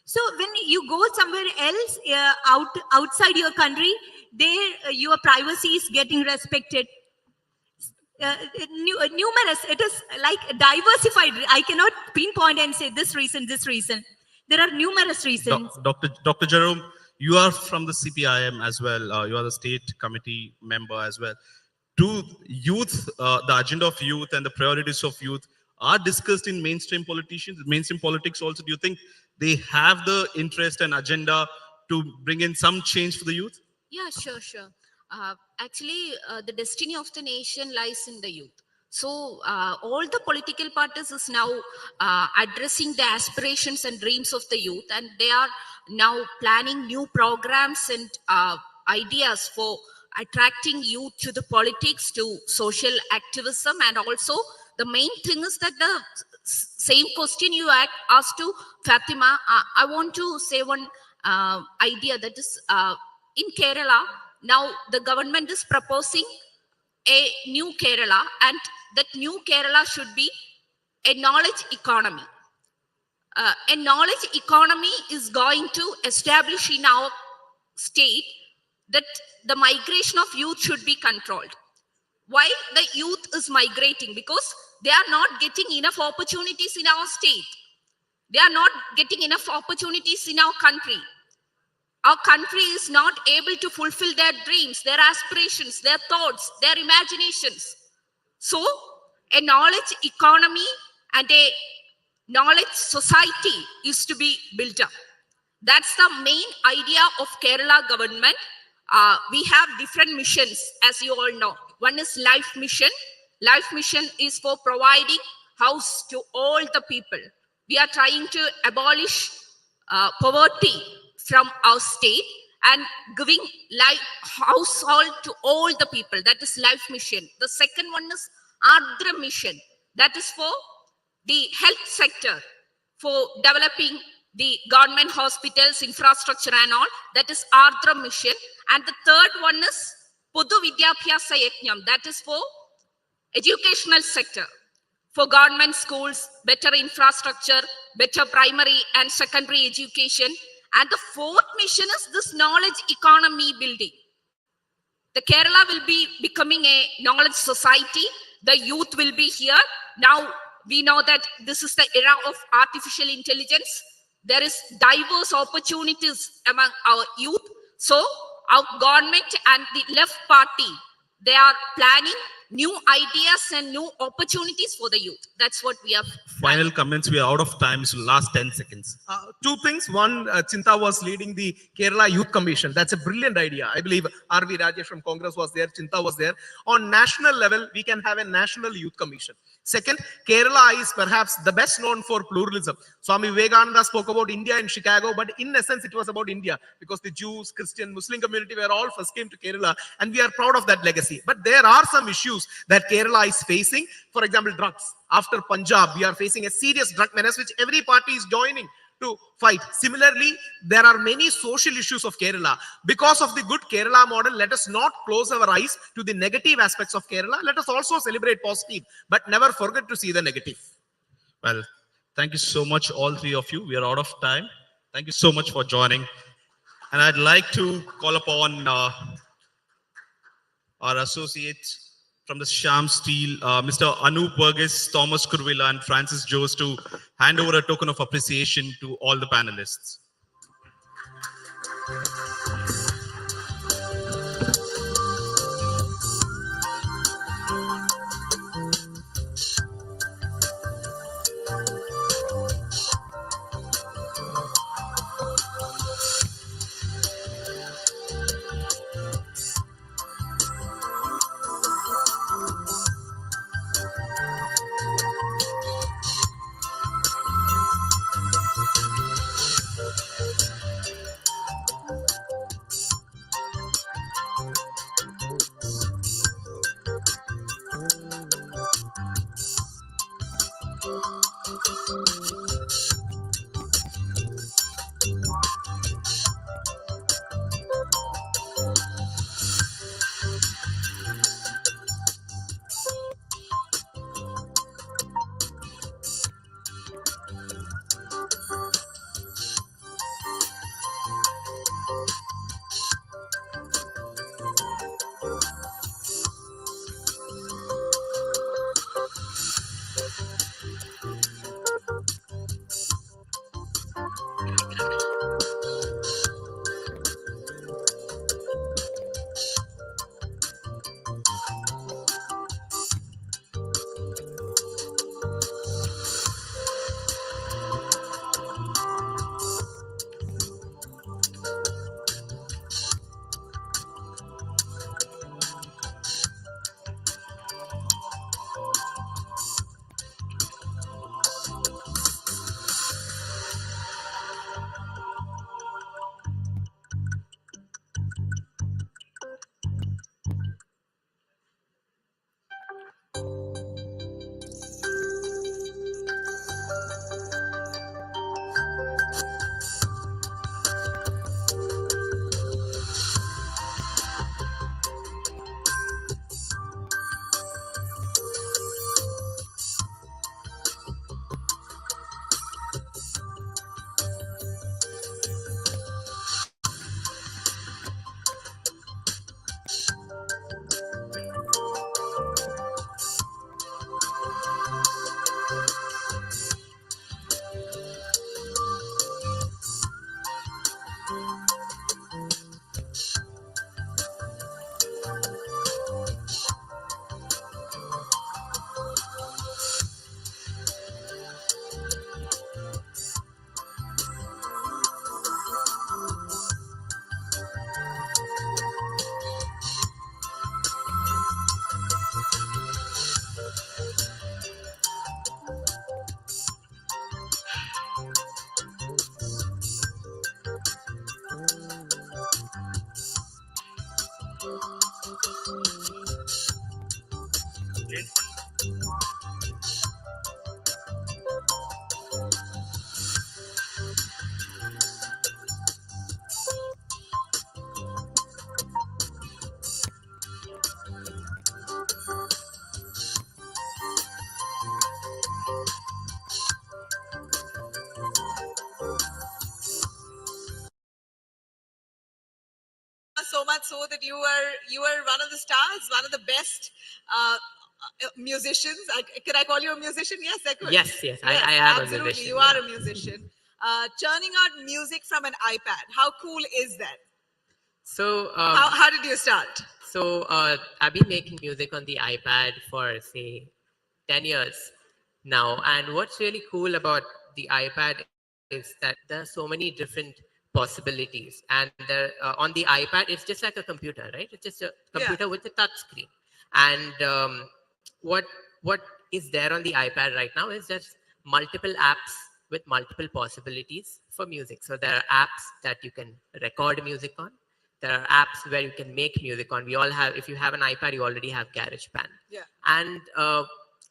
So when you go somewhere else outside your country, there your privacy is getting respected. Numerous, it is like diversified. I cannot pinpoint and say this reason, this reason. There are numerous reasons. Dr. Jerome, you are from the CPIM as well. You are the state committee member as well. Do youth, the agenda of youth and the priorities of youth are discussed in mainstream politics also? Do you think they have the interest and agenda to bring in some change for the youth? Yeah, sure. Actually, the destiny of the nation lies in the youth. So all the political parties is now addressing the aspirations and dreams of the youth, and they are now planning new programs and ideas for attracting youth to the politics, to social activism. And also the main thing is that the same question you asked to Fatima, I want to say one idea, that is in Kerala, now the government is proposing a new Kerala, and that new Kerala should be a knowledge economy. A knowledge economy is going to establish in our state that the migration of youth should be controlled. Why the youth is migrating? Because they are not getting enough opportunities in our state. They are not getting enough opportunities in our country. Our country is not able to fulfill their dreams, their aspirations, their thoughts, their imaginations. So a knowledge economy and a knowledge society is to be built up. That's the main idea of Kerala government. We have different missions, as you all know. One is Life Mission. Life Mission is for providing house to all the people. We are trying to abolish poverty from our state and giving household to all the people. That is Life Mission. The second one is Ardra Mission. That is for the health sector, for developing the government hospitals, infrastructure and all. That is Ardra Mission. And the third one is Podu Vidyabhyasa Yajnam. That is for educational sector, for government schools, better infrastructure, better primary and secondary education. And the fourth mission is this knowledge economy building. The Kerala will be becoming a knowledge society. The youth will be here. Now we know that this is the era of artificial intelligence. There is diverse opportunities among our youth. So our government and the left party, they are planning new ideas and new opportunities for the youth. That's what we have. Final comments. We are out of time, so last 10 seconds. Two things. One, Chinta was leading the Kerala Youth Commission. That's a brilliant idea. I believe R.V. Rajesh from Congress was there, Chinta was there. On national level, we can have a national youth commission. Second, Kerala is perhaps the best known for pluralism. Swami Vivekananda spoke about India in Chicago, but in essence, it was about India because the Jews, Christian, Muslim community were all first came to Kerala, and we are proud of that legacy. But there are some issues that Kerala is facing. For example, drugs. After Punjab, we are facing a serious drug menace, which every party is joining to fight. Similarly, there are many social issues of Kerala. Because of the good Kerala model, let us not close our eyes to the negative aspects of Kerala. Let us also celebrate positive, but never forget to see the negative. Well, thank you so much, all three of you. We are out of time. Thank you so much for joining. And I'd like to call upon our associates from the Sham Steel, Mr. Anup Burgess, Thomas Kurvilla, and Francis Jose to hand over a token of appreciation to all the panelists. So much so that you were one of the stars, one of the best musicians. Could I call you a musician? Yes, I could. Yes, I am absolutely. a musician. You are a musician. Churning out music from an iPad. How cool is that? So, How did you start? So I've been making music on the iPad for say 10 years now. And what's really cool about the iPad is that there are so many different possibilities. And there, on the iPad, it's just like a computer, right? It's just a computer with a touch screen. And what is there on the iPad right now is just multiple apps with multiple possibilities for music. So there are apps that you can record music on. There are apps where you can make music on. We all have, if you have an iPad, you already have GarageBand. Yeah. And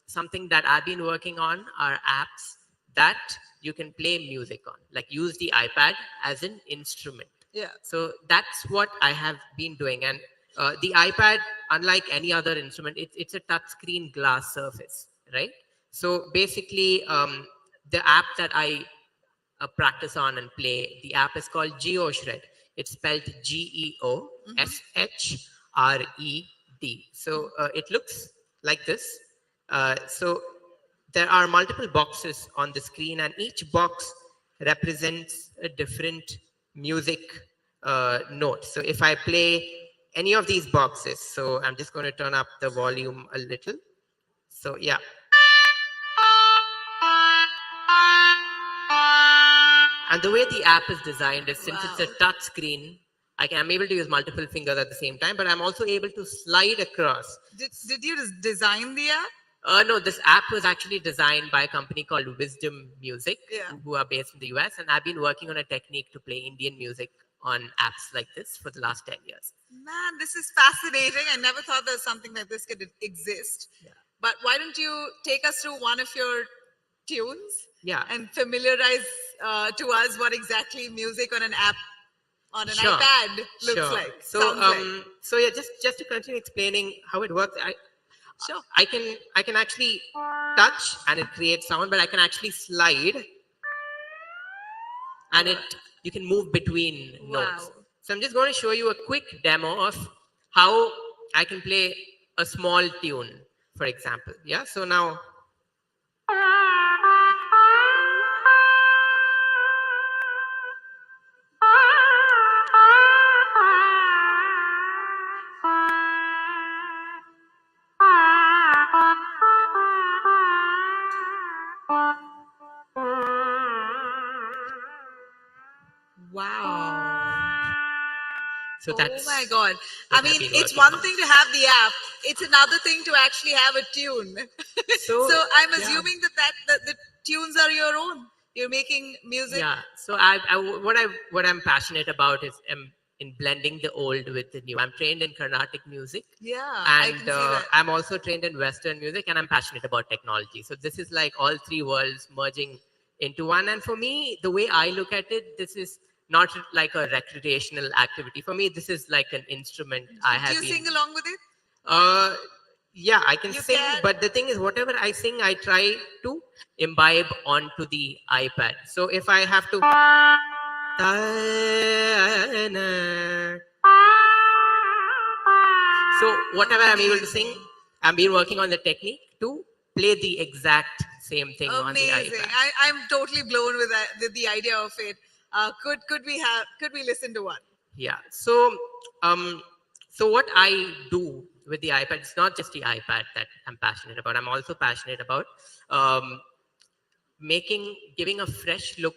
something that I've been working on are apps that you can play music on, like use the iPad as an instrument. Yeah. So that's what I have been doing. And the iPad, unlike any other instrument, it's a touchscreen glass surface, right? So basically, the app that I practice on and play, the app is called GeoShred. It's spelled GeoShred. So it looks like this. So there are multiple boxes on the screen, and each box represents a different music note. So if I play any of these boxes, so I'm just going to turn up the volume a little. So yeah. And the way the app is designed is, since it's a touch screen, I'm able to use multiple fingers at the same time, but I'm also able to slide across. Did you design the app? No, this app was actually designed by a company called Wisdom Music, who are based in the US. And I've been working on a technique to play Indian music on apps like this for the last 10 years. Man, this is fascinating. I never thought that something like this could exist. Yeah. But why don't you take us through one of your tunes? Yeah. And familiarize to us what exactly music on an app, on an Sure. iPad looks Sure. like. So, sounds like. so yeah, just to continue explaining how it works, I can actually touch and it creates sound, but I can actually slide and you can move between notes. So I'm just going to show you a quick demo of how I can play a small tune, for example. Yeah. So now. So that's, oh my God. I mean, it's one thing to have the app. It's another thing to actually have a tune. So I'm assuming that the tunes are your own. You're making music. Yeah. So what I'm passionate about is in blending the old with the new. I'm trained in Carnatic music. Yeah. And I can see that. I'm also trained in Western music, and I'm passionate about technology. So this is like all three worlds merging into one. And for me, the way I look at it, this is not like a recreational activity. For me, this is like an instrument. Do you sing along with it? Yeah, I can sing, but the thing is, whatever I sing, I try to imbibe onto the iPad. So if I have to, so whatever I'm able to sing, I've been working on the technique to play the exact same thing on the Amazing. iPad. I'm totally blown with the idea of it. Could we listen to one? Yeah. So so what I do with the iPad, it's not just the iPad that I'm passionate about. I'm also passionate about giving a fresh look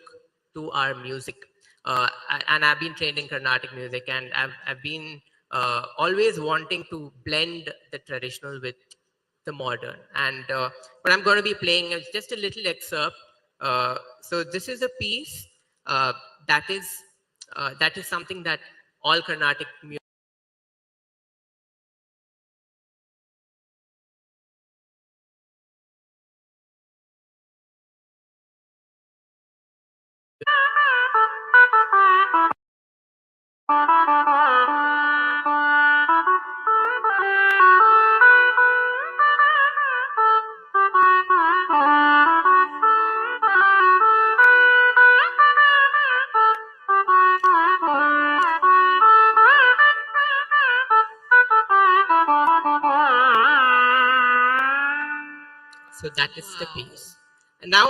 to our music. And I've been trained in Carnatic music, and I've been always wanting to blend the traditional with the modern. And what I'm going to be playing is just a little excerpt. So this is a piece that is something that all Carnatic music So that is the piece. And now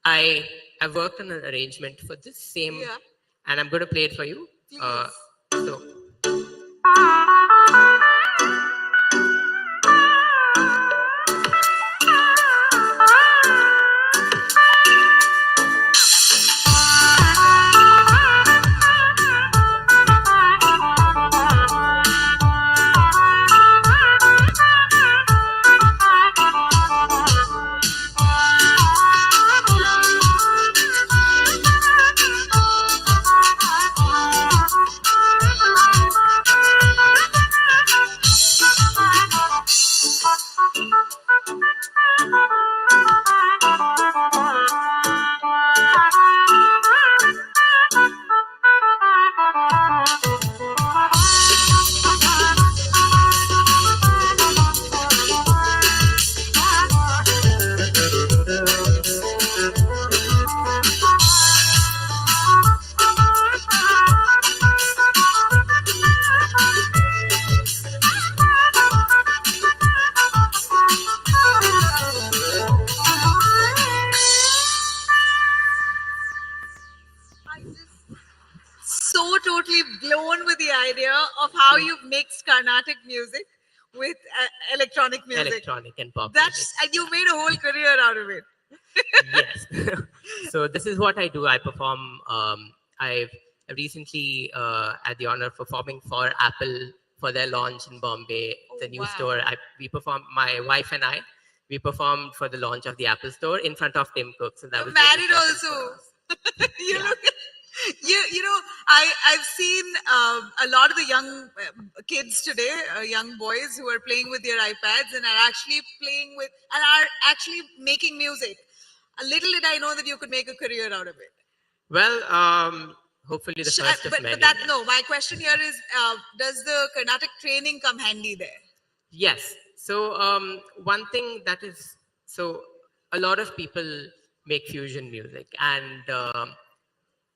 I have worked on an arrangement for this same, and I'm going to play it for you. So. So totally blown with the idea of how you've mixed Carnatic music with electronic music. Electronic and pop. That's and you made a whole career out of it. Yes. So this is what I do. I perform. I've recently had the honor of performing for Apple for their launch in Bombay, the new store. We performed. My wife and I. We performed for the launch of the Apple Store in front of Tim Cook. So that was married also. You look. You know, I've seen a lot of the young kids today, young boys who are playing with their iPads and are actually playing with and are actually making music. A little did I know that you could make a career out of it. Well, hopefully the first of many. But that no. My question here is: does the Carnatic training come handy there? Yes. So one thing that is a lot of people make fusion music, and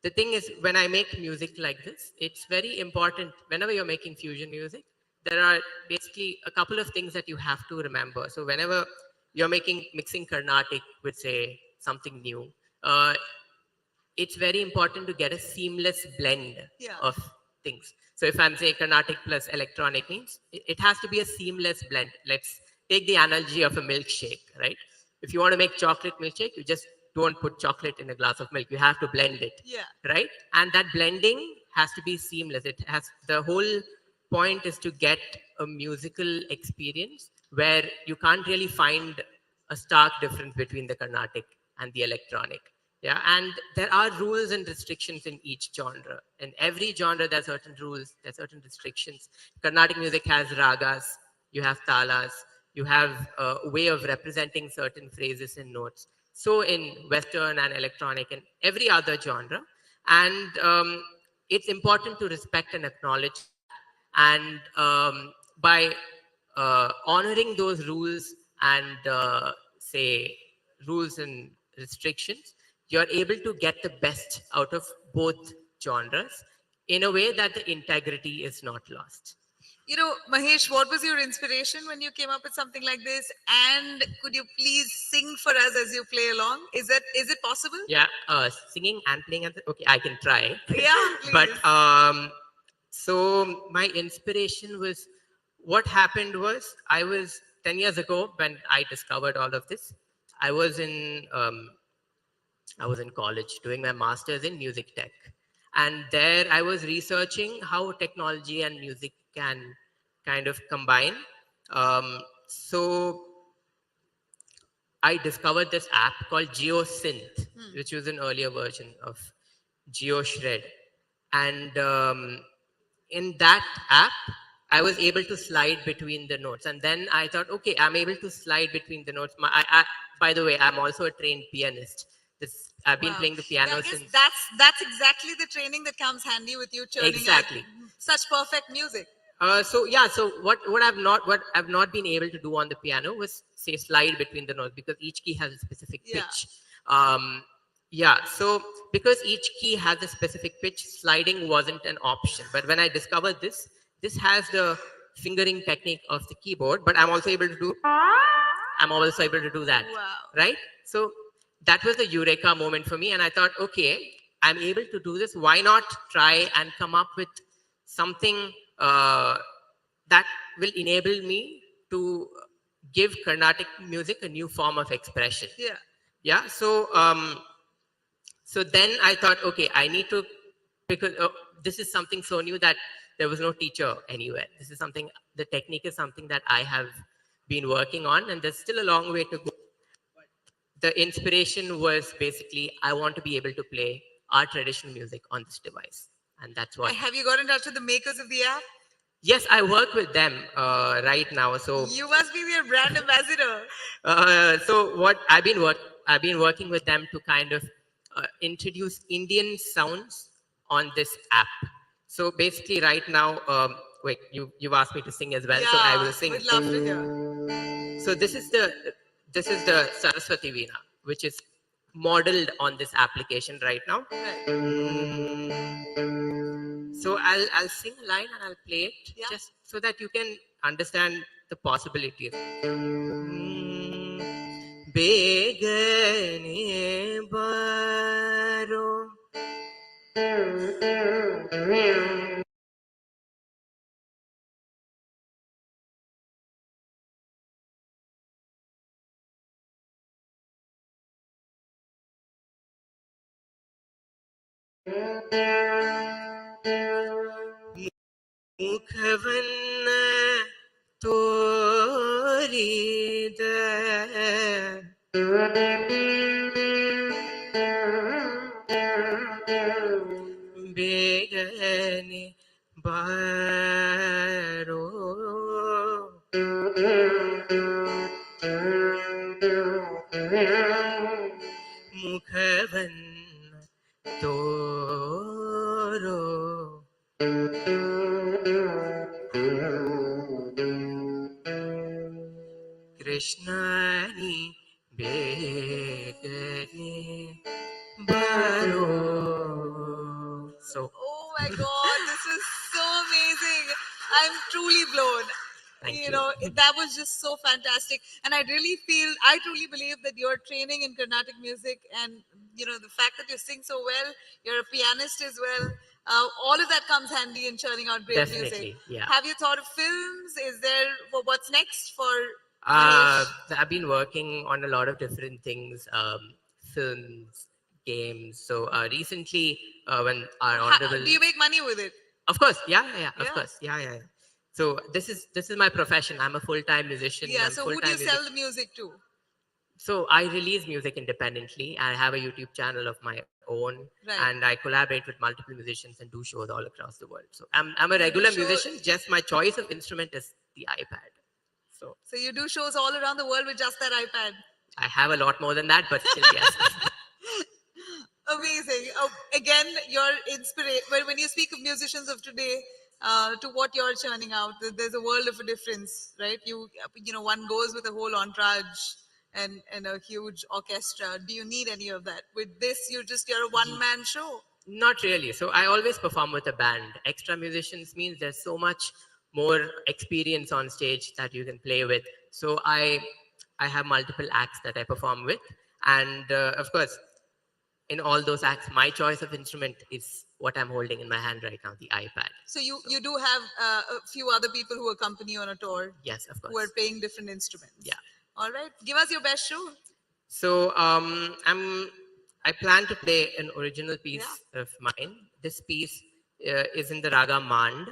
the thing is, when I make music like this, it's very important. Whenever you're making fusion music, there are basically a couple of things that you have to remember. So whenever you're mixing Carnatic with, say, something new, it's very important to get a seamless blend of things. So if I'm saying Carnatic plus electronic means, it has to be a seamless blend. Let's take the analogy of a milkshake, right? If you want to make chocolate milkshake, you just don't put chocolate in a glass of milk. You have to blend it, right? And that blending has to be seamless. The whole point is to get a musical experience where you can't really find a stark difference between the Carnatic and the electronic. Yeah, and there are rules and restrictions in each genre. In every genre, there are certain rules, there are certain restrictions. Carnatic music has ragas, you have talas, you have a way of representing certain phrases and notes. So in Western and electronic and every other genre. And it's important to respect and acknowledge. And by honoring those rules and say rules and restrictions, you're able to get the best out of both genres in a way that the integrity is not lost. You know, Mahesh, what was your inspiration when you came up with something like this? And could you please sing for us as you play along? Is it possible? Yeah, singing and playing. Okay, I can try. Yeah, please. But so my inspiration was, what happened was, I was 10 years ago when I discovered all of this. I was in college doing my master's in music tech. And there I was researching how technology and music can kind of combine. So I discovered this app called GeoSynth, which was an earlier version of GeoShred. And in that app, I was able to slide between the notes. And then I thought, okay, I'm able to slide between the notes. By the way, I'm also a trained pianist. I've been playing the piano since. That's exactly the training that comes handy with you churning out such perfect music. So what I've not been able to do on the piano was, say, slide between the notes, because each key has a specific pitch. So because each key has a specific pitch, sliding wasn't an option. But when I discovered this has the fingering technique of the keyboard, but I'm also able to do I'm also able to do that. Wow. Right? So that was the eureka moment for me. And I thought, okay, I'm able to do this. Why not try and come up with something that will enable me to give Carnatic music a new form of expression. Yeah. Yeah. So, so then I thought, okay, I need to, because this is something so new that there was no teacher anywhere. This is something, the technique is something that I have been working on, and there's still a long way to go. But the inspiration was basically, I want to be able to play our traditional music on this device. And that's what. Have you got in touch with the makers of the app? Yes, I work with them right now. So you must be their brand ambassador. So what I've been working with them to kind of introduce Indian sounds on this app. So basically, right now, wait, you've asked me to sing as well, Yeah, so I will sing. We'd love to hear. So this is the Saraswati Veena, which is modeled on this application right now. Right. So I'll sing a line and I'll play it, Yeah. just so that you can understand the possibilities. Begane baro mukhavanna torida begane baro mukhavanna toro Krishnani begane baro. So, Oh my God, this is so amazing. I'm truly blown. Thank You know, that was just so fantastic. And I truly believe that your training in Carnatic music and, you know, the fact that you sing so well, you're a pianist as well, all of that comes handy in churning out great music. Definitely, yeah. Have you thought of films? Is there, what's next for I've been working on a lot of different things, films, games. So recently, when our honorable, do you make money with it? of course, yeah, of Yeah. course, yeah. So this is my profession. I'm a full-time musician. Yeah, I'm so who do you full-time sell the music to? So I release music independently. I have a YouTube channel of my own, Right. and I collaborate with multiple musicians and do shows all across the world. So I'm a regular show- musician. Just my choice of instrument is the iPad. So So you do shows all around the world with just that iPad. I have a lot more than that, but still, yes. Amazing. Again, your inspiration. When you speak of musicians of today, to what you're churning out, there's a world of a difference, right? You know, one goes with a whole entourage and a huge orchestra. Do you need any of that? With this, you're a one-man show. Not really. So I always perform with a band. Extra musicians means there's so much more experience on stage that you can play with. So I have multiple acts that I perform with, and of course, in all those acts, my choice of instrument is what I'm holding in my hand right now, the iPad. So you do have a few other people who accompany you on a tour. Yes, of Who are course. playing different instruments. Yeah. All right. Give us your best show. So I plan to play an original piece of mine. This piece is in the raga Mand,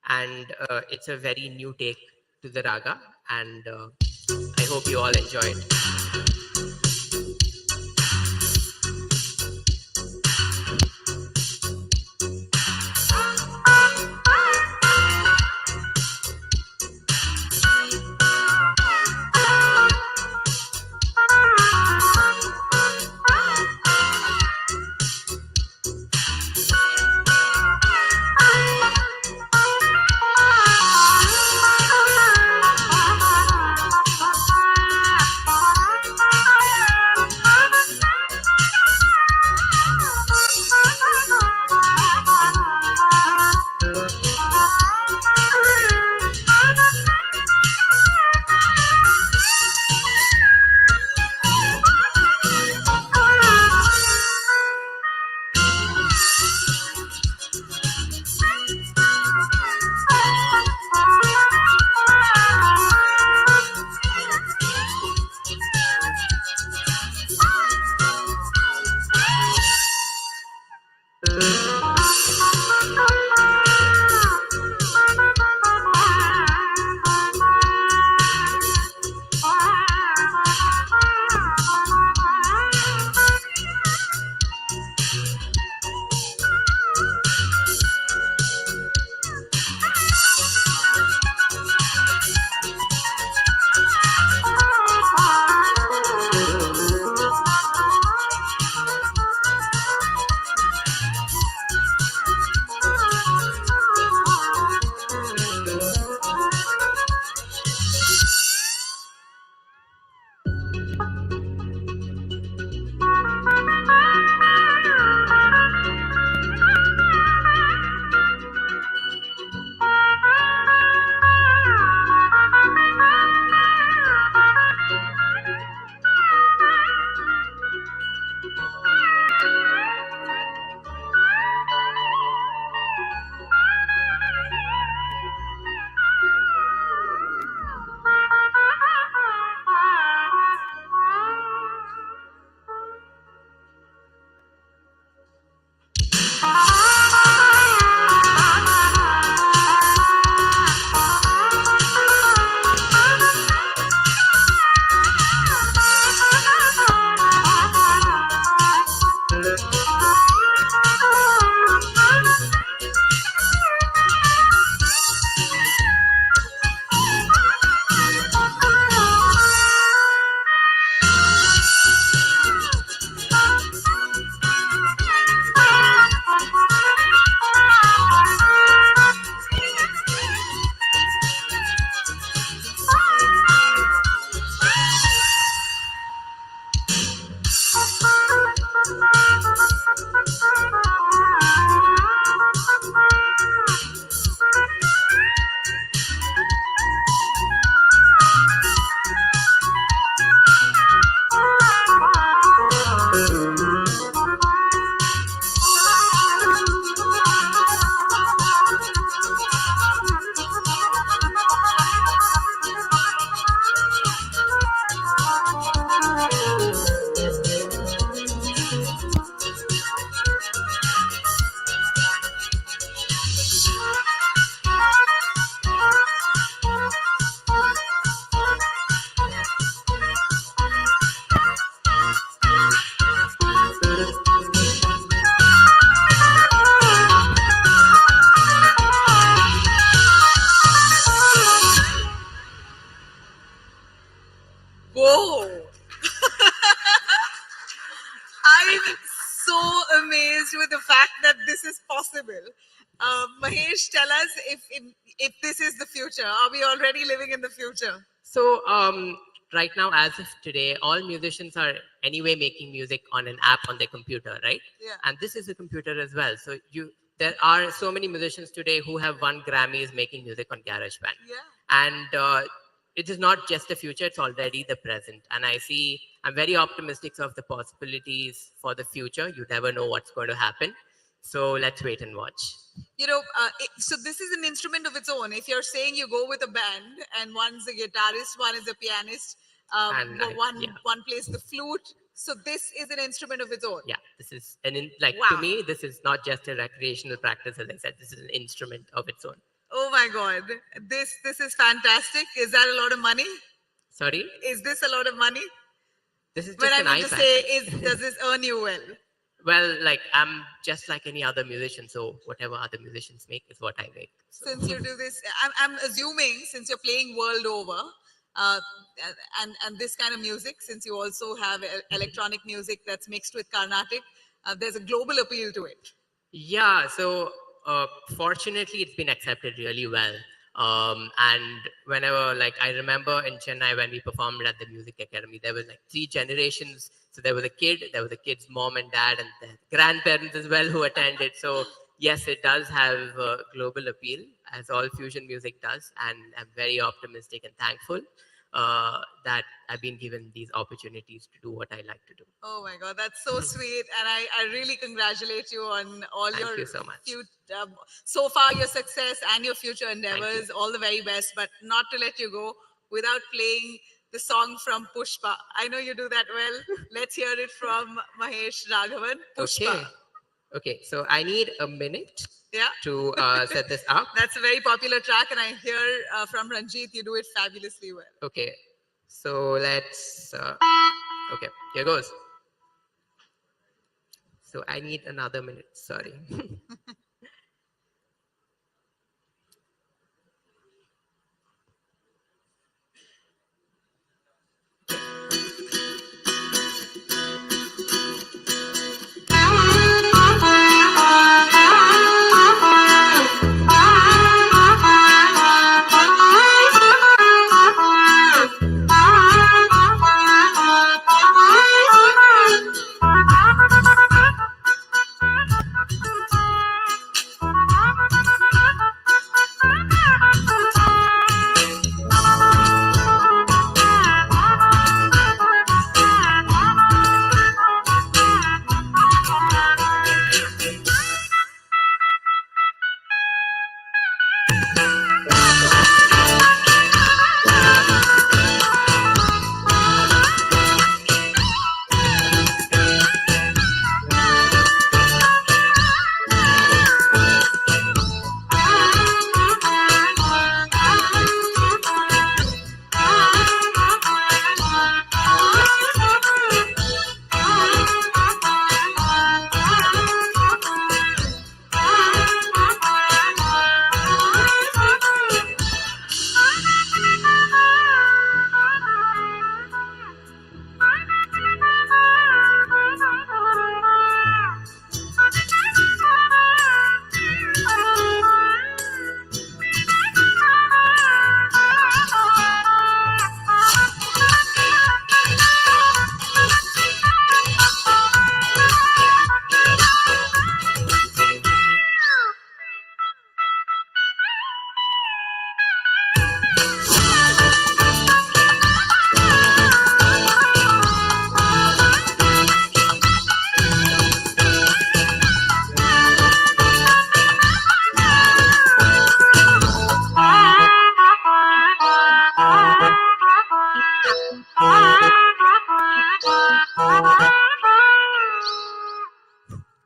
and it's a very new take to the raga, and I hope you all enjoy it. Ah possible. Mahesh, tell us if this is the future. Are we already living in the future? So right now, as of today, all musicians are anyway making music on an app on their computer, right? Yeah. And this is a computer as well. So there are so many musicians today who have won Grammys making music on GarageBand. Yeah. And it is not just the future, it's already the present. And I'm very optimistic of the possibilities for the future. You never know what's going to happen. So let's wait and watch. So this is an instrument of its own. If you're saying you go with a band and one's a guitarist, one is a pianist, one plays the flute. So this is an instrument of its own. Yeah, this is to me, this is not just a recreational practice. As I said, this is an instrument of its own. Oh my God, this is fantastic. Is that a lot of money? Sorry? Is this a lot of money? This is just when an I mean iPad. to say, does this earn you well? Well, I'm just like any other musician, so whatever other musicians make is what I make. So. Since you do this, I'm assuming since you're playing world over, and this kind of music, since you also have electronic music that's mixed with Carnatic, there's a global appeal to it. Yeah, so fortunately, it's been accepted really well. And whenever, I remember in Chennai when we performed at the Music Academy, there was 3 generations. So there was a kid, there was a kid's mom and dad, and the grandparents as well who attended. So yes, it does have global appeal, as all fusion music does. And I'm very optimistic and thankful that I've been given these opportunities to do what I like to do. Oh my God, that's so sweet. And I really congratulate you on all Thank you so much. So far your success and your future endeavors. All the very best, but not to let you go without playing the song from Pushpa. I know you do that well. Let's hear it from Mahesh Raghavan. Pushpa. Okay, so I need a minute Yeah. to set this up. That's a very popular track, and I hear from Ranjit, you do it fabulously well. Okay, so let's, okay, here goes. So I need another minute, sorry.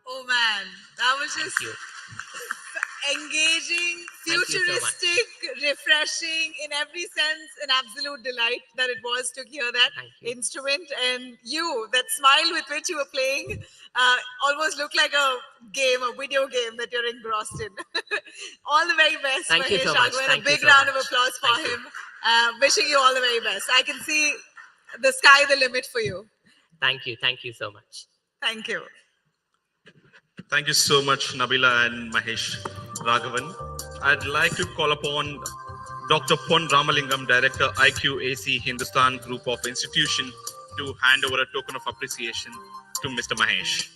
Oh man, that was just engaging, futuristic, refreshing, in every sense, an absolute delight that it was to hear that instrument. And that smile with which you were playing almost looked like a video game that you're engrossed in. All the very best, Thank you Mahesh so much. Raghavan. Thank A you big so round much. of applause for Thank you. him. Wishing you all the very best. I can see the sky the limit for you. Thank you so much. Thank you. Thank you so much, Nabila and Mahesh Raghavan. I'd like to call upon Dr. Pon Ramalingam, Director, IQAC Hindustan Group of Institution, to hand over a token of appreciation to Mr. Mahesh.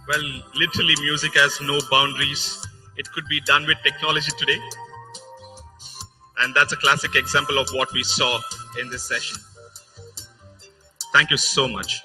Well, literally, music has no boundaries. It could be done with technology today. And that's a classic example of what we saw in this session. Thank you so much.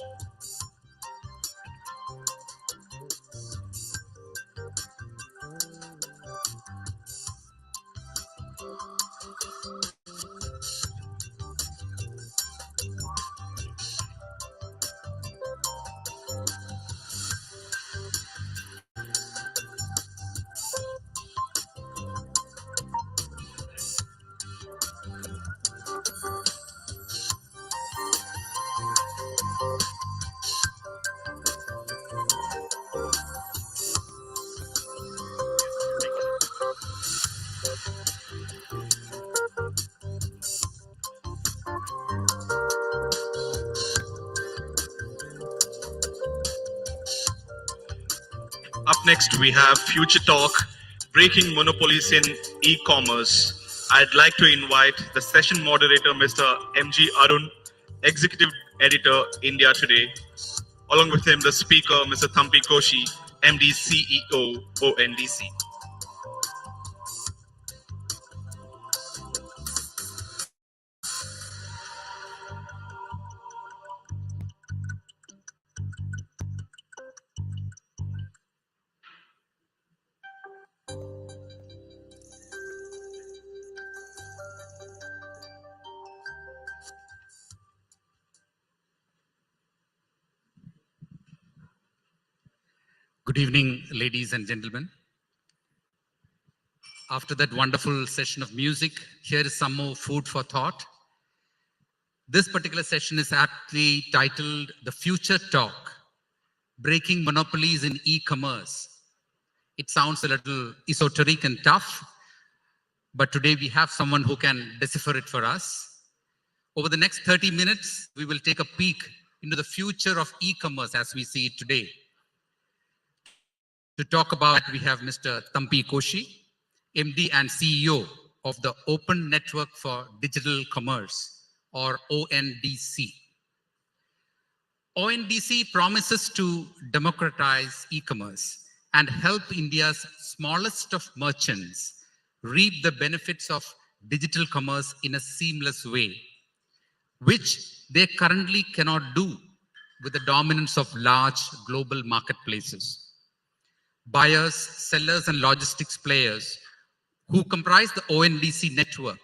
Up next, we have Future Talk, Breaking Monopolies in E-Commerce. I'd like to invite the session moderator, Mr. M.G. Arun, Executive Editor, India Today. Along with him, the speaker, Mr. Thampi Koshi, MD CEO, ONDC. Good evening, ladies and gentlemen. After that wonderful session of music, here is some more food for thought. This particular session is aptly titled The Future Talk, Breaking Monopolies in E-Commerce. It sounds a little esoteric and tough, but today we have someone who can decipher it for us. Over the next 30 minutes, we will take a peek into the future of e-commerce as we see it today. To talk about it, we have Mr. Thampi Koshi, MD and CEO of the Open Network for Digital Commerce, or ONDC. ONDC promises to democratize e-commerce and help India's smallest of merchants reap the benefits of digital commerce in a seamless way, which they currently cannot do with the dominance of large global marketplaces. Buyers, sellers, and logistics players who comprise the ONDC network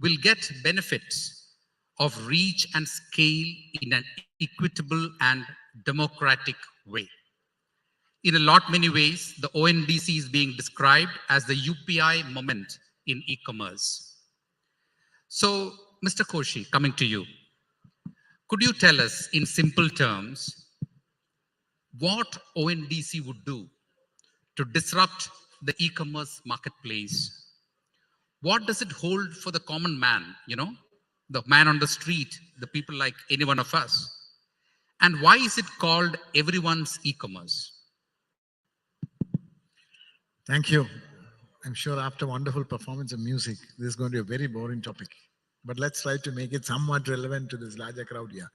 will get benefits of reach and scale in an equitable and democratic way. In a lot many ways, the ONDC is being described as the UPI moment in e-commerce. So, Mr. Koshi, coming to you, could you tell us in simple terms what ONDC would do to disrupt the e-commerce marketplace? What does it hold for the common man, the man on the street, the people like any one of us? And why is it called everyone's e-commerce? Thank you. I'm sure after wonderful performance of music, this is going to be a very boring topic. But let's try to make it somewhat relevant to this larger crowd here.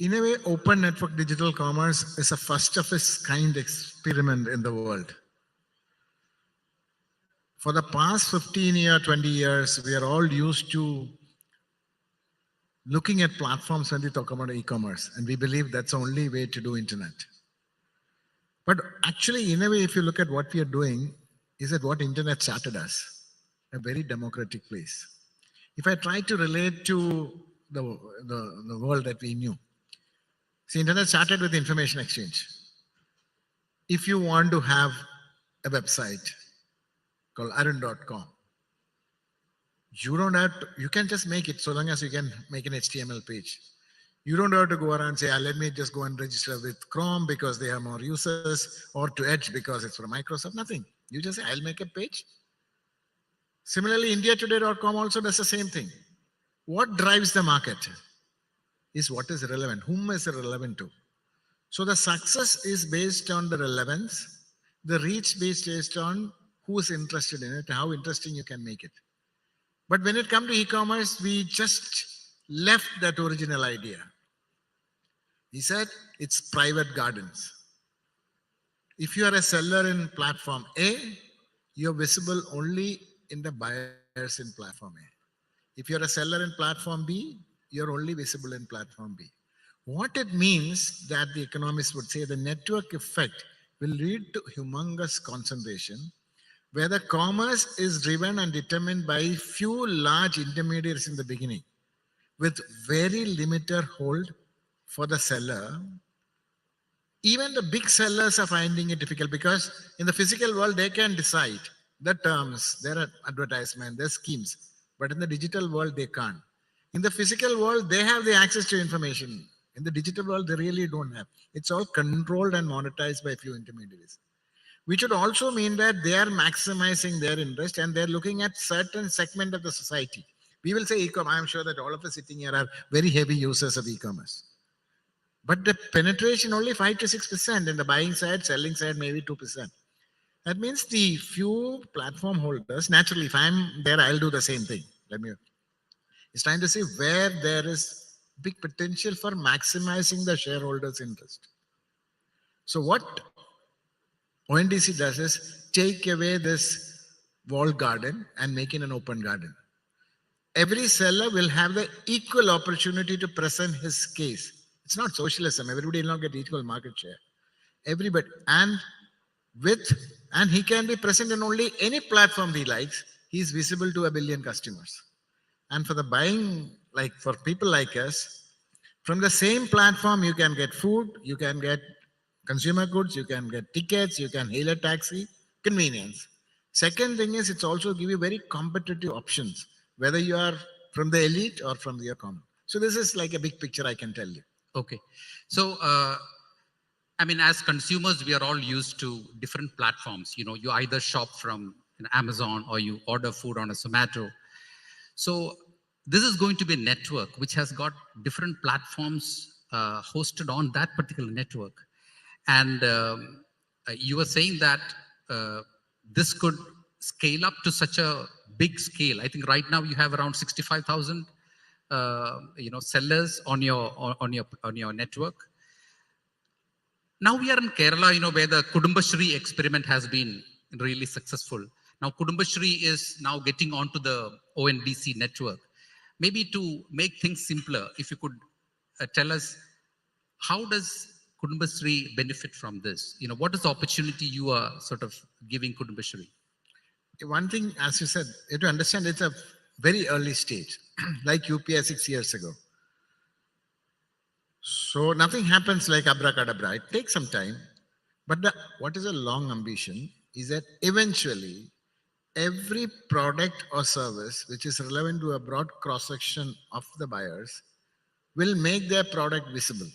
In a way, open network digital commerce is a first of its kind experiment in the world. For the past 15 years, 20 years, we are all used to looking at platforms when we talk about e-commerce, and we believe that's the only way to do internet. But actually, in a way, if you look at what we are doing, is that what internet started as a very democratic place. If I try to relate to the world that we knew, see, internet started with information exchange. If you want to have a website called arun.com, you don't have to, you can just make it so long as you can make an HTML page. You don't have to go around and say, let me just go and register with Chrome because they have more users, or to Edge because it's from Microsoft. Nothing. You just say, I'll make a page Similarly, IndiaToday.com also does the same thing. What drives the market is what is relevant, whom is it relevant to. So the success is based on the relevance, the reach based on who is interested in it, how interesting you can make it. But when it comes to e-commerce, we just left that original idea. He said it's private gardens. If you are a seller in platform A, you're visible only in the buyers in platform A. If you're a seller in platform B, you're only visible in platform B. What it means that the economists would say the network effect will lead to humongous concentration, where the commerce is driven and determined by few large intermediaries in the beginning, with very limited hold for the seller. Even the big sellers are finding it difficult because in the physical world, they can decide the terms, their advertisement, their schemes. But in the digital world, they can't. In the physical world, they have the access to information. In the digital world, they really don't have. It's all controlled and monetized by a few intermediaries. Which would also mean that they are maximizing their interest and they're looking at certain segment of the society. We will say e-commerce. I'm sure that all of us sitting here are very heavy users of e-commerce. But the penetration only 5 to 6%. In the buying side, selling side, maybe 2%. That means the few platform holders, naturally, if I'm there, I'll do the same thing. It's trying to see where there is big potential for maximizing the shareholders' interest. So what ONDC does is take away this walled garden and make it an open garden. Every seller will have the equal opportunity to present his case. It's not socialism. Everybody will not get equal market share. Everybody. And he can be present in only any platform he likes. He's visible to 1 billion customers. And for the buying, like for people like us, from the same platform, you can get food, you can get consumer goods, you can get tickets, you can hail a taxi, convenience. Second thing is, it's also give you very competitive options, whether you are from the elite or from the common. So this is like a big picture I can tell you. Okay. So, I mean, as consumers, we are all used to different platforms. You know, you either shop from Amazon or you order food on a Zomato. So this is going to be a network which has got different platforms hosted on that particular network. And you were saying that this could scale up to such a big scale. I think right now you have around 65,000 sellers on your network. Now we are in Kerala, where the Kudumbashree experiment has been really successful. Now Kudumbashree is now getting onto the ONDC network. Maybe to make things simpler, if you could tell us, how does Kudumbashree benefit from this? What is the opportunity you are sort of giving Kudumbashree? One thing, as you said, you have to understand it's a very early stage, like UPI 6 years ago. So nothing happens like abracadabra. It takes some time. But what is a long ambition is that eventually every product or service which is relevant to a broad cross-section of the buyers will make their product visible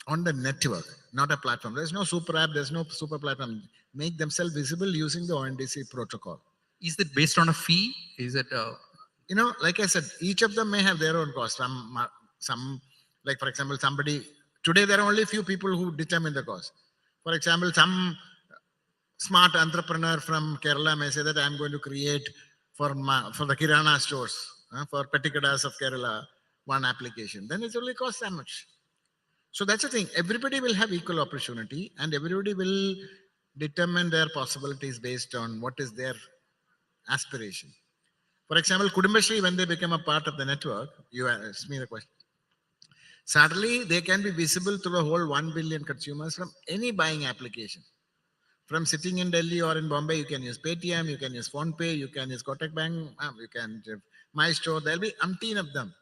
on the network, not a platform. There's no super app, there's no super platform. Make themselves visible using the ONDC protocol. Is it based on a fee? Is it like I said, each of them may have their own cost. Some like for example, today there are only few people who determine the cost. For example, some smart entrepreneur from Kerala may say that I'm going to create for the Kirana stores, for Petikadas of Kerala, one application. Then it only costs that much. So that's the thing. Everybody will have equal opportunity and everybody will determine their possibilities based on what is their aspiration. For example, Kudumbashree, when they become a part of the network, you asked me the question. Suddenly, they can be visible to the whole 1 billion consumers from any buying application. From sitting in Delhi or in Bombay, you can use Paytm, you can use PhonePe, you can use Kotak Bank, you can My Store. There'll be umpteen of them.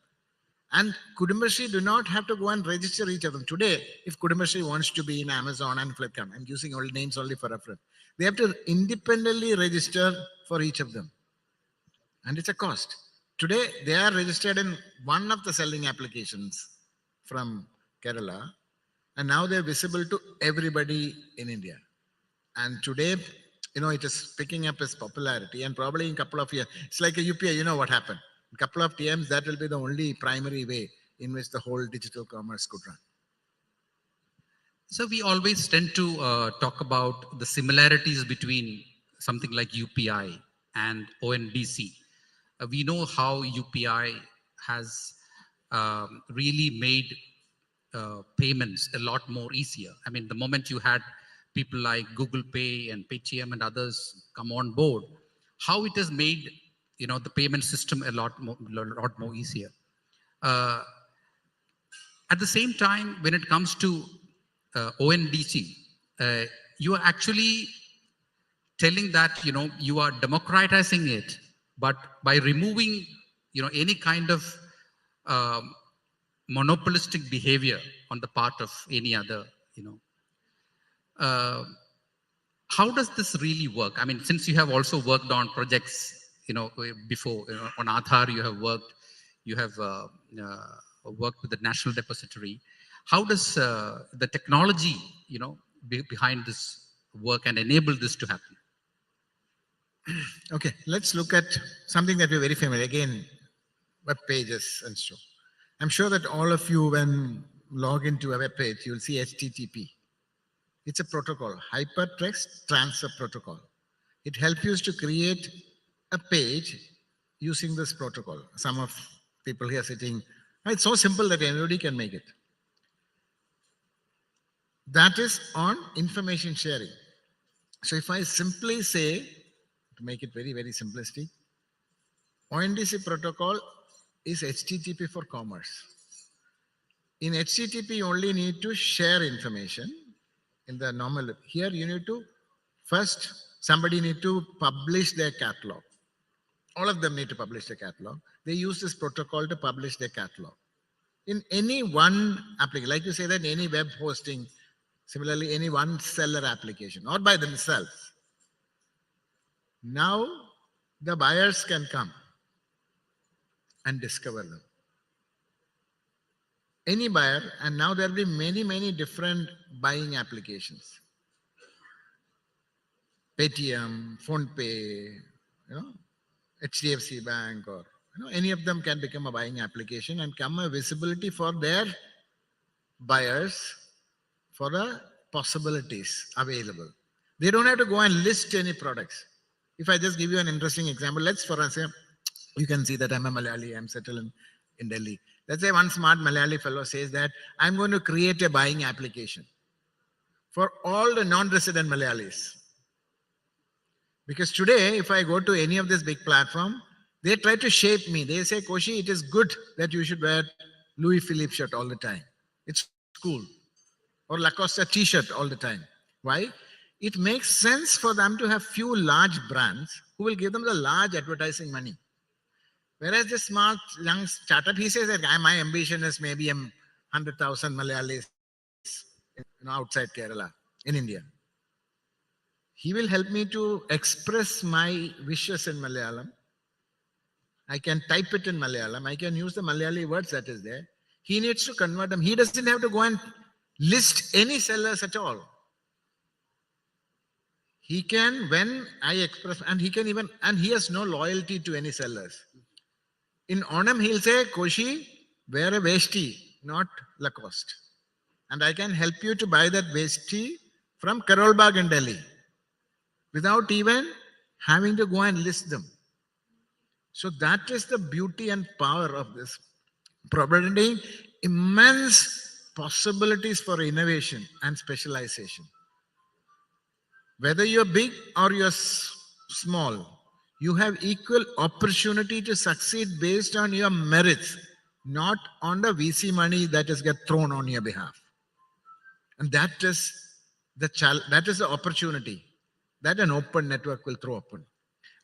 And Kudumbashree do not have to go and register each of them. Today, if Kudumbashree wants to be in Amazon and Flipkart, I'm using all names only for reference, they have to independently register for each of them. And it's a cost. Today, they are registered in one of the selling applications from Kerala, and now they're visible to everybody in India. And today, it is picking up its popularity, and probably in a couple of years, it's like a UPI, you know what happened. In a couple of TMs, that will be the only primary way in which the whole digital commerce could run. So we always tend to talk about the similarities between something like UPI and ONDC. We know how UPI has really made payments a lot more easier. I mean, the moment you had people like Google Pay and Paytm and others come on board, how it has made the payment system a lot more easier. At the same time, when it comes to ONDC, you are actually telling that you are democratizing it, but by removing any kind of monopolistic behavior on the part of any other. How does this really work? I mean, since you have also worked on projects before, on Aadhaar you have worked with the National Depository. How does the technology behind this work and enable this to happen? Okay, let's look at something that we're very familiar. Again, web pages and so. I'm sure that all of you, when log into a web page, you'll see HTTP. It's a protocol, Hypertext Transfer Protocol. It helps you to create a page using this protocol. Some of people here sitting, it's so simple that anybody can make it. That is on information sharing. So if I simply say, to make it very, very simplistic, ONDC protocol is HTTP for commerce. In HTTP, you only need to share information in the normal. Here, you need to first, somebody need to publish their catalog. All of them need to publish their catalog. They use this protocol to publish their catalog. In any one application, like you say that any web hosting, similarly, any one seller application, or by themselves. Now, the buyers can come and discover them. Any buyer, and now there will be many, many different buying applications. Paytm, PhonePe, HDFC Bank, or any of them can become a buying application and come a visibility for their buyers for the possibilities available. They don't have to go and list any products. If I just give you an interesting example, let's for us say, you can see that I'm a Malayali, I'm settled in Delhi. Let's say one smart Malayali fellow says that I'm going to create a buying application for all the non-resident Malayalis. Because today, if I go to any of this big platform, they try to shape me. They say, Koshi, it is good that you should wear Louis Philippe shirt all the time. It's cool. Or Lacoste t-shirt all the time. Why? It makes sense for them to have few large brands who will give them the large advertising money. Whereas this smart young startup, he says that my ambition is maybe 100,000 Malayalis outside Kerala, in India. He will help me to express my wishes in Malayalam. I can type it in Malayalam. I can use the Malayali words that is there. He needs to convert them. He doesn't have to go and list any sellers at all. He can, when I express, and he can even, and he has no loyalty to any sellers. In Onam, he'll say, Koshi, wear a vesti, not Lacoste. And I can help you to buy that vesti from Karol Bagh in Delhi without even having to go and list them. So that is the beauty and power of this, providing immense possibilities for innovation and specialization. Whether you're big or you're small, you have equal opportunity to succeed based on your merits, not on the VC money that is get thrown on your behalf. And that is the opportunity that an open network will throw open.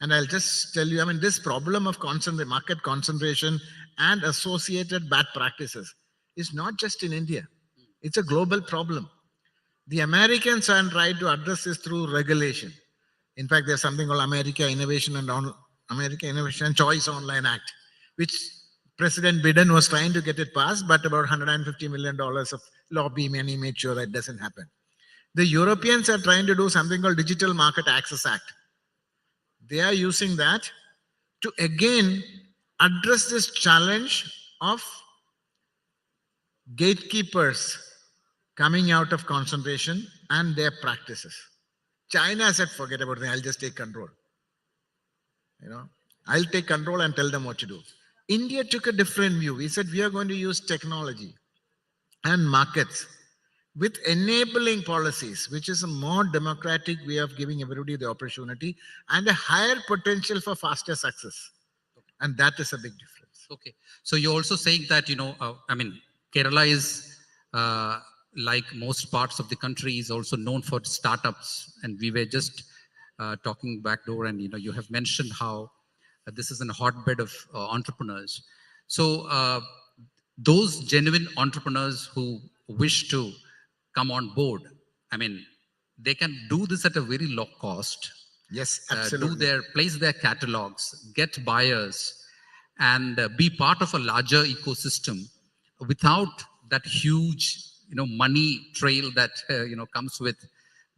And I'll just tell you, this problem of market concentration and associated bad practices is not just in India. It's a global problem. The Americans are trying to address this through regulation. In fact, there's something called America Innovation and Choice Online Act, which President Biden was trying to get it passed, but about $150 million of lobby money made sure that doesn't happen. The Europeans are trying to do something called Digital Market Access Act. They are using that to again address this challenge of gatekeepers coming out of concentration and their practices. China said, forget about it, I'll just take control. I'll take control and tell them what to do. India took a different view. We said we are going to use technology and markets with enabling policies, which is a more democratic way of giving everybody the opportunity and a higher potential for faster success. And that is a big difference. Okay. So you're also saying that, Kerala is, like most parts of the country, is also known for startups. And we were just talking backdoor, and, you have mentioned how this is a hotbed of entrepreneurs. So those genuine entrepreneurs who wish to come on board, they can do this at a very low cost. Yes, absolutely. Place their catalogs, get buyers, and be part of a larger ecosystem without that huge, money trail that comes with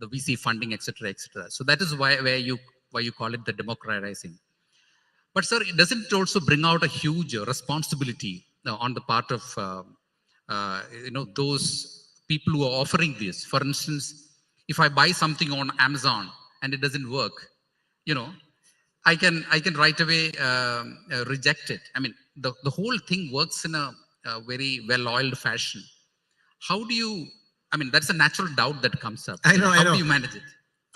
the VC funding, etc., etc. So that is why you call it the democratizing. But sir, doesn't it also bring out a huge responsibility on the part of those people who are offering this? For instance, if I buy something on Amazon and it doesn't work, I can right away reject it. The whole thing works in a very well-oiled fashion. How do you, that's a natural doubt that comes up. I know. How do you manage it?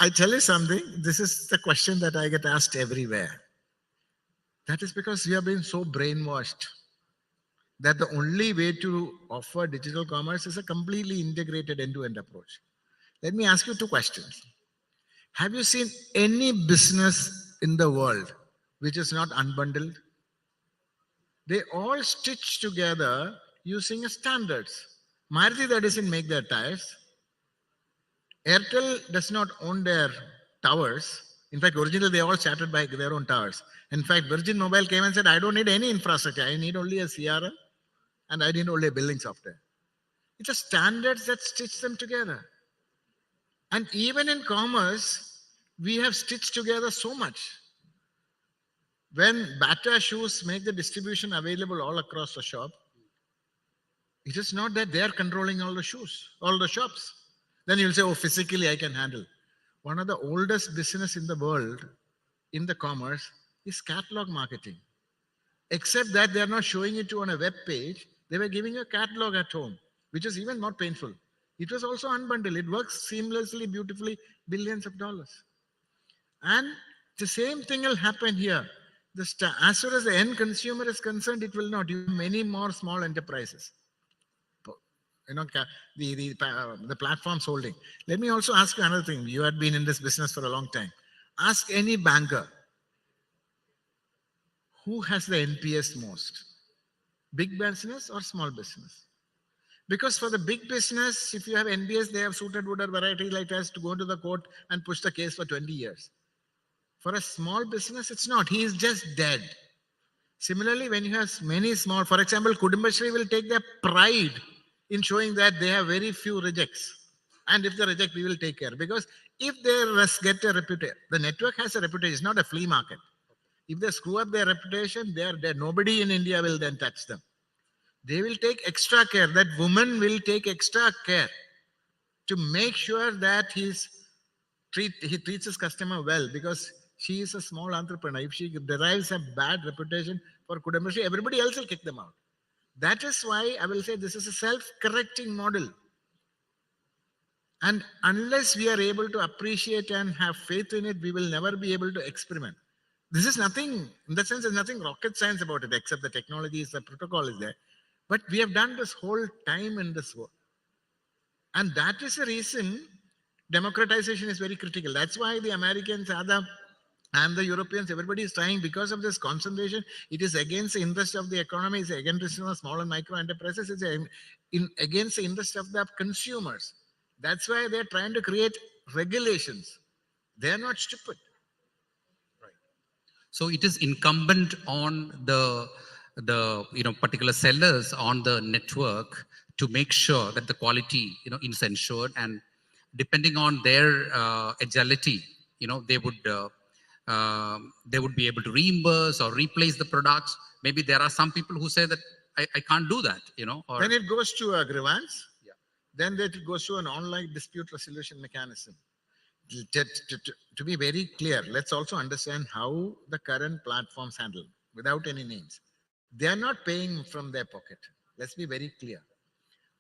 I tell you something, this is the question that I get asked everywhere. That is because we have been so brainwashed that the only way to offer digital commerce is a completely integrated end-to-end approach. Let me ask you two questions. Have you seen any business in the world which is not unbundled? They all stitch together using standards. Maruti doesn't make their tires. Airtel does not own their towers. In fact, originally they all started by their own towers. In fact, Virgin Mobile came and said, I don't need any infrastructure. I need only a CRM and I need only a billing software. It's a standards that stitch them together. And even in commerce, we have stitched together so much. When Bata shoes make the distribution available all across the shop, it is not that they are controlling all the shoes, all the shops. Then you'll say, oh, physically I can handle. One of the oldest business in the world in the commerce is catalog marketing. Except that they are not showing it to you on a web page. They were giving a catalog at home, which is even more painful. It was also unbundled. It works seamlessly, beautifully, billions of dollars. And the same thing will happen here. As far as the end consumer is concerned, it will not. You have many more small enterprises. The platforms holding. Let me also ask you another thing. You had been in this business for a long time. Ask any banker, who has the NPS most? Big business or small business? Because for the big business, if you have NPS, they have suited wood or variety like us to go to the court and push the case for 20 years. For a small business, it's not. He is just dead. Similarly, when you have many small, for example, Kudumbashree will take their pride in showing that they have very few rejects. And if they reject, we will take care. Because if they get a reputation, the network has a reputation, it's not a flea market. If they screw up their reputation, they are dead. Nobody in India will then touch them. They will take extra care. That woman will take extra care to make sure that he treats his customer well, because she is a small entrepreneur. If she derives a bad reputation for Kudumbashree, everybody else will kick them out. That is why I will say this is a self-correcting model. And unless we are able to appreciate and have faith in it, we will never be able to experiment. This is nothing, in that sense, there's nothing rocket science about it, except the technology is, the protocol is there. But we have done this whole time in this work. And that is the reason democratization is very critical. That's why the Americans and the Europeans, everybody is trying, because of this concentration. It is against the interest of the economy, it's against the small and micro enterprises, it's against the interest of the consumers. That's why they're trying to create regulations. They're not stupid. Right. So it is incumbent on the particular sellers on the network to make sure that the quality is ensured, and depending on their agility, they would be able to reimburse or replace the products. Maybe there are some people who say that I can't do that, or Then it goes to a grievance. Then it goes to an online dispute resolution mechanism. To be very clear, let's also understand how the current platforms handle without any names. They are not paying from their pocket. Let's be very clear.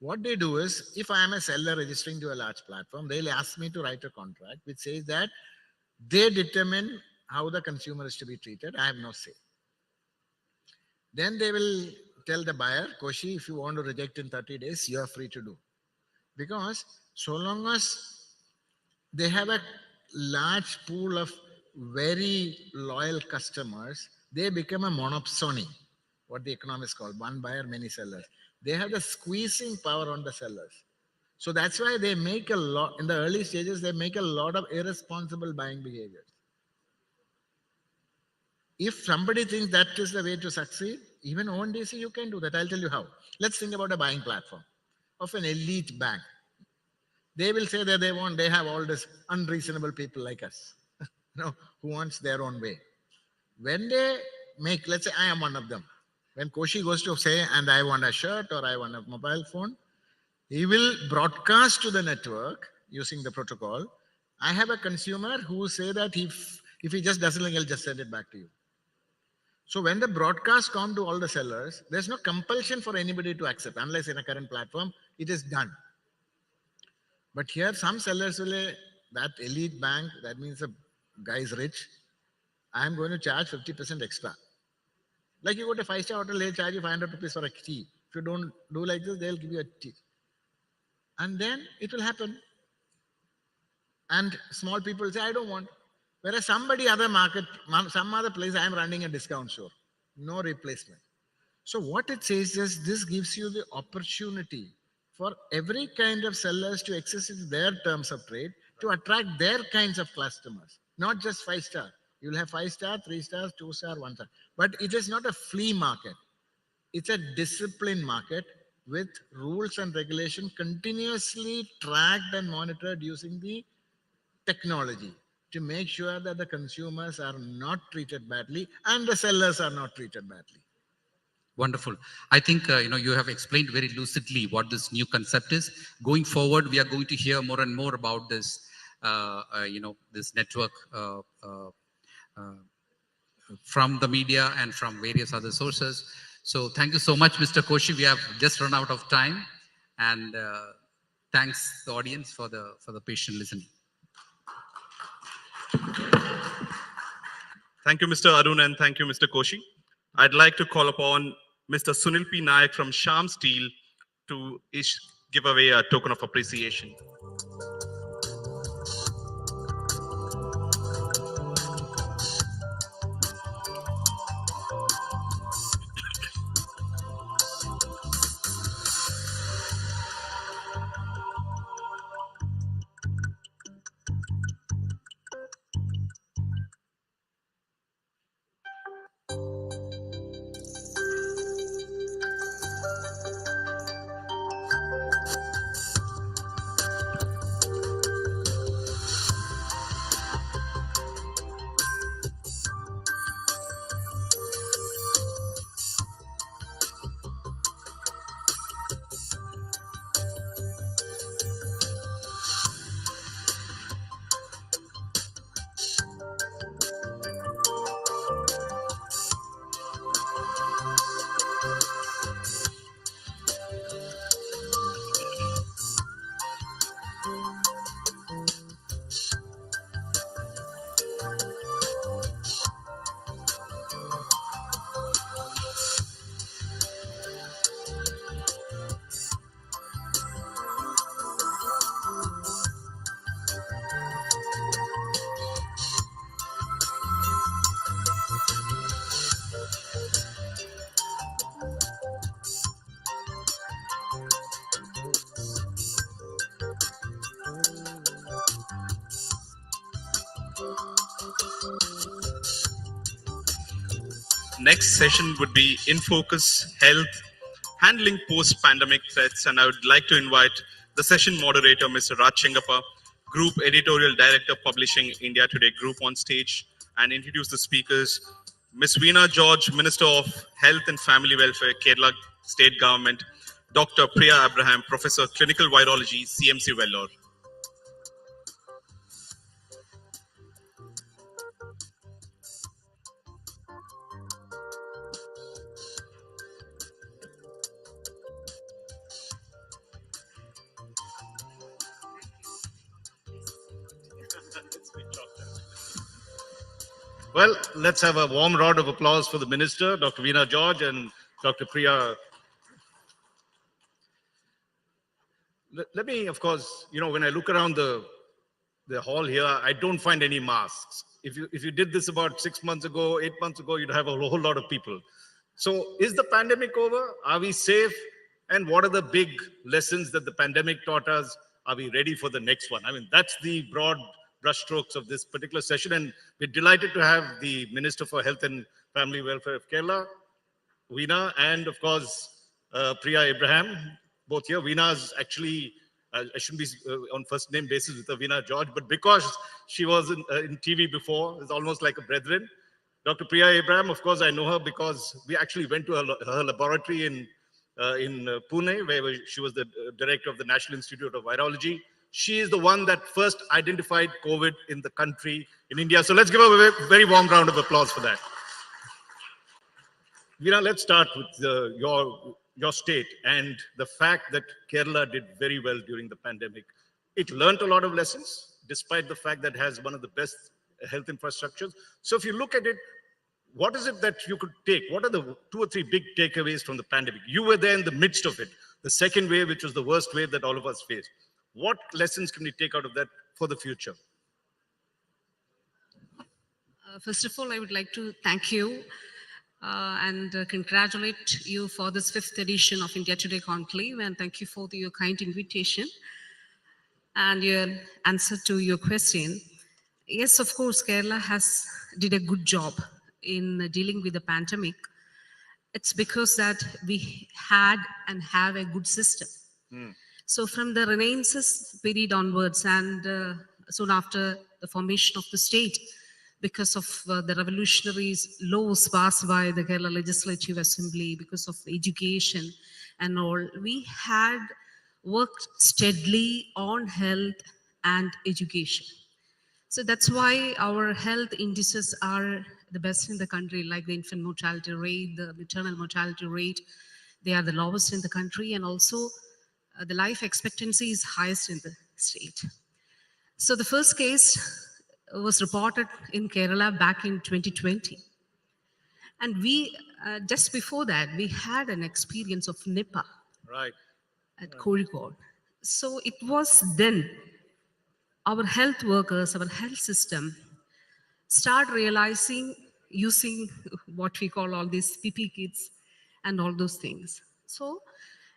What they do is, if I am a seller registering to a large platform, they'll ask me to write a contract which says that they determine how the consumer is to be treated. I have no say. Then they will tell the buyer, Koshi, if you want to reject in 30 days, you are free to do. Because so long as they have a large pool of very loyal customers, they become a monopsony, what the economists call one buyer, many sellers. They have the squeezing power on the sellers. So that's why they make a lot, in the early stages, they make a lot of irresponsible buying behaviors. If somebody thinks that is the way to succeed, even ONDC, you can do that. I'll tell you how. Let's think about a buying platform of an elite bank. They will say that they have all these unreasonable people like us, who wants their own way. When they make, let's say I am one of them. When Koshi goes to say, and I want a shirt or I want a mobile phone, he will broadcast to the network using the protocol. I have a consumer who will say that if he just doesn't like, I'll just send it back to you. So when the broadcast comes to all the sellers, there's no compulsion for anybody to accept, unless in a current platform, it is done. But here some sellers will say, that elite bank, that means the guy is rich, I am going to charge 50% extra. Like you go to a 5-star hotel, they'll charge you 500 rupees for a tea. If you don't do like this, they'll give you a tea. And then it will happen. And small people say, I don't want. Whereas somebody other market, some other place, I am running a discount store. No replacement. So what it says is this gives you the opportunity for every kind of sellers to exercise their terms of trade to attract their kinds of customers, not just 5-star. You'll have 5-star, 3 stars, 2 star, 1 star. But it is not a flea market. It's a disciplined market with rules and regulation continuously tracked and monitored using the technology to make sure that the consumers are not treated badly and the sellers are not treated badly. Wonderful. I think, you have explained very lucidly what this new concept is. Going forward, we are going to hear more and more about this, this network from the media and from various other sources. So thank you so much, Mr. Koshi. We have just run out of time, and thanks the audience for the patient listening. Thank you, Mr. Arun, and thank you, Mr. Koshi. I'd like to call upon Mr. Sunil P. Nayak from Sham Steel to give away a token of appreciation. Next session would be In Focus, Health, Handling Post-Pandemic Threats, and I would like to invite the session moderator, Mr. Raj Chengappa, Group Editorial Director, Publishing India Today Group on stage and introduce the speakers. Ms. Veena George, Minister of Health and Family Welfare, Kerala State Government. Dr. Priya Abraham, Professor, Clinical Virology, CMC Vellore. Well, let's have a warm round of applause for the Minister, Dr. Veena George and Dr. Priya. Let me, of course, when I look around the hall here, I don't find any masks. If you did this about 6 months ago, 8 months ago, you'd have a whole lot of people. So is the pandemic over? Are we safe? And what are the big lessons that the pandemic taught us? Are we ready for the next one? I mean, that's the broad brushstrokes of this particular session. And we're delighted to have the Minister for Health and Family Welfare of Kerala, Veena, and of course, Priya Abraham, both here. Veena's actually, I shouldn't be on first name basis with Veena George, but because she was in TV before, it's almost like a brethren. Dr. Priya Abraham, of course, I know her because we actually went to her laboratory in Pune, where she was the director of the National Institute of Virology. She is the one that first identified COVID in the country, in India. So let's give her a very warm round of applause for that. Veena, let's start with your state and the fact that Kerala did very well during the pandemic. It learned a lot of lessons, despite the fact that it has one of the best health infrastructures. So if you look at it, what is it that you could take? What are the 2 or 3 big takeaways from the pandemic? You were there in the midst of it, the second wave, which was the worst wave that all of us faced. What lessons can we take out of that for the future? First of all, I would like to thank you and congratulate you for this 5th edition of India Today Conclave, and thank you for your kind invitation and your answer to your question. Yes, of course, Kerala did a good job in dealing with the pandemic. It's because that we had and have a good system. So from the Renaissance period onwards and soon after the formation of the state, because of the revolutionary laws passed by the Kerala Legislative Assembly, because of education and all, we had worked steadily on health and education. So that's why our health indices are the best in the country, like the infant mortality rate, the maternal mortality rate. They are the lowest in the country, and also the life expectancy is highest in the state. So the first case was reported in Kerala back in 2020. And we, just before that, we had an experience of Nipah at Kozhikode. So it was then our health workers, our health system, start realizing, using what we call all these PP kits and all those things. So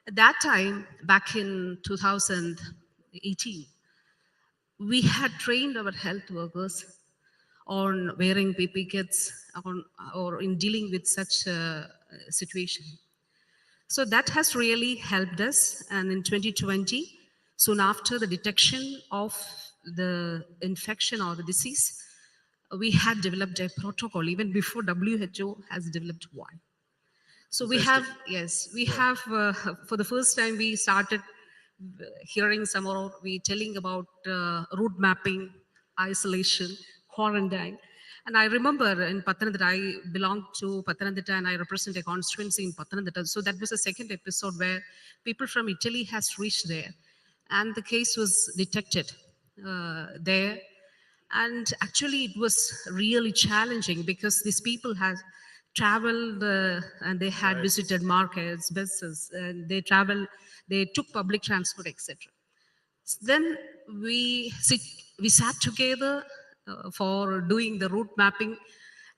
at that time, back in 2018, we had trained our health workers on wearing PP kits or in dealing with such a situation. So that has really helped us. And in 2020, soon after the detection of the infection or the disease, we had developed a protocol even before WHO has developed one. So we have, yes, we have, for the first time, we started hearing some more, we telling about route mapping, isolation, quarantine. And I remember in Pathanamthitta, I belong to Pathanamthitta and I represent a constituency in Pathanamthitta. So that was the second episode where people from Italy has reached there. And the case was detected there. And actually it was really challenging because these people had traveled and they had visited markets, businesses, and they traveled, they took public transport, etc. So then we sat together for doing the route mapping,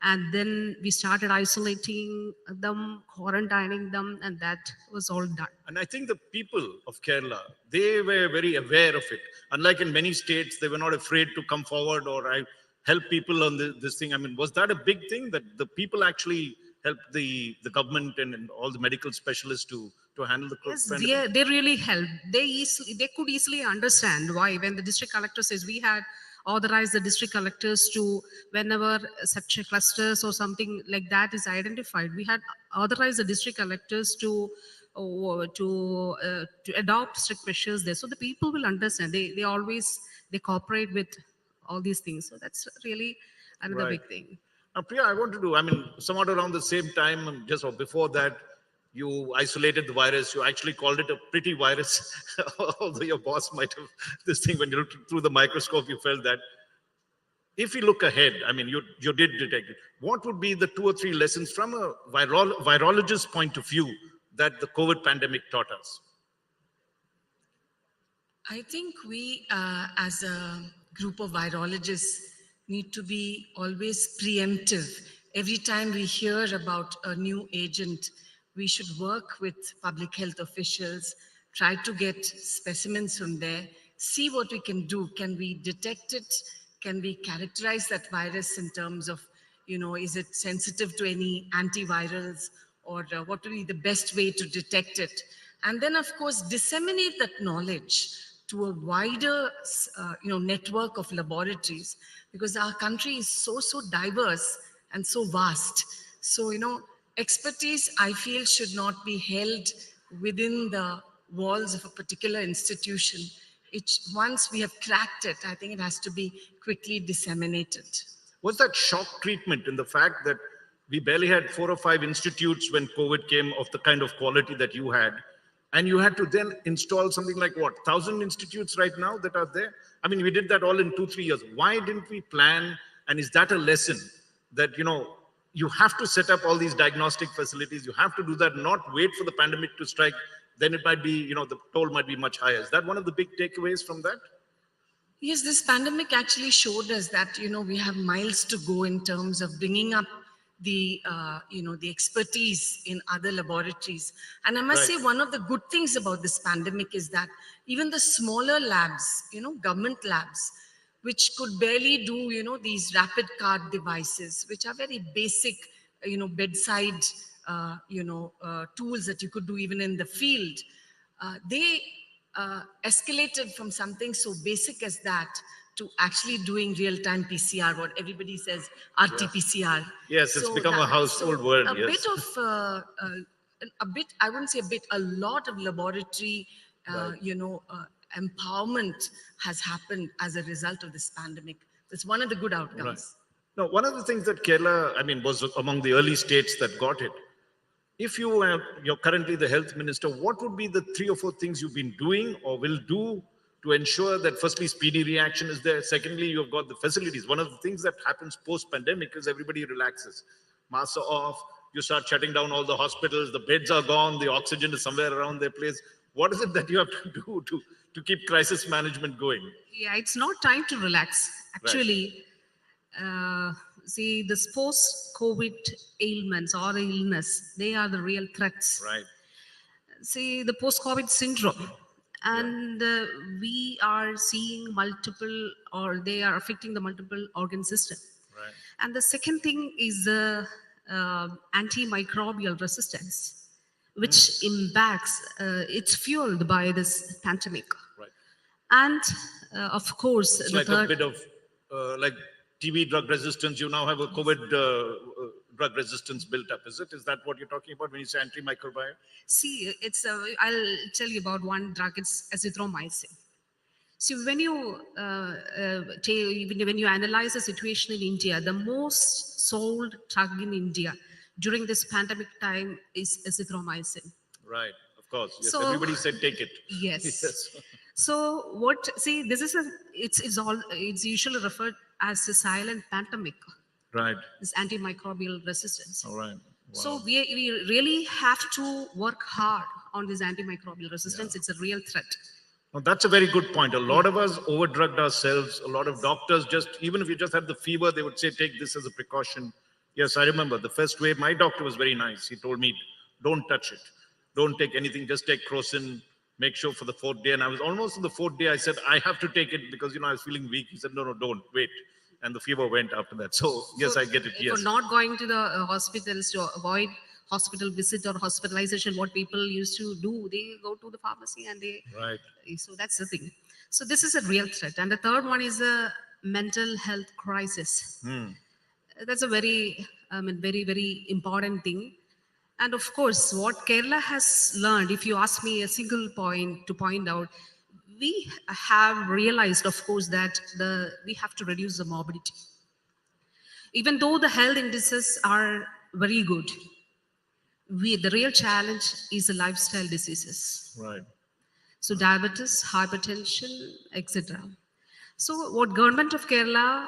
and then we started isolating them, quarantining them, and that was all done. And I think the people of Kerala, they were very aware of it. Unlike in many states, they were not afraid to come forward or help people on this thing. I mean, was that a big thing that the people actually helped the government and all the medical specialists to to handle the Yes, pandemic? they really help. They could easily understand why when the district collector says we had authorized the district collectors to, whenever such a clusters or something like that is identified, we had authorized the district collectors to adopt strict measures there. So the people will understand. They cooperate with all these things. So that's really another Right. big thing. Now, Priya, I want to do, I mean, somewhat around the same time, just or before that, you isolated the virus. You actually called it a pretty virus, although your boss might have this thing when you looked through the microscope, you felt that. If we look ahead, I mean, you did detect it. What would be the 2 or 3 lessons from a virologist's point of view that the COVID pandemic taught us? I think we, as a group of virologists, need to be always preemptive. Every time we hear about a new agent, we should work with public health officials, try to get specimens from there, see what we can do. Can we detect it? Can we characterize that virus in terms of, is it sensitive to any antivirals, or what would be the best way to detect it? And then, of course, disseminate that knowledge to a wider, network of laboratories, because our country is so diverse and so vast. So, expertise, I feel, should not be held within the walls of a particular institution. Once we have cracked it, I think it has to be quickly disseminated. Was that shock treatment in the fact that we barely had 4 or 5 institutes when COVID came of the kind of quality that you had, and you had to then install something like what, 1,000 institutes right now that are there? I mean, we did that all in 2-3 years. Why didn't we plan? And is that a lesson that, you have to set up all these diagnostic facilities, you have to do that, not wait for the pandemic to strike, then it might be, the toll might be much higher. Is that one of the big takeaways from that? Yes, this pandemic actually showed us that, we have miles to go in terms of bringing up the, the expertise in other laboratories. And I must say, one of the good things about this pandemic is that even the smaller labs, government labs, which could barely do, these rapid card devices, which are very basic, bedside, tools that you could do even in the field. They escalated from something so basic as that to actually doing real-time PCR, what everybody says, RT-PCR. Yes, it's become a household word. Bit of, I wouldn't say a bit, a lot of laboratory, empowerment has happened as a result of this pandemic. It's one of the good outcomes. Right. Now, one of the things that Kerala, was among the early states that got it. If you're currently the health minister, what would be the 3 or 4 things you've been doing or will do to ensure that firstly, speedy reaction is there. Secondly, you've got the facilities. One of the things that happens post-pandemic is everybody relaxes. Masks are off, you start shutting down all the hospitals, the beds are gone, the oxygen is somewhere around their place. What is it that you have to do to keep crisis management going? Yeah, it's not time to relax. Actually, see, this post-COVID ailments or illness, they are the real threats. Right. See, the post-COVID syndrome. And we are seeing multiple, or they are affecting the multiple organ system. Right. And the second thing is the antimicrobial resistance, which impacts, it's fueled by this pandemic. Right. And of course, it's like a bit of like TB drug resistance. You now have a COVID drug resistance built up. Is it? Is that what you're talking about when you say antimicrobial? See, it's I'll tell you about one drug. It's azithromycin. See, when you when you analyze the situation in India, the most sold drug in India during this pandemic time is azithromycin. Right, of course. Yes, So- everybody said take it. Yes. Yes. So what? See, this is it's usually referred as a silent pandemic. Right. This antimicrobial resistance. All right. Wow. So we really have to work hard on this antimicrobial resistance. It's a real threat. Now, that's a very good point. A lot of us overdrugged ourselves. A lot of doctors even if you just had the fever, they would say, take this as a precaution. Yes, I remember the first wave. My doctor was very nice. He told me, don't touch it. Don't take anything. Just take Crocin. Make sure for the 4th day. And I was almost on the 4th day. I said, I have to take it because, I was feeling weak. He said, no, don't wait. And the fever went after that. So yes, I get it. Yes. For not going to the hospitals to avoid hospital visit or hospitalization, what people used to do, they go to the pharmacy and they, Right. so that's the thing. So this is a real threat. And the third one is a mental health crisis. That's a very, very, very important thing. And of course, what Kerala has learned, if you ask me a single point to point out, we have realized, of course, that we have to reduce the morbidity. Even though the health indices are very good, the real challenge is the lifestyle diseases. Right. So diabetes, hypertension, etc. So what government of Kerala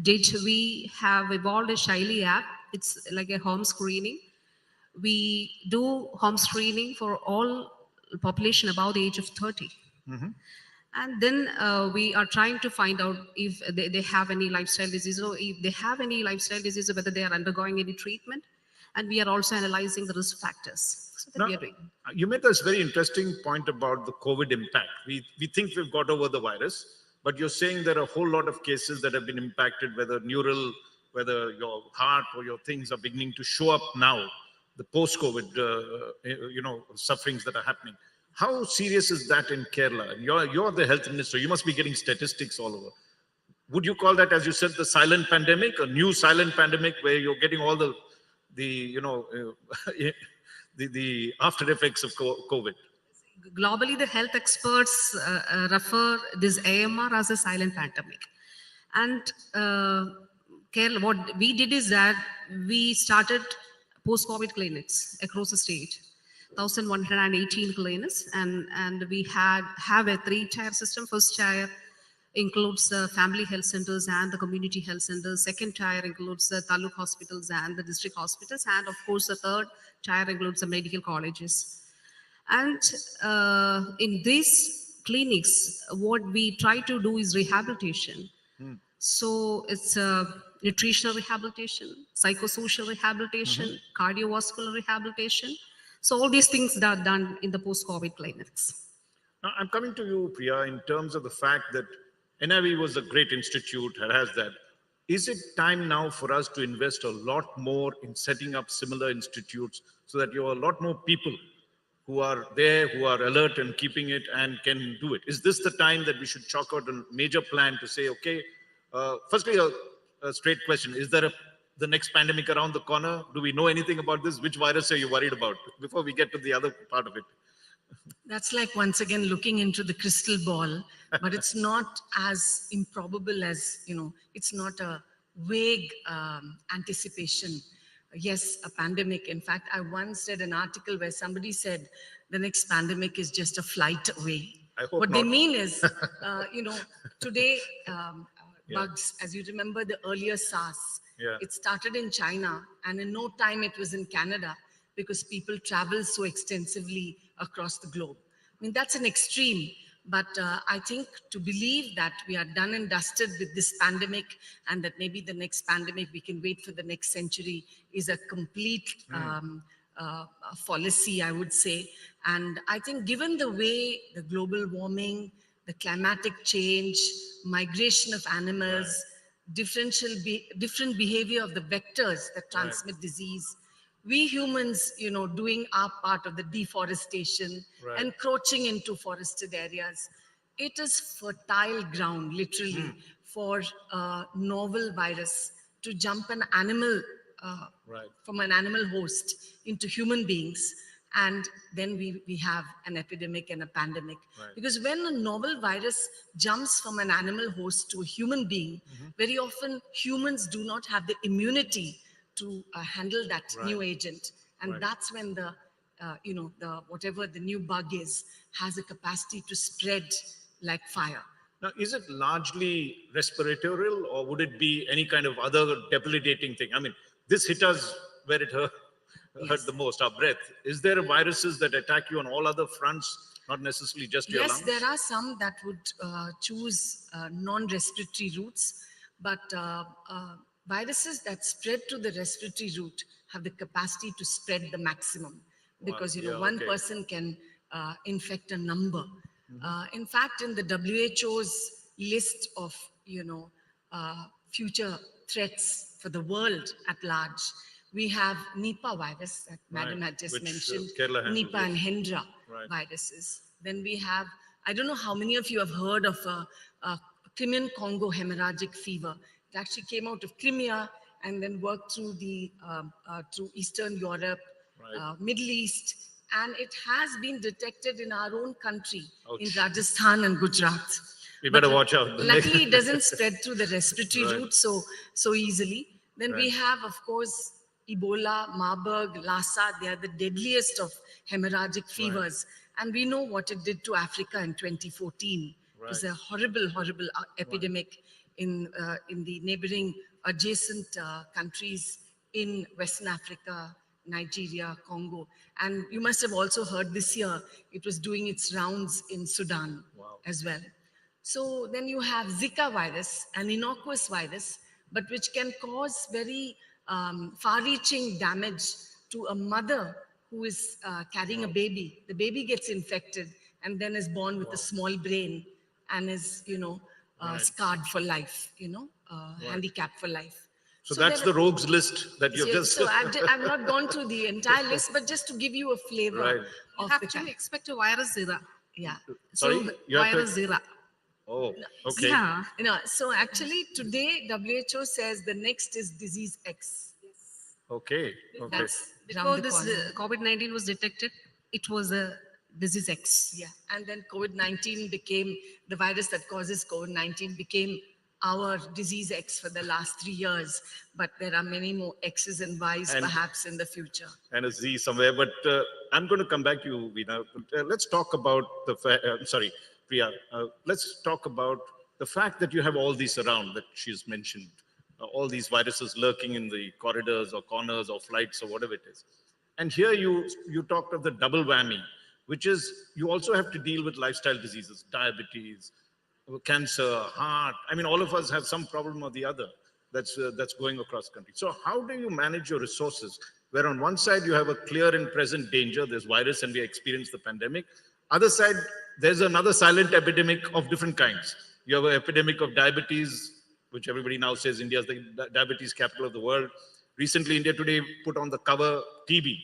did, we have evolved a Shaili app. It's like a home screening. We do home screening for all population above the age of 30. And then we are trying to find out if they have any lifestyle disease, or if they have any lifestyle disease, whether they are undergoing any treatment. And we are also analyzing the risk factors. So that we are doing. You made this very interesting point about the COVID impact. We think we've got over the virus, but you're saying there are a whole lot of cases that have been impacted, whether neural, whether your heart or your things are beginning to show up now, the post-COVID, sufferings that are happening. How serious is that in Kerala? You're the health minister. You must be getting statistics all over. Would you call that, as you said, the silent pandemic, a new silent pandemic, where you're getting all the after effects of COVID? Globally, the health experts refer this AMR as a silent pandemic. And Kerala, what we did is that we started post-COVID clinics across the state. 1,118 clinics, and we have a 3-tier system. First tier includes the family health centers and the community health centers. Second tier includes the taluk hospitals and the district hospitals, and of course the third tier includes the medical colleges. And in these clinics, what we try to do is rehabilitation. So it's nutritional rehabilitation, psychosocial rehabilitation, cardiovascular rehabilitation. So all these things are done in the post-COVID clinics. Now, I'm coming to you, Priya, in terms of the fact that NIV was a great institute, has that. Is it time now for us to invest a lot more in setting up similar institutes so that you have a lot more people who are there, who are alert and keeping it and can do it? Is this the time that we should chalk out a major plan to say, okay, firstly, a straight question. Is there the next pandemic around the corner? Do we know anything about this? Which virus are you worried about before we get to the other part of it? That's like, once again, looking into the crystal ball, but it's not as improbable as, it's not a vague anticipation. Yes, a pandemic. In fact, I once read an article where somebody said the next pandemic is just a flight away. I hope what not. they mean is, today, bugs, as you remember the earlier SARS, it started in China, and in no time it was in Canada, because people travel so extensively across the globe. I mean, that's an extreme, but I think to believe that we are done and dusted with this pandemic, and that maybe the next pandemic we can wait for the next century, is a complete fallacy, I would say. And I think given the way the global warming, the climatic change, migration of animals, different behavior of the vectors that transmit disease, we humans, doing our part of the deforestation, encroaching into forested areas, it is fertile ground, literally, for a novel virus to jump an animal, from an animal host into human beings. And then we have an epidemic and a pandemic. Because when a novel virus jumps from an animal host to a human being, very often humans do not have the immunity to handle that new agent. And that's when the whatever the new bug is, has a capacity to spread like fire. Now, is it largely respiratory, or would it be any kind of other debilitating thing? I mean, this hit us where it hurt the most, our breath. Is there viruses that attack you on all other fronts, not necessarily just your lungs? Yes, there are some that would choose non-respiratory routes, but viruses that spread to the respiratory route have the capacity to spread the maximum, because one person can infect a number. In fact, in the WHO's list of future threats for the world at large, We have Nipah virus that Madam had just mentioned, Nipah and Hendra viruses. Then we have, I don't know how many of you have heard of a Crimean Congo hemorrhagic fever. It actually came out of Crimea and then worked through through Eastern Europe, Middle East, and it has been detected in our own country, in Rajasthan and Gujarat. We better watch out. Luckily, it doesn't spread through the respiratory route so easily. Then we have, of course, Ebola, Marburg, Lassa. They are the deadliest of hemorrhagic fevers. And we know what it did to Africa in 2014. It was a horrible, horrible epidemic in the neighboring adjacent countries in Western Africa, Nigeria, Congo. And you must have also heard this year, it was doing its rounds in Sudan as well. So then you have Zika virus, an innocuous virus, but which can cause very far-reaching damage to a mother who is carrying a baby. The baby gets infected and then is born with a small brain and is, scarred for life, handicapped for life. So that's the rogues list that you've just... So I've not gone through the entire list, but just to give you a flavor of you have to expect a virus zero. Yeah. Sorry? So virus zero. Oh, okay. Yeah. So actually today WHO says the next is disease X. Okay. That's before this COVID-19 was detected, it was a disease X. Yeah. And then COVID-19 became, the virus that causes COVID-19 became our disease X for the last 3 years. But there are many more X's and Y's perhaps in the future. And a Z somewhere. But I'm going to come back to you, Veena. Let's talk about the Priya, let's talk about the fact that you have all these around that she's mentioned, all these viruses lurking in the corridors or corners or flights or whatever it is. And here you talked of the double whammy, which is you also have to deal with lifestyle diseases, diabetes, cancer, heart. I mean, all of us have some problem or the other that's going across the country. So how do you manage your resources? Where on one side you have a clear and present danger, there's virus and we experience the pandemic. Other side, there's another silent epidemic of different kinds. You have an epidemic of diabetes, which everybody now says India is the diabetes capital of the world. Recently, India Today put on the cover TB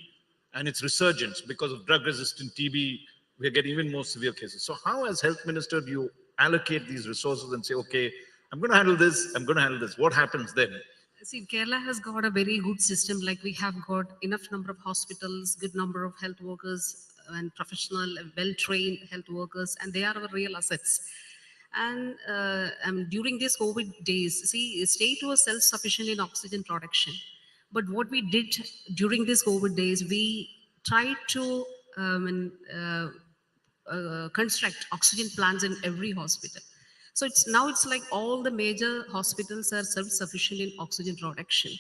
and its resurgence because of drug-resistant TB. We're getting even more severe cases. So how, as health minister, do you allocate these resources and say, okay, I'm going to handle this, I'm going to handle this. What happens then? See, Kerala has got a very good system. Like we have got enough number of hospitals, good number of health workers, and professional, well-trained health workers, and they are our real assets. And during these COVID days, see, state was self-sufficient in oxygen production. But what we did during these COVID days, we tried to construct oxygen plants in every hospital. So now it's like all the major hospitals are self-sufficient in oxygen production.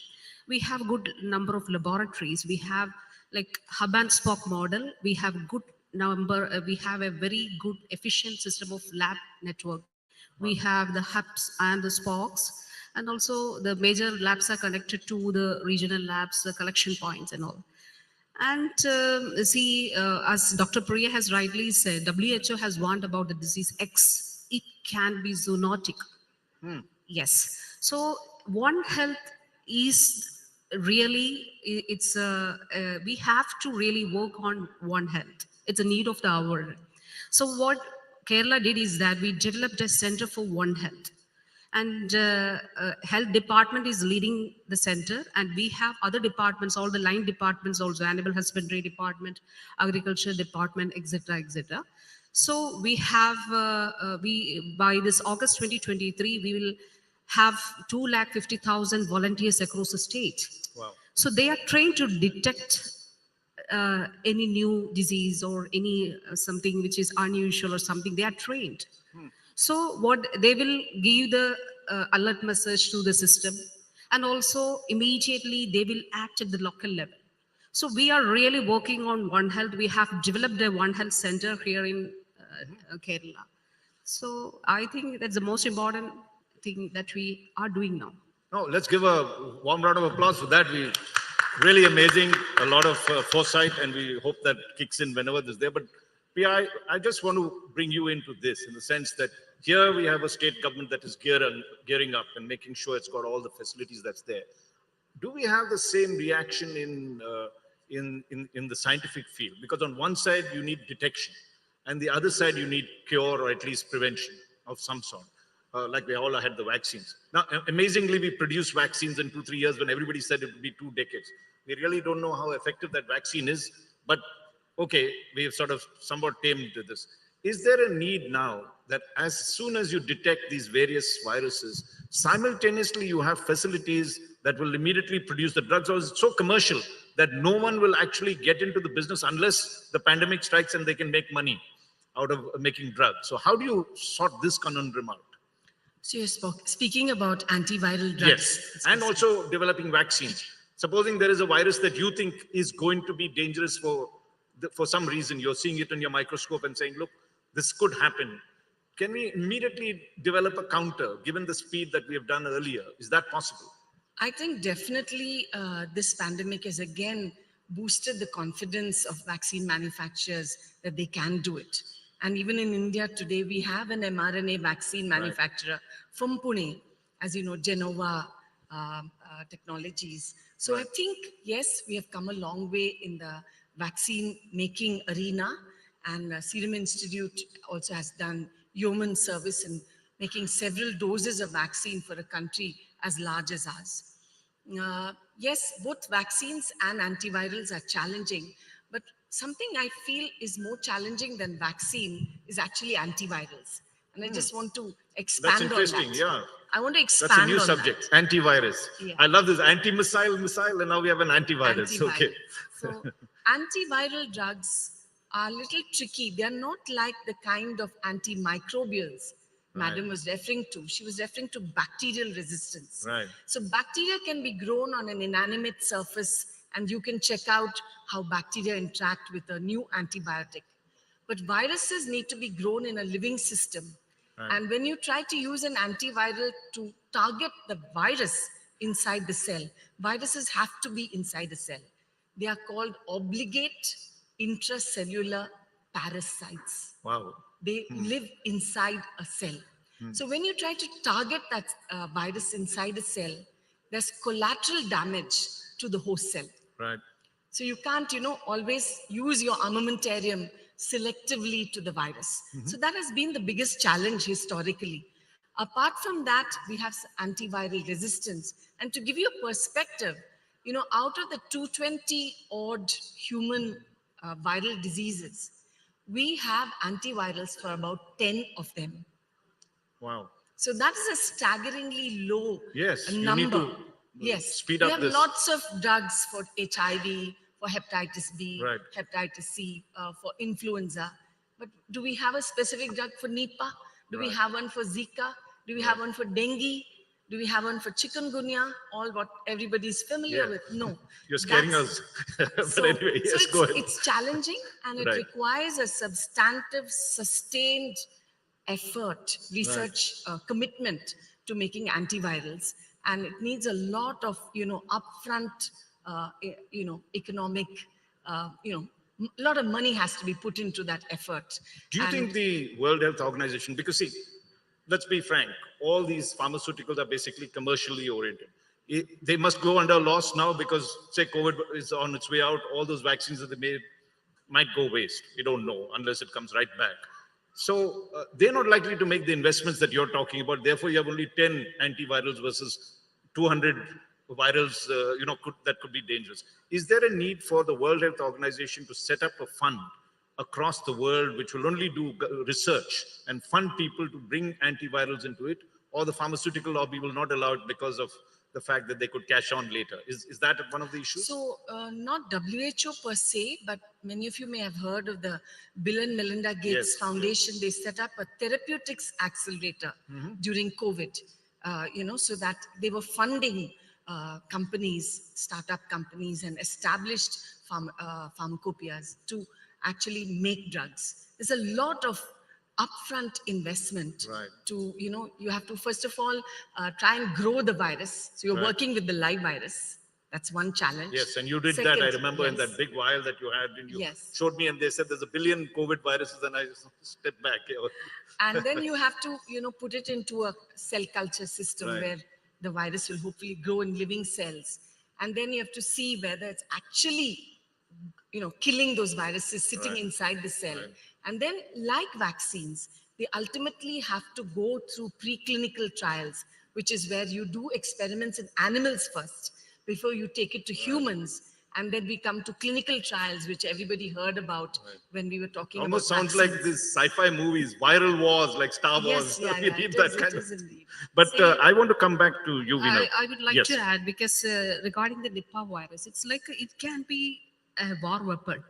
We have good number of laboratories. We have like hub and spoke model. We have good number, we have a very good efficient system of lab network. We have the hubs and the spokes, and also the major labs are connected to the regional labs, the collection points and all. And as Dr. Priya has rightly said, WHO has warned about the disease X. It can be zoonotic. Yes. So One Health is really, we have to really work on One Health. It's a need of the hour. So what Kerala did is that we developed a center for One Health. And health department is leading the center, and we have other departments, all the line departments also, animal husbandry department, agriculture department, etc., etc. So we have, by this August 2023, we will have 250,000 volunteers across the state. Wow. So they are trained to detect any new disease or any something which is unusual or something. They are trained. So what they will give the alert message to the system, and also immediately they will act at the local level. So we are really working on One Health. We have developed a One Health center here in Kerala. So I think that's the most important thing that we are doing now. No, let's give a warm round of applause for that. Really amazing, a lot of foresight, and we hope that kicks in whenever this is there. But Priya, I just want to bring you into this in the sense that here we have a state government that is gearing up and making sure it's got all the facilities that's there. Do we have the same reaction in the scientific field? Because on one side you need detection, and the other side you need cure or at least prevention of some sort. Like we all had the vaccines. Now, amazingly, we produced vaccines in 2-3 years when everybody said it would be 2 decades. We really don't know how effective that vaccine is, but okay, we have sort of somewhat tamed this. Is there a need now that as soon as you detect these various viruses, simultaneously you have facilities that will immediately produce the drugs, or is it so commercial that no one will actually get into the business unless the pandemic strikes and they can make money out of making drugs? So how do you sort this conundrum out? So you're speaking about antiviral drugs. Yes, and also developing vaccines. Supposing there is a virus that you think is going to be dangerous for some reason, you're seeing it in your microscope and saying, look, this could happen. Can we immediately develop a counter given the speed that we have done earlier? Is that possible? I think definitely this pandemic has again boosted the confidence of vaccine manufacturers that they can do it. And even in India today, we have an mRNA vaccine manufacturer from Pune, as you know, Genova Technologies. So I think, yes, we have come a long way in the vaccine making arena, and Serum Institute also has done yeoman service in making several doses of vaccine for a country as large as ours. Yes, both vaccines and antivirals are challenging, but something I feel is more challenging than vaccine is actually antivirals. And I just want to expand on that. That's interesting, yeah. I want to expand That's on a new subject, antivirus. Yeah. I love this anti-missile, and now we have an antivirus. Okay. So antiviral drugs are a little tricky. They're not like the kind of antimicrobials Madam was referring to. She was referring to bacterial resistance. Right. So bacteria can be grown on an inanimate surface, and you can check out how bacteria interact with a new antibiotic. But viruses need to be grown in a living system. Right. And when you try to use an antiviral to target the virus inside the cell, viruses have to be inside the cell. They are called obligate intracellular parasites. Wow. They live inside a cell. So when you try to target that virus inside a cell, there's collateral damage to the host cell. Right. So you can't, always use your armamentarium selectively to the virus. So that has been the biggest challenge historically. Apart from that, we have antiviral resistance. And to give you a perspective, out of the 220 odd human viral diseases, we have antivirals for about 10 of them. Wow. So that is a staggeringly low You number. need to speed up we have this. lots of drugs for HIV, for hepatitis B, Right. hepatitis C, for influenza. But do we have a specific drug for Nipah? Do we have one for Zika? Do we have one for dengue? Do we have one for chikungunya? All what everybody's familiar with? No. You're scaring us. But So, anyway, yes, go ahead. it's challenging, and it Right. requires a substantive, sustained effort, research commitment to making antivirals. And it needs a lot of, upfront, economic, a lot of money has to be put into that effort. Do you think the World Health Organization, because see, let's be frank, all these pharmaceuticals are basically commercially oriented. They must go under loss now because, say, COVID is on its way out. All those vaccines that they made might go waste. We don't know unless it comes right back. So they're not likely to make the investments that you're talking about. Therefore, you have only 10 antivirals versus 200 virals, that could be dangerous. Is there a need for the World Health Organization to set up a fund across the world which will only do research and fund people to bring antivirals into it, or the pharmaceutical lobby will not allow it because of the fact that they could cash on later? Is that one of the issues? So not WHO per se, but many of you may have heard of the Bill and Melinda Gates Foundation. They set up a therapeutics accelerator during COVID, so that they were funding companies, startup companies, and established pharmacopoeias to actually make drugs. There's a lot of upfront investment to, you have to first of all try and grow the virus. So you're working with the live virus. That's one challenge. Yes, and you did Second, that, I remember, in that big vial that you had, and you showed me, and they said there's 1 billion COVID viruses, and I just stepped back. And then you have to, put it into a cell culture system Right. where the virus will hopefully grow in living cells. And then you have to see whether it's actually, killing those viruses sitting inside the cell. And then, like vaccines, they ultimately have to go through preclinical trials, which is where you do experiments in animals first before you take it to humans. And then we come to clinical trials, which everybody heard about when we were talking Almost about sounds vaccines. like these sci-fi movies, viral wars like Star Wars. Yes, yeah, We yeah, need it that is, kind it of is indeed. But See, I want to come back to you, Veena. I would like Yes. to add, because regarding the Nipah virus, it's like it can be a war weapon.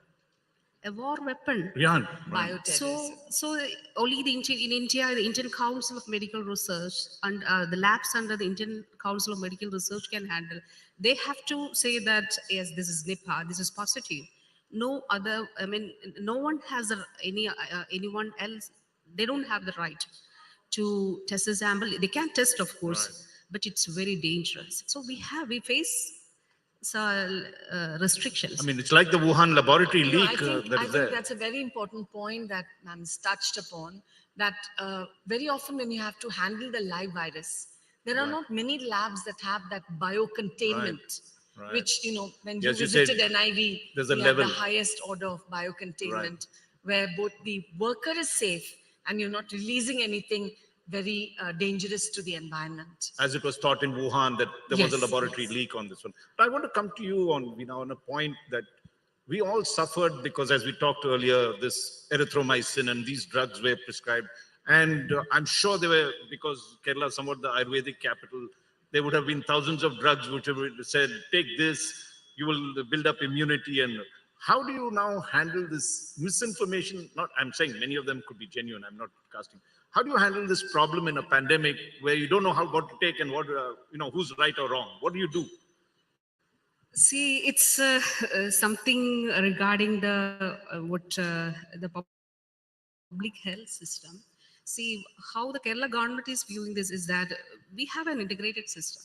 A war weapon. Yeah. So only in India, the Indian Council of Medical Research and the labs under the Indian Council of Medical Research can handle. They have to say that, yes, this is Nipah, this is positive. No other, no one has anyone else, they don't have the right to test the sample. They can test, of course, but it's very dangerous. So we face restrictions. I mean, it's like the Wuhan laboratory leak I think there. that's a very important point that ma'am's touched upon, that very often when you have to handle the live virus, there are not many labs that have that biocontainment, which, when you visited NIV, there's a we level. have the highest order of biocontainment, where both the worker is safe and you're not releasing anything very dangerous to the environment. As it was taught in Wuhan, that there was a laboratory leak on this one. But I want to come to you on a point that we all suffered because, as we talked earlier, this erythromycin and these drugs were prescribed. And I'm sure they were, because Kerala is somewhat the Ayurvedic capital, there would have been thousands of drugs which have said, take this, you will build up immunity. And how do you now handle this misinformation? I'm saying many of them could be genuine, I'm not casting. How do you handle this problem in a pandemic where you don't know what to take and what, who's right or wrong? What do you do? See, it's something regarding the public health system. See, how the Kerala government is viewing this is that we have an integrated system.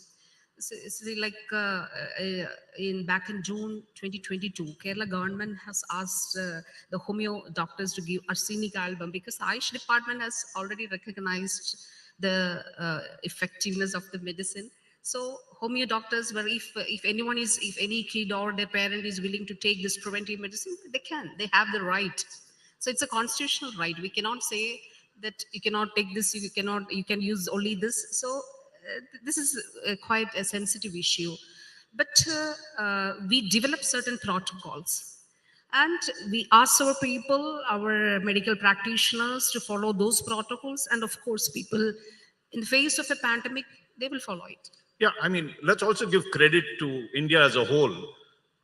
See, like back in June 2022, Kerala government has asked the homeo doctors to give arsenic album, because Ayush department has already recognized the effectiveness of the medicine. So homeo doctors, where if any kid or their parent is willing to take this preventive medicine, they have the right. So it's a constitutional right. We cannot say that you cannot take this, you can use only this. So this is quite a sensitive issue, but we develop certain protocols, and we ask our people, our medical practitioners, to follow those protocols. And of course, people in the face of a pandemic, they will follow it. Yeah, I mean, let's also give credit to India as a whole.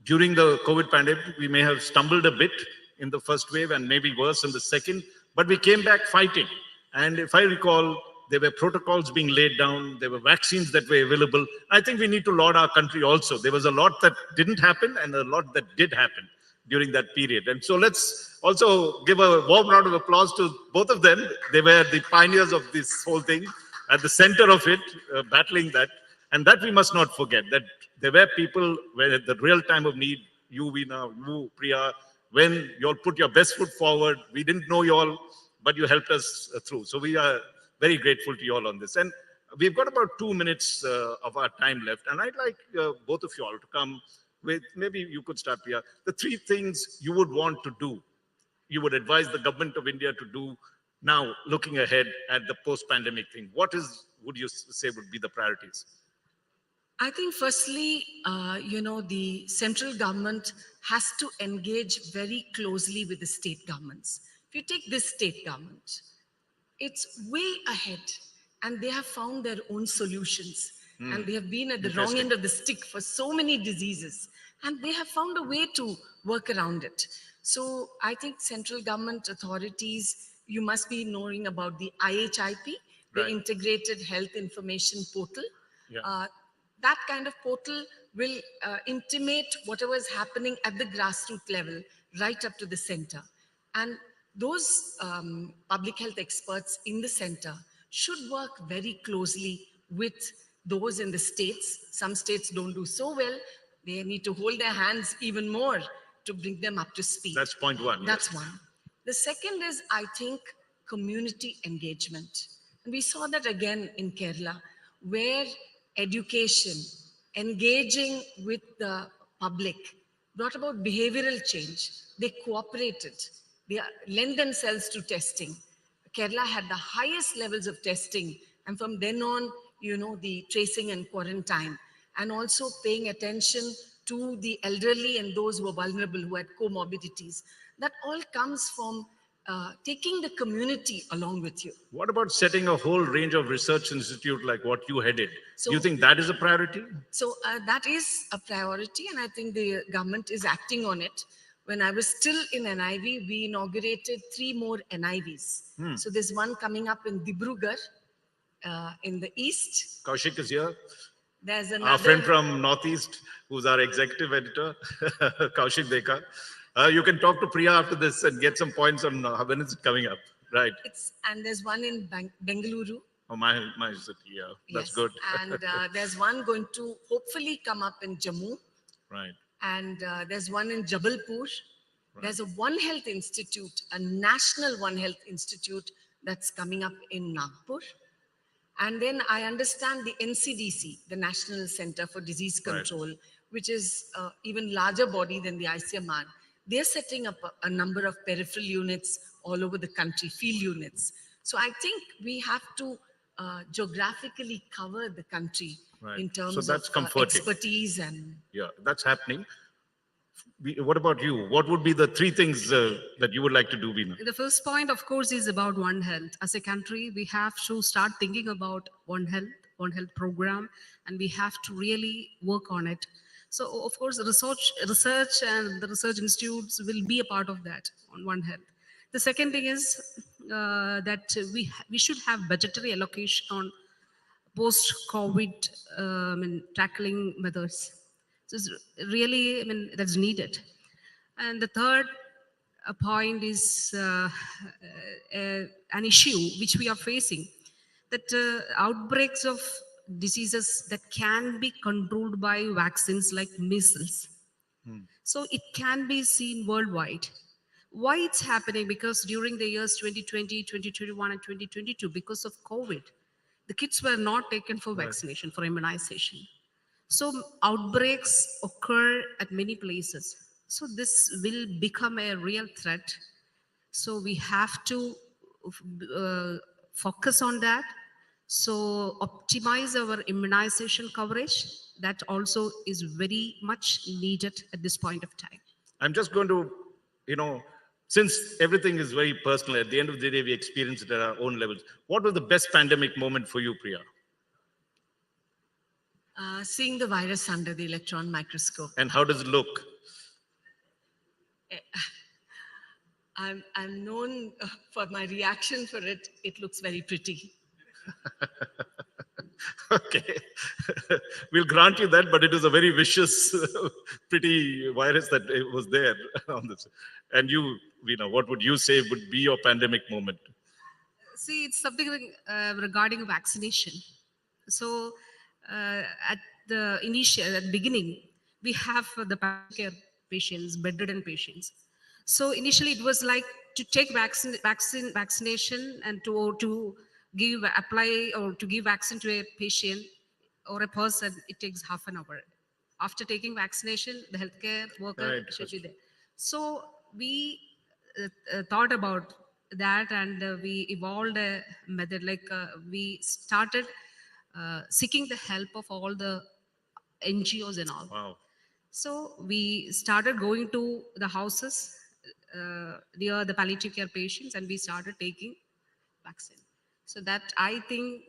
During the COVID pandemic, we may have stumbled a bit in the first wave and maybe worse in the second, but we came back fighting. And if I recall, there were protocols being laid down. There were vaccines that were available. I think we need to laud our country also. There was a lot that didn't happen and a lot that did happen during that period. And so let's also give a warm round of applause to both of them. They were the pioneers of this whole thing, at the center of it, battling that. And that we must not forget, that there were people where at the real time of need, you, Veena, you, Priya, when you all put your best foot forward, we didn't know you all, but you helped us through. So we are very grateful to you all on this. And we've got about 2 minutes of our time left. And I'd like both of you all to come with, maybe you could start, Priya, the 3 things you would want to do, you would advise the government of India to do now, looking ahead at the post-pandemic thing. What would you say would be the priorities? I think firstly, the central government has to engage very closely with the state governments. If you take this state government, it's way ahead, and they have found their own solutions. And they have been at the wrong end of the stick for so many diseases, and they have found a way to work around it. So I think central government authorities, you must be knowing about the IHIP, the Integrated Health Information Portal. Yeah. That kind of portal will intimate whatever is happening at the grassroots level, right up to the center. And those public health experts in the center should work very closely with those in the states. Some states don't do so well. They need to hold their hands even more to bring them up to speed. That's point one. That's one. The second is, I think, community engagement. And we saw that again in Kerala, where education, engaging with the public, brought about behavioral change. They cooperated. They lent themselves to testing. Kerala had the highest levels of testing. And from then on, the tracing and quarantine, and also paying attention to the elderly and those who were vulnerable, who had comorbidities. That all comes from taking the community along with you. What about setting a whole range of research institute like what you headed? So- Do you think that is a priority? So that is a priority, and I think the government is acting on it. When I was still in NIV, we inaugurated 3 more NIVs. So there's one coming up in Dibrugarh, in the east. Kaushik is here. There's another. Our friend from Northeast, who's our executive editor, Kaushik Dekar. You can talk to Priya after this and get some points on when is it coming up, right? And there's one in Bengaluru. Oh, my city, yeah, that's Yes. good. And there's one going to hopefully come up in Jammu. Right. And there's one in Jabalpur. There's a One Health Institute, a national One Health Institute that's coming up in Nagpur. And then I understand the NCDC, the National Center for Disease Control, which is even larger body than the ICMR. They're setting up a number of peripheral units all over the country, field units. So I think we have to geographically cover the country in terms So that's of comforting. expertise and Yeah, that's happening. What about you? What would be the 3 things that you would like to do, Veena? The first point, of course, is about One Health. As a country, we have to start thinking about One Health program, and we have to really work on it. So, of course, research and the research institutes will be a part of that on One Health. The second thing is that we should have budgetary allocation on post-COVID tackling methods. So it's really, that's needed. And the third point is an issue which we are facing, that outbreaks of diseases that can be controlled by vaccines like measles. So it can be seen worldwide. Why it's happening? Because during the years 2020, 2021, and 2022, because of COVID, the kids were not taken for vaccination, for immunization. So outbreaks occur at many places. So this will become a real threat. So we have to focus on that. So optimize our immunization coverage. That also is very much needed at this point of time. I'm just going to, since everything is very personal, at the end of the day, we experience it at our own levels. What was the best pandemic moment for you, Priya? seeing the virus under the electron microscope. And how does it look? I'm known for my reaction for it. It looks very pretty. Okay. We'll grant you that, but it is a very vicious, pretty virus that was there on this. And you, Veena, what would you say would be your pandemic moment? See, it's something like, regarding vaccination. So at the beginning, we have the care patients, bedridden patients. So initially it was like to take vaccination and to give vaccine to a patient or a person, it takes half an hour. After taking vaccination, the healthcare worker should be there. So we thought about that, and we evolved a method, like we started seeking the help of all the NGOs and all. Wow. So we started going to the houses near the palliative care patients, and we started taking vaccine. So that, I think,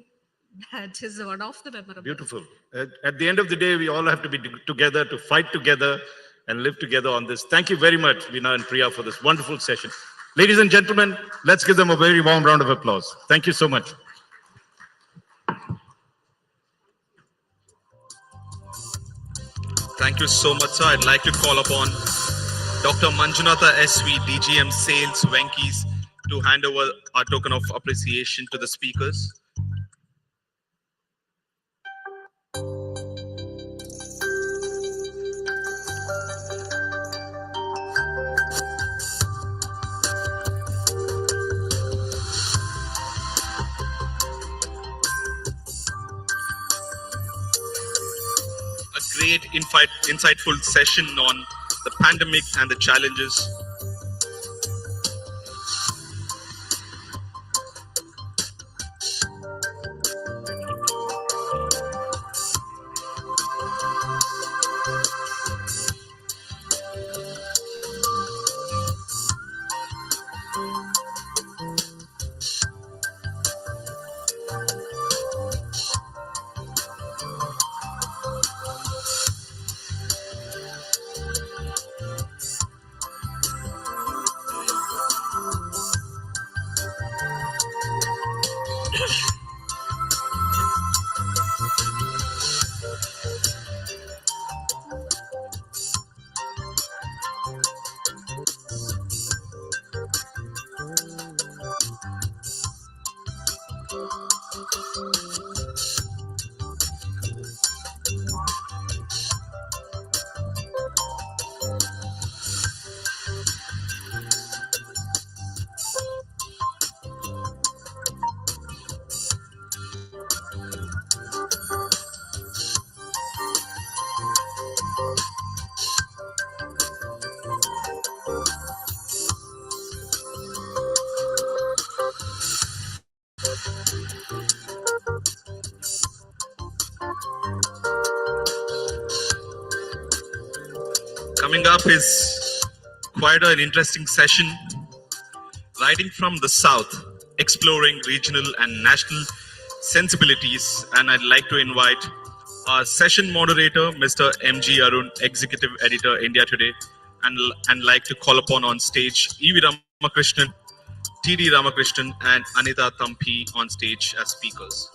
that is one of the memorable. Beautiful. At the end of the day, we all have to be together, to fight together and live together on this. Thank you very much, Veena and Priya, for this wonderful session. Ladies and gentlemen, let's give them a very warm round of applause. Thank you so much. Thank you so much, sir. I'd like to call upon Dr. Manjunatha SV, DGM Sales, Venkis, to hand over our token of appreciation to the speakers. great insightful session on the pandemic and the challenges. Coming up is quite an interesting session, writing from the South, exploring regional and national sensibilities. And I'd like to invite our session moderator, Mr. M.G. Arun, Executive Editor, India Today, and like to call upon on stage E.V. Ramakrishnan, T.D. Ramakrishnan, and Anita Thampi on stage as speakers.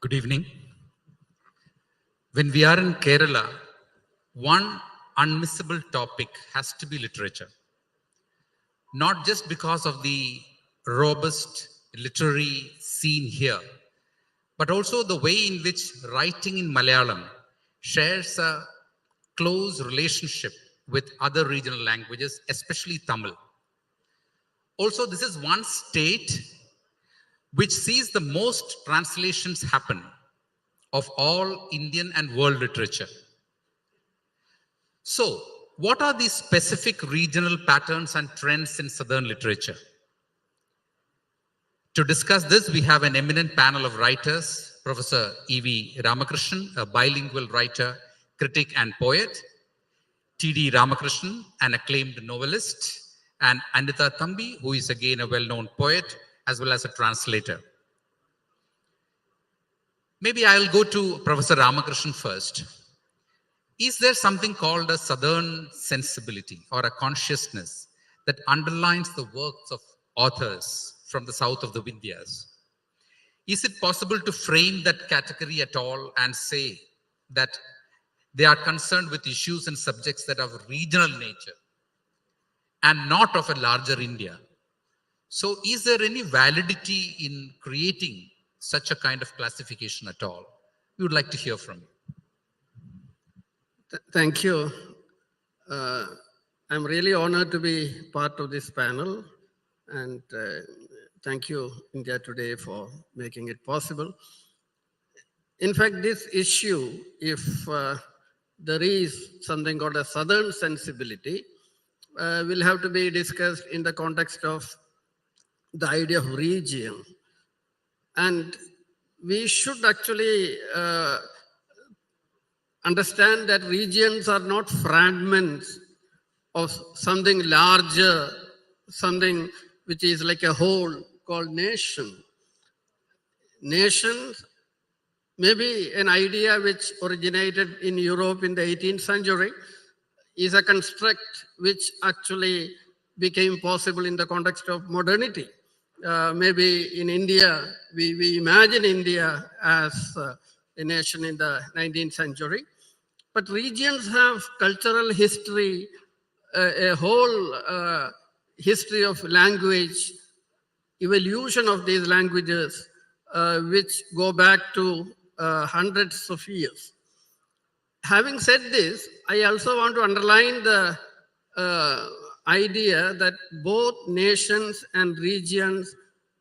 Good evening. When we are in Kerala, one unmissable topic has to be literature. Not just because of the robust literary scene here, but also the way in which writing in Malayalam shares a close relationship with other regional languages, especially Tamil. Also, this is one state which sees the most translations happen of all Indian and world literature. So, what are these specific regional patterns and trends in Southern literature? To discuss this, we have an eminent panel of writers, Professor E.V. Ramakrishnan, a bilingual writer, critic, and poet, T.D. Ramakrishnan, an acclaimed novelist, and Anita Thampi, who is again a well-known poet, as well as a translator. Maybe I'll go to Professor Ramakrishnan first. Is there something called a Southern sensibility or a consciousness that underlines the works of authors from the south of the Vindhyas? Is it possible to frame that category at all and say that they are concerned with issues and subjects that are of regional nature and not of a larger India? So is there any validity in creating such a kind of classification at all? We would like to hear from you. Thank you. I'm really honored to be part of this panel, and thank you, India Today, for making it possible. In fact, this issue, if there is something called a Southern sensibility, will have to be discussed in the context of the idea of region. And we should actually understand that regions are not fragments of something larger, something which is like a whole called nation. Nations may be an idea which originated in Europe in the 18th century, is a construct which actually became possible in the context of modernity. Maybe in India, we imagine India as a nation in the 19th century, but regions have cultural history, a whole history of language, evolution of these languages, which go back to hundreds of years. Having said this, I also want to underline the idea that both nations and regions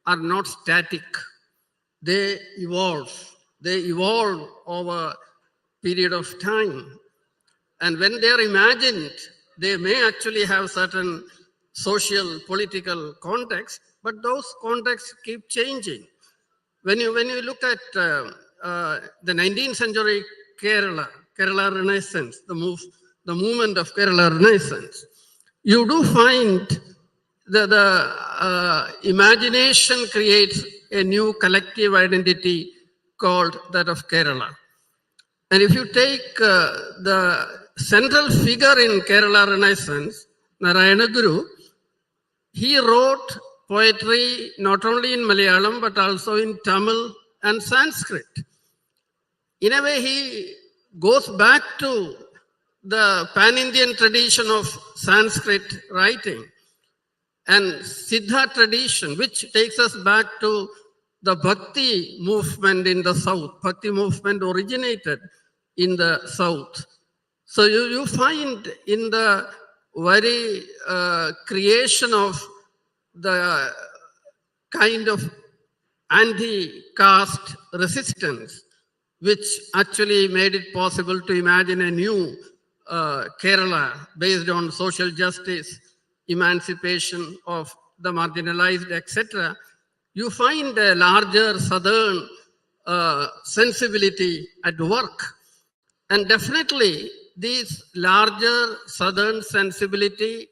are not static. They evolve. They evolve over a period of time. And when they are imagined, they may actually have certain social, political context, but those contexts keep changing. When you look at the 19th century Kerala Renaissance, the movement of Kerala Renaissance, you do find the imagination creates a new collective identity called that of Kerala. And if you take the central figure in Kerala Renaissance, Narayana Guru, he wrote poetry not only in Malayalam but also in Tamil and Sanskrit. In a way, he goes back to the pan-Indian tradition of Sanskrit writing and Siddha tradition, which takes us back to the Bhakti movement in the South. Bhakti movement originated in the South. So you find in the very creation of the kind of anti-caste resistance, which actually made it possible to imagine a new Kerala based on social justice, emancipation of the marginalized, etc. You find a larger southern sensibility at work. And definitely this larger southern sensibility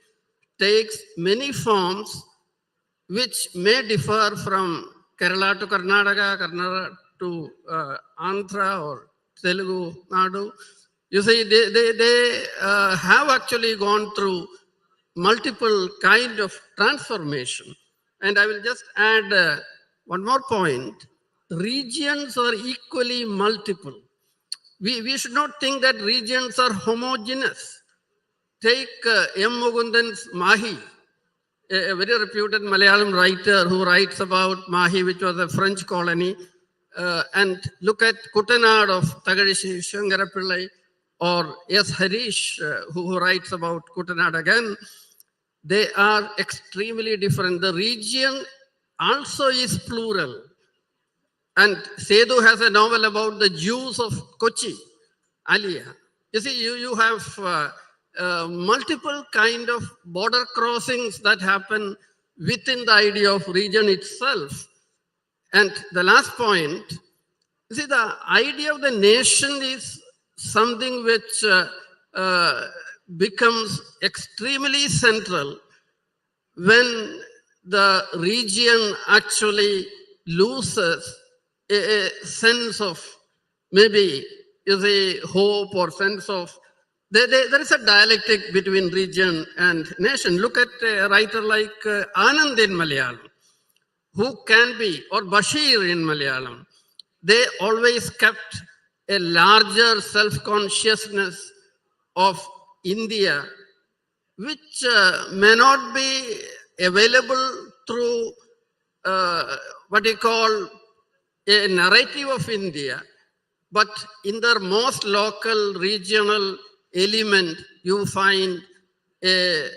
takes many forms which may differ from Kerala to Karnataka, Karnataka to Andhra or Telugu, Nadu. You see, they have actually gone through multiple kind of transformation. And I will just add one more point. Regions are equally multiple. We should not think that regions are homogeneous. Take M. Mukundan's Mahi, a very reputed Malayalam writer who writes about Mahi, which was a French colony, and look at Kuttanad of Tagarishi Shangarapillai, or S. Harish, who writes about Kuttanad again. They are extremely different. The region also is plural. And Sethu has a novel about the Jews of Kochi, Alia. You see, you have multiple kind of border crossings that happen within the idea of region itself. And the last point, you see, the idea of the nation is something which becomes extremely central when the region actually loses a sense of maybe hope or sense of there is a dialectic between region and nation. Look at a writer like Anand in Malayalam, who can be, or Bashir in Malayalam. They always kept a larger self-consciousness of India, which may not be available through what you call a narrative of India, but in their most local, regional element, you find a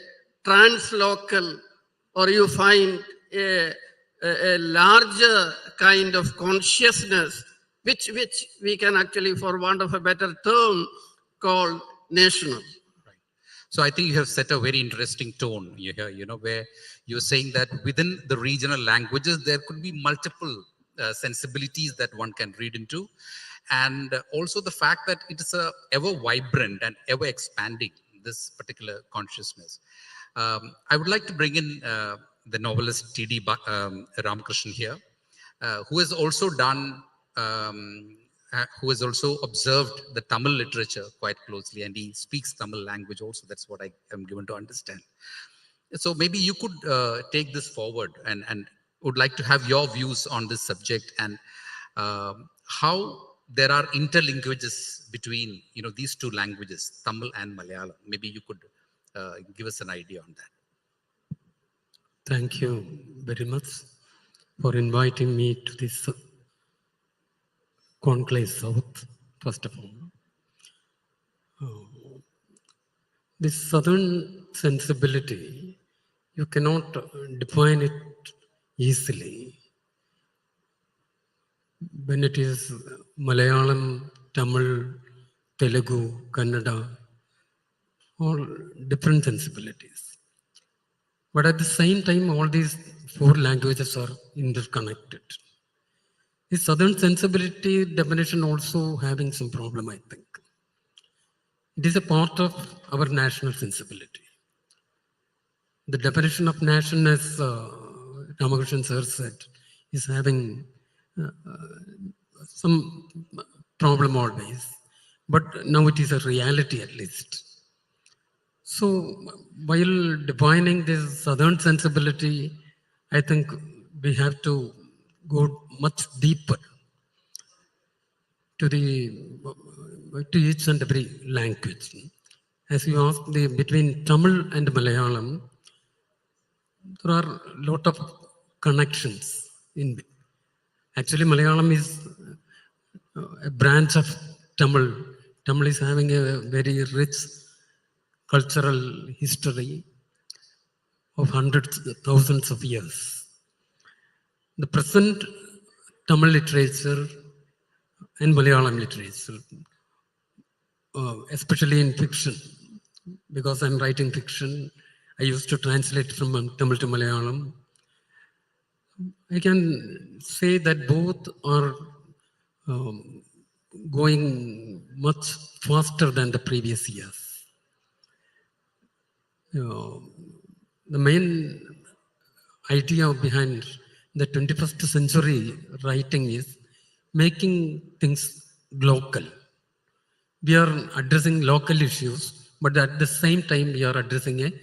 translocal, or you find a larger kind of consciousness, which we can actually, for want of a better term, call national. So I think you have set a very interesting tone here, where you're saying that within the regional languages, there could be multiple sensibilities that one can read into. And also the fact that it is a ever vibrant and ever expanding, this particular consciousness. I would like to bring in the novelist T.D. Ramakrishnan here, who has also done, who has also observed the Tamil literature quite closely, and he speaks Tamil language also. That's what I am given to understand. So maybe you could take this forward and would like to have your views on this subject and how there are interlinkages between these two languages, Tamil and Malayalam. Maybe you could give us an idea on that. Thank you very much for inviting me to this Conclave South, first of all. This southern sensibility, you cannot define it easily. When it is Malayalam, Tamil, Telugu, Kannada, all different sensibilities. But at the same time, all these four languages are interconnected. The southern sensibility definition also having some problem, I think. It is a part of our national sensibility. The definition of nation, as Ramakrishnan sir said, is having some problem always. But now it is a reality at least. So while defining this southern sensibility, I think we have to go much deeper to each and every language. As you asked, between Tamil and Malayalam, there are a lot of connections. Actually, Malayalam is a branch of Tamil. Tamil is having a very rich cultural history of hundreds, thousands of years. The present Tamil literature and Malayalam literature, especially in fiction, because I'm writing fiction, I used to translate from Tamil to Malayalam. I can say that both are going much faster than the previous years. The main idea behind the 21st century writing is making things local. We are addressing local issues, but at the same time we are addressing it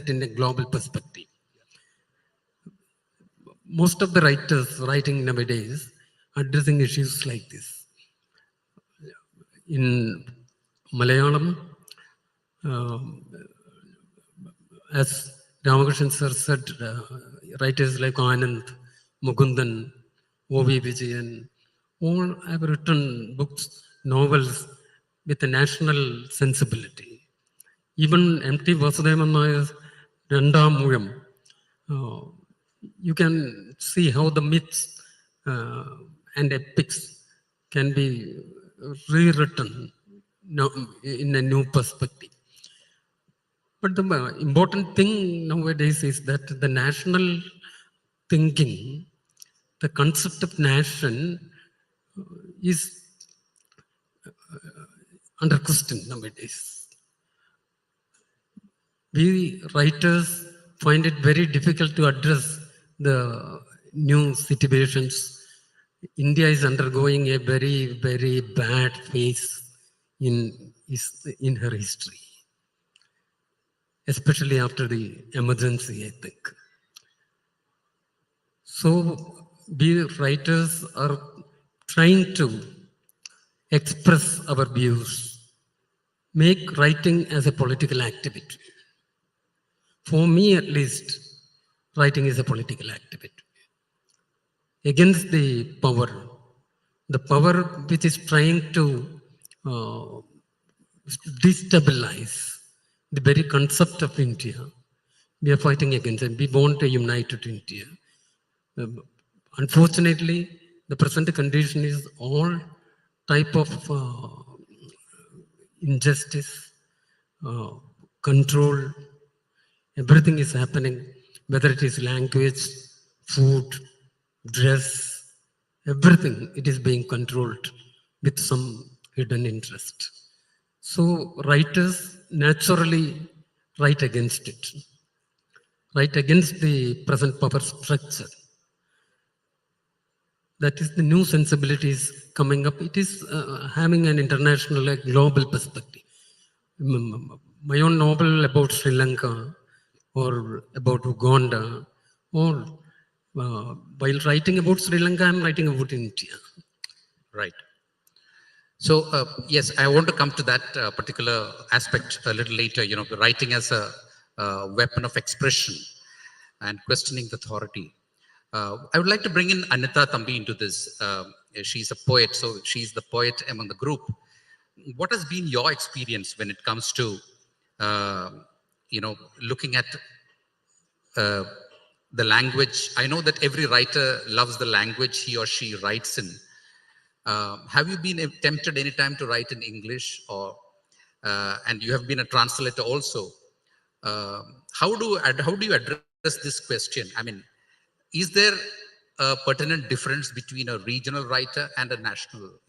in a global perspective. Most of the writers writing nowadays addressing issues like this. In Malayalam, as Ramakrishnan sir said, writers like Anand, Mukundan, O.V. Vijayan, all have written books, novels with a national sensibility. Even M.T. Vasudevan Nayar's Randamuyam, you can see how the myths and epics can be rewritten in a new perspective. But the important thing nowadays is that the national thinking, the concept of nation is under question nowadays. We writers find it very difficult to address the new situations. India is undergoing a very, very bad phase in her history, especially after the emergency, I think. So we writers are trying to express our views, make writing as a political activity. For me, at least, writing is a political activity against the power which is trying to destabilize the very concept of India. We are fighting against it. We want a united India. Unfortunately, the present condition is all type of injustice, control. Everything is happening, whether it is language, food, dress, everything, it is being controlled with some hidden interest. So writers naturally write against it, write against the present power structure. That is the new sensibilities coming up. It is having an international, global perspective. my own novel about Sri Lanka or about Uganda, or while writing about Sri Lanka, I'm writing about India. Right. So, yes, I want to come to that particular aspect a little later, writing as a weapon of expression and questioning the authority. I would like to bring in Anita Thambi into this. She's a poet, so she's the poet among the group. What has been your experience when it comes to, looking at the language? I know that every writer loves the language he or she writes in. Have you been tempted any time to write in English, or and you have been a translator also? How do you address this question? I mean, is there a pertinent difference between a regional writer and a national,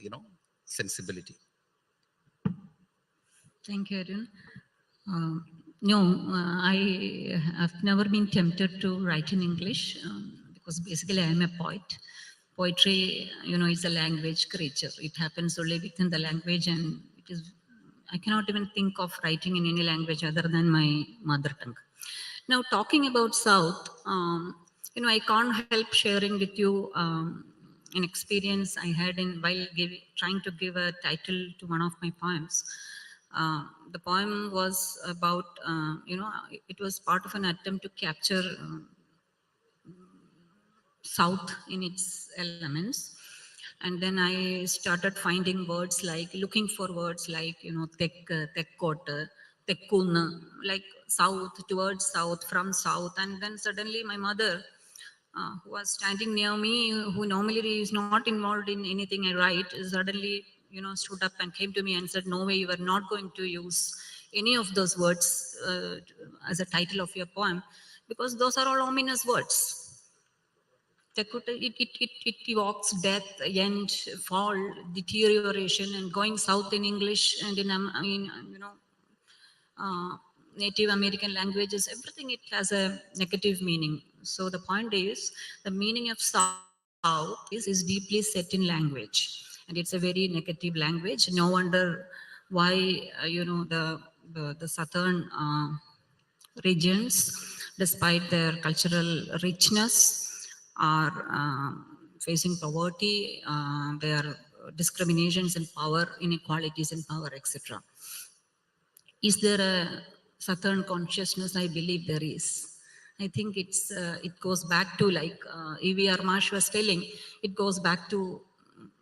sensibility? Thank you, Arun. No, I have never been tempted to write in English because basically I am a poet. Poetry, is a language creature. It happens only within the language, and I cannot even think of writing in any language other than my mother tongue. Now, talking about South, I can't help sharing with you an experience I had while trying to give a title to one of my poems. The poem was about, it was part of an attempt to capture South in its elements. And then I started finding words looking for words like, Tekkota, Tekkuna, like South, towards South, from South. And then suddenly my mother, who was standing near me, who normally is not involved in anything I write, suddenly, stood up and came to me and said, no way, you are not going to use any of those words as a title of your poem, because those are all ominous words. It evokes death, end, fall, deterioration, and going south in English and in Native American languages, everything, it has a negative meaning. So the point is, the meaning of South is deeply set in language, and it's a very negative language. No wonder why the southern regions, despite their cultural richness, are facing poverty, their discriminations in power, inequalities in power, etc. Is there a southern consciousness? I believe there is. I think it goes back to, like E.V. Armash was telling, it goes back to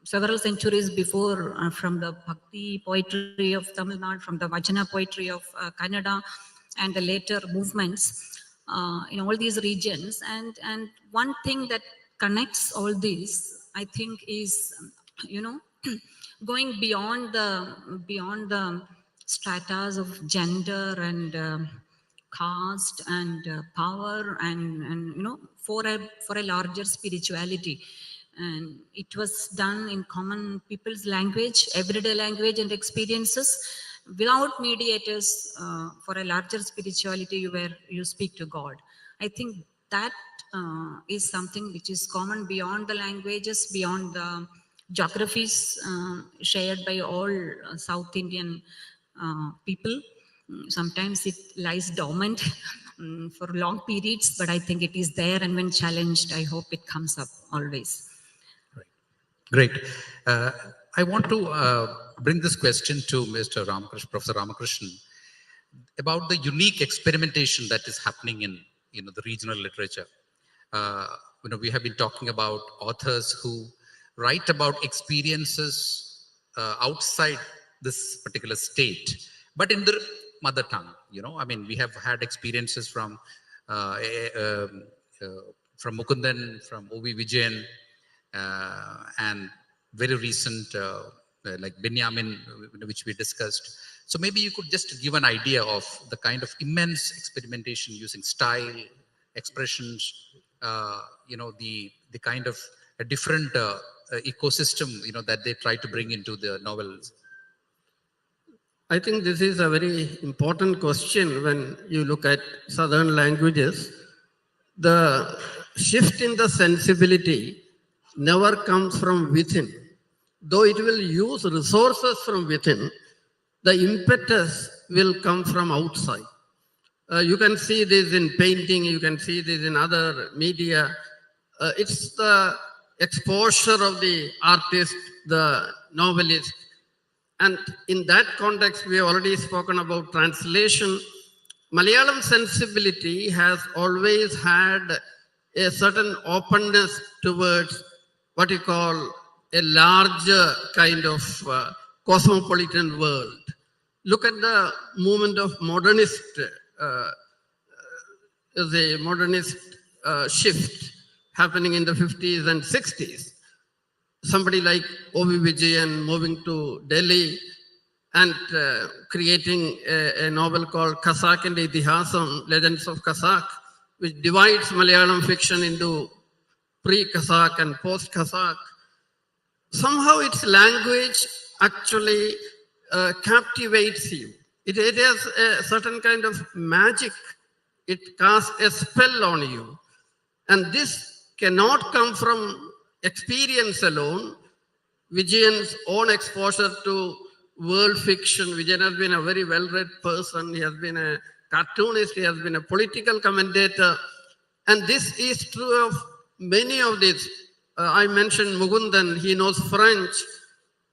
several centuries before, from the Bhakti poetry of Tamil Nadu, from the Vajana poetry of Kannada, and the later movements in all these regions. And one thing that connects all these, I think, is, going beyond the stratas of gender and caste and power and for a larger spirituality. And it was done in common people's language, everyday language and experiences, without mediators, for a larger spirituality where you speak to God. I think that is something which is common beyond the languages, beyond the geographies shared by all South Indian people. Sometimes it lies dormant for long periods, but I think it is there, and when challenged, I hope it comes up always. Great. I want to bring this question to Mr. Ramakrishnan, Professor Ramakrishnan, about the unique experimentation that is happening in the regional literature. We have been talking about authors who write about experiences outside this particular state, but in their mother tongue. We have had experiences from Mukundan, from O.V. Vijayan, and very recent, like Benjamin, which we discussed. So maybe you could just give an idea of the kind of immense experimentation using style, expressions, the kind of a different ecosystem, that they try to bring into the novels. I think this is a very important question when you look at Southern languages. The shift in the sensibility never comes from within. Though it will use resources from within, the impetus will come from outside. You can see this in painting, you can see this in other media. It's the exposure of the artist, the novelist. And in that context, we have already spoken about translation. Malayalam sensibility has always had a certain openness towards what you call a larger kind of cosmopolitan world. Look at the movement of modernist, the modernist shift happening in the 50s and 60s. Somebody like Vijayan moving to Delhi and creating a novel called Kazakh and Itihasam, Legends of Kazakh, which divides Malayalam fiction into pre-Kazakh and post-Kazakh. Somehow its language actually captivates you. It has a certain kind of magic. It casts a spell on you. And this cannot come from experience alone. Vijayan's own exposure to world fiction. Vijayan has been a very well-read person. He has been a cartoonist. He has been a political commentator. And this is true of many of these. I mentioned Mugundan. He knows French.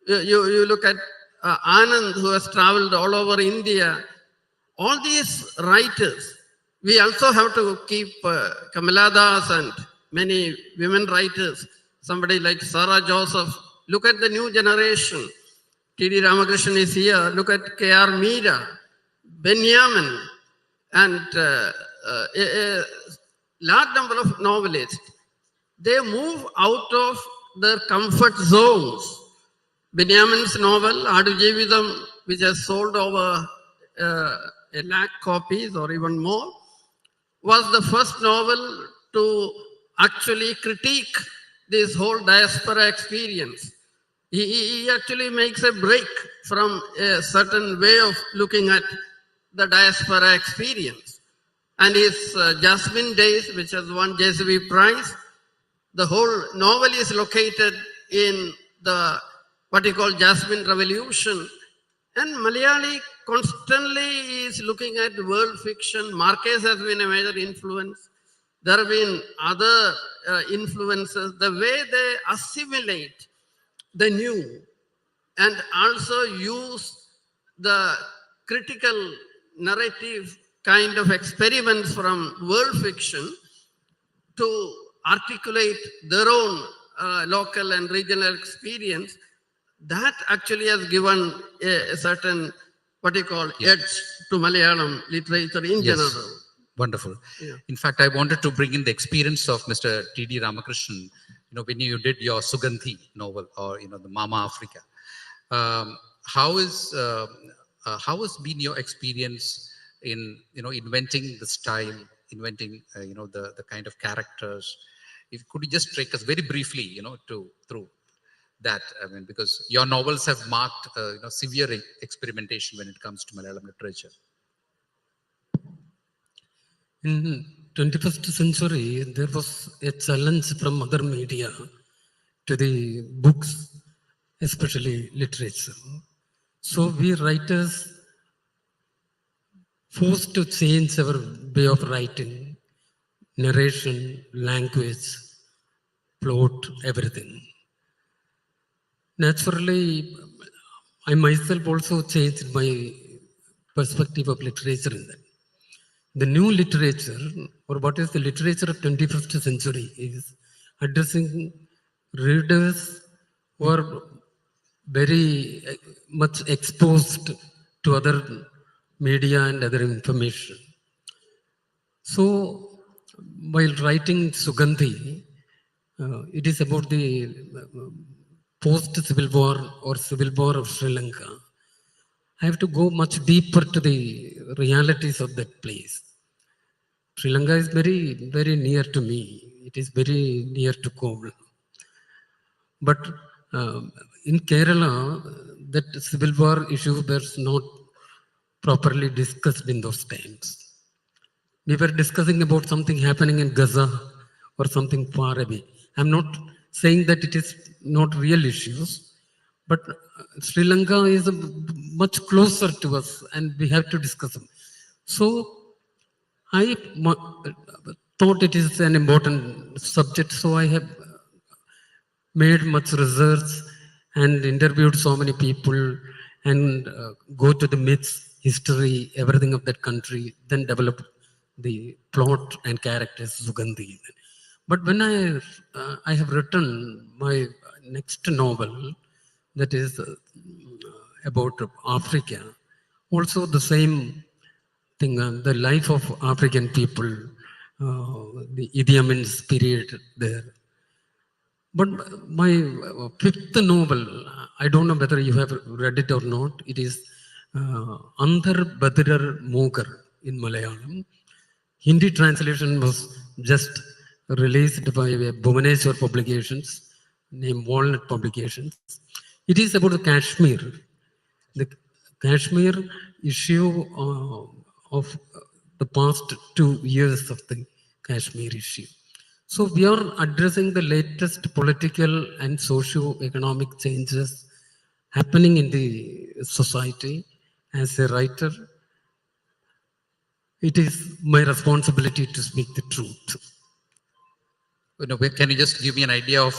You look at Anand, who has traveled all over India. All these writers. We also have to keep Kamala Das and many women writers. Somebody like Sarah Joseph. Look at the new generation. T.D. Ramakrishnan is here. Look at K.R. Meera, Benjamin, and a large number of novelists. They move out of their comfort zones. Benjamin's novel, Adu Jeevitham, which has sold over 100,000 copies or even more, was the first novel to actually critique this whole diaspora experience. He actually makes a break from a certain way of looking at the diaspora experience. And his Jasmine Days, which has won JCB Prize, the whole novel is located in the what you call Jasmine Revolution. And Malayali constantly is looking at world fiction. Marquez has been a major influence. There have been other influences. The way they assimilate the new and also use the critical narrative kind of experiments from world fiction to articulate their own local and regional experience, that actually has given a certain, what you call, edge to Malayalam literature in general. Wonderful. Yeah. In fact, I wanted to bring in the experience of Mr. T.D. Ramakrishnan. When you did your Sugandhi novel, or the Mama Africa, how has been your experience in inventing the style, inventing the kind of characters? If could you just take us very briefly, through that? I mean, because your novels have marked severe experimentation when it comes to Malayalam literature. In 21st century, there was a challenge from other media to the books, especially literature. So we writers forced to change our way of writing, narration, language, plot, everything. Naturally, I myself also changed my perspective of literature in that. The new literature, or what is the literature of 21st century, is addressing readers who are very much exposed to other media and other information. So, while writing Sugandhi, it is about the post-Civil War or Civil War of Sri Lanka. I have to go much deeper to the realities of that place. Sri Lanka is very, very near to me. It is very near to Kovalam. But in Kerala, that Civil War issue was not properly discussed in those times. We were discussing about something happening in Gaza or something far away. I'm not saying that it is not real issues, but Sri Lanka is much closer to us and we have to discuss them. So I thought it is an important subject, so I have made much research and interviewed so many people and go to the myths, history, everything of that country, then develop the plot and characters, Sugandhi. But when I have written my next novel, that is about Africa, also the same thing, the life of African people, the Idi Amin's period there. But my fifth novel, I don't know whether you have read it or not. It is Andhar Badirar Mogar in Malayalam. Hindi translation was just released by Bhubaneswar Publications, named Walnut Publications. It is about the Kashmir issue of the past 2 years of the Kashmir issue. So we are addressing the latest political and socio-economic changes happening in the society. As a writer, it is my responsibility to speak the truth. Can you just give me an idea of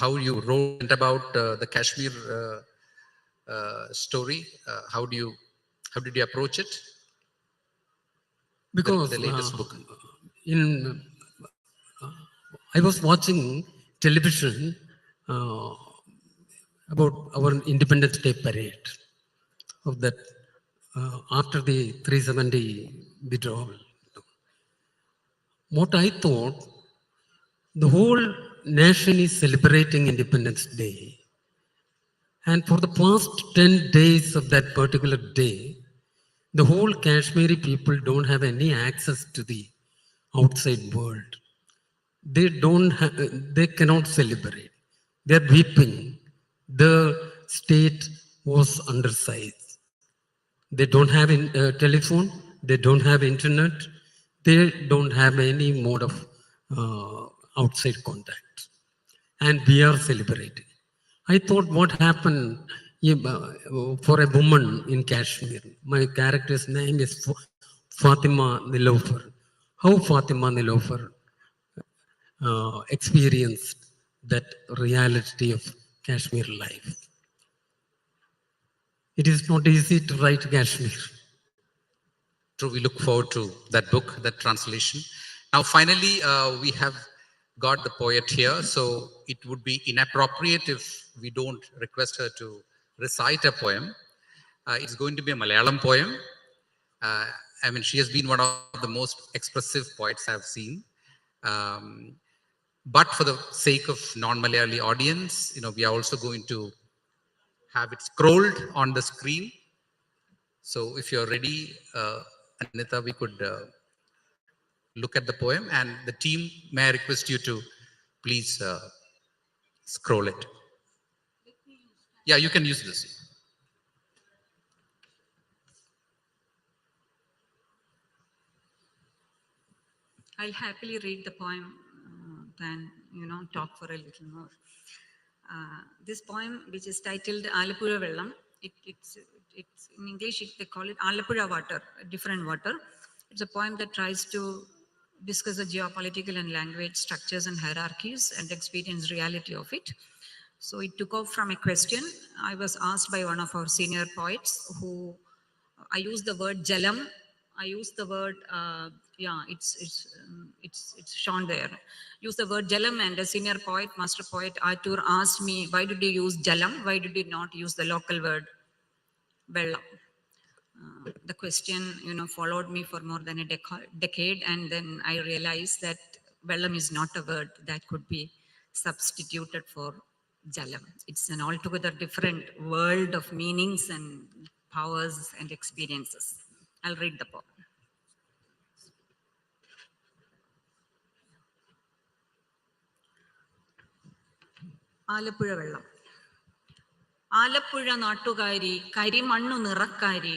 how you wrote about the Kashmir story? How did you approach it? Because the latest book. I was watching television about our Independence Day parade of that after the 370 withdrawal. What I thought, the whole nation is celebrating Independence Day. And for the past 10 days of that particular day, the whole Kashmiri people don't have any access to the outside world. They cannot celebrate. They're weeping. The state was undersized. They don't have a telephone. They don't have internet. They don't have any mode of outside contact. And we are celebrating. I thought what happened for a woman in Kashmir. My character's name is Fatima Nilofer. How Fatima Nilofer experienced that reality of Kashmir life. It is not easy to write Kashmir. True, we look forward to that book, that translation. Now, finally, we have got the poet here, so it would be inappropriate if we don't request her to recite a poem. It's going to be a Malayalam poem. I mean, she has been one of the most expressive poets I've seen. But for the sake of non-Malayali audience, we are also going to have it scrolled on the screen. So if you're ready, Anita, we could look at the poem, and the team, may I request you to please scroll it. Yeah, you can use this. I'll happily read the poem than, talk for a little more. This poem, which is titled Alappuzha Vellam, it's in English, they call it Alappuzha water, different water. It's a poem that tries to discuss the geopolitical and language structures and hierarchies and experience reality of it. So it took off from a question I was asked by one of our senior poets who, I used the word jalam. I used the word, it's shown there. Use the word jalam, and a senior poet, master poet, Arthur, asked me, why did you use jalam? Why did you not use the local word vellam? The question, followed me for more than a decade, and then I realized that vellam is not a word that could be substituted for jalam. It's an altogether different world of meanings and powers and experiences. I'll read the poem. Alappuzha വെള്ളം. ആലപ്പുഴ നാട്ടുകാരി കരിമണ്ണു നിറക്കാരി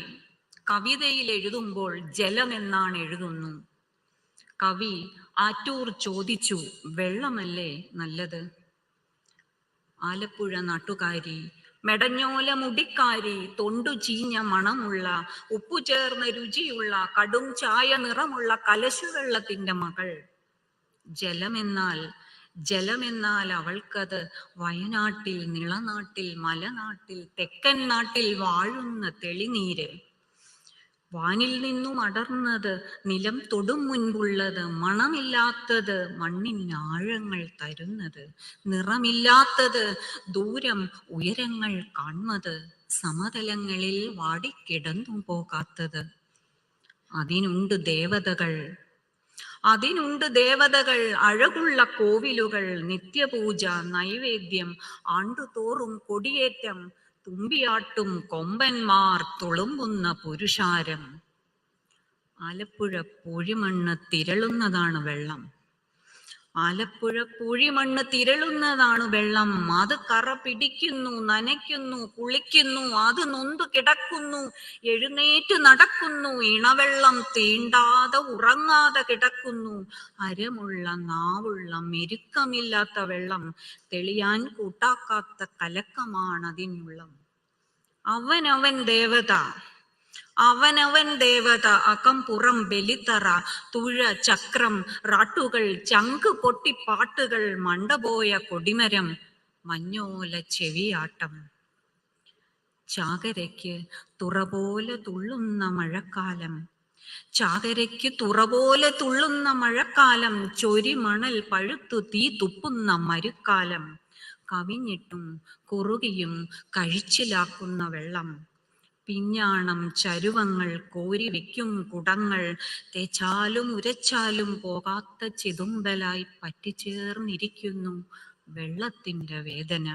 കവിതയിൽ എഴുതുമ്പോൾ ജലമെന്നാണ് എഴുതുന്നു. കവി ആറ്റൂർ ചോദിച്ചു വെള്ളമല്ലേ നല്ലത്. ആലപ്പുഴ നാട്ടുകാരി മെടഞ്ഞോല മുടിക്കാരി, തൊണ്ടു ചീഞ്ഞ മണമുള്ള, ഉപ്പു ചേർന്ന രുചിയുള്ള, കടും ചായ നിറമുള്ള കലശുവെള്ളത്തിന്റെ മകൾ. ജലമെന്നാൽ അവൾക്കത് വയനാട്ടിൽ, നിളനാട്ടിൽ, മലനാട്ടിൽ, തെക്കൻ നാട്ടിൽ വാഴുന്ന തെളിനീര്. വാനിൽ നിന്നും അടർന്നത്, നിലം തൊടും മുൻപുള്ളത്, മണമില്ലാത്തത്, മണ്ണിന് ആഴങ്ങൾ തരുന്നത്, നിറമില്ലാത്തത്, ദൂരം ഉയരങ്ങൾ കാൺമത്, സമതലങ്ങളിൽ വാടിക്കിടന്നു പോകാത്തത്. അതിനുണ്ട് ദേവതകൾ, അഴകുള്ള കോവിലുകൾ, നിത്യപൂജ, നൈവേദ്യം, ആണ്ടുതോറും കൊടിയേറ്റം, തുമ്പിയാട്ടും കൊമ്പന്മാർ, തുളുമ്പുന്ന പുരുഷാരം. ആലപ്പുഴ പൂഴിമണ്ണ് തിരളുന്നതാണ് വെള്ളം. അത് കറ പിടിക്കുന്നു, നനയ്ക്കുന്നു, കുളിക്കുന്നു, അത് നൊന്തു കിടക്കുന്നു, എഴുന്നേറ്റ് നടക്കുന്നു, ഇണവെള്ളം തീണ്ടാതെ ഉറങ്ങാതെ കിടക്കുന്നു. അരമുള്ള നാവുള്ള മെരുക്കമില്ലാത്ത വെള്ളം, തെളിയാൻ കൂട്ടാക്കാത്ത കലക്കമാണതിനുള്ളം. അവനവൻ ദേവത, അകം പുറം ബലിത്തറ, തുഴ, ചക്രം, റാട്ടുകൾ, ചങ്ക് പൊട്ടി പാട്ടുകൾ, മണ്ടപോയ കൊടിമരം, മഞ്ഞോല ചെവിയാട്ടം. ചാകരയ്ക്ക് തുറപോലെ തുള്ളുന്ന മഴക്കാലം, ചൊരിമണൽ പഴുത്തു തീ തുപ്പുന്ന മരുക്കാലം. കവിഞ്ഞിട്ടും കുറുകിയും കഴിച്ചിലാക്കുന്ന വെള്ളം. പിഞ്ഞാണം, ചരുവങ്ങൾ, കോരി വെക്കും കുടങ്ങൾ, തേച്ചാലും ഉരച്ചാലും പോകാത്ത ചിതുമ്പലായി പറ്റിച്ചേർന്നിരിക്കുന്നു വെള്ളത്തിന്റെ വേദന.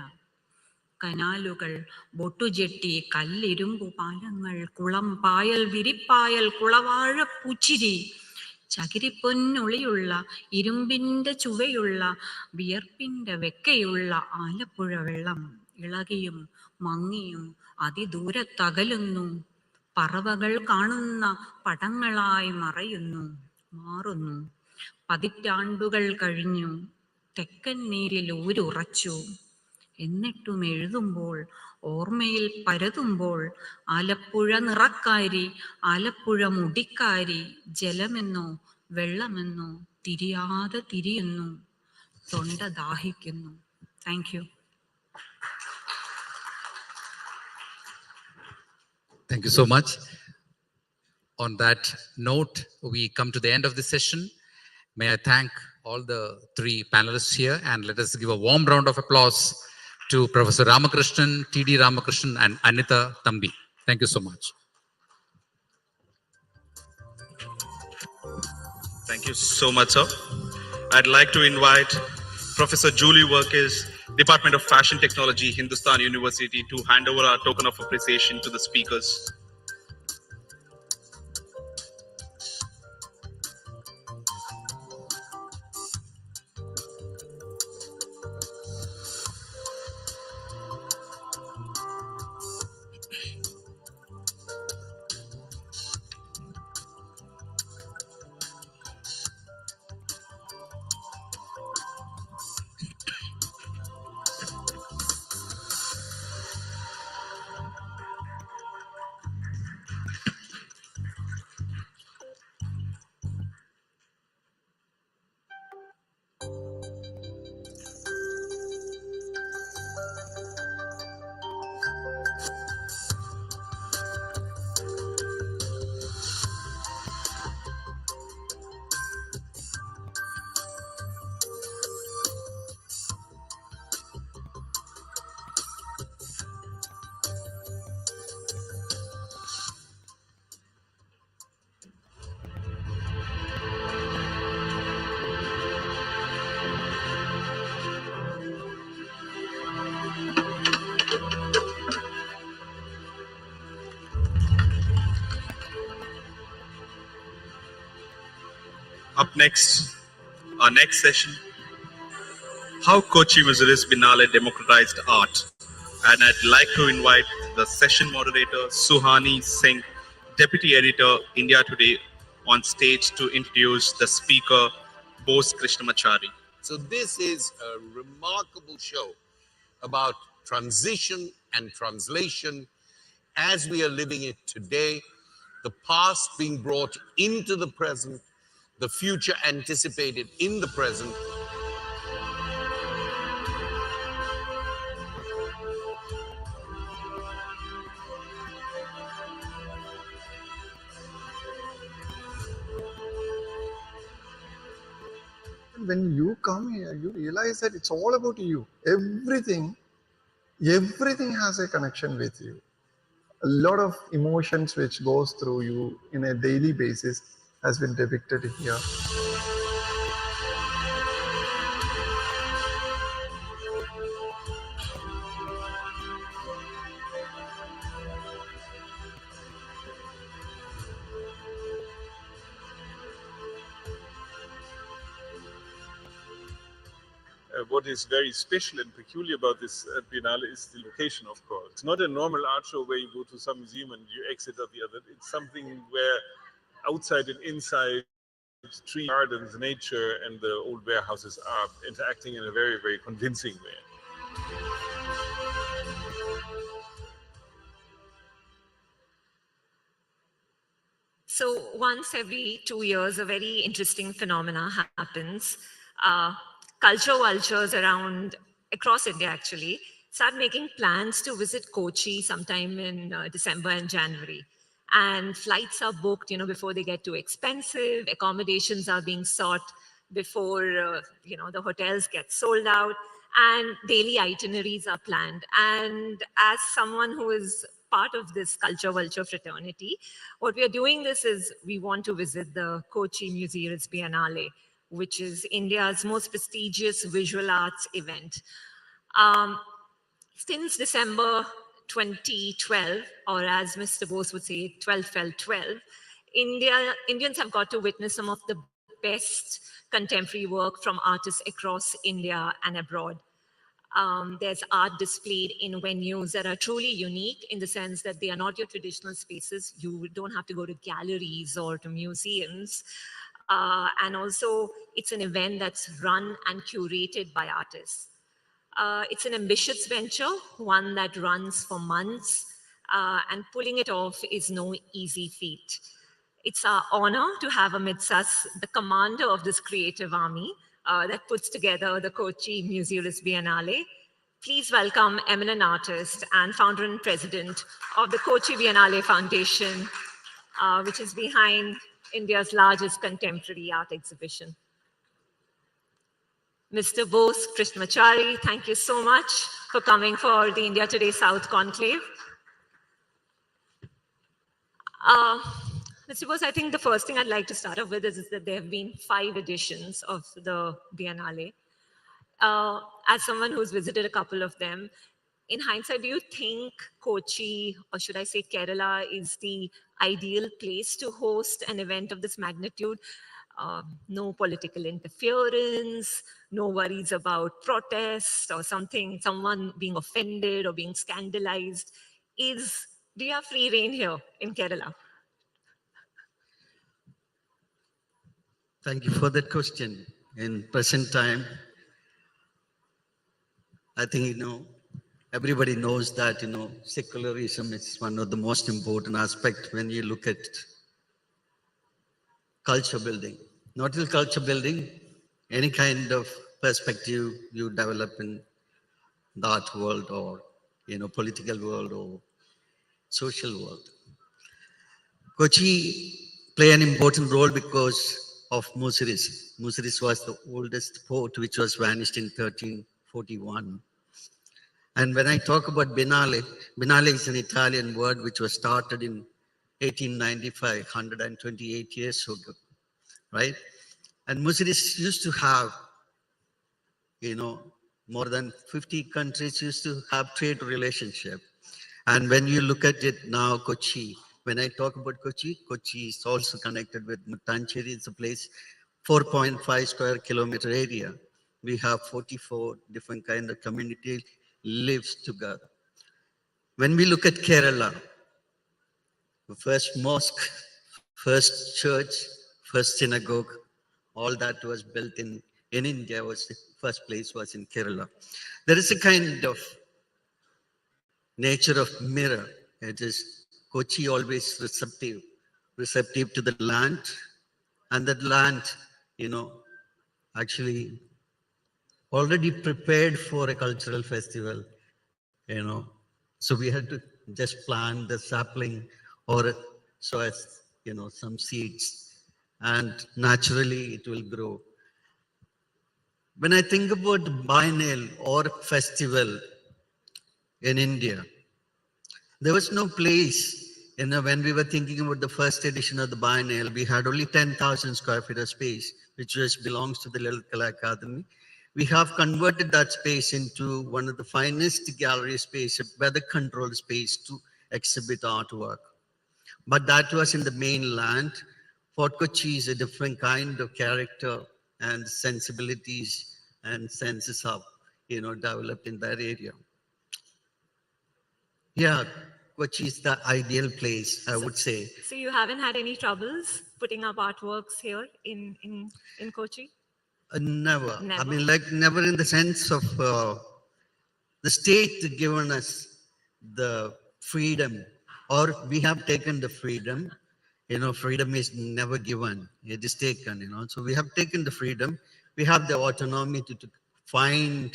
കനാലുകൾ, ബൊട്ടുജെട്ടി, കല്ലിരുമ്പു പാലങ്ങൾ, കുളം, പായൽ, വിരിപ്പായൽ, കുളവാഴ പൂച്ചിരി, ചകിരിപ്പൊന്നൊളിയുള്ള, ഇരുമ്പിന്റെ ചുവയുള്ള, വിയർപ്പിന്റെ വെക്കയുള്ള ആലപ്പുഴ വെള്ളം. ഇളകിയും മങ്ങിയും അതിദൂരത്തകലുന്നു, പറവകൾ കാണുന്ന പടങ്ങളായി മാറുന്നു. പതിറ്റാണ്ടുകൾ കഴിഞ്ഞു, തെക്കൻ നീരിൽ ഊരുറച്ചു. എന്നിട്ടും എഴുതുമ്പോൾ, ഓർമ്മയിൽ പരതുമ്പോൾ, ആലപ്പുഴ നിറക്കാരി, ആലപ്പുഴ മുടിക്കാരി, ജലമെന്നോ വെള്ളമെന്നോ തിരിയാതെ തിരിയുന്നു, തൊണ്ട ദാഹിക്കുന്നു. Thank you. Thank you so much. On that note, we come to the end of the session. May I thank all the three panelists here, and let us give a warm round of applause to Professor Ramakrishnan, T.D. Ramakrishnan, and Anita Thambi. Thank you so much. Thank you so much, sir. I'd like to invite Professor Julie Workis, Department of Fashion Technology, Hindustan University, to hand over our token of appreciation to the speakers. Up next, our next session, how Kochi Wizard's Binale democratized art. And I'd like to invite the session moderator, Suhani Singh, Deputy Editor, India Today, on stage to introduce the speaker, Bose Krishnamachari. So this is a remarkable show about transition and translation as we are living it today, the past being brought into the present, the future anticipated in the present. When you come here, you realize that it's all about you. Everything has a connection with you. A lot of emotions which goes through you in a daily basis has been depicted here. What is very special and peculiar about this Biennale is the location, of course. It's not a normal art show where you go to some museum and you exit at the other. It's something where outside and inside, tree gardens, nature, and the old warehouses are interacting in a very, very convincing way. So once every 2 years, a very interesting phenomena happens. Culture vultures across India actually start making plans to visit Kochi sometime in December and January. And flights are booked, before they get too expensive. Accommodations are being sought before, the hotels get sold out, and daily itineraries are planned. And as someone who is part of this culture vulture fraternity, what we are doing is we want to visit the Kochi Museums Biennale, which is India's most prestigious visual arts event. Since December 2012, or as Mr. Bose would say, 12 fell 12, Indians have got to witness some of the best contemporary work from artists across India and abroad. There's art displayed in venues that are truly unique in the sense that they are not your traditional spaces. You don't have to go to galleries or to museums. And also, it's an event that's run and curated by artists. It's an ambitious venture, one that runs for months, and pulling it off is no easy feat. It's our honor to have amidst us the commander of this creative army that puts together the Kochi Museums Biennale. Please welcome eminent artist and founder and president of the Kochi Biennale Foundation, which is behind India's largest contemporary art exhibition. Mr. Bose Krishnamachari, thank you so much for coming for the India Today South Conclave. Mr. Bose, I think the first thing I'd like to start off with is that there have been 5 editions of the Biennale. As someone who's visited a couple of them, in hindsight, do you think Kochi, or should I say Kerala, is the ideal place to host an event of this magnitude? No political interference, no worries about protests or someone being offended or being scandalized. Do you have free reign here in Kerala? Thank you for that question. In present time, I think, everybody knows that, secularism is one of the most important aspects when you look at culture building. Not only culture building, any kind of perspective you develop in the art world or, political world or social world. Kochi play an important role because of Muziris. Muziris was the oldest port which was vanished in 1341. And when I talk about Biennale, Biennale is an Italian word which was started in 1895, 128 years ago, right? And Muziris used to have, more than 50 countries used to have trade relationship. And when you look at it now, Kochi, when I talk about Kochi, Kochi is also connected with Mattancherry. It's a place, 4.5 square kilometer area. We have 44 different kind of community lives together. When we look at Kerala, the first mosque, first church, first synagogue, all that was built in India, was the first place was in Kerala. There is a kind of nature of mirror. It is Kochi always receptive to the land, and that land, actually already prepared for a cultural festival, So we had to just plant the sapling or so as, some seeds, and naturally it will grow. When I think about biennial or festival in India, there was no place, when we were thinking about the first edition of the biennial, we had only 10,000 square feet of space, which belongs to the Lalital Kala Academy. We have converted that space into one of the finest gallery space, a weather-controlled space to exhibit artwork. But that was in the mainland. Fort Kochi is a different kind of character, and sensibilities and senses have, developed in that area. Yeah, Kochi is the ideal place, I would say. So you haven't had any troubles putting up artworks here in Kochi? Never. Never. I mean, never in the sense of the state given us the freedom, or we have taken the freedom. Freedom is never given, it is taken, So we have taken the freedom. We have the autonomy to find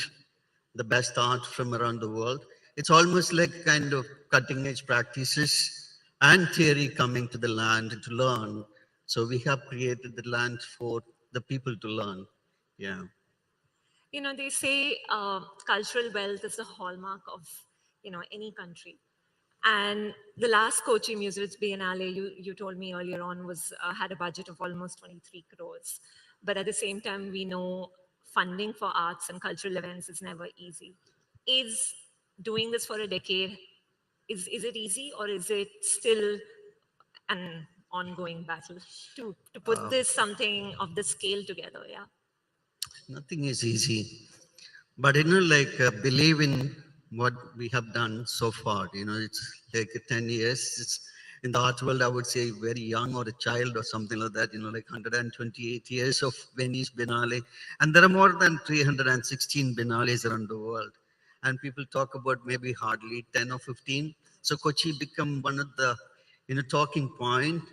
the best art from around the world. It's almost like kind of cutting edge practices and theory coming to the land to learn. So we have created the land for the people to learn. Yeah. They say cultural wealth is the hallmark of, any country. And the last Kochi Museum Biennale, you told me earlier on, had a budget of almost 23 crores. But at the same time, we know funding for arts and cultural events is never easy. Is doing this for a decade, is it easy, or is it still an ongoing battle to put this something of this scale together? Yeah. Nothing is easy, but believe in what we have done so far. It's like 10 years. It's in the art world, I would say very young, or a child or something like that. 128 years of Venice Biennale, and there are more than 316 biennales around the world. And people talk about maybe hardly 10 or 15. So Kochi become one of the talking point,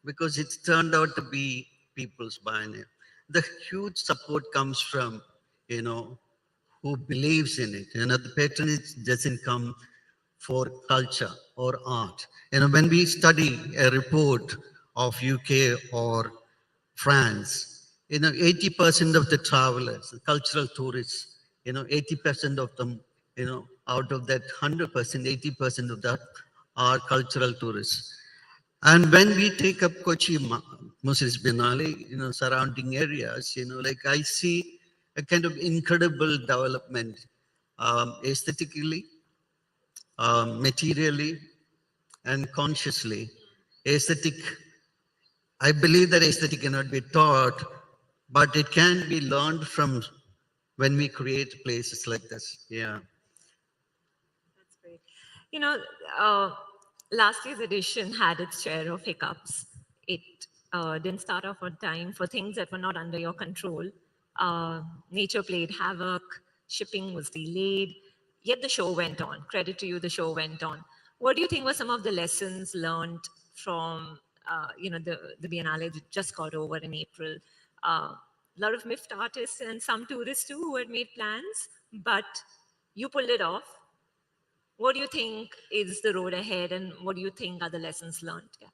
because it's turned out to be people's biennial. The huge support comes from, who believes in it. The patronage doesn't come for culture or art. When we study a report of UK or France, 80% of the travelers, the cultural tourists, 80% of them, out of that 100%, 80% of that are cultural tourists. And when we take up Kochi Museum Biennale, surrounding areas, I see a kind of incredible development, aesthetically, materially, and consciously. Aesthetic, I believe that aesthetic cannot be taught, but it can be learned from when we create places like this. Yeah. That's great. Last year's edition had its share of hiccups. It didn't start off on time for things that were not under your control. Nature played havoc, shipping was delayed, yet the show went on. Credit to you, the show went on. What do you think were some of the lessons learned from the Biennale that just got over in April? A lot of miffed artists and some tourists too who had made plans, but you pulled it off. What do you think is the road ahead, and what do you think are the lessons learned? Yeah.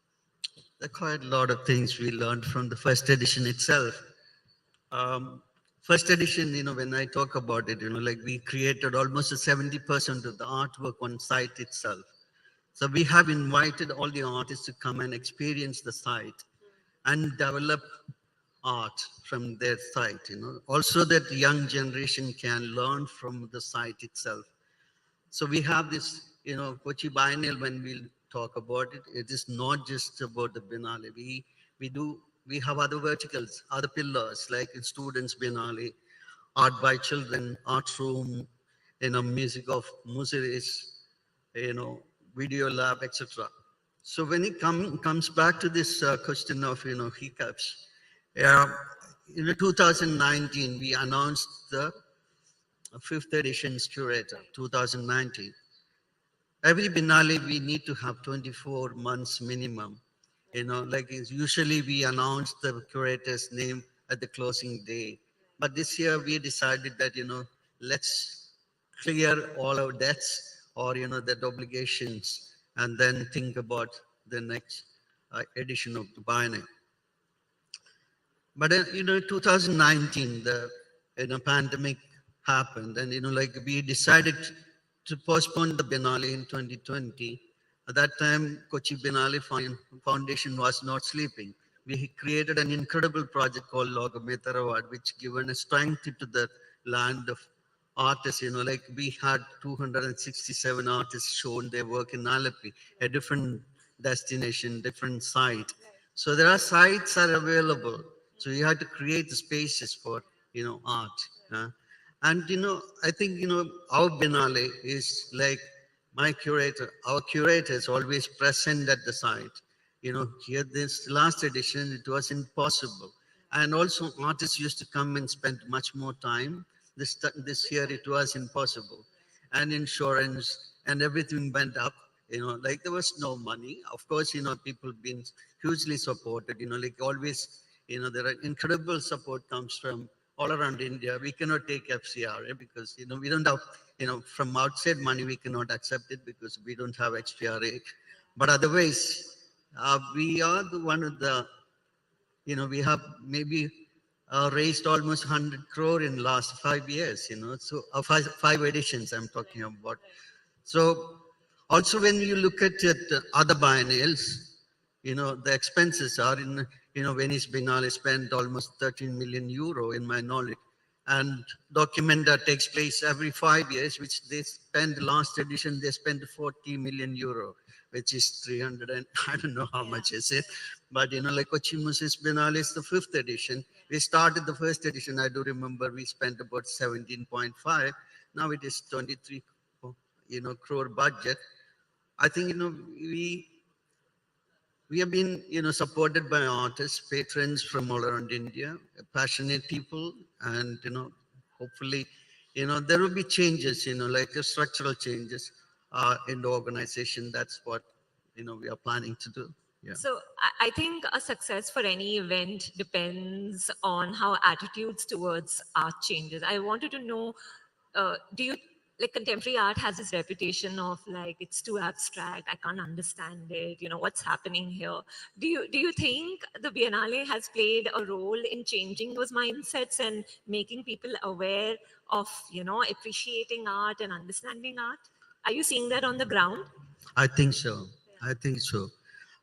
There are quite a lot of things we learned from the first edition itself. First edition, when I talk about it, we created almost 70% of the artwork on site itself. So we have invited all the artists to come and experience the site and develop art from their site. Also that the young generation can learn from the site itself. So we have this, Kochi Biennial, when we talk about it, it is not just about the Biennale. We have other verticals, other pillars, like in Students Biennale, Art by Children, Art Room, Music of Musees, Video Lab, etc. So when it comes back to this question of, hiccups, in 2019, we announced the 5th edition's curator, 2019. every Biennale, we need to have 24 months minimum. Like usually we announce the curator's name at the closing day. But this year we decided that, let's clear all our debts or, that obligations and then think about the next edition of the biennial. But, 2019, the pandemic happened and, like we decided to postpone the Biennale in 2020. At that time, Kochi Biennale Foundation was not sleeping. We created an incredible project called Logamether Award, which given a strength to the land of artists. Like we had 267 artists shown their work in Alleppey, a different destination, different site. So there are sites are available. So you had to create the spaces for, art. And, I think, our Biennale is like my curator, our curator is always present at the site. Here, this last edition, it was impossible. And also artists used to come and spend much more time. This year, it was impossible. And insurance and everything went up, like there was no money. Of course, people been hugely supported, like always, there are incredible support comes from all around India. We cannot take FCRA because, we don't have, from outside money, we cannot accept it because we don't have XPRA. But otherwise, we are the one of the, we have maybe raised almost 100 crore in last 5 years, so five editions I'm talking about. So also when you look at other biennials, the expenses are in, Venice Biennale spent almost 13 million euro in my knowledge. And Documenta takes place every 5 years, which they spent, last edition, they spent 40 million euro, which is 300 and I don't know how much is it. But, like Kochi Moses Biennale is the 5th edition. We started the first edition, I do remember we spent about 17.5. Now it is 23, crore budget. I think, we have been, supported by artists, patrons from all around India, passionate people, and, hopefully, there will be changes, like structural changes in the organization. That's what, we are planning to do. Yeah. So I think a success for any event depends on how attitudes towards art changes. I wanted to know, do you, like contemporary art has this reputation of like, it's too abstract, I can't understand it, what's happening here. Do you think the Biennale has played a role in changing those mindsets and making people aware of, appreciating art and understanding art? Are you seeing that on the ground? I think so. I think so.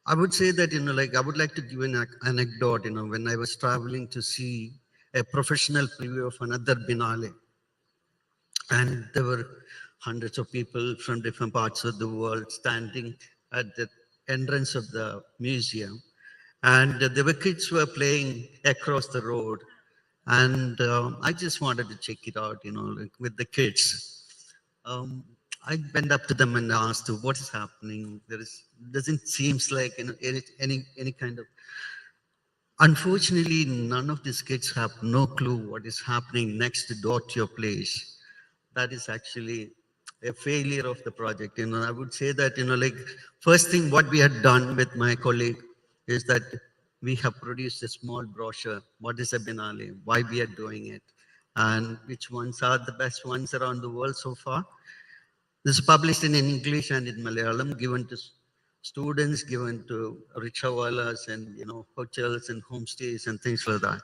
I would say that, like, I would like to give an anecdote, when I was traveling to see a professional preview of another Biennale. And there were hundreds of people from different parts of the world standing at the entrance of the museum. And there were kids who were playing across the road. And I just wanted to check it out, like with the kids. I went up to them and asked, what is happening? Doesn't seem like any kind of. Unfortunately, none of these kids have no clue what is happening next door to your place. That is actually a failure of the project. I would say that, like first thing what we had done with my colleague is that we have produced a small brochure. What is a Biennale? Why we are doing it? And which ones are the best ones around the world so far? This is published in English and in Malayalam, given to students, given to rickshawalas and, hotels and homestays and things like that.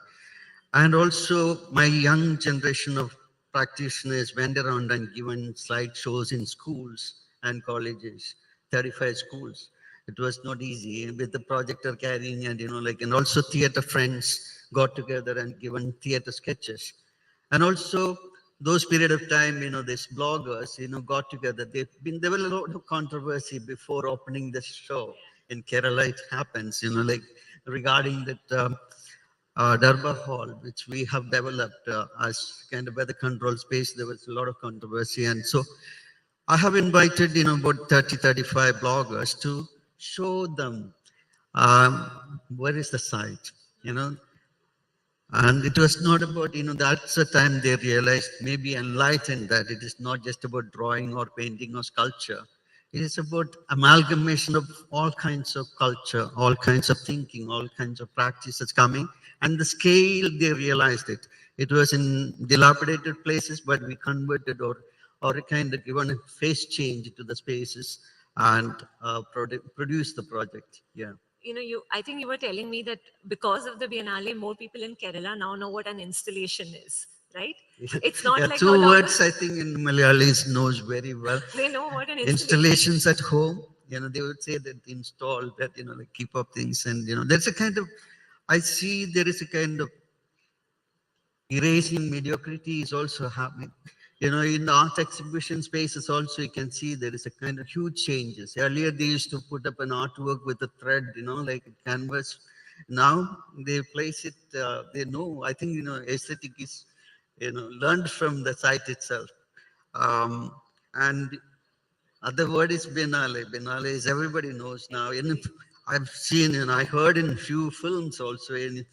And also my young generation of practitioners went around and given slideshows in schools and colleges, 35 schools. It was not easy with the projector carrying and, and also theater friends got together and given theater sketches. And also those period of time, these bloggers, got together. There were a lot of controversy before opening the show. In Kerala, it happens, like regarding that Darbar Hall, which we have developed as kind of weather control space. There was a lot of controversy. And so I have invited, about 30, 35 bloggers to show them where is the site, And it was not about, that's the time they realized, maybe enlightened, that it is not just about drawing or painting or sculpture. It is about amalgamation of all kinds of culture, all kinds of thinking, all kinds of practices coming. And the scale, they realized it. It was in dilapidated places, but we converted or kind of given a face change to the spaces and produced the project. Yeah. I think you were telling me that because of the Biennale, more people in Kerala now know what an installation is, right? It's not like two words I think in Malayalis knows very well. They know what an Installations at home, they would say that install that, like keep up things. And, there's a kind of, I see there is a kind of erasing mediocrity is also happening. In the art exhibition spaces also, you can see there is a kind of huge changes. Earlier, they used to put up an artwork with a thread, like a canvas. Now, they place it, they know, I think, aesthetic is, learned from the site itself. And other word is Biennale. Biennale is everybody knows now. I've seen and I heard in few films also in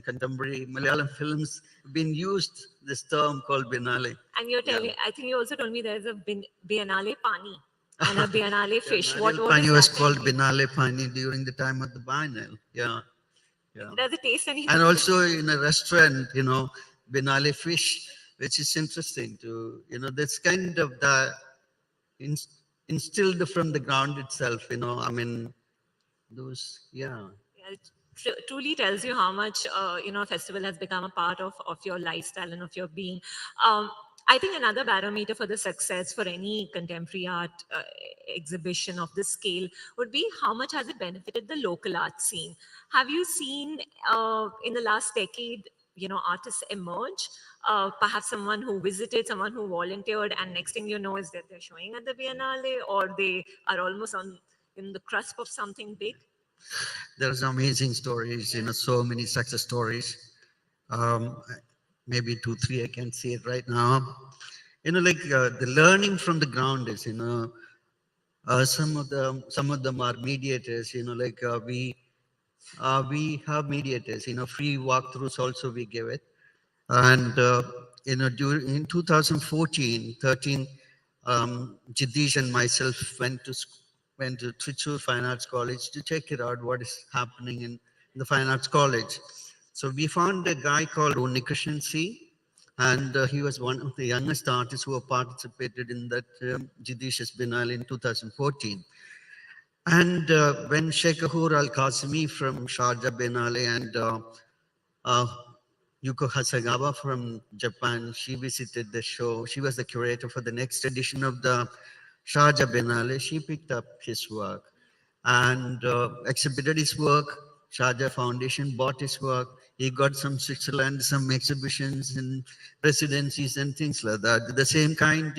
contemporary Malayalam films been used this term called Biennale. And you're telling, I think you also told me there's a Biennale Pani and a Biennale Fish. What Pani was called Biennale Pani during the time of the Biennale. Yeah. Does it taste anything? And also in a restaurant, Biennale Fish, which is interesting to, that's kind of the instilled from the ground itself, those, It truly tells you how much, festival has become a part of your lifestyle and of your being. I think another barometer for the success for any contemporary art exhibition of this scale would be how much has it benefited the local art scene. Have you seen in the last decade, artists emerge? Perhaps someone who visited, someone who volunteered, and next thing you know is that they're showing at the Biennale, or they are almost in the cusp of something big? There's amazing stories, so many success stories. Maybe 2, 3 I can see it right now. The learning from the ground is, some of them are mediators, we have mediators, free walkthroughs also we give it. And, in 2014-13, Jiddish and myself went to Trichy Fine Arts College to check it out, what is happening in the Fine Arts College. So we found a guy called Unnikrishnan C, and he was one of the youngest artists who have participated in that Jiddish's Biennale in 2014. And when Sheikh Ahur Al-Qasimi from Sharjah Biennale and Yuko Hasagawa from Japan, she visited the show. She was the curator for the next edition of the Sharjah Biennale. She picked up his work and exhibited his work. Sharjah Foundation bought his work. He got some Switzerland, some exhibitions and residencies and things like that. The same kind,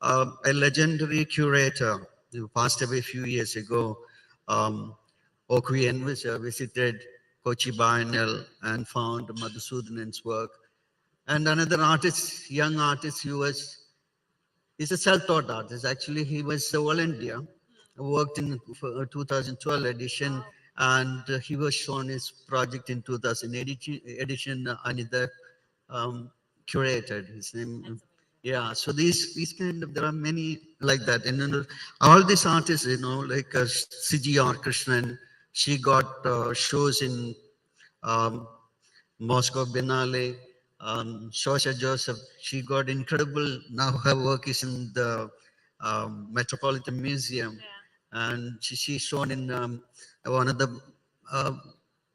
a legendary curator who passed away a few years ago, Okwi Envisha, visited Kochi Biennale and found Madhusudanan's work. And another artist, young artist, he's a self-taught artist. Actually, he was a volunteer, worked in 2012 edition, and he was shown his project in 2018 edition. Another curated his name. Yeah, so these kind of, there are many like that. And then all these artists, like C.G.R. Krishnan, she got shows in Moscow Biennale. Shosha Joseph, she got incredible, now her work is in the Metropolitan Museum. And she's shown in one of the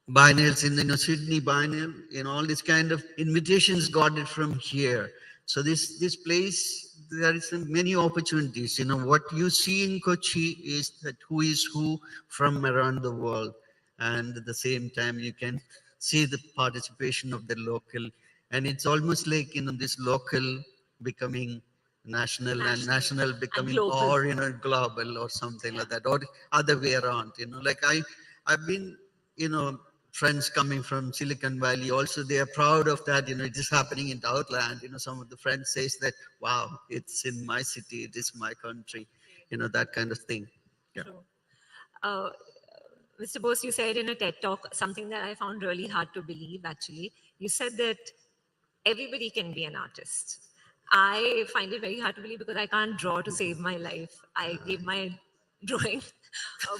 biennials in Sydney Biennale, all these kind of invitations got it from here. So this place, there is many opportunities. What you see in Kochi is that who is who from around the world. And at the same time, you can see the participation of the local. And it's almost like, this local becoming national and national becoming or, global or something like that, or other way around, like I've been, friends coming from Silicon Valley also, they are proud of that, it is happening in the outland, some of the friends says that, wow, it's in my city, it is my country, that kind of thing. Yeah. Mr. Bose, you said in a TED talk something that I found really hard to believe, actually. You said that everybody can be an artist. I find it very hard to believe because I can't draw to save my life. I gave my drawing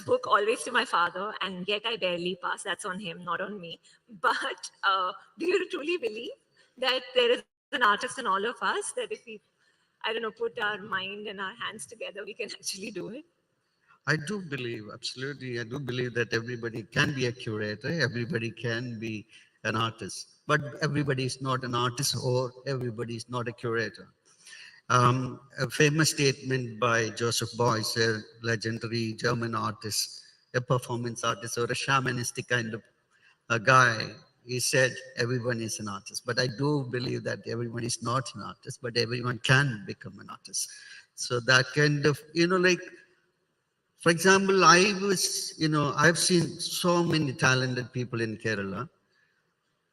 book always to my father, and yet I barely pass. That's on him, not on me. But do you truly believe that there is an artist in all of us, that if we, I don't know, put our mind and our hands together, we can actually do it? I do believe, absolutely, I do believe that everybody can be a curator, everybody can be an artist, but everybody is not an artist or everybody is not a curator. A famous statement by Joseph Beuys, a legendary German artist, a performance artist or a shamanistic kind of a guy, he said, everyone is an artist. But I do believe that everyone is not an artist, but everyone can become an artist. So that kind of, like, for example, I've seen so many talented people in Kerala,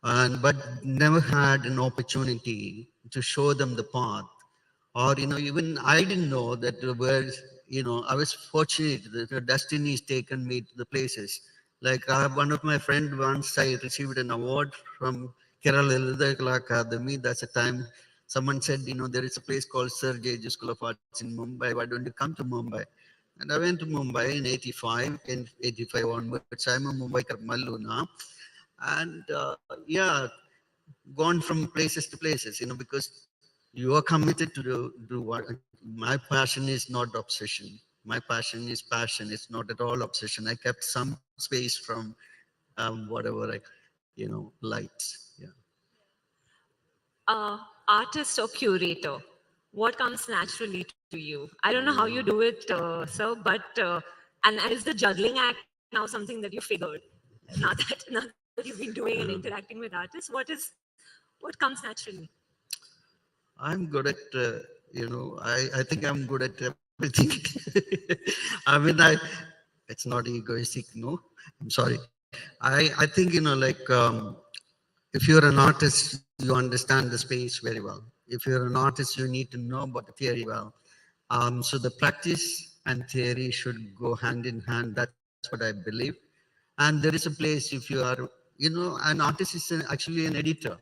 but never had an opportunity to show them the path. Or, even I didn't know that there were, I was fortunate that the destiny has taken me to the places. Like one of my friends once, I received an award from Kerala Lalitha Academy. That's a time someone said, there is a place called Sir J.J. School of Arts in Mumbai. Why don't you come to Mumbai? And I went to Mumbai in 85, in 85 onwards. I'm a Mumbaiker Mallu now. And yeah, gone from places to places, because you are committed to do what. My passion is not obsession. My passion is passion. It's not at all obsession. I kept some space from whatever lights. Yeah. Artist or curator, what comes naturally to you? I don't know how you do it, sir, but and is the juggling act now something that you figured? Now that you've been doing and interacting with artists, what comes naturally? I'm good at, I think I'm good at everything. I mean, it's not egoistic, no, I'm sorry. I think, if you're an artist, you understand the space very well. If you're an artist, you need to know about the theory well. So the practice and theory should go hand in hand. That's what I believe. And there is a place if you are, an artist is actually an editor.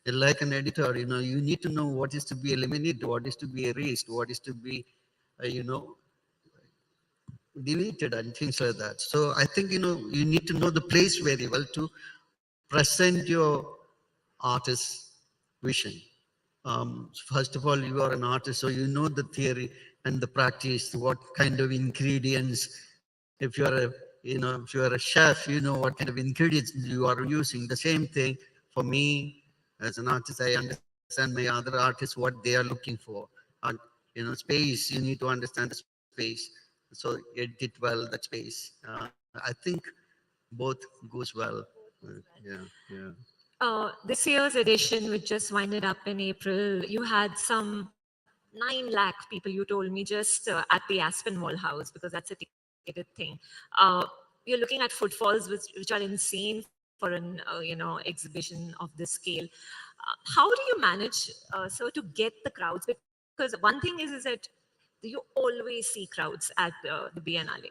Like an editor, you need to know what is to be eliminated, what is to be erased, what is to be, deleted and things like that. So I think, you need to know the place very well to present your artist's vision. First of all, you are an artist, so you know the theory and the practice, what kind of ingredients. If you are if you are a chef, you know what kind of ingredients you are using. The same thing for me as an artist. I understand my other artists what they are looking for. And space. You need to understand the space. So edit well that space. I think both goes well. This year's edition, which just winded up in April, you had some 9 lakh people, you told me, just at the Aspinwall House, because that's a ticketed thing. You're looking at footfalls which are insane for an exhibition of this scale. How do you manage, sir, to get the crowds? Because one thing is that you always see crowds at the Biennale.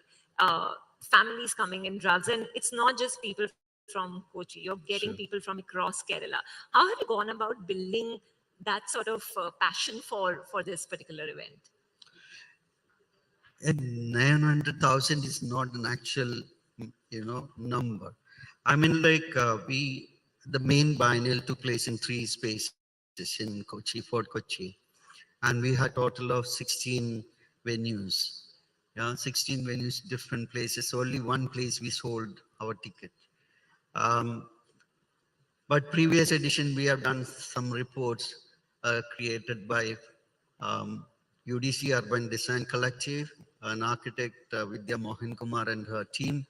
Families coming in drugs, and it's not just people from Kochi, you're getting people from across Kerala. How have you gone about building that sort of passion for this particular event? And 900,000 is not an actual, number. I mean, the main biennial took place in 3 spaces in Kochi, Fort Kochi. And we had a total of 16 venues. Yeah, 16 venues, different places. Only one place we sold our ticket. But previous edition, we have done some reports created by UDC Urban Design Collective, an architect, Vidya Mohan Kumar and her team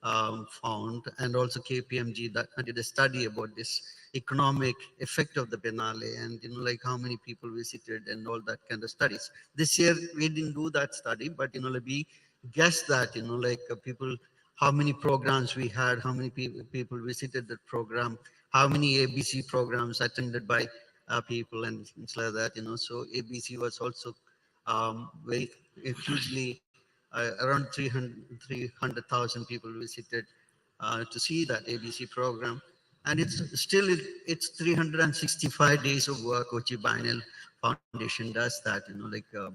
found, and also KPMG that did a study about this economic effect of the Biennale and, how many people visited and all that kind of studies. This year, we didn't do that study, but, we guessed that, people, how many programs we had, how many people visited the program, how many ABC programs attended by people and things like that, So ABC was also very hugely, around 300,000 people visited to see that ABC program. And it's 365 days of work. Kochi Biennial Foundation does that, the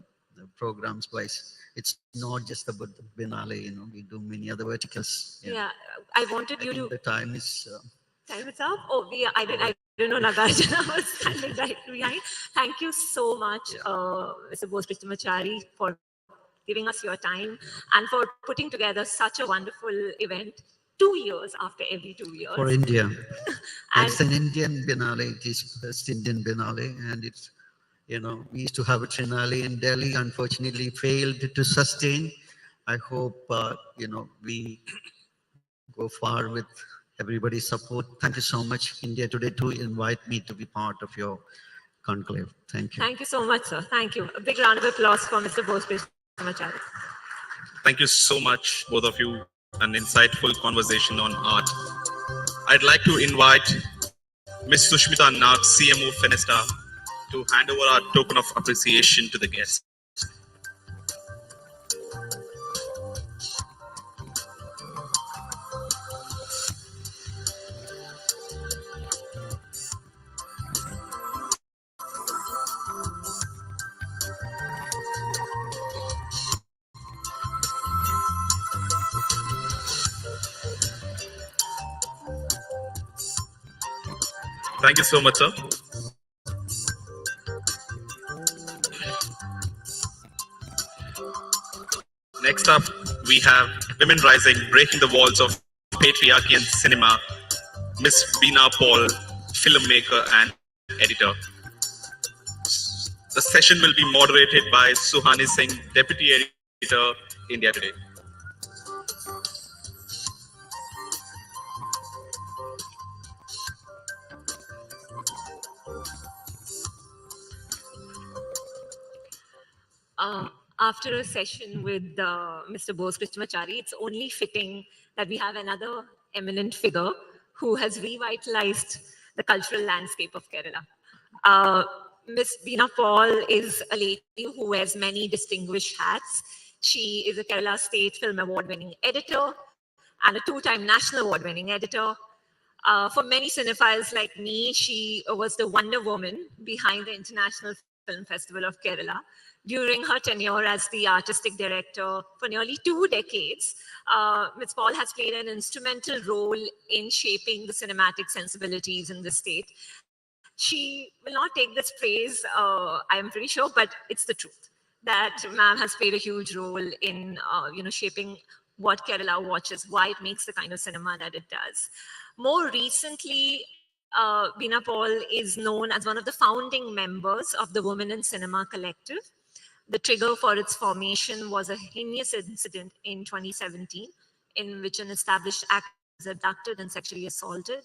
programs wise. It's not just about the Biennale, we do many other verticals. Yeah, I wanted you to. The time is. Time is up. Oh, I don't know. Nagarjuna was standing right behind. Thank you so much, Mr. Bose Krishnamachari, for giving us your time and for putting together such a wonderful event 2 years after every 2 years. For India. It's an Indian Biennale. It is first Indian Biennale. And it's, we used to have a Triennale in Delhi. Unfortunately, failed to sustain. I hope, we go far with everybody's support. Thank you so much, India Today, to invite me to be part of your conclave. Thank you. Thank you so much, sir. Thank you. A big round of applause for Mr. Bose Krishnamachari. Thank you so much, both of you. An insightful conversation on art. I'd like to invite Ms. Sushmita Nag, CMO Fenesta, to hand over our token of appreciation to the guests. Thank you so much, sir. Next up, we have Women Rising, Breaking the Walls of Patriarchy in Cinema, Miss Veena Paul, filmmaker and editor. The session will be moderated by Suhani Singh, Deputy Editor, India Today. After a session with Mr. Bose Krishnamachari, it's only fitting that we have another eminent figure who has revitalized the cultural landscape of Kerala. Miss Veena Paul is a lady who wears many distinguished hats. She is a Kerala State Film Award-winning editor and a two-time National Award-winning editor. For many cinephiles like me, she was the Wonder Woman behind the International Film Festival of Kerala. During her tenure as the artistic director for nearly 2 decades, Ms. Paul has played an instrumental role in shaping the cinematic sensibilities in the state. She will not take this praise, I'm pretty sure, but it's the truth that ma'am has played a huge role in shaping what Kerala watches, why it makes the kind of cinema that it does. More recently, Veena Paul is known as one of the founding members of the Women in Cinema Collective. The trigger for its formation was a heinous incident in 2017 in which an established actor was abducted and sexually assaulted.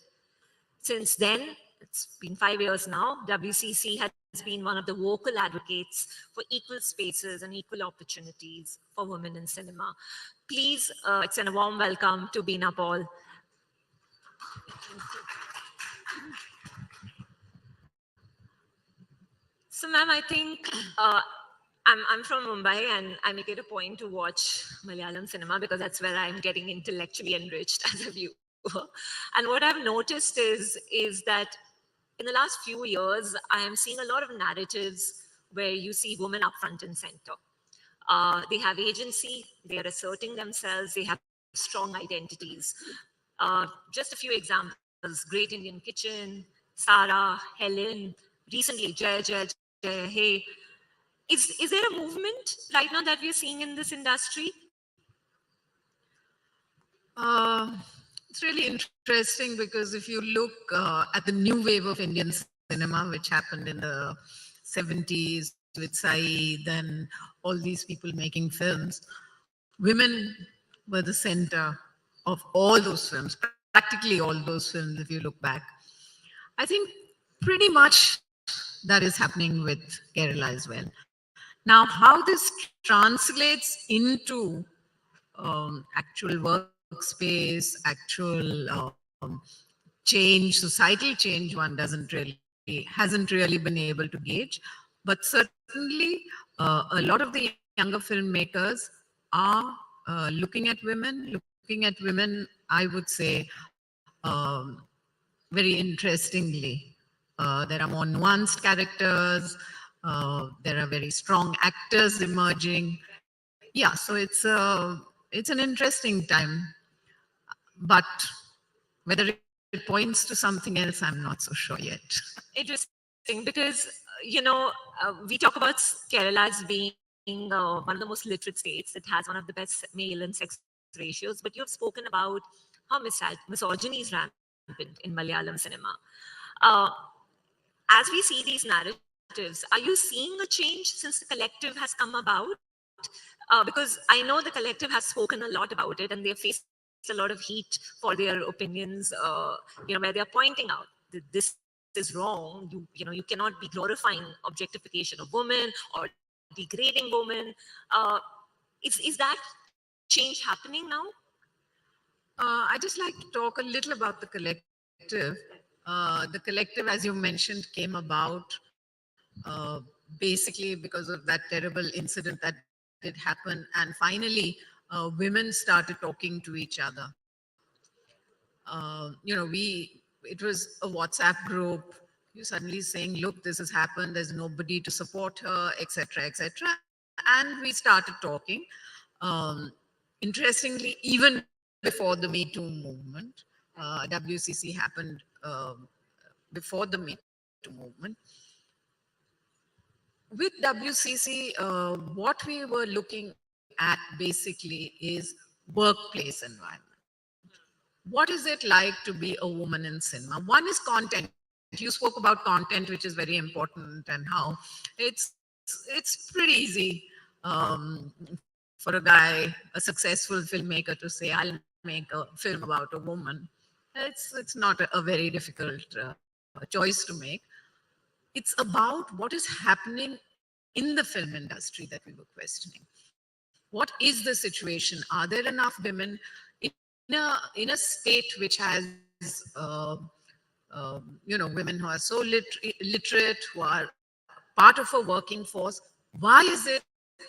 Since then, it's been 5 years now, WCC has been one of the vocal advocates for equal spaces and equal opportunities for women in cinema. Please extend a warm welcome to Veena Paul. So ma'am, I think I'm from Mumbai and I make it a point to watch Malayalam cinema because that's where I'm getting intellectually enriched as a viewer. And what I've noticed is that in the last few years, I am seeing a lot of narratives where you see women up front and center. They have agency, they are asserting themselves, they have strong identities. Just a few examples, Great Indian Kitchen, Sarah, Helen, recently Jai Jai Jai Hey. Is there a movement right now that we're seeing in this industry? It's really interesting because if you look at the new wave of Indian cinema, which happened in the 70s with Saeed and all these people making films, women were the center of all those films, practically all those films if you look back. I think pretty much that is happening with Kerala as well. Now, how this translates into actual workspace, actual change, societal change, one hasn't really been able to gauge. But certainly, a lot of the younger filmmakers are looking at women, I would say, very interestingly. There are more nuanced characters. There are very strong actors emerging. Yeah, so it's an interesting time. But whether it points to something else, I'm not so sure yet. Interesting, because we talk about Kerala as being one of the most literate states. It has one of the best male and sex ratios, but you've spoken about how misogyny is rampant in Malayalam cinema. As we see these narratives, are you seeing a change since the collective has come about? Because I know the collective has spoken a lot about it, and they've faced a lot of heat for their opinions, where they're pointing out that this is wrong. You cannot be glorifying objectification of women or degrading women. Is that change happening now? I'd just like to talk a little about the collective. The collective, as you mentioned, came about basically because of that terrible incident that did happen. And finally, women started talking to each other. It was a WhatsApp group. You're suddenly saying, look, this has happened. There's nobody to support her, etc., etc. And we started talking. Interestingly, even before the Me Too movement, WCC happened before the Me Too movement. With WCC, what we were looking at basically is workplace environment. What is it like to be a woman in cinema? One is content. You spoke about content, which is very important, and how it's pretty easy for a guy, a successful filmmaker, to say, I'll make a film about a woman. It's not a very difficult choice to make. It's about what is happening in the film industry that we were questioning. What is the situation? Are there enough women in a state which has women who are so literate, who are part of a working force? Why is it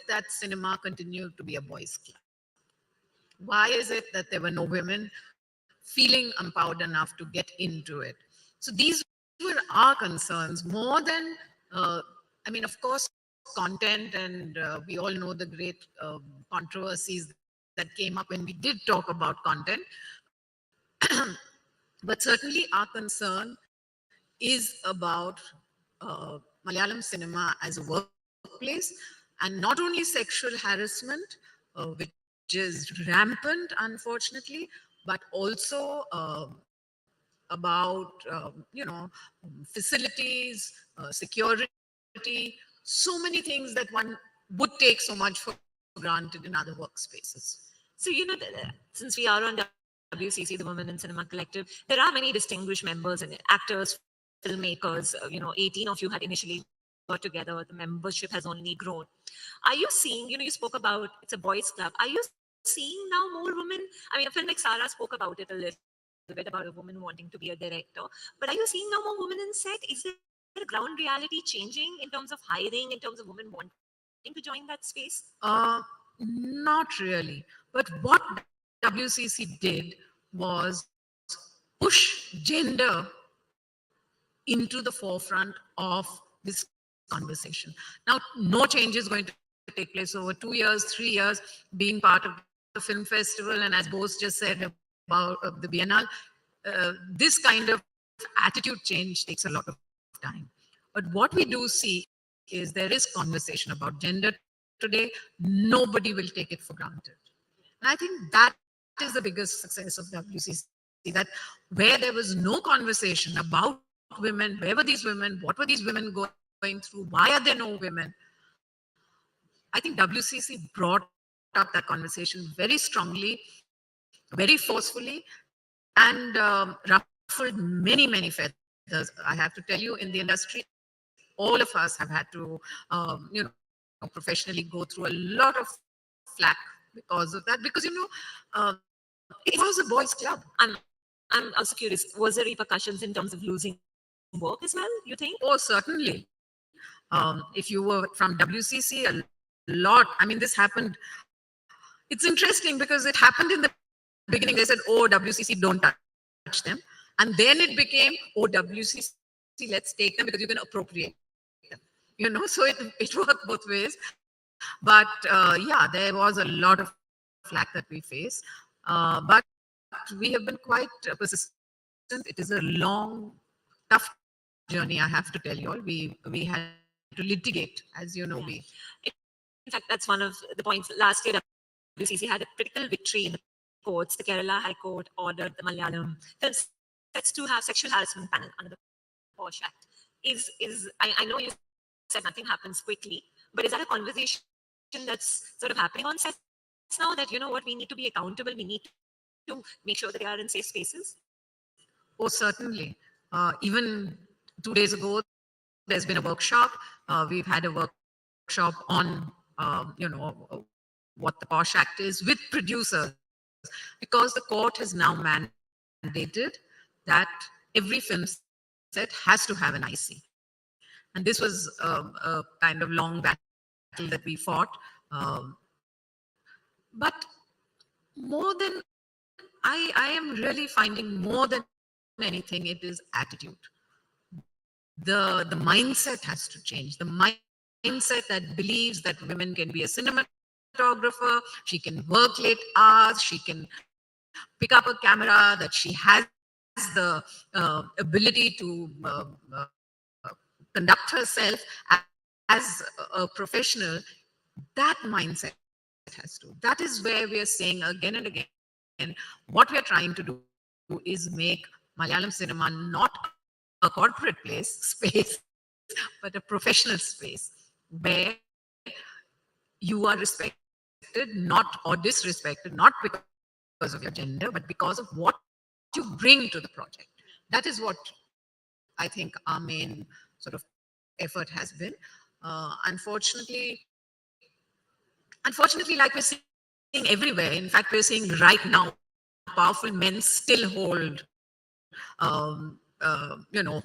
that cinema continued to be a boys' club? Why is it that there were no women feeling empowered enough to get into it? So these were our concerns more than, of course, content, and we all know the great controversies that came up when we did talk about content. But certainly our concern is about Malayalam cinema as a workplace, and not only sexual harassment, which is rampant, unfortunately, but also about facilities, security, so many things that one would take so much for granted in other workspaces. So, since we are on WCC, the Women in Cinema Collective, there are many distinguished members in it, actors, filmmakers. 18 of you had initially got together. The membership has only grown. Are you seeing, you spoke about it's a boys' club. Are you seeing now more women? A film like Sara spoke about it a little bit, about a woman wanting to be a director. But are you seeing now more women in set? Is there ground reality changing in terms of hiring, in terms of women wanting to join that space? Not really. But what WCC did was push gender into the forefront of this conversation. Now, no change is going to take place over 2 years, 3 years, being part of the film festival. And as Bose just said about the Biennale, this kind of attitude change takes a lot of time. But what we do see is there is conversation about gender today. Nobody will take it for granted. And I think that is the biggest success of WCC, that where there was no conversation about women, where were these women, what were these women going through, why are there no women? I think WCC brought up that conversation very strongly, very forcefully, and ruffled many, many feathers. I have to tell you, in the industry, all of us have had to, professionally go through a lot of flack because of that, because, it was a boys' club. I'm also curious, was there repercussions in terms of losing work as well, you think? Oh, certainly. If you were from WCC, a lot, this happened. It's interesting because it happened in the beginning. They said, oh, WCC, don't touch them. And then it became, oh, WCC, let's take them because you can appropriate them. So it worked both ways. But yeah, there was a lot of flack that we faced. But we have been quite persistent. It is a long, tough journey, I have to tell you all. We had to litigate, as you know. In fact, that's one of the points. Last year, WCC had a critical victory in the courts. The Kerala High Court ordered the Malayalam film sets to have sexual harassment panel under the Posh Act. I know you said nothing happens quickly, but is that a conversation that's sort of happening on sets now, that, what, we need to be accountable, we need to make sure that they are in safe spaces? Oh, certainly. Even 2 days ago, there's been a workshop. We've had a workshop on, what the Posh Act is with producers, because the court has now mandated that every film set has to have an IC. And this was a kind of long battle that we fought. But more than, I am really finding more than anything, it is attitude. The mindset has to change. The mindset that believes that women can be a cinematographer, she can work late hours, she can pick up a camera, that she has the ability to conduct herself as a professional. That mindset has to. That is where we are saying again and again, what we are trying to do is make Malayalam cinema not a corporate space, but a professional space where you are respected, not or disrespected, not because of your gender, but because of what you bring to the project. That is what I think our main sort of effort has been. Unfortunately, like we're seeing everywhere, in fact, we're seeing right now, powerful men still hold,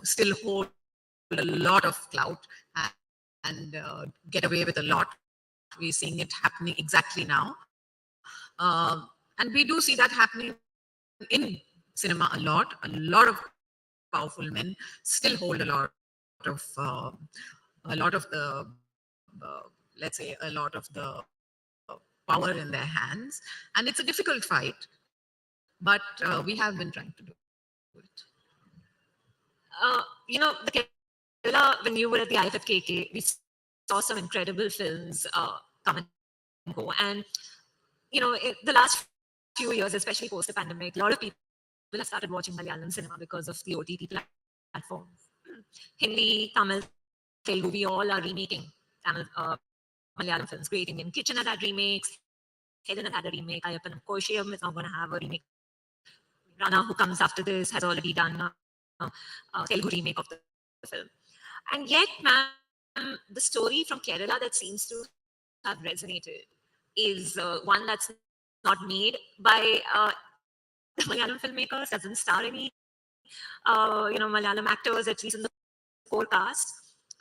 still hold a lot of clout and get away with a lot. We're seeing it happening exactly now. And we do see that happening in cinema a lot. A lot of powerful men still hold a lot of the, let's say, a lot of the power in their hands. And it's a difficult fight, but we have been trying to do it. The Kerala, when you were at the IFFKK, we saw some incredible films come and go. And, the last few years, especially post the pandemic, a lot of people have started watching Malayalam cinema because of the OTT platform. Hindi, Tamil, Telugu, we all are remaking Malayalam films. Great Indian Kitchen had remakes. Helen had a remake. Ayappanam Koshiyam is now going to have a remake. Rana, who comes after this, has already done a Telugu remake of the film. And yet, ma'am, the story from Kerala that seems to have resonated is one that's not made by Malayalam filmmakers, doesn't star any Malayalam actors, at least in the core cast.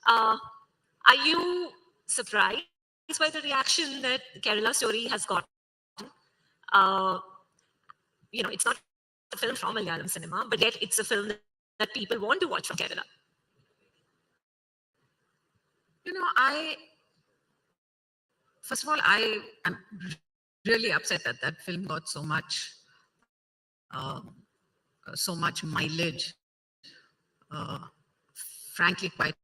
Are you surprised by the reaction that Kerala story has gotten? It's not a film from Malayalam cinema, but yet it's a film that people want to watch from Kerala. First of all, I am really upset that that film got so much mileage. Frankly, quite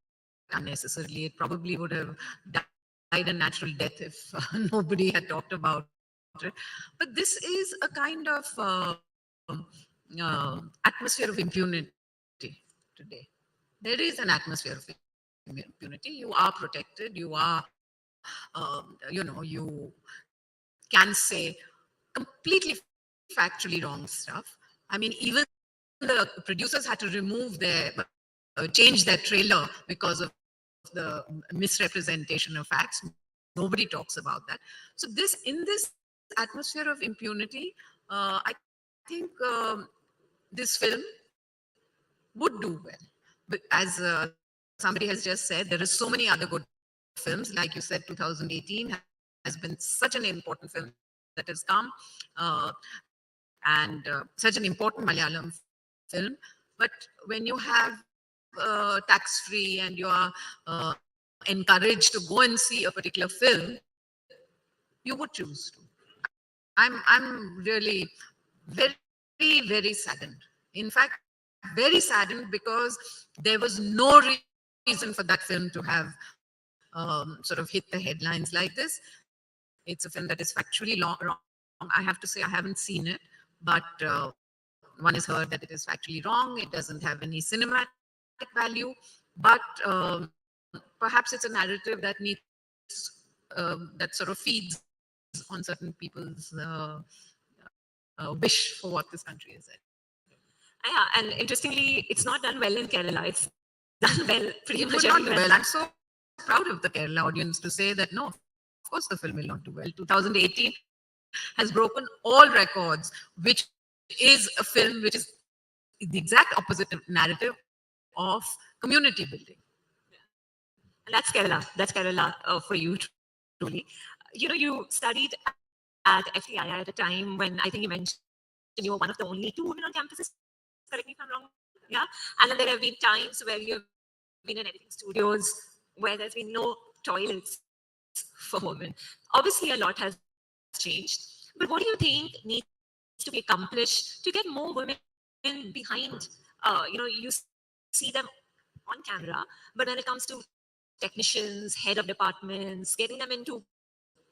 unnecessarily. It probably would have died a natural death if nobody had talked about it. But this is a kind of atmosphere of impunity today. There is an atmosphere of impunity. You are protected. You are, you can say completely factually wrong stuff. I mean, even the producers had to remove change their trailer because of the misrepresentation of facts. Nobody talks about that. So in this atmosphere of impunity, I think this film would do well. But as somebody has just said, there are so many other good films. Like you said, 2018 has been such an important film that has come, and such an important Malayalam film. But when you have tax-free and you are encouraged to go and see a particular film, you would choose to. I'm really very, very saddened. In fact, very saddened because there was no reason for that film to have sort of hit the headlines like this. It's a film that is factually wrong. I have to say I haven't seen it, but one has heard that it is factually wrong. It doesn't have any cinematic value, but perhaps it's a narrative that needs that sort of feeds on certain people's wish for what this country is at. Yeah, and interestingly, it's not done well in Kerala. It's done well pretty much Not everywhere. well. I'm so proud of the Kerala audience to say that no, of course the film will not do well. 2018 has broken all records, which is a film which is the exact opposite narrative of community building. And that's Kerala. That's Kerala for you, truly. You know, you studied at FTI at a time when I think you mentioned you were one of the only 2 women on campuses. Correct me if I'm wrong. Yeah. And then there have been times where you've been in editing studios where there's been no toilets for women. Obviously, a lot has changed. But what do you think needs to be accomplished to get more women behind? You see them on camera, but when it comes to technicians, head of departments, getting them into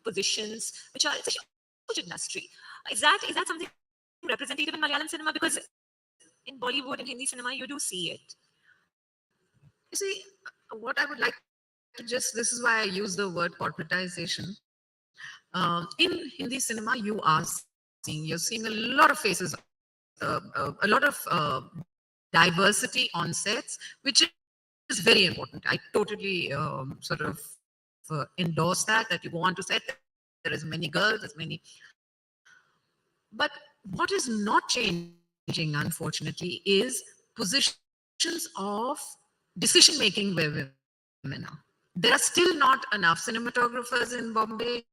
positions, which are, it's a huge industry. Is that something representative in Malayalam cinema? Because in Bollywood and Hindi cinema, you do see it. You see, what I would like to just, this is why I use the word corporatization. In Hindi cinema, you're seeing a lot of faces, a lot of diversity on sets, which is very important. I totally sort of endorse that you go on to set, there is many girls, there's many. But what is not changing, unfortunately, is positions of decision-making where women are. There are still not enough cinematographers in Bombay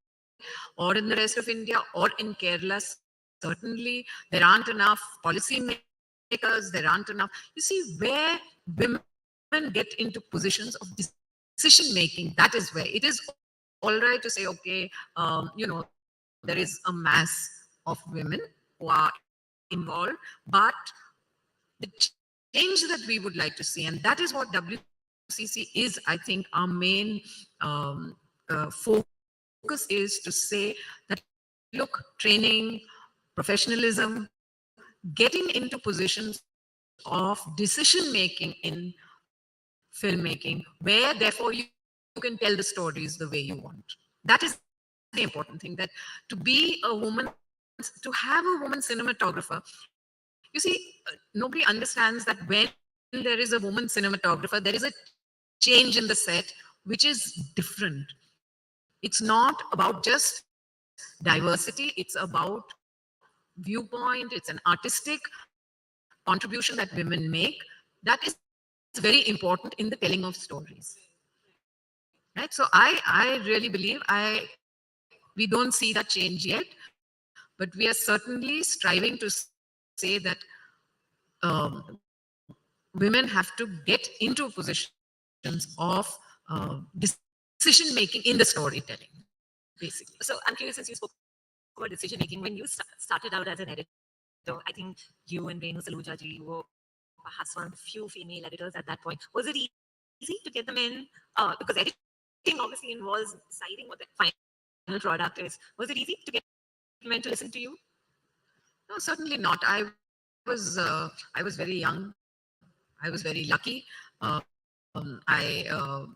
or in the rest of India or in Kerala. Certainly, there aren't enough policy makers, there aren't enough. You see, where women get into positions of decision-making, that is where it is all right to say, okay, there is a mass of women who are involved, but the change that we would like to see, and that is what WCC is, I think, our main focus is to say that, look, training, professionalism, getting into positions of decision-making in filmmaking, where therefore you can tell the stories the way you want. That is the important thing, that to be a woman, to have a woman cinematographer, you see, nobody understands that when there is a woman cinematographer, there is a change in the set, which is different. It's not about just diversity, it's about viewpoint, it's an artistic contribution that women make. That is very important in the telling of stories. Right? So I really believe we don't see that change yet, but we are certainly striving to say that women have to get into positions of decision-making in the storytelling, basically. So I'm curious, since you spoke about decision-making, when you started out as an editor, I think you and Renu Saluja ji were perhaps one of the few female editors at that point. Was it easy to get them in? Because editing obviously involves deciding what the final product is. Was it easy to get men to listen to you? No, certainly not. I was very young. I was very lucky. I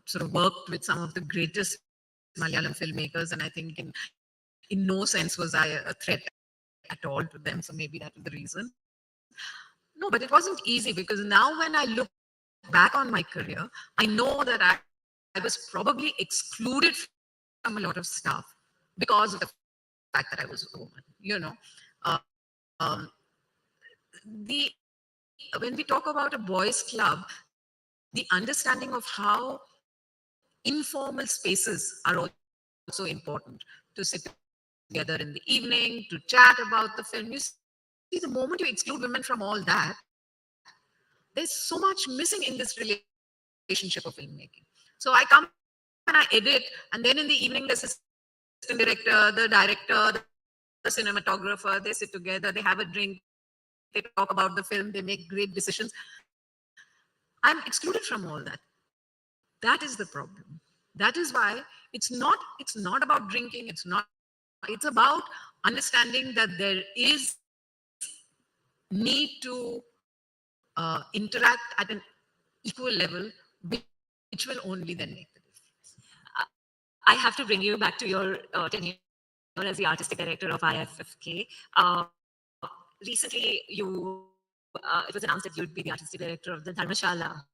sort of worked with some of the greatest Malayalam filmmakers, and I think in no sense was I a threat at all to them. So maybe that was the reason. No, but it wasn't easy, because now when I look back on my career, I know that I was probably excluded from a lot of stuff because of the fact that I was a woman. When we talk about a boys' club, the understanding of how informal spaces are also important, to sit together in the evening, to chat about the film. You see, the moment you exclude women from all that, there's so much missing in this relationship of filmmaking. So I come and I edit, and then in the evening, the assistant director, the director, the cinematographer, they sit together, they have a drink, they talk about the film, they make great decisions. I'm excluded from all that. That is the problem. That is why it's not about drinking, it's about understanding that there is need to interact at an equal level, which will only then make the difference. I have to bring you back to your tenure as the artistic director of IFFK. Recently, it was announced that you'd be the artistic director of the Dharmashala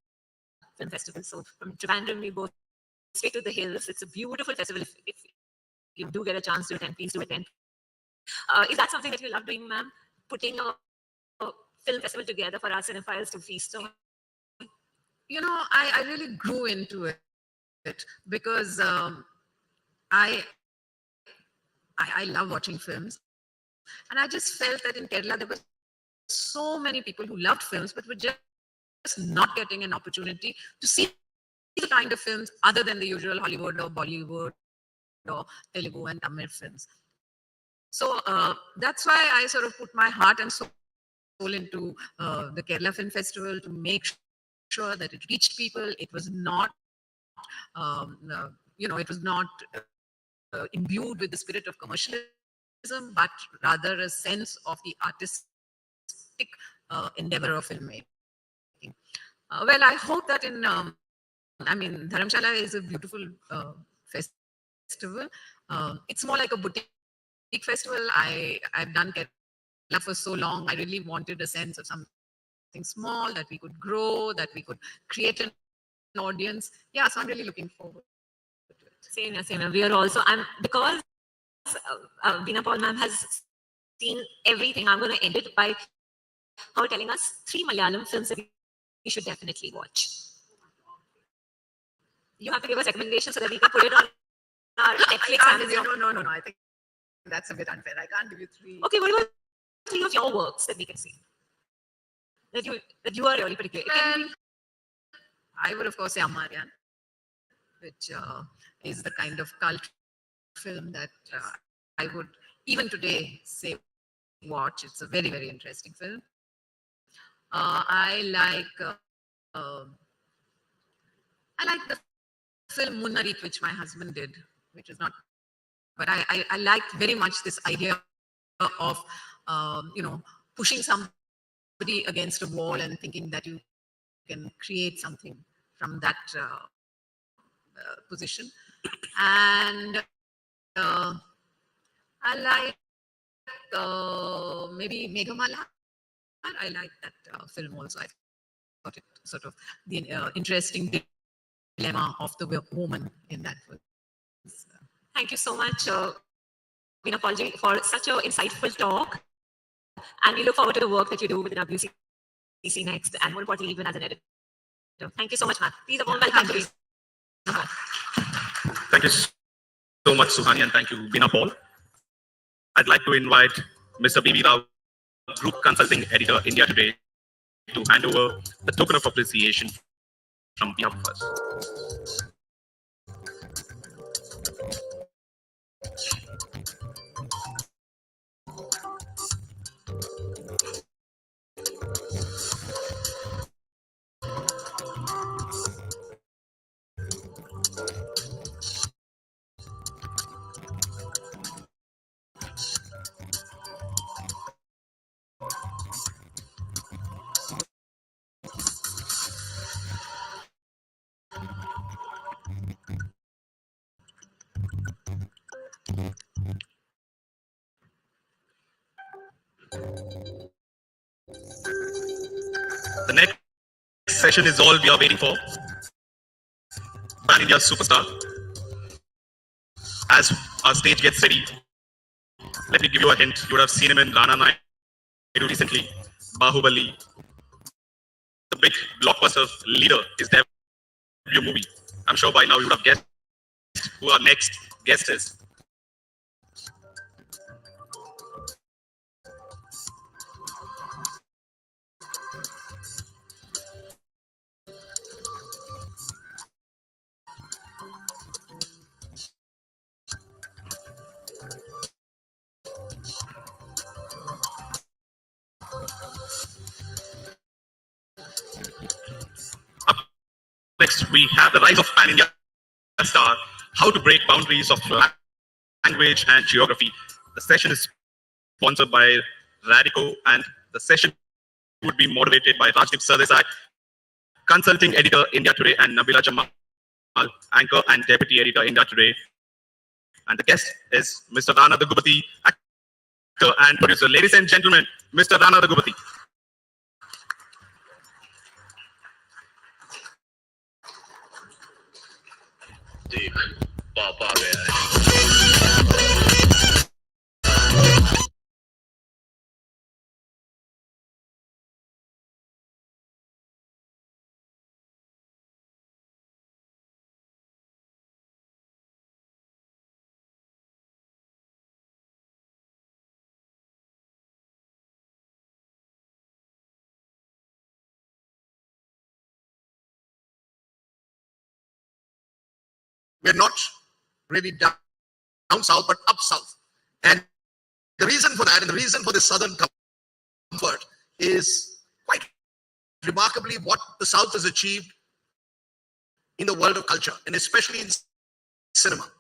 Film Festival. So from Trivandrum, we go straight to the hills. It's a beautiful festival. If you do get a chance to attend, please do attend. Is that something that you love doing, ma'am? Putting a film festival together for our cinephiles to feast on? You know, I really grew into it because I love watching films. And I just felt that in Kerala, there were so many people who loved films, but were just not getting an opportunity to see the kind of films other than the usual Hollywood or Bollywood or Telugu and Tamil films. So that's why I sort of put my heart and soul into the Kerala Film Festival to make sure that it reached people. It was not, it was not imbued with the spirit of commercialism, but rather a sense of the artistic endeavor of filmmaking. Well, I hope that Dharamshala is a beautiful festival. It's more like a boutique festival. I've done Kerala for so long. I really wanted a sense of something small that we could grow, that we could create an audience. Yeah, so I'm really looking forward to it. Same here. We are also, because Veena Paul ma'am has seen everything, I'm going to end it by her telling us 3 Malayalam films that we should definitely watch. You have to give us recommendations so that we can put it on our Netflix. No. I think that's a bit unfair. I can't give you 3. Okay, what about 3 of your works that we can see? That you are really particular. Well, I would of course say Amaryan, which is the kind of cult film that I would even today say watch. It's a very, very interesting film. I like the film Munnarit, which my husband did, which is not, but I liked very much this idea of pushing somebody against a wall and thinking that you can create something from that position. And I like maybe Meghamala. I like that film also. I thought it sort of the interesting dilemma of the woman in that film. Thank you so much, Veena Paul ji, for such an insightful talk. And we look forward to the work that you do with the WCC next, and more importantly, even as an editor. Thank you so much, ma'am. Please, a warm welcome, please. Thank you so much, Suhani, and thank you, Veena Paul. I'd like to invite Mr. B.V. Rao, Group Consulting Editor, India Today, to hand over the token of appreciation from behalf of us. The next session is all we are waiting for. Pan India superstar. As our stage gets ready, let me give you a hint. You would have seen him in Rana Daggubati recently. Bahubali, the big blockbuster leader, his debut movie. I'm sure by now you would have guessed who our next guest is. Up next, we have the rise of pan-India star, how to break boundaries of language and geography. The session is sponsored by Radico, and the session would be moderated by Rajdeep Sardesai, consulting editor India Today, and Nabila Jamal, anchor and deputy editor India Today. And the guest is Mr. Rana Daggubati, actor and producer. Ladies and gentlemen, Mr. Rana Daggubati. We're not really down south, but up south. And the reason for that, and the reason for the southern comfort, is quite remarkably what the south has achieved in the world of culture, and especially in cinema.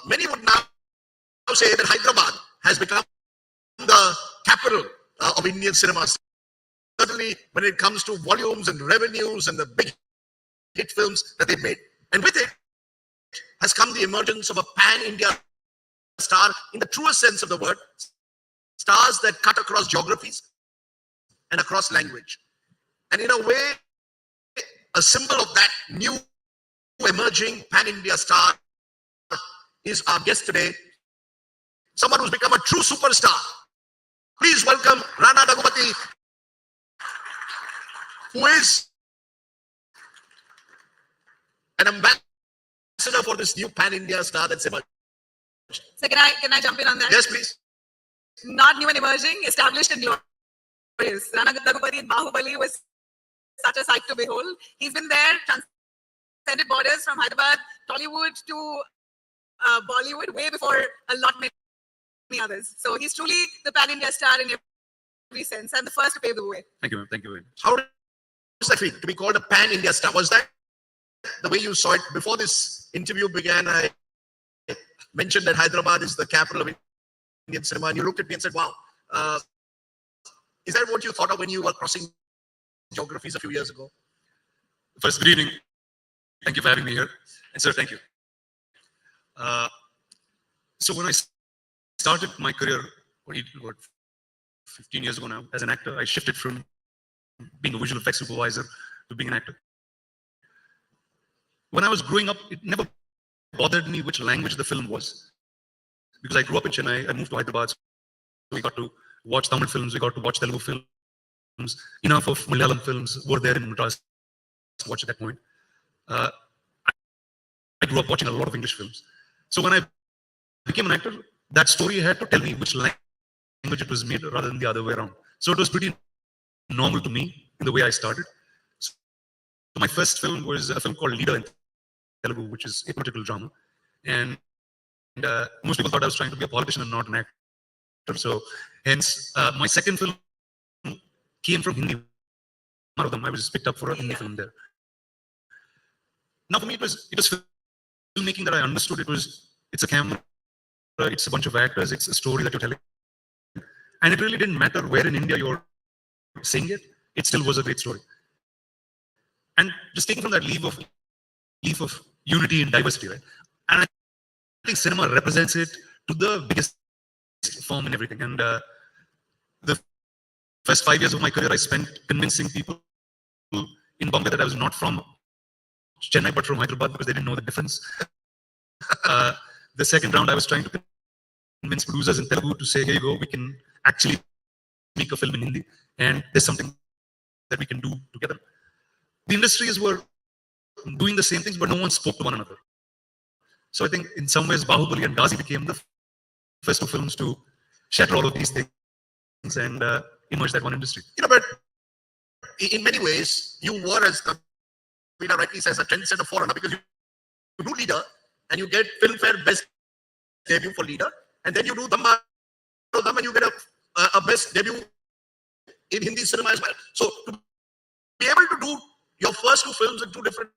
Many would now say that Hyderabad has become the capital of Indian cinema. Certainly when it comes to volumes and revenues and the big hit films that they've made. And with it has come the emergence of a pan-India star in the truest sense of the word, stars that cut across geographies and across language. And in a way, a symbol of that new emerging pan-India star is our guest today, someone who's become a true superstar. Please welcome Rana Daggubati, who is an ambassador for this new pan-India star that's emerged. So can I jump in on that? Yes, please. Not new and emerging, established and glorious. Rana Daggubati in Bahubali was such a sight to behold. He's been there, transcended borders from Hyderabad, Tollywood to Bollywood, way before a lot many others. So he's truly the pan-India star in every sense, and the first to pave the way. Thank you, ma'am. Thank you very much. How does that feel to be called a pan-India star? Was that the way you saw it? Before this interview began, I mentioned that Hyderabad is the capital of Indian cinema, and you looked at me and said, wow, is that what you thought of when you were crossing geographies a few years ago? First, good evening. Thank you for having me here. And sir, thank you. So when I started my career, what 15 years ago now, as an actor, I shifted from being a visual effects supervisor to being an actor. When I was growing up, it never bothered me which language the film was. Because I grew up in Chennai, I moved to Hyderabad, so we got to watch Tamil films, we got to watch Telugu films, enough of Malayalam films were there in Madras to watch at that point. I grew up watching a lot of English films. So when I became an actor, that story had to tell me which language it was made rather than the other way around. So it was pretty normal to me in the way I started. So my first film was a film called Leader in Telugu, which is a political drama. And most people thought I was trying to be a politician and not an actor. So hence, my second film came from Hindi. One of them, I was picked up for a Hindi film there. Now for me, it was filmmaking that I understood. It's a camera, it's a bunch of actors, it's a story that you're telling. And it really didn't matter where in India you're saying it, it still was a great story. And just taking from that leaf of unity and diversity, right? And I think cinema represents it to the biggest form in everything. And the first 5 years of my career, I spent convincing people in Bombay that I was not from Chennai, but from Hyderabad, because they didn't know the difference. The second round, I was trying to convince producers in Telugu to say, here you go, we can actually make a film in Hindi, and there's something that we can do together. The industries were doing the same things, but no one spoke to one another. So I think in some ways, Bahubali and Ghazi became the first two films to shatter all of these things and emerge that one industry. You know, but in many ways, you were, as Veena rightly says, a trendsetter foreigner, because you do Leader and you get Filmfare Best Debut for Leader, and then you do Dhamma and you get a Best Debut in Hindi cinema as well. So to be able to do your first two films in two different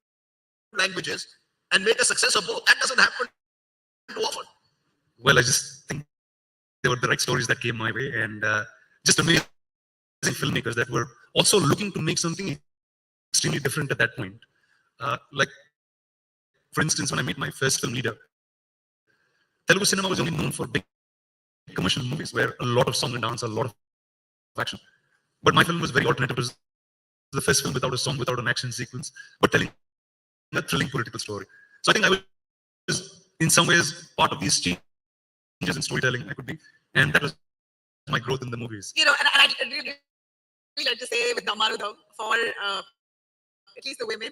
languages and make a success of both, that doesn't happen too often. Well, I just think they were the right stories that came my way, and just amazing filmmakers that were also looking to make something extremely different at that point. Like, for instance, when I made my first film, Leader, Telugu cinema was only known for big commercial movies where a lot of song and dance, a lot of action. But my film was very alternate. It was the first film without a song, without an action sequence, but telling a thrilling political story. So I think I was, in some ways, part of these changes in storytelling I could be, and that was my growth in the movies. You know, and I really like to say with Dhammarudham, for at least the women,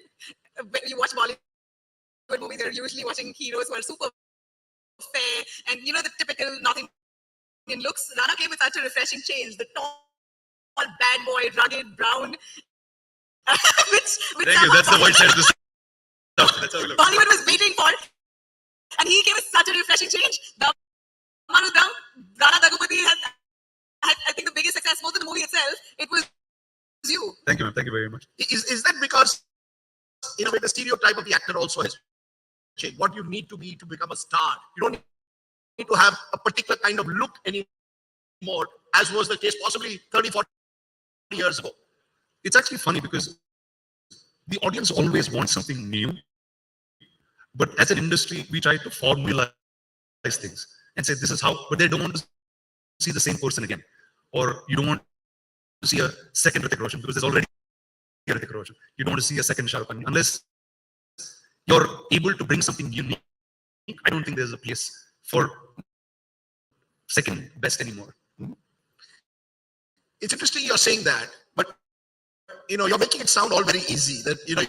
when you watch Bollywood movies, they're usually watching heroes who are super fair and, you know, the typical North Indian looks. Rana came with such a refreshing change. The tall, bad boy, rugged, brown. which Thank you. That's the white side of the That's how we look. Bollywood was waiting for. And he came with such a refreshing change. Dhammarudham, Rana Daggubati had, I think, the biggest success, both in the movie itself. It was you. Thank you, ma'am. Thank you very much. Is that because, in a way, the stereotype of the actor also has changed? What you need to be to become a star. You don't need to have a particular kind of look anymore, as was the case possibly 30, 40 years ago. It's actually funny because the audience always wants something new. But as an industry, we try to formalize things and say this is how, but they don't want to see the same person again. Or you don't want to see a second Hrithik Roshan because there's already a Hrithik Roshan. You don't want to see a second Shah Rukh Khan. Unless you're able to bring something unique, I don't think there's a place for second best anymore. It's interesting you're saying that, but you know, you're making it sound all very easy. That, you know,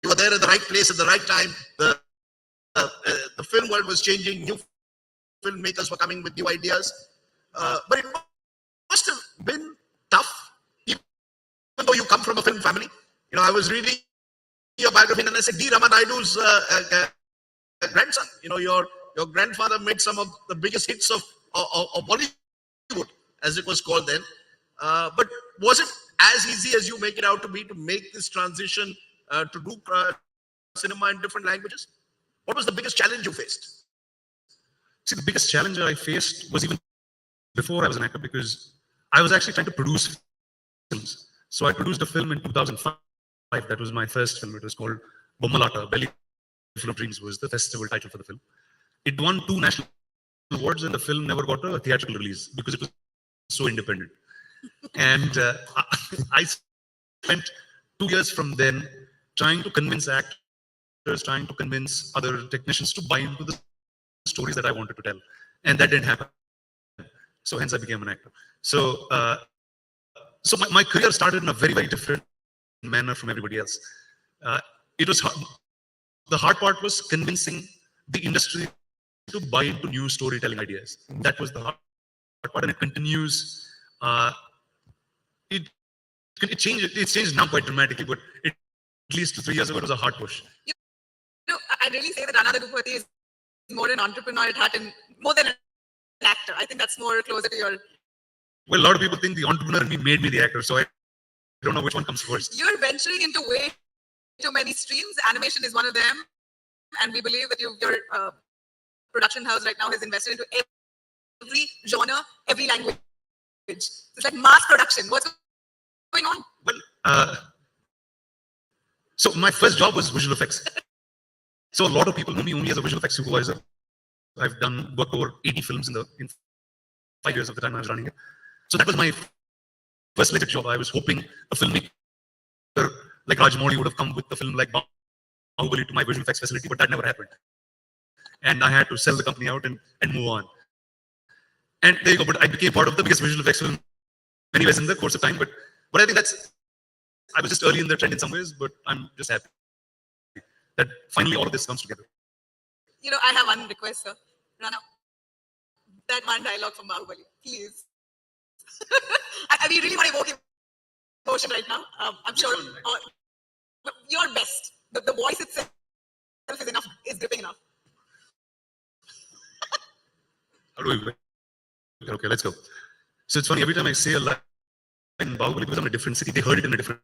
you were there at the right place at the right time. The film world was changing. New filmmakers were coming with new ideas. But it must have been tough, even though you come from a film family. You know, I was reading your biography and I said, D. Ramanaidu's grandson. You know, your grandfather made some of the biggest hits of Bollywood, as it was called then. But was it as easy as you make it out to be to make this transition to do cinema in different languages? What was the biggest challenge you faced? See, the biggest challenge I faced was even before I was an actor, because I was actually trying to produce films. So I produced a film in 2005. That was my first film. It was called Bommalata, Belly Full of Dreams was the festival title for the film. It won 2 national awards and the film never got a theatrical release because it was so independent. And I spent 2 years from then trying to convince actors, trying to convince other technicians to buy into the stories that I wanted to tell. And that didn't happen. So hence I became an actor. So so my career started in a very, very different manner from everybody else. It was hard. The hard part was convincing the industry to buy into new storytelling ideas. That was the hard part, and it continues. It changed. It's changed now quite dramatically, but at least 3 years ago, it was a hard push. You know, I really say that Rana Daggubati is more an entrepreneur at heart and more than an actor. I think that's more closer to your. Well, a lot of people think the entrepreneur in me made me the actor, so I don't know which one comes first. You're venturing into way too many streams. Animation is one of them, and we believe that your production house right now has invested into every genre, every language. It's like mass production. What's going on? Well, so my first job was visual effects. So a lot of people know me only as a visual effects supervisor. I've worked over 80 films in 5 years of the time I was running it. So that was my first legit job. I was hoping a filmmaker like Rajamouli would have come with a film like Bahubali to my visual effects facility, but that never happened. And I had to sell the company out and move on. And there you go. But I became part of the biggest visual effects film anyways in the course of time. But I think I was just early in the trend in some ways, but I'm just happy that finally all of this comes together. You know, I have one request, sir. Rana, that one dialogue from Bahubali, please. We really want to evoke emotion right now. I'm sure your best. The voice itself is enough, is gripping enough. How do we? Okay, let's go. So it's funny, every time I say a line, in Bahubali because I'm in a different city. They heard it in a different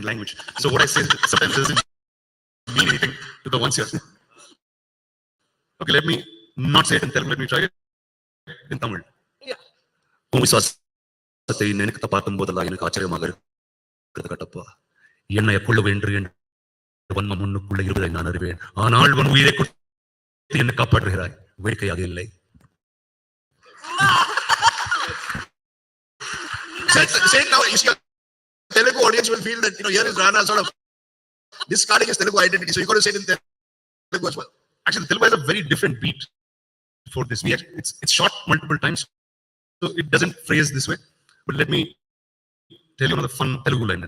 language. So what I say sometimes doesn't mean anything to the ones here. Okay, let me not say it in Telugu. Let me try it in Tamil. விசுவாசத்தை நினைத்து பார்க்கும் போதெல்லாம் எனக்கு ஆச்சரியமாக இருக்கிறது கட்டப்பா. என்னை கொள்ள வேண்டும் என்று வன்மம் முன்னுக்குள்ள இருப்பதை நான் அறிவேன். ஆனால் உன் உயிரை கொடுத்து என்னை காப்பாற்றுகிறாய். வேடிக்கையாக இல்லை. Say now, Telugu audience will feel that here is Rana sort of discarding his Telugu identity. So you got to say it in Telugu as well. Actually, Telugu has a very different beat for this. It's shot multiple times, so it doesn't phrase this way. But let me tell you another fun Telugu line.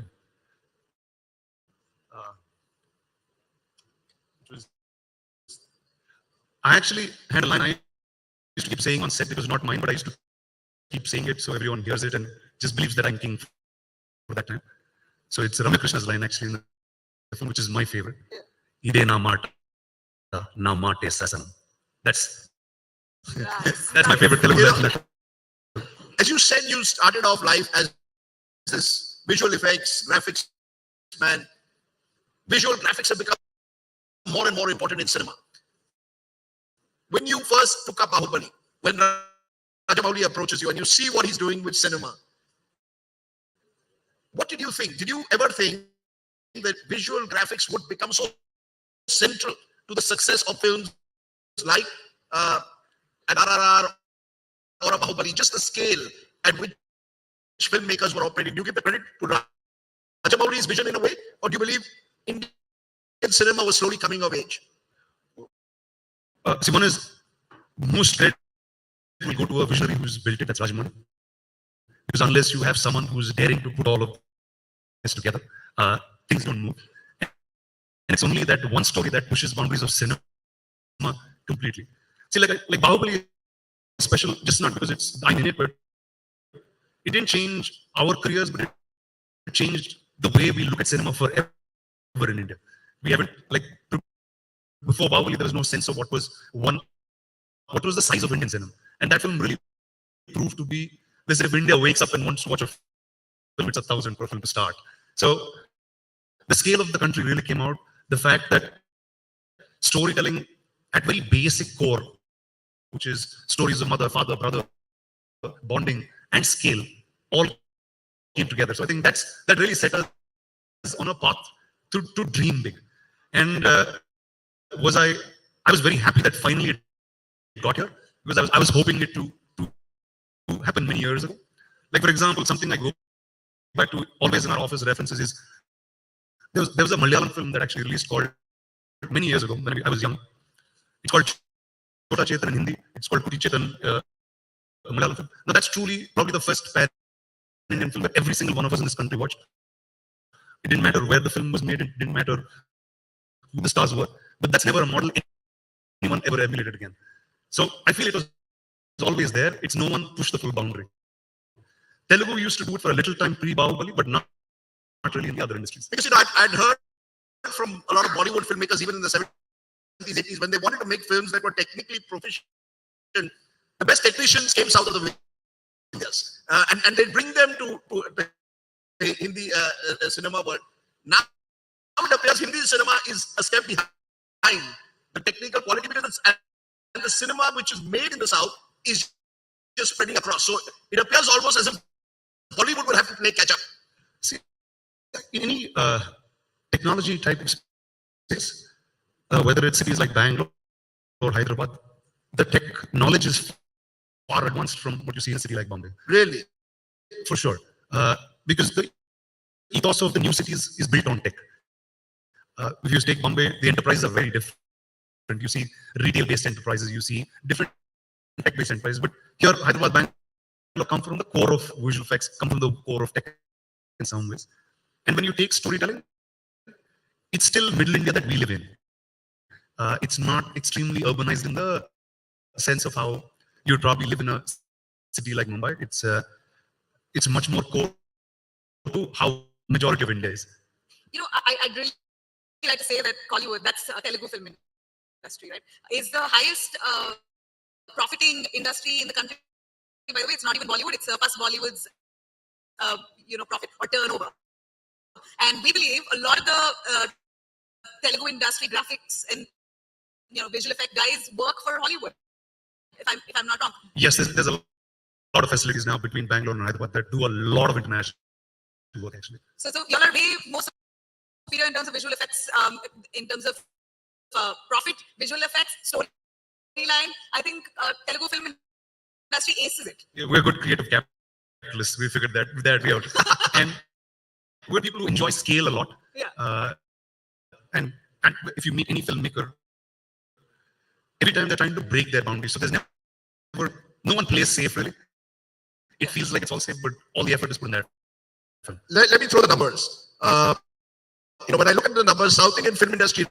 I actually had a line I used to keep saying on set. It was not mine, but I used to keep saying it so everyone hears it and just believes that I'm king for that time. So it's Ramakrishna's line actually in the film, which is my favorite. Ide na mata, na mate sasanam. That's my favorite Telugu line. As you said, you started off life as this visual effects, graphics man. Visual graphics have become more and more important in cinema. When you first took up Bahubali, when Rajamouli approaches you and you see what he's doing with cinema, what did you think? Did you ever think that visual graphics would become so central to the success of films like an RRR or a Bahubali, just the scale at which filmmakers were operating? Do you give the credit to Rajamouli's vision in a way, or do you believe Indian cinema was slowly coming of age? Simon is most credit will go to a visionary who's built it, that's Rajamouli. Because unless you have someone who's daring to put all of this together, things don't move. And it's only that one story that pushes boundaries of cinema completely. See, like Bahubali is special, just not because it's I'm in it, but it didn't change our careers, but it changed the way we look at cinema forever in India. We haven't, like, before Bahubali, there was no sense of what was the size of Indian cinema. And that film really proved to be, this if India wakes up and wants to watch a film, it's 1,000 per film to start. So the scale of the country really came out. The fact that storytelling at very basic core, which is stories of mother, father, brother, bonding, and scale, all came together. So I think that really set us on a path to dream big. And I was very happy that finally it got here, because I was hoping it to happen many years ago. Like, for example, something I go back to always in our office references is there was a Malayalam film that actually released called many years ago when I was young. It's called Chota Chetan in Hindi. It's called Puti Chetan, a Malayalam film. Now that's truly probably the first Indian film that every single one of us in this country watched. It didn't matter where the film was made. It didn't matter who the stars were. But that's never a model anyone ever emulated again. So I feel it was always there. It's no one pushed the full boundary. Telugu used to do it for a little time pre-Bahubali, but not really in the other industries. Because I'd heard from a lot of Bollywood filmmakers, even in the 70s, 80s, when they wanted to make films that were technically proficient, the best technicians came south of the Vijayas. And they'd bring them to Hindi cinema world. Now it appears Hindi cinema is a step behind the technical quality, because and the cinema which is made in the south is just spreading across. So it appears almost as if Bollywood will have to play catch up. See, in any technology type of space, whether it's cities like Bangalore or Hyderabad, the tech knowledge is far advanced from what you see in a city like Bombay. Really? For sure. Because the ethos of the new cities is built on tech. If you take Bombay, the enterprises are very different. You see retail-based enterprises, you see different tech-based enterprises. But here, Hyderabad, Bangalore come from the core of visual effects, come from the core of tech in some ways. And when you take storytelling, it's still middle India that we live in. It's not extremely urbanized in the sense of how you'd probably live in a city like Mumbai. It's much more core to how majority of India is. I'd really like to say that Kollywood, that's Telugu film industry, right, is the highest profiting industry in the country. By the way, it's not even Bollywood, it surpassed Bollywood's profit or turnover. And we believe a lot of the Telugu industry graphics and visual effect guys work for Hollywood. If I'm not wrong. Yes, there's a lot of facilities now between Bangalore and Hyderabad that do a lot of international work actually. So y'all are way more superior in terms of visual effects, in terms of profit, visual effects, storyline. I think Telugu film industry aces it. Yeah, we're good creative capitalists. We figured that way out. And we're people who enjoy scale a lot. Yeah. And if you meet any filmmaker, every time they're trying to break their boundaries. So there's never, no one plays safe really. It feels like it's all safe, but all the effort is put in there. Let me throw the numbers. When I look at the numbers, South Indian film industry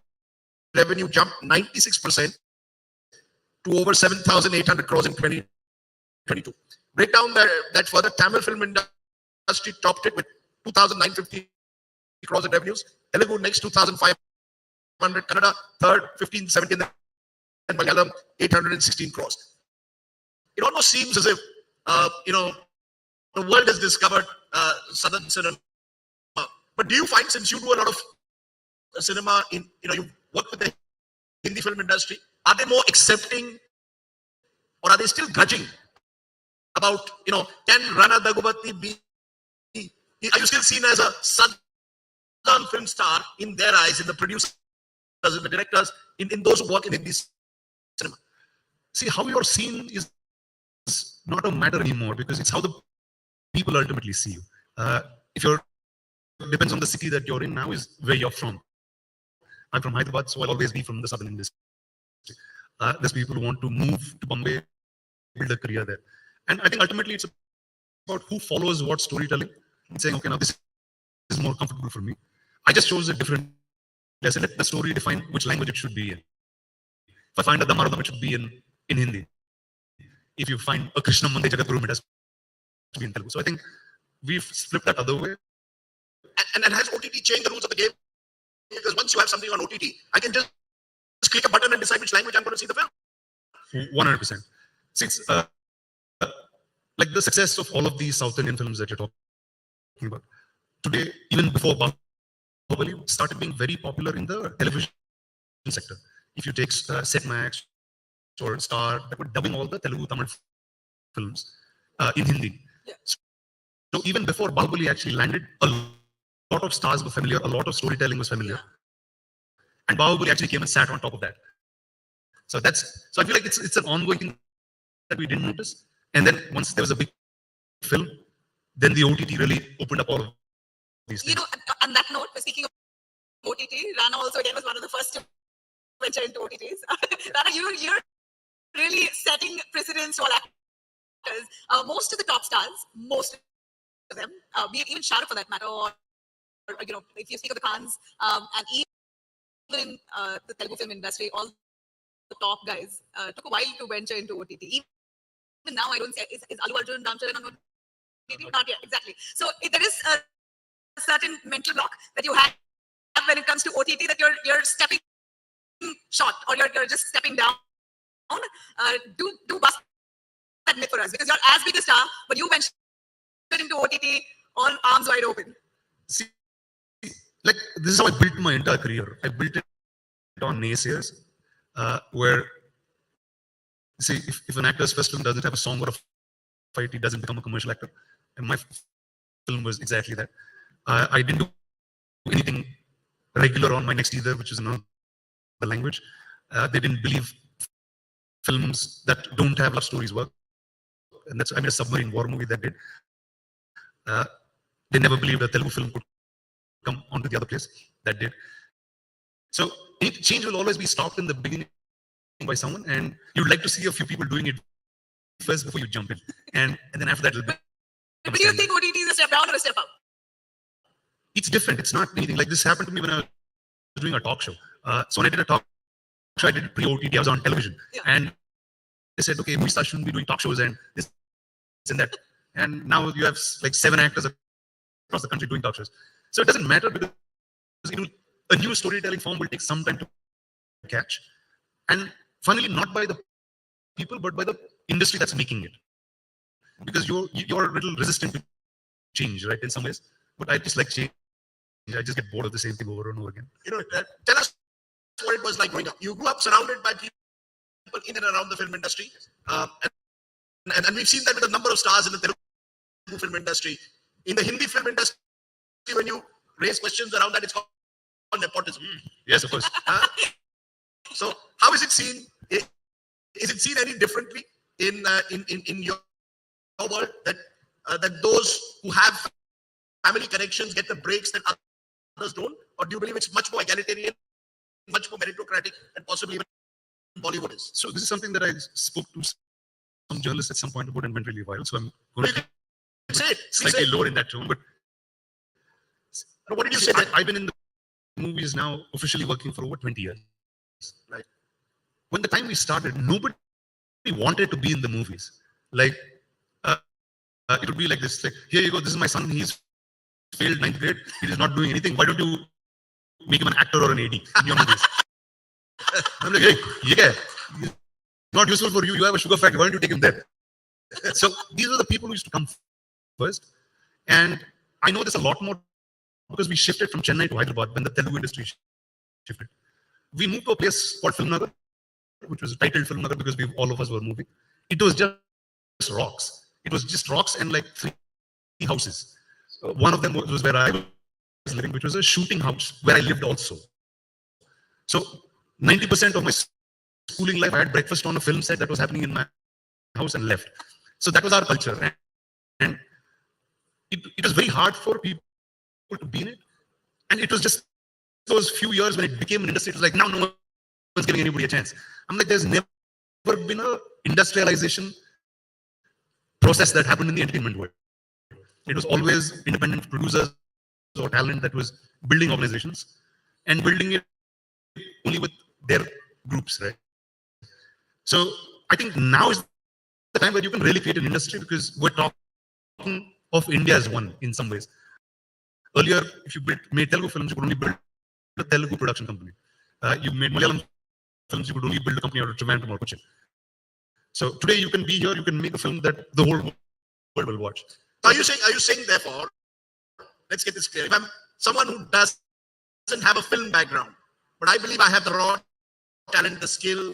revenue jumped 96% to over 7,800 crores in 2022. Break down that further. Tamil film industry topped it with 2,950 crores in revenues. Telugu next 2,500. Kannada third 1517. And Malayalam 816 crores. It almost seems as if the world has discovered Southern cinema. But do you find, since you do a lot of cinema you work with the Hindi film industry, are they more accepting or are they still grudging about, can Rana Daggubati be, are you still seen as a Southern film star in their eyes, in the producers, in the directors, in those who work in Hindi cinema? See, how you're seen is not a matter anymore because it's how the people ultimately see you. If you're, depends on the city that you're in now is where you're from. I'm from Hyderabad, so I'll always be from the southern industry. There's people who want to move to Bombay, build a career there. And I think ultimately it's about who follows what storytelling and saying, okay, now this is more comfortable for me. I just chose a different lesson. Let the story define which language it should be in. If I find a Damaradam, it should be in Hindi. If you find a Krishna Mande Jagadguru, it has to be in Telugu. So I think we've flipped that other way. And has OTT changed the rules of the game? Because once you have something on OTT, I can just click a button and decide which language I'm going to see the film. 100%. See, it's like the success of all of these South Indian films that you're talking about. Today, even before Bahubali, started being very popular in the television sector. If you take Set Max or Star, that were dubbing all the Telugu, Tamil films in Hindi. Yeah. So even before Bahubali actually landed, a lot of stars were familiar, a lot of storytelling was familiar. And Bahubali actually came and sat on top of that. So I feel like it's an ongoing thing that we didn't notice. And then once there was a big film, then the OTT really opened up all of these things. On that note, speaking of OTT, Rana also again was one of the first to venture into OTTs. Rana, you're really setting precedents for actors. Most of the top stars, most of them, even Shah Rukh for that matter, or if you speak of the Khans, and even in the Telugu film industry, all the top guys took a while to venture into OTT. Even now, I don't say, is Allu Arjun, Ram Charan on OTT? Not yet, exactly. So there is a certain mental block that you have when it comes to OTT, that you're stepping short or you're just stepping down. Do bust that myth for us, because you're as big a star, but you ventured into OTT all arms wide open. See, like this is how I built my entire career. I built it on naysayers, where see if an actor's first film doesn't have a song or a fight, he doesn't become a commercial actor. And my film was exactly that. I didn't do anything regular on my next either, which is another language. They didn't believe films that don't have love stories work, and that's I made a submarine war movie that did. They never believed a Telugu film could come onto the other place that did. So change will always be stopped in the beginning by someone, and you'd like to see a few people doing it first before you jump in, and then after that it'll be. But do you think OTT is a step down or a step up? It's different. It's not anything like this happened to me when I was doing a talk show. So when I did a talk show, I did it pre-OTT. I was on television, and they said, "Okay, movie stars shouldn't be doing talk shows and this and that." And now you have like 7 actors across the country doing talk shows. So it doesn't matter because a new storytelling form will take some time to catch. And funnily, not by the people, but by the industry that's making it. Because you're a little resistant to change, right? In some ways, but I just like change. I just get bored of the same thing over and over again. Tell us what it was like growing up. You grew up surrounded by people in and around the film industry, and we've seen that with a number of stars in the Telugu film industry. In the Hindi film industry, when you raise questions around that, it's called nepotism. Yes, of course. So, how is it seen? Is it seen any differently in your world that those who have family connections get the breaks that others don't, or do you believe it's much more egalitarian, much more meritocratic, and possibly even Bollywood is? So this is something that I spoke to some journalists at some point about and went really viral. So I'm going to say it. Slightly lower in that tone, but what did you say? I've been in the movies now officially working for over 20 years. Right. When the time we started, nobody wanted to be in the movies. Like it would be like this: like, here you go, this is my son. He's failed 9th grade. He is not doing anything. Why don't you make him an actor or an AD in your movies? I'm like, hey, yeah, it's not useful for you. You have a sugar factory. Why don't you take him there? So these are the people who used to come first. And I know this a lot more because we shifted from Chennai to Hyderabad when the Telugu industry shifted. We moved to a place called Film Nagar, which was titled Film Nagar because all of us were moving. It was just rocks. It was just rocks and like 3 houses. One of them was where I was living, which was a shooting house where I lived also. So 90% of my schooling life, I had breakfast on a film set that was happening in my house and left. So that was our culture. And it was very hard for people to be in it. And it was just those few years when it became an industry, it was like, now no one's giving anybody a chance. I'm like, there's never been a industrialization process that happened in the entertainment world. It was always independent producers or talent that was building organizations and building it only with their groups, right? So I think now is the time where you can really create an industry because we're talking of India as one in some ways. Earlier, if you made Telugu films, you could only build a Telugu production company. You made Malayalam films, you could only build a company out of Trivandrum or Cochin. So today you can be here, you can make a film that the whole world will watch. Are you saying therefore, let's get this clear, if I'm someone who doesn't have a film background, but I believe I have the raw talent, the skill,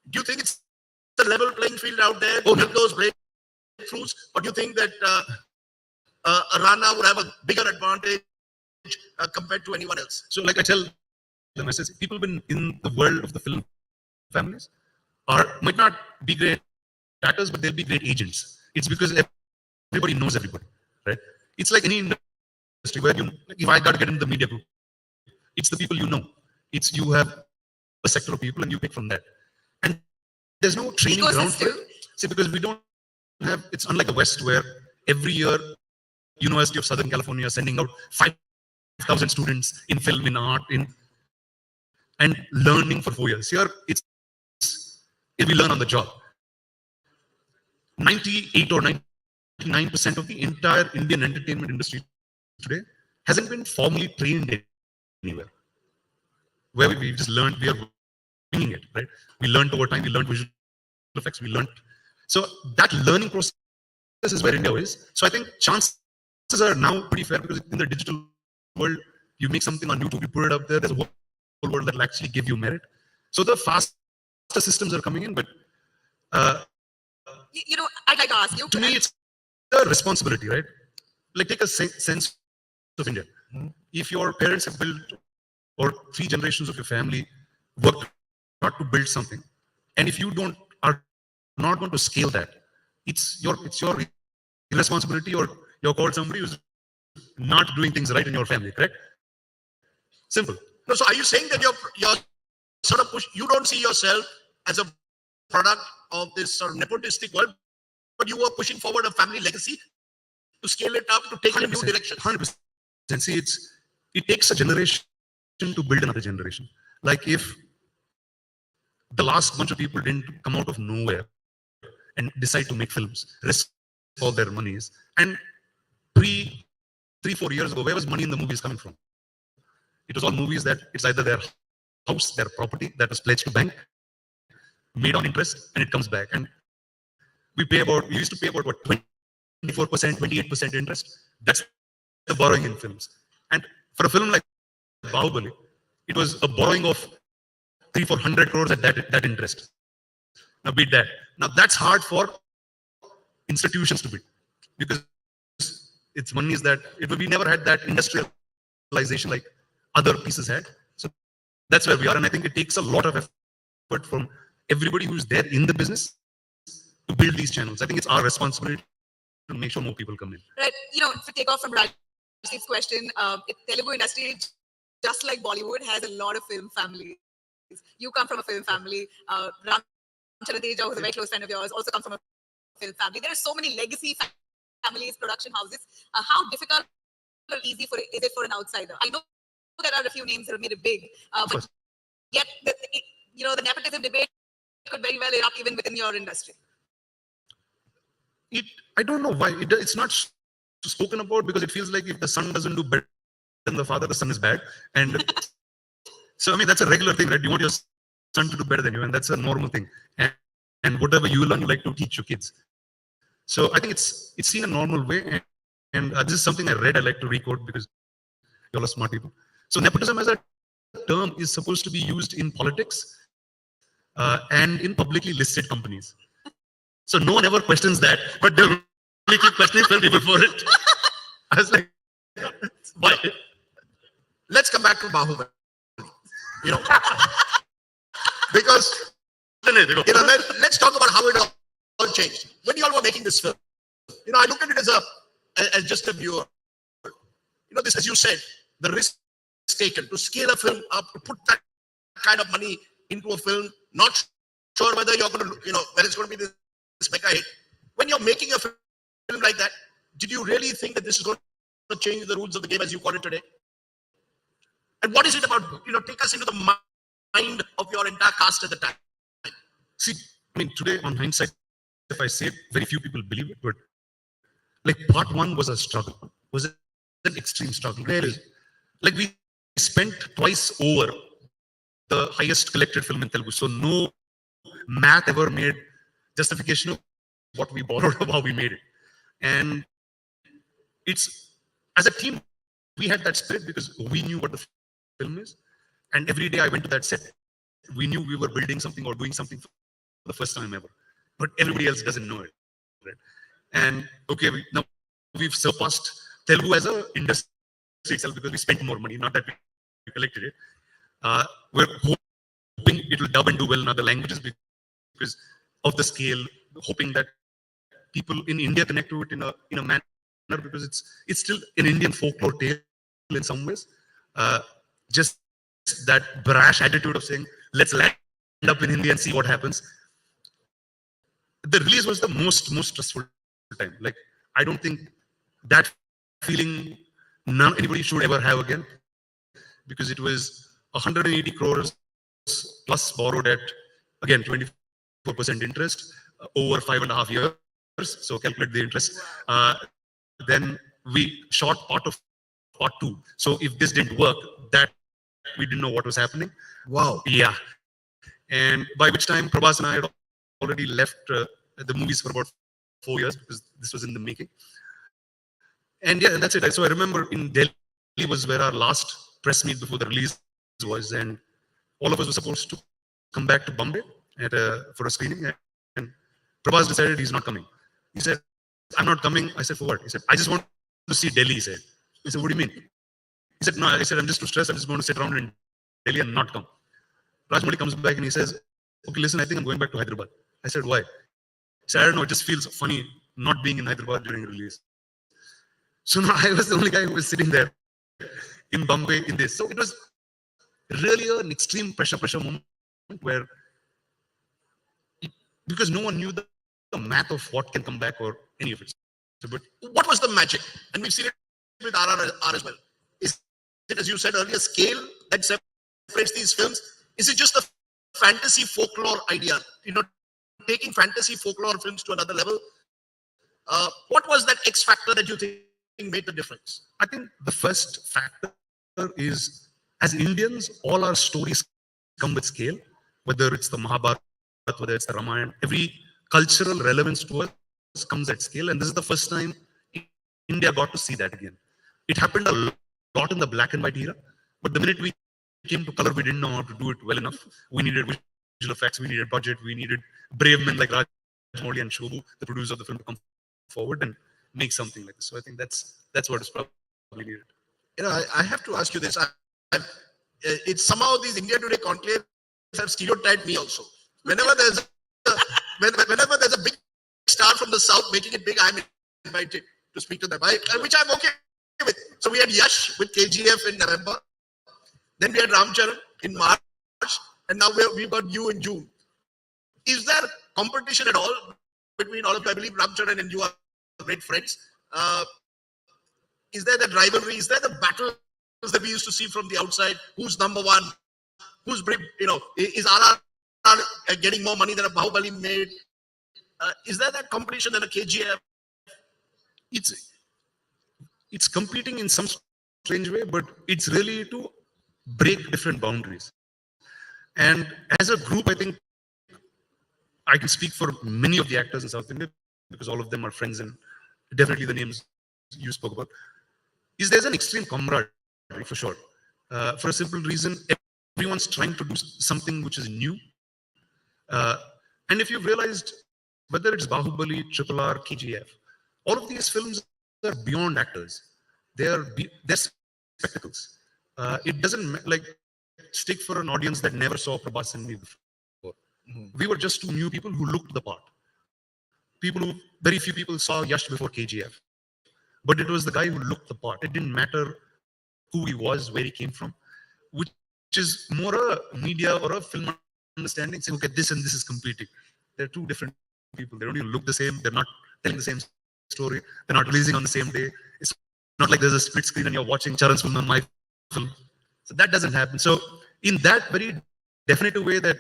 do you think it's the level playing field out there to get those breakthroughs? Or do you think that Rana would have a bigger advantage compared to anyone else? So like I tell them, I say, people been in the world of the film families might not be great actors, but they'll be great agents. It's because everybody knows everybody, right? It's like any industry where if I got to get into the media group, it's the people you know. It's you have a sector of people and you pick from that. And there's no training ground for it. See, because we don't have, it's unlike the West where every year University of Southern California is sending out 5,000 students in film, in art, and learning for 4 years. Here, we learn on the job. 98 or 99% of the entire Indian entertainment industry today hasn't been formally trained anywhere. Where we just learned, we are winging it, right? We learned over time, we learned visual effects, we learned. So that learning process is where India is. So I think chances are now pretty fair because in the digital world, you make something on YouTube, you put it up there, there's a whole world that will actually give you merit. So the faster systems are coming in, but I'd like to ask you. To me, it's a responsibility, right? Like take a sense of India. If your parents have built, or 3 generations of your family worked hard to build something, and if you are not going to scale that, it's your responsibility, or you're called somebody who's not doing things right in your family, correct? Simple. No, so are you saying that you're sort of you don't see yourself as a product of this sort of nepotistic world, but you were pushing forward a family legacy to scale it up, to take it in a new direction? 100%. See, it takes a generation to build another generation. Like if the last bunch of people didn't come out of nowhere and decide to make films, risk all their monies, and 3-4 years ago, where was money in the movies coming from? It was all movies that it's either their house, their property that was pledged to bank, made on interest, and it comes back. And we used to pay about what, 24%, 28% interest. That's the borrowing in films. And for a film like Bahubali, it was a borrowing of 300-400 crores at that interest. Now beat that. Now that's hard for institutions to beat, because its money is that we never had that industrialization like other pieces had. So that's where we are, and I think it takes a lot of effort from everybody who's there in the business to build these channels. I think it's our responsibility to make sure more people come in. Right. To take off from Raj's question, Telugu industry, just like Bollywood, has a lot of film families. You come from a film family. Ram Chalateja, who's a very close friend of yours, also comes from a film family. There are so many legacy families, production houses. How difficult or easy is it for an outsider? I know there are a few names that have made it big, but yet the nepotism debate could very well erupt even within your industry. I don't know why it's not spoken about, because it feels like if the son doesn't do better than the father, the son is bad. And so, I mean, that's a regular thing, right? You want your son to do better than you, and that's a normal thing. And whatever you learn, you like to teach your kids. So I think it's seen a normal way. And this is something I read, I like to recode because you're all smart people. So nepotism as a term is supposed to be used in politics and in publicly listed companies. So no one ever questions that, but they only keep questioning people for it. I was like, why? Let's come back to Bahubali. Because let's talk about how it all changed. When you all were making this film, I look at it as just a viewer. This, as you said, the risk taken to scale a film up, to put that kind of money into a film, not sure whether you're going to, whether it's going to be this mega hit. When you're making a film like that, did you really think that this is going to change the rules of the game as you call it today? And what is it about, take us into the mind of your entire cast at the time? See, I mean, today on hindsight, if I say it, very few people believe it, but like part one was a struggle, was an extreme struggle. Really? Like we spent twice over the highest collected film in Telugu. So no math ever made justification of what we borrowed of how we made it. And it's, as a team, we had that spirit because we knew what the film is. And every day I went to that set, we knew we were building something or doing something for the first time ever. But everybody else doesn't know it. Right? And okay, now we've surpassed Telugu as an industry itself because we spent more money, not that we collected it. We're hoping it will dub and do well in other languages because of the scale, hoping that people in India connect to it in a manner because it's still an Indian folklore tale in some ways. Just that brash attitude of saying, let's land up in India and see what happens. The release was the most stressful time. Like, I don't think that feeling anybody should ever have again, because it was 180 crores plus borrowed at, again, 24% interest over 5.5 years. So calculate the interest. Then we shot part of part two. So if this didn't work, that we didn't know what was happening. Wow. Yeah. And by which time Prabhas and I had already left the movies for about 4 years because this was in the making. And yeah, that's it. So I remember in Delhi was where our last press meet before the release was, and all of us were supposed to come back to Bombay for a screening. And Prabhas decided he's not coming. He said, I'm not coming. I said, for what? He said, I just want to see Delhi, he said. I said, what do you mean? He said, no, I said, I'm just too stressed. I'm just going to sit around in Delhi and not come. Rajmouli comes back and he says, okay, listen, I think I'm going back to Hyderabad. I said, why? He said, I don't know, it just feels funny not being in Hyderabad during release. So now I was the only guy who was sitting there in Bombay in this. So it was really an extreme pressure moment where, because no one knew the math of what can come back or any of it. So, but what was the magic? And we've seen it with RRR as well. Is it, as you said earlier, scale that separates these films? Is it just a fantasy folklore idea? Taking fantasy folklore films to another level? What was that X factor that you think made the difference? I think the first factor is, as Indians, all our stories come with scale, whether it's the Mahabharata, whether it's the Ramayana, every cultural relevance to us comes at scale. And this is the first time India got to see that again. It happened a lot in the black and white era, but the minute we came to color, we didn't know how to do it well enough. We needed visual effects, we needed budget, we needed brave men like Rajamouli and Shobhu, the producer of the film, to come forward and make something like this. So I think that's what is probably needed. You know, I have to ask you this. It's somehow these India Today conclaves have stereotyped me also. Whenever there's a big star from the south making it big, I'm invited to speak to them, which I'm okay with. So we had Yash with KGF in November. Then we had Ramcharan in March. And now we've got you in June. Is there competition at all between all of you? I believe Ramcharan and you are great friends. Is there that rivalry? Is there the battles that we used to see from the outside? Who's number one? Who's big? You know, is RR getting more money than a Bahubali made? Is there that competition in a KGF? It's competing in some strange way, but it's really to break different boundaries. And as a group, I think I can speak for many of the actors in South India, because all of them are friends, and definitely the names you spoke about. There's an extreme camaraderie for sure. For a simple reason, everyone's trying to do something which is new. And if you've realized, whether it's Bahubali, RRR, KGF, all of these films are beyond actors. They're spectacles. It doesn't stick for an audience that never saw Prabhas and me before. We were just two new people who looked the part. Very few people saw Yash before KGF. But it was the guy who looked the part. It didn't matter who he was, where he came from, which is more a media or a film understanding, saying, okay, this and this is competing. They're two different people. They don't even look the same. They're not telling the same story. They're not releasing on the same day. It's not like there's a split screen and you're watching Charan's film and my film. So that doesn't happen. So in that very definitive way that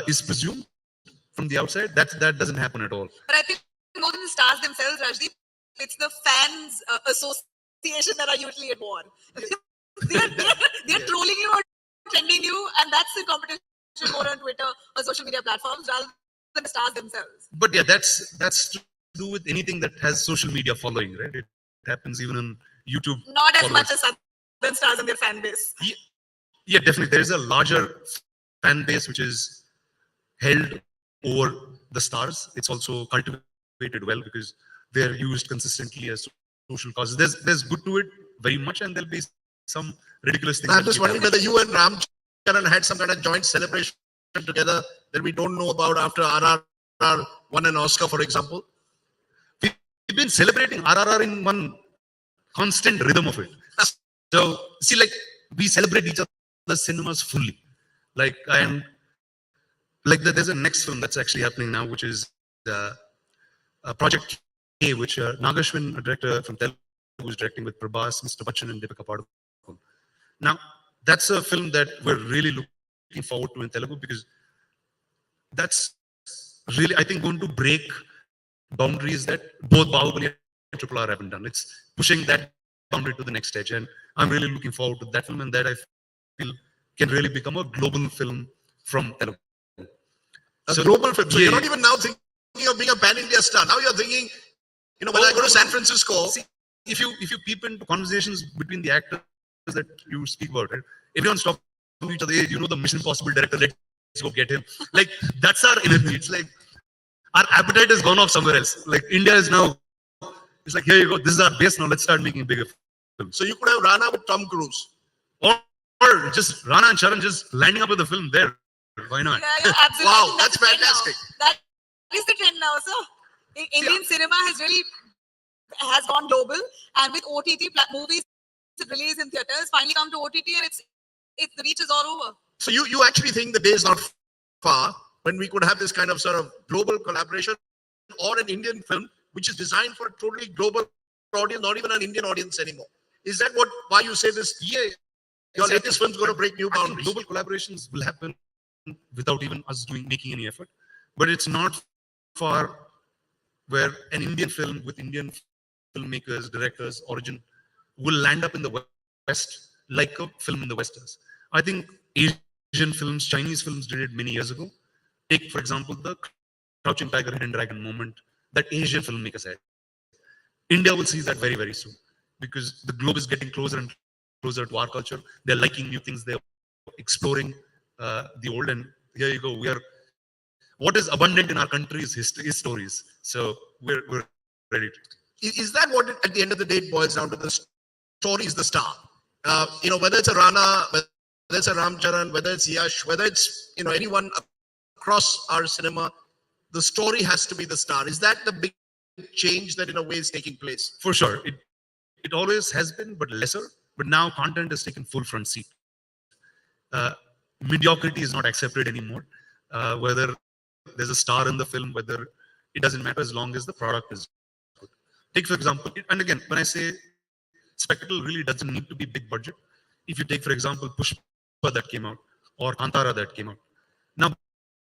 is presumed from the outside, that doesn't happen at all. But I think more than the stars themselves, Rajdeep, it's the fans association that are usually at war. They're trolling you or trending you, and that's the competition more on Twitter or social media platforms rather than the stars themselves. But yeah, that's to do with anything that has social media following, right? It happens even on YouTube. Not as much as Southern stars and their fan base. Yeah, definitely. There is a larger fan base which is held over the stars. It's also cultivated well because they're used consistently as social causes. There's good to it very much, and there'll be some ridiculous things. I'm just wondering whether you and Ramcharan had some kind of joint celebration together that we don't know about after RRR won an Oscar, for example. We've been celebrating RRR in one constant rhythm of it. So see, we celebrate each other's cinemas fully. There's a next film that's actually happening now, which is Project K, which Nagashwin, a director from Telugu, who's directing with Prabhas, Mr. Bachchan, and Deepika Padukone. Now, that's a film that we're really looking forward to in Telugu, because that's really, I think, going to break boundaries that both Bahubali and RRR haven't done. It's pushing that boundary to the next stage, and I'm really looking forward to that film, and that I feel can really become a global film from Telugu. A global film. So you're not even now thinking of being a pan-India star. Now you're thinking, when I go to San Francisco. See, if you peep into conversations between the actors that you speak about, right? Everyone's talking to each other. Hey, the Mission Impossible director, let's go get him. That's our energy. It's our appetite has gone off somewhere else. India is now, it's here you go. This is our base now. Let's start making bigger films. So you could have Rana with Tom Cruise. Or just Rana and Charan just lining up with the film there. Why not? Yeah, absolutely. Wow, that's fantastic. That is the trend now, sir. Indian cinema has gone global, and with OTT movies released in theaters, finally come to OTT, and the reach is all over. So you actually think the day is not far when we could have this kind of sort of global collaboration, or an Indian film which is designed for a totally global audience, not even an Indian audience anymore? Is that why you say this? Yeah, your latest film's going to break new boundaries. Global collaborations will happen without even us making any effort, but it's not far where an Indian film with Indian filmmakers, directors, origin will land up in the West like a film in the West does. I think Asian films, Chinese films did it many years ago. Take, for example, the Crouching Tiger, Hidden Dragon moment that Asian filmmakers had. India will see that very, very soon because the globe is getting closer and closer to our culture. They're liking new things. They're exploring the old. And here you go. What is abundant in our country is history, is stories. So we're ready to. Is that what at the end of the day it boils down to? The story is the star. Whether it's a Rana, whether it's a Ramcharan, whether it's Yash, whether it's anyone across our cinema, the story has to be the star. Is that the big change that in a way is taking place? For sure. It always has been, but lesser. But now content is taken full front seat. Mediocrity is not accepted anymore. Whether there's a star in the film, whether it doesn't matter as long as the product is good. Take, for example, and again, when I say spectacle really doesn't need to be big budget. If you take, for example, Pushpa that came out or Kantara that came out. Now,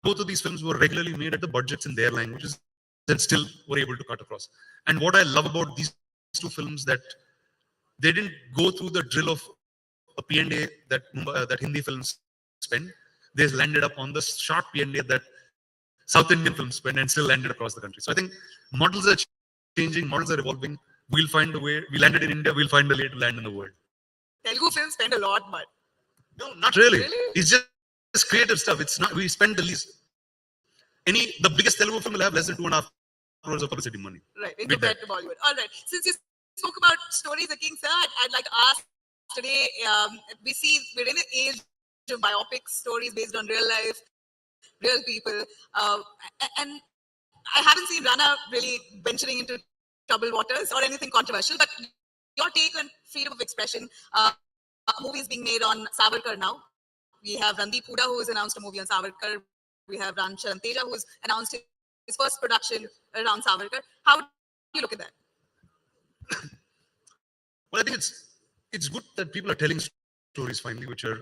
both of these films were regularly made at the budgets in their languages and still were able to cut across. And what I love about these two films that they didn't go through the drill of a P&A that Hindi films spend. They landed up on the short P&A that South Indian films spend and still landed across the country. So I think models are changing, models are evolving. We'll find a way. We landed in India, we'll find a way to land in the world. Telugu films spend a lot, but no, not really. It's just creative stuff. It's not. We spend the least. The biggest Telugu film will have less than 2.5 crores of publicity money. Right, in compared to Bollywood. All right. Since you spoke about stories, the King, sir, I'd like to ask today. We're in an age of biopic stories based on real life, real people, and I haven't seen Rana really venturing into troubled waters or anything controversial. But your take on freedom of expression. A movie is being made on Savarkar now. We have Randeep Hooda, who has announced a movie on Savarkar. We have Ram Charan Teja, who's announced his first production around Savarkar. How do you look at that? Well, I think it's good that people are telling stories finally, which are,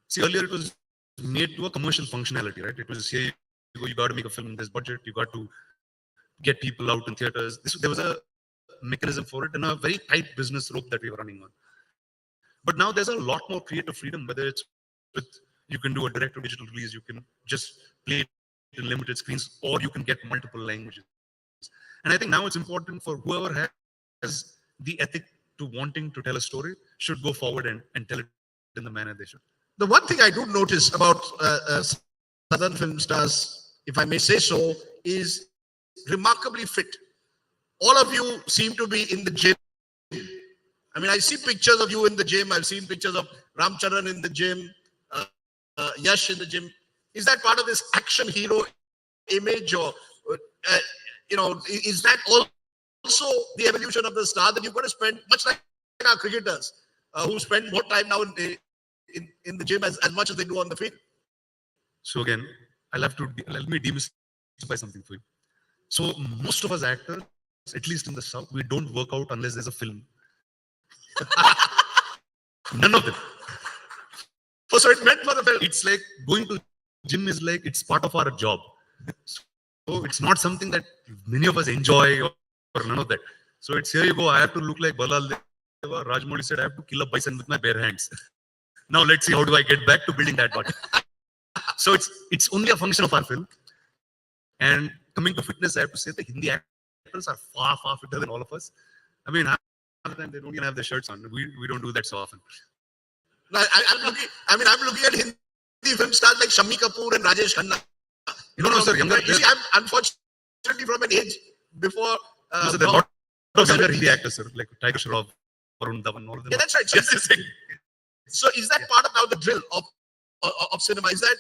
see, earlier it was made to a commercial functionality, right? It was, here you got to make a film in this budget, you got to get people out in theaters. There was a mechanism for it and a very tight business rope that we were running on. But now there's a lot more creative freedom, whether it's with, you can do a direct to digital release, you can just play it in limited screens, or you can get multiple languages. And I think now it's important for whoever has the ethic to wanting to tell a story should go forward and tell it in the manner they should. The one thing I do notice about Southern film stars, if I may say so, is remarkably fit. All of you seem to be in the gym. I mean, I see pictures of you in the gym. I've seen pictures of Ram Charan in the gym, Yash in the gym. Is that part of this action hero image, or is that also the evolution of the star that you've got to spend, much like our cricketers who spend more time now in the gym as much as they do on the field? So again, let me demystify something for you. So most of us actors, at least in the South, we don't work out unless there's a film. None of them. So it's meant for the film. It's like going to gym is like, it's part of our job. So it's not something that many of us enjoy or none of that. So it's, here you go, I have to look like Balal Deva. Rajamouli said, I have to kill a bison with my bare hands. Now let's see, how do I get back to building that body? So it's only a function of our film. And coming to fitness, I have to say the Hindi actors are far, far fitter than all of us. I mean, half the time they don't even have their shirts on. We don't do that so often. I'm looking at Hindi film stars like Shammi Kapoor and Rajesh Khanna. No, sir. Younger. You see, I'm unfortunately from an age before. So there are a lot of younger Hindi actors, sir, like Tiger Shroff, Varun Dhawan, all of them. Yeah, that's right. So is that part of now the drill of cinema? Is that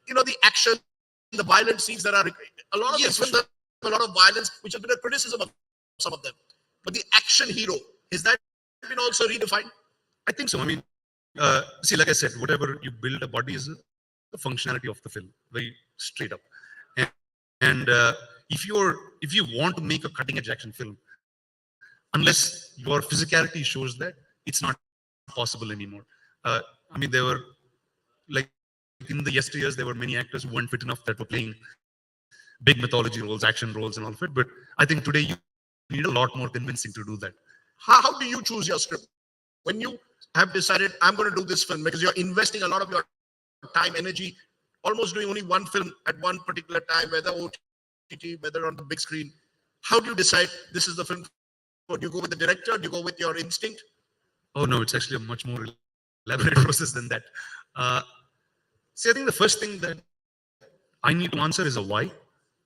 the action, the violent scenes that are a lot of these films have a lot of violence, which has been a criticism of some of them. But the action hero, is that been also redefined? I think so. I mean, see, like I said, whatever you build a body is the functionality of the film, very straight up. And if you want to make a cutting edge action film, unless your physicality shows that, it's not possible anymore. I mean, there were, like, in the yesteryears, there were many actors who weren't fit enough that were playing big mythology roles, action roles, and all of it. But I think today you need a lot more convincing to do that. How do you choose your script? When you have decided, I'm going to do this film, because you're investing a lot of your time, energy, almost doing only one film at one particular time, whether OTT, whether on the big screen. How do you decide this is the film Do you go with the director? Do you go with your instinct? Oh no, it's actually a much more elaborate process than that. See, I think the first thing that I need to answer is a why.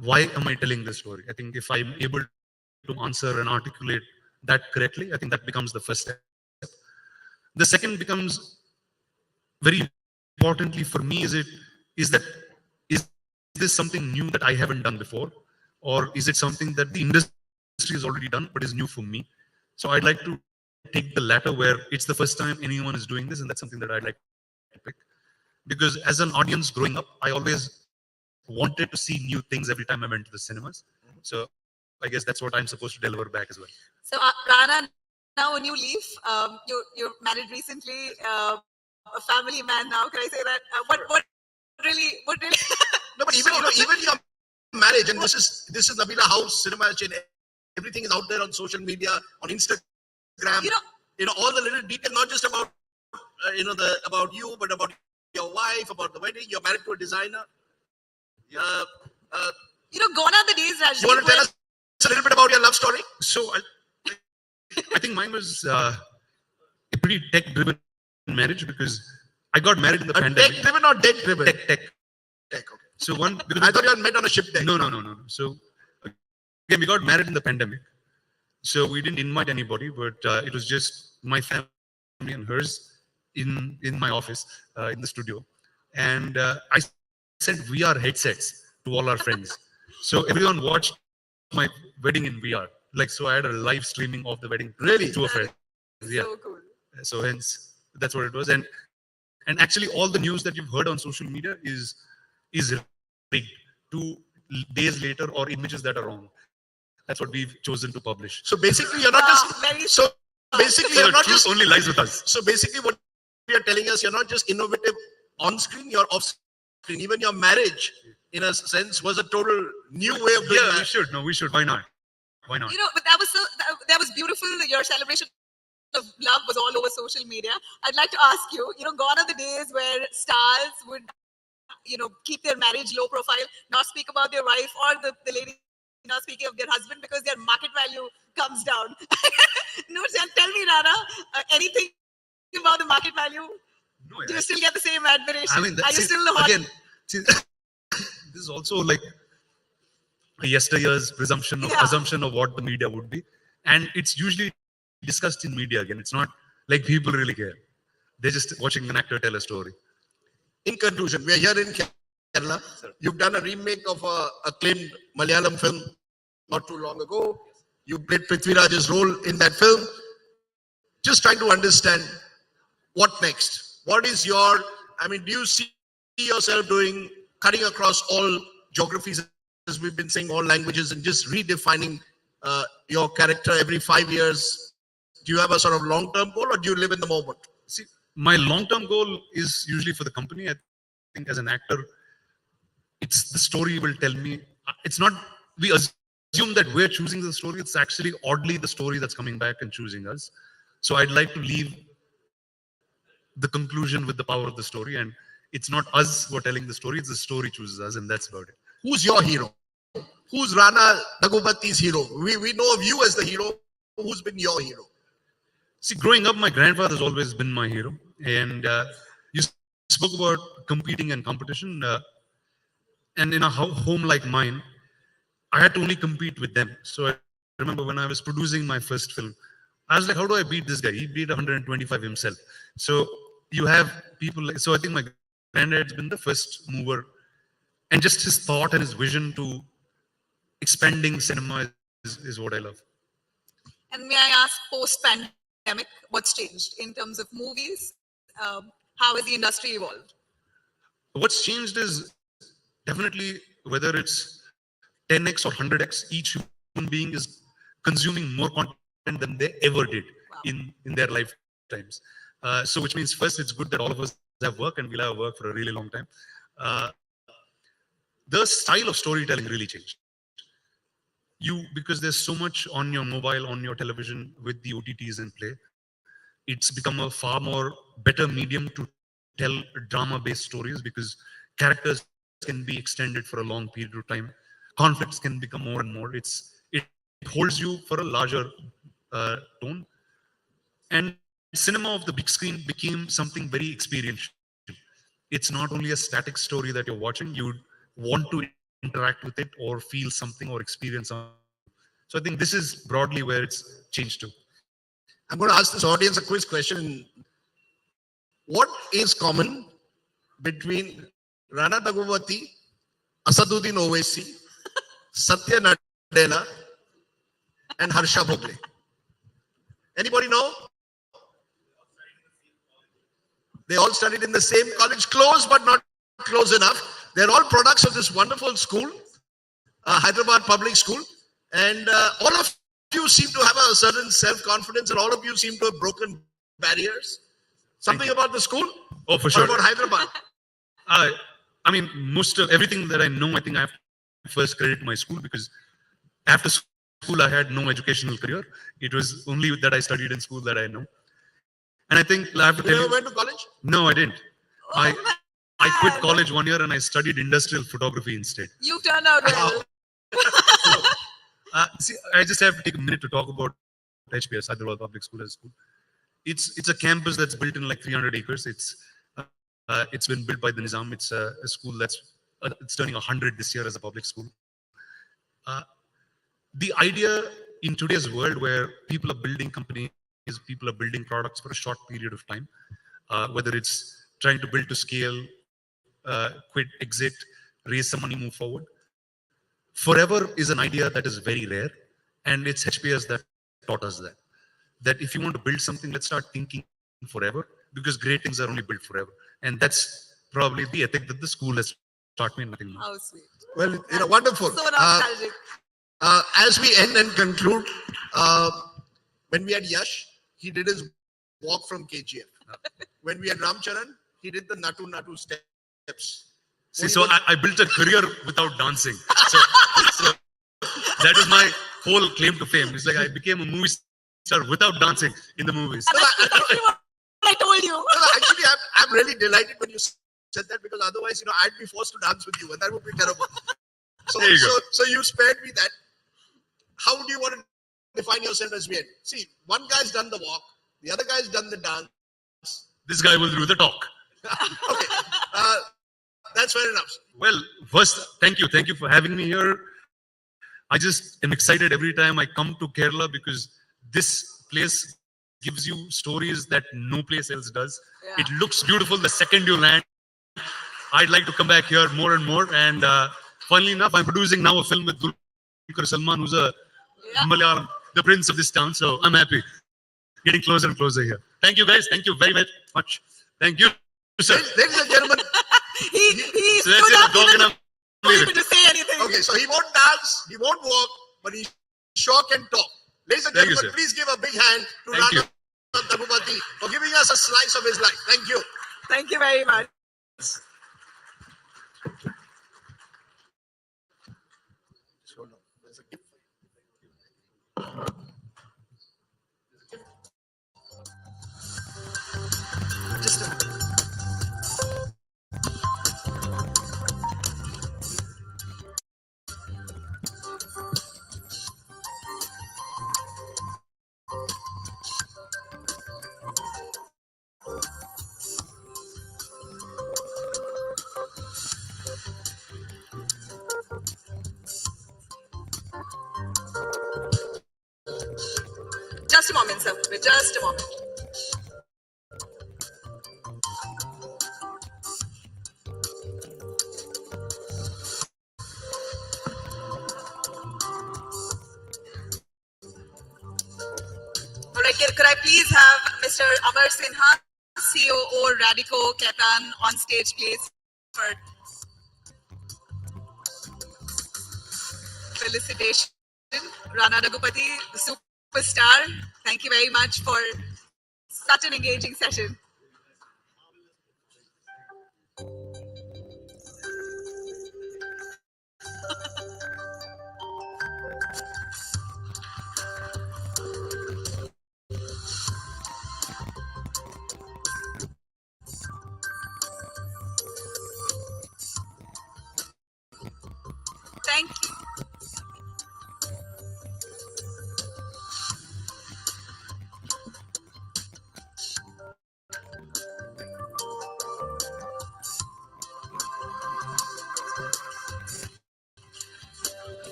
Why am I telling this story? I think if I'm able to answer and articulate that correctly, I think that becomes the first step. The second becomes very importantly for me is this something new that I haven't done before, or is it something that the industry has already done but is new for me? So I'd like to take the latter, where it's the first time anyone is doing this, and that's something that I'd like to pick. Because as an audience growing up, I always wanted to see new things every time I went to the cinemas. So I guess that's what I'm supposed to deliver back as well. So Rana, now a new leaf. You're married recently, a family man now. Can I say that? What really? No, but even your marriage, and this is Nabila House Cinema Chain. Everything is out there on social media, on Instagram. All the little detail, not just about about you, but about your wife, about the wedding. You're married to a designer. Gone are the days, Rajya. You want to tell us a little bit about your love story? So I think mine was a pretty tech-driven marriage, because I got married in the pandemic. Tech-driven or deck-driven? Tech. Okay. So because I thought you had met on a ship deck. No. So again, we got married in the pandemic. So we didn't invite anybody, but it was just my family and hers in my office, in the studio. And I sent VR headsets to all our friends. So everyone watched my wedding in VR. So I had a live streaming of the wedding. Really? To a friend. Yeah. So cool. So hence, that's what it was. And actually all the news that you've heard on social media is rigged 2 days later, or images that are wrong. That's what we've chosen to publish. So basically, you're not just. So basically, you're not just. Only lies with us. So basically, what you're telling us, you're not just innovative on screen, you're off screen. Even your marriage, in a sense, was a total new way of doing that. We should. No, we should. Why not? Why not? But that was beautiful. Your celebration of love was all over social media. I'd like to ask you, gone are the days where stars would, keep their marriage low profile, not speak about their wife, or the lady not speaking of their husband, because their market value comes down. No, tell me, Rana, anything about the market value? No, do you still get the same admiration? I mean, are you still the hot? Again, this is also like a yesteryear's assumption of what the media would be, and it's usually discussed in media. Again, it's not like people really care. They're just watching an actor tell a story. In conclusion, we are here in Kerala. You've done a remake of a acclaimed Malayalam film not too long ago. You played Prithviraj's role in that film. Just trying to understand what next. What is do you see yourself cutting across all geographies, as we've been saying, all languages, and just redefining your character every 5 years? Do you have a sort of long-term goal, or do you live in the moment? See, my long-term goal is usually for the company. I think as an actor, it's the story will tell me. It's not, we assume that we're choosing the story. It's actually oddly the story that's coming back and choosing us. So I'd like to leave the conclusion with the power of the story. And it's not us who are telling the story. It's the story chooses us, and that's about it. Who's your hero? Who's Rana Daggubati's hero? We know of you as the hero. Who's been your hero? See, growing up, my grandfather's always been my hero. And you spoke about competing and competition. And in a home like mine, I had to only compete with them. So I remember when I was producing my first film, I was like, how do I beat this guy? He beat 125 himself. So you have people like, so I think my granddad's been the first mover. And just his thought and his vision to expanding cinema is what I love. And may I ask, post-pandemic, what's changed in terms of movies? How has the industry evolved? What's changed is definitely whether it's 10x or 100x, each human being is consuming more content than they ever did in their lifetimes. So which means first, it's good that all of us have work, and we'll have work for a really long time. The style of storytelling really changed. Because there's so much on your mobile, on your television with the OTTs in play, it's become a far more better medium to tell drama-based stories, because characters can be extended for a long period of time. Conflicts can become more and more. It holds you for a larger tone. And cinema of the big screen became something very experiential. It's not only a static story that you're watching, you want to interact with it or feel something or experience something. So I think this is broadly where it's changed to. I'm going to ask this audience a quiz question. What is common between Rana Daggubati, Asaduddin Owaisi, Satya Nadella, and Harsha Bhogle? Anybody know? They all studied in the same college, close but not close enough. They're all products of this wonderful school, Hyderabad Public School. And all of you seem to have a certain self-confidence, and all of you seem to have broken barriers. Something about the school? Oh, for sure. Or about Hyderabad? I mean, most of everything that I know, I think I have to first credit my school, because after school, I had no educational career. It was only that I studied in school that I know. And I think I have to tell you. You never went to college? No, I didn't. I quit college 1 year and I studied industrial photography instead. You turned out well. See, I just have to take a minute to talk about HPS, Hyderabad Public School as a school. It's a campus that's built in like 300 acres. It's been built by the Nizam. It's a school that's it's turning 100 this year as a public school. The idea in today's world where people are building companies, people are building products for a short period of time, whether it's trying to build to scale, quit, exit, raise some money, move forward. Forever is an idea that is very rare, and it's HPS that taught us that. That if you want to build something, let's start thinking forever, because great things are only built forever. And that's probably the ethic that the school has taught me, nothing more. How sweet. Well, wonderful. So nostalgic. As we end and conclude, when we had Yash, he did his walk from KGF. When we had Ramcharan, he did the Natu steps. See, so I built a career without dancing. So that is my whole claim to fame. It's like I became a movie star without dancing in the movies. I told you. Actually, I'm really delighted when you said that, because otherwise, I'd be forced to dance with you, and that would be terrible. So you spared me that. How do you want to define yourself as weird? See, one guy's done the walk, the other guy's done the dance. This guy will do the talk. Okay, that's fair enough. Well, first, thank you for having me here. I just am excited every time I come to Kerala, because this place gives you stories that no place else does. Yeah. It looks beautiful the second you land. I'd like to come back here more and more. And funnily enough, I'm producing now a film with Dulquer Salman, who's a Malayalam, the prince of this town. So I'm happy. Getting closer and closer here. Thank you, guys. Thank you very, very much. Thank you, sir. Ladies and gentlemen, he so that's it. Dog and I'm leaving. To say anything. Okay, so he won't dance, he won't walk, but he sure can talk. Ladies and gentlemen, please give a big hand to Rana Daggubati for giving us a slice of his life. Thank you. Thank you very much. Just a minute. Just a moment, sir. Just a moment. All right, could I please have Mr. Amar Sinha, COO Radico Ketan, on stage, please, for felicitation. Rana Daggubati, the superstar. Thank you very much for such an engaging session. Thank you.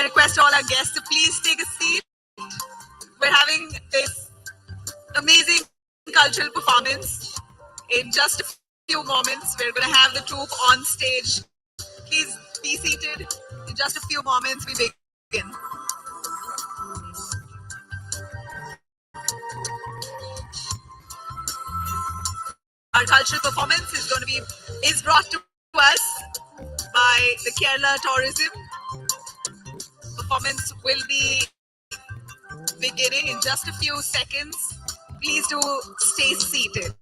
I request all our guests to please take a seat. We're having this amazing cultural performance. In just a few moments, we're going to have the troupe on stage. Please be seated. In just a few moments, we begin. Our cultural performance is brought to us by the Kerala Tourism. Performance will be beginning in just a few seconds. Please do stay seated.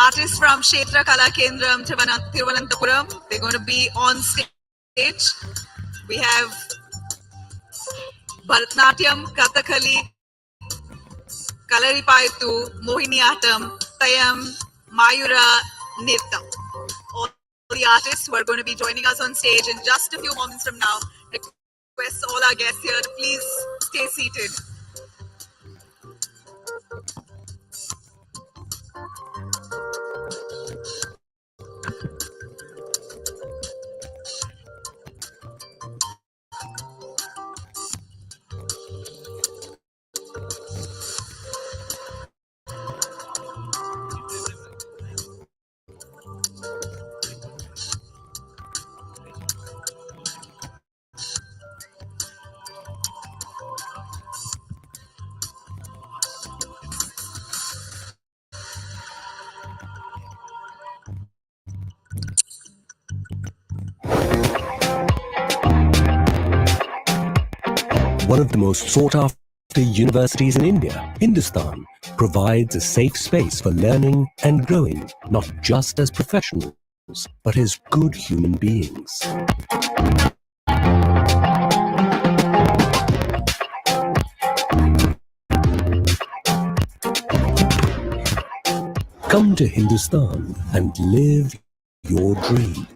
Artists from Kshetra Kala Kendram, Thiruvananthapuram, they're going to be on stage. We have Bharatanatyam, Kathakali, Kalaripayattu, Mohiniyattam, Tayam, Mayura, Nirtam. All the artists who are going to be joining us on stage in just a few moments from now. Request all our guests here to please stay seated. One of the most sought-after universities in India, Hindustan, provides a safe space for learning and growing, not just as professionals, but as good human beings. Come to Hindustan and live your dream.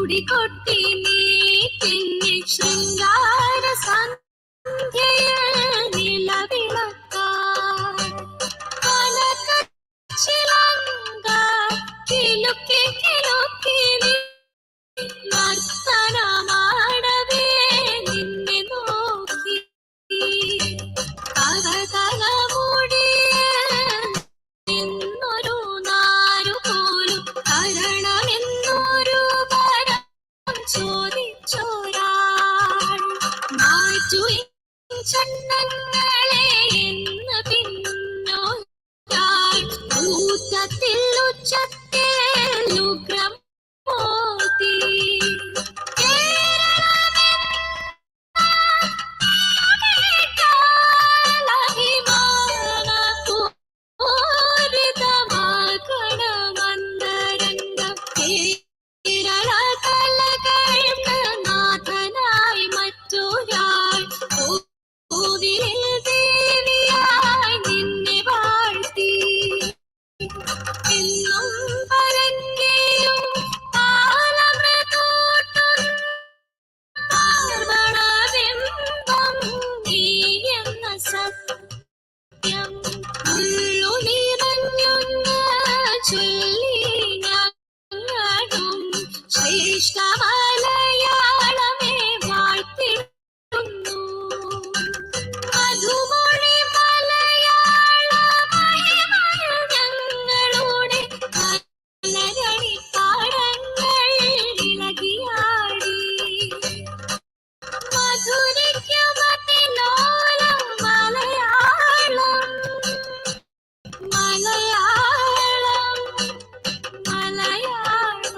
തുടികൊട്ടി നീ പിന്നെ ശൃംഗാര സന്ധ്യയിൽ നിലവിളക്കാൻ കനകച്ചിലങ്ക കിലുക്കി കിലുക്കി നീ നർത്തനമാടവേ നിന്നെ നോക്കി എന്നൊരു നാരു പോലും കരണമെന്നൊരു വരം ചോദിച്ചോരാൾ മാറ്റു ചന്നങ്ങളെ എന്ന് പിന്നോരാൾ ഊറ്റത്തിൽ ഉച്ചത്തിൽ ഉഗ്രം മോതി നാഥനായി മറ്റൊരാൾ കോവിലിൽ ദേവിയായി നിന്നെ വാഴ്ത്തി എന്നും പരക്കെയും താളമൃതൂട്ടും പാർവണബിംബം നീ എന്ന സത്യം ഉള്ളു നിറഞ്ഞൊന്ന് ചൊല്ലി ഞങ്ങളും ശ്രേഷ്ഠ മലയാളമേ വാഴ്ത്തിടുന്നു മധുമൊഴി മലയാള മഹിമകൾ ഞങ്ങളുടെ കലകളി പാടങ്ങൾ ഇളകിയാടി മധുരിക്കുമതിലോലം മലയാളം മലയാളം മലയാളം.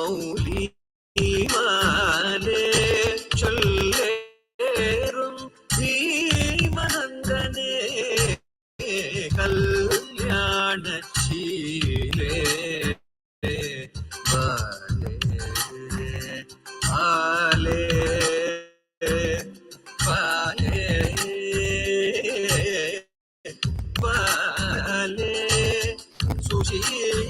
മൗലിമാലേ ചൊല്ലേറും ഭീമനന്ദനേ കല്യാണശീലേ ബാലേ ബാലേ ബാലേ ബാലേ സുശീലേ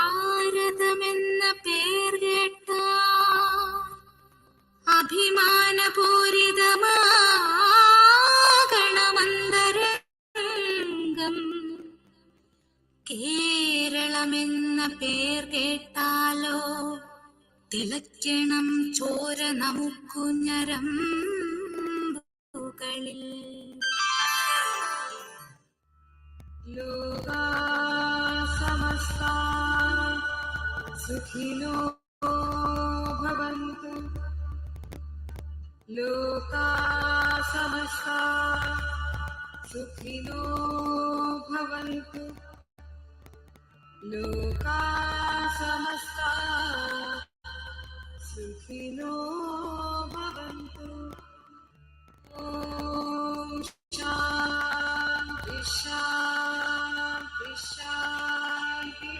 ഭാരതമെന്ന പേർ കേട്ട അഭിമാനപൂരിതമാകണമന്തരംഗം കേരളമെന്ന പേർ കേട്ടാലോ തിളയ്ക്കണം ചോര നമുക്കു ഞരമ്പുകളിൽ. ലോകാ സമസ്താ सुखिनो भवन्तु लोका समस्ता सुखिनो भवन्तु लोका समस्ता सुखिनो भवन्तु ॐ शान्ति शान्ति शान्ति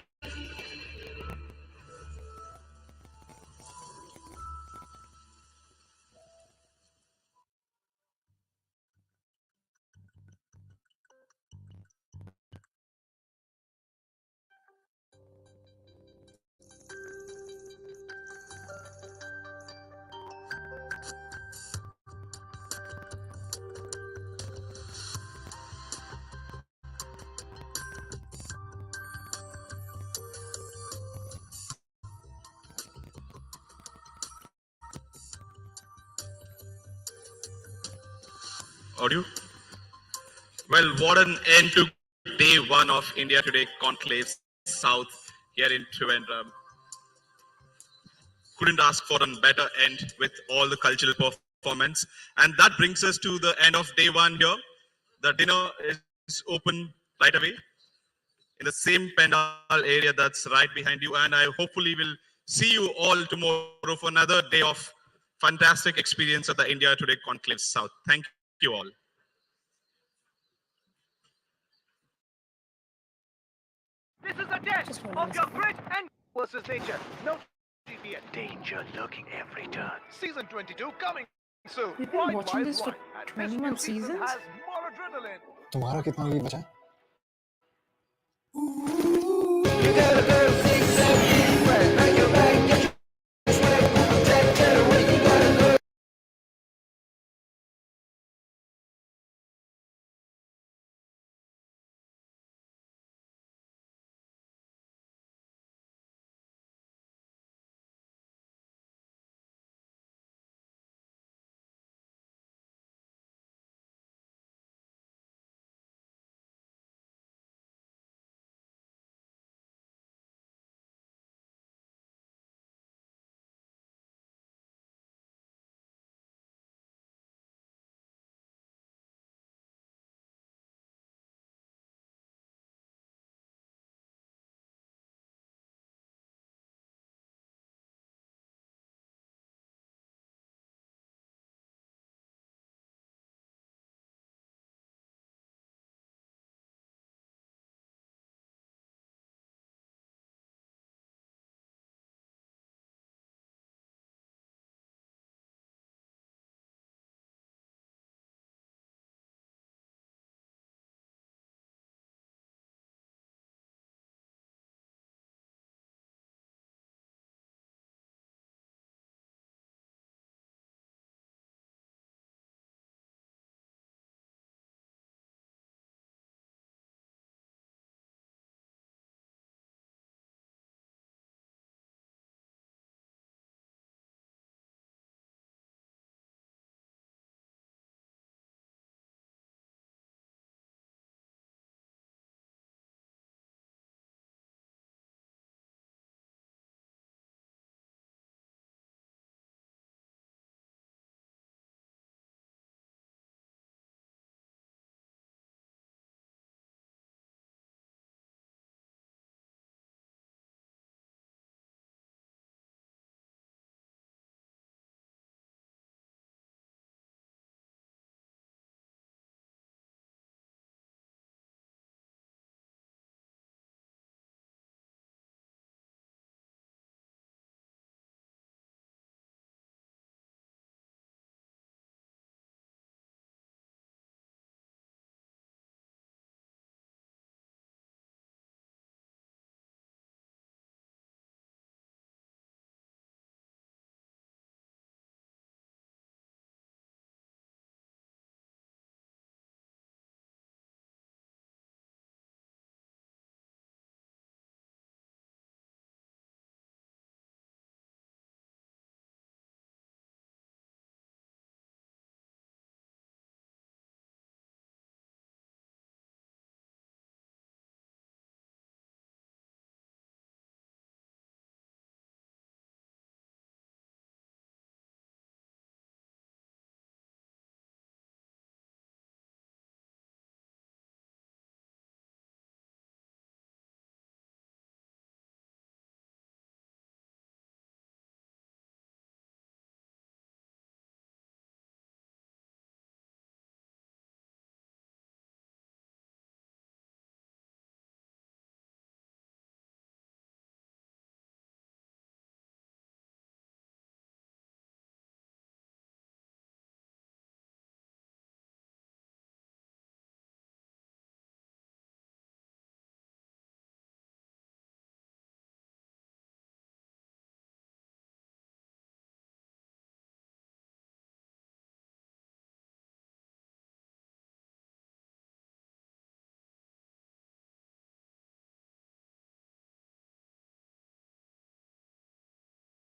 Audio? Well, what an end to day one of India Today Conclave South here in Trivandrum. Couldn't ask for a better end with all the cultural performance. And that brings us to the end of day one here. The dinner is open right away in the same pandal area that's right behind you. And I hopefully will see you all tomorrow for another day of fantastic experience at the India Today Conclave South. Thank you all. This is a test of your grit and versus nature. No TV and danger lurking every turn. Season 22 coming soon. We've been watching this for 21 seasons. Has more adrenaline. तुम्हारा कितना lead बचा है? You gotta go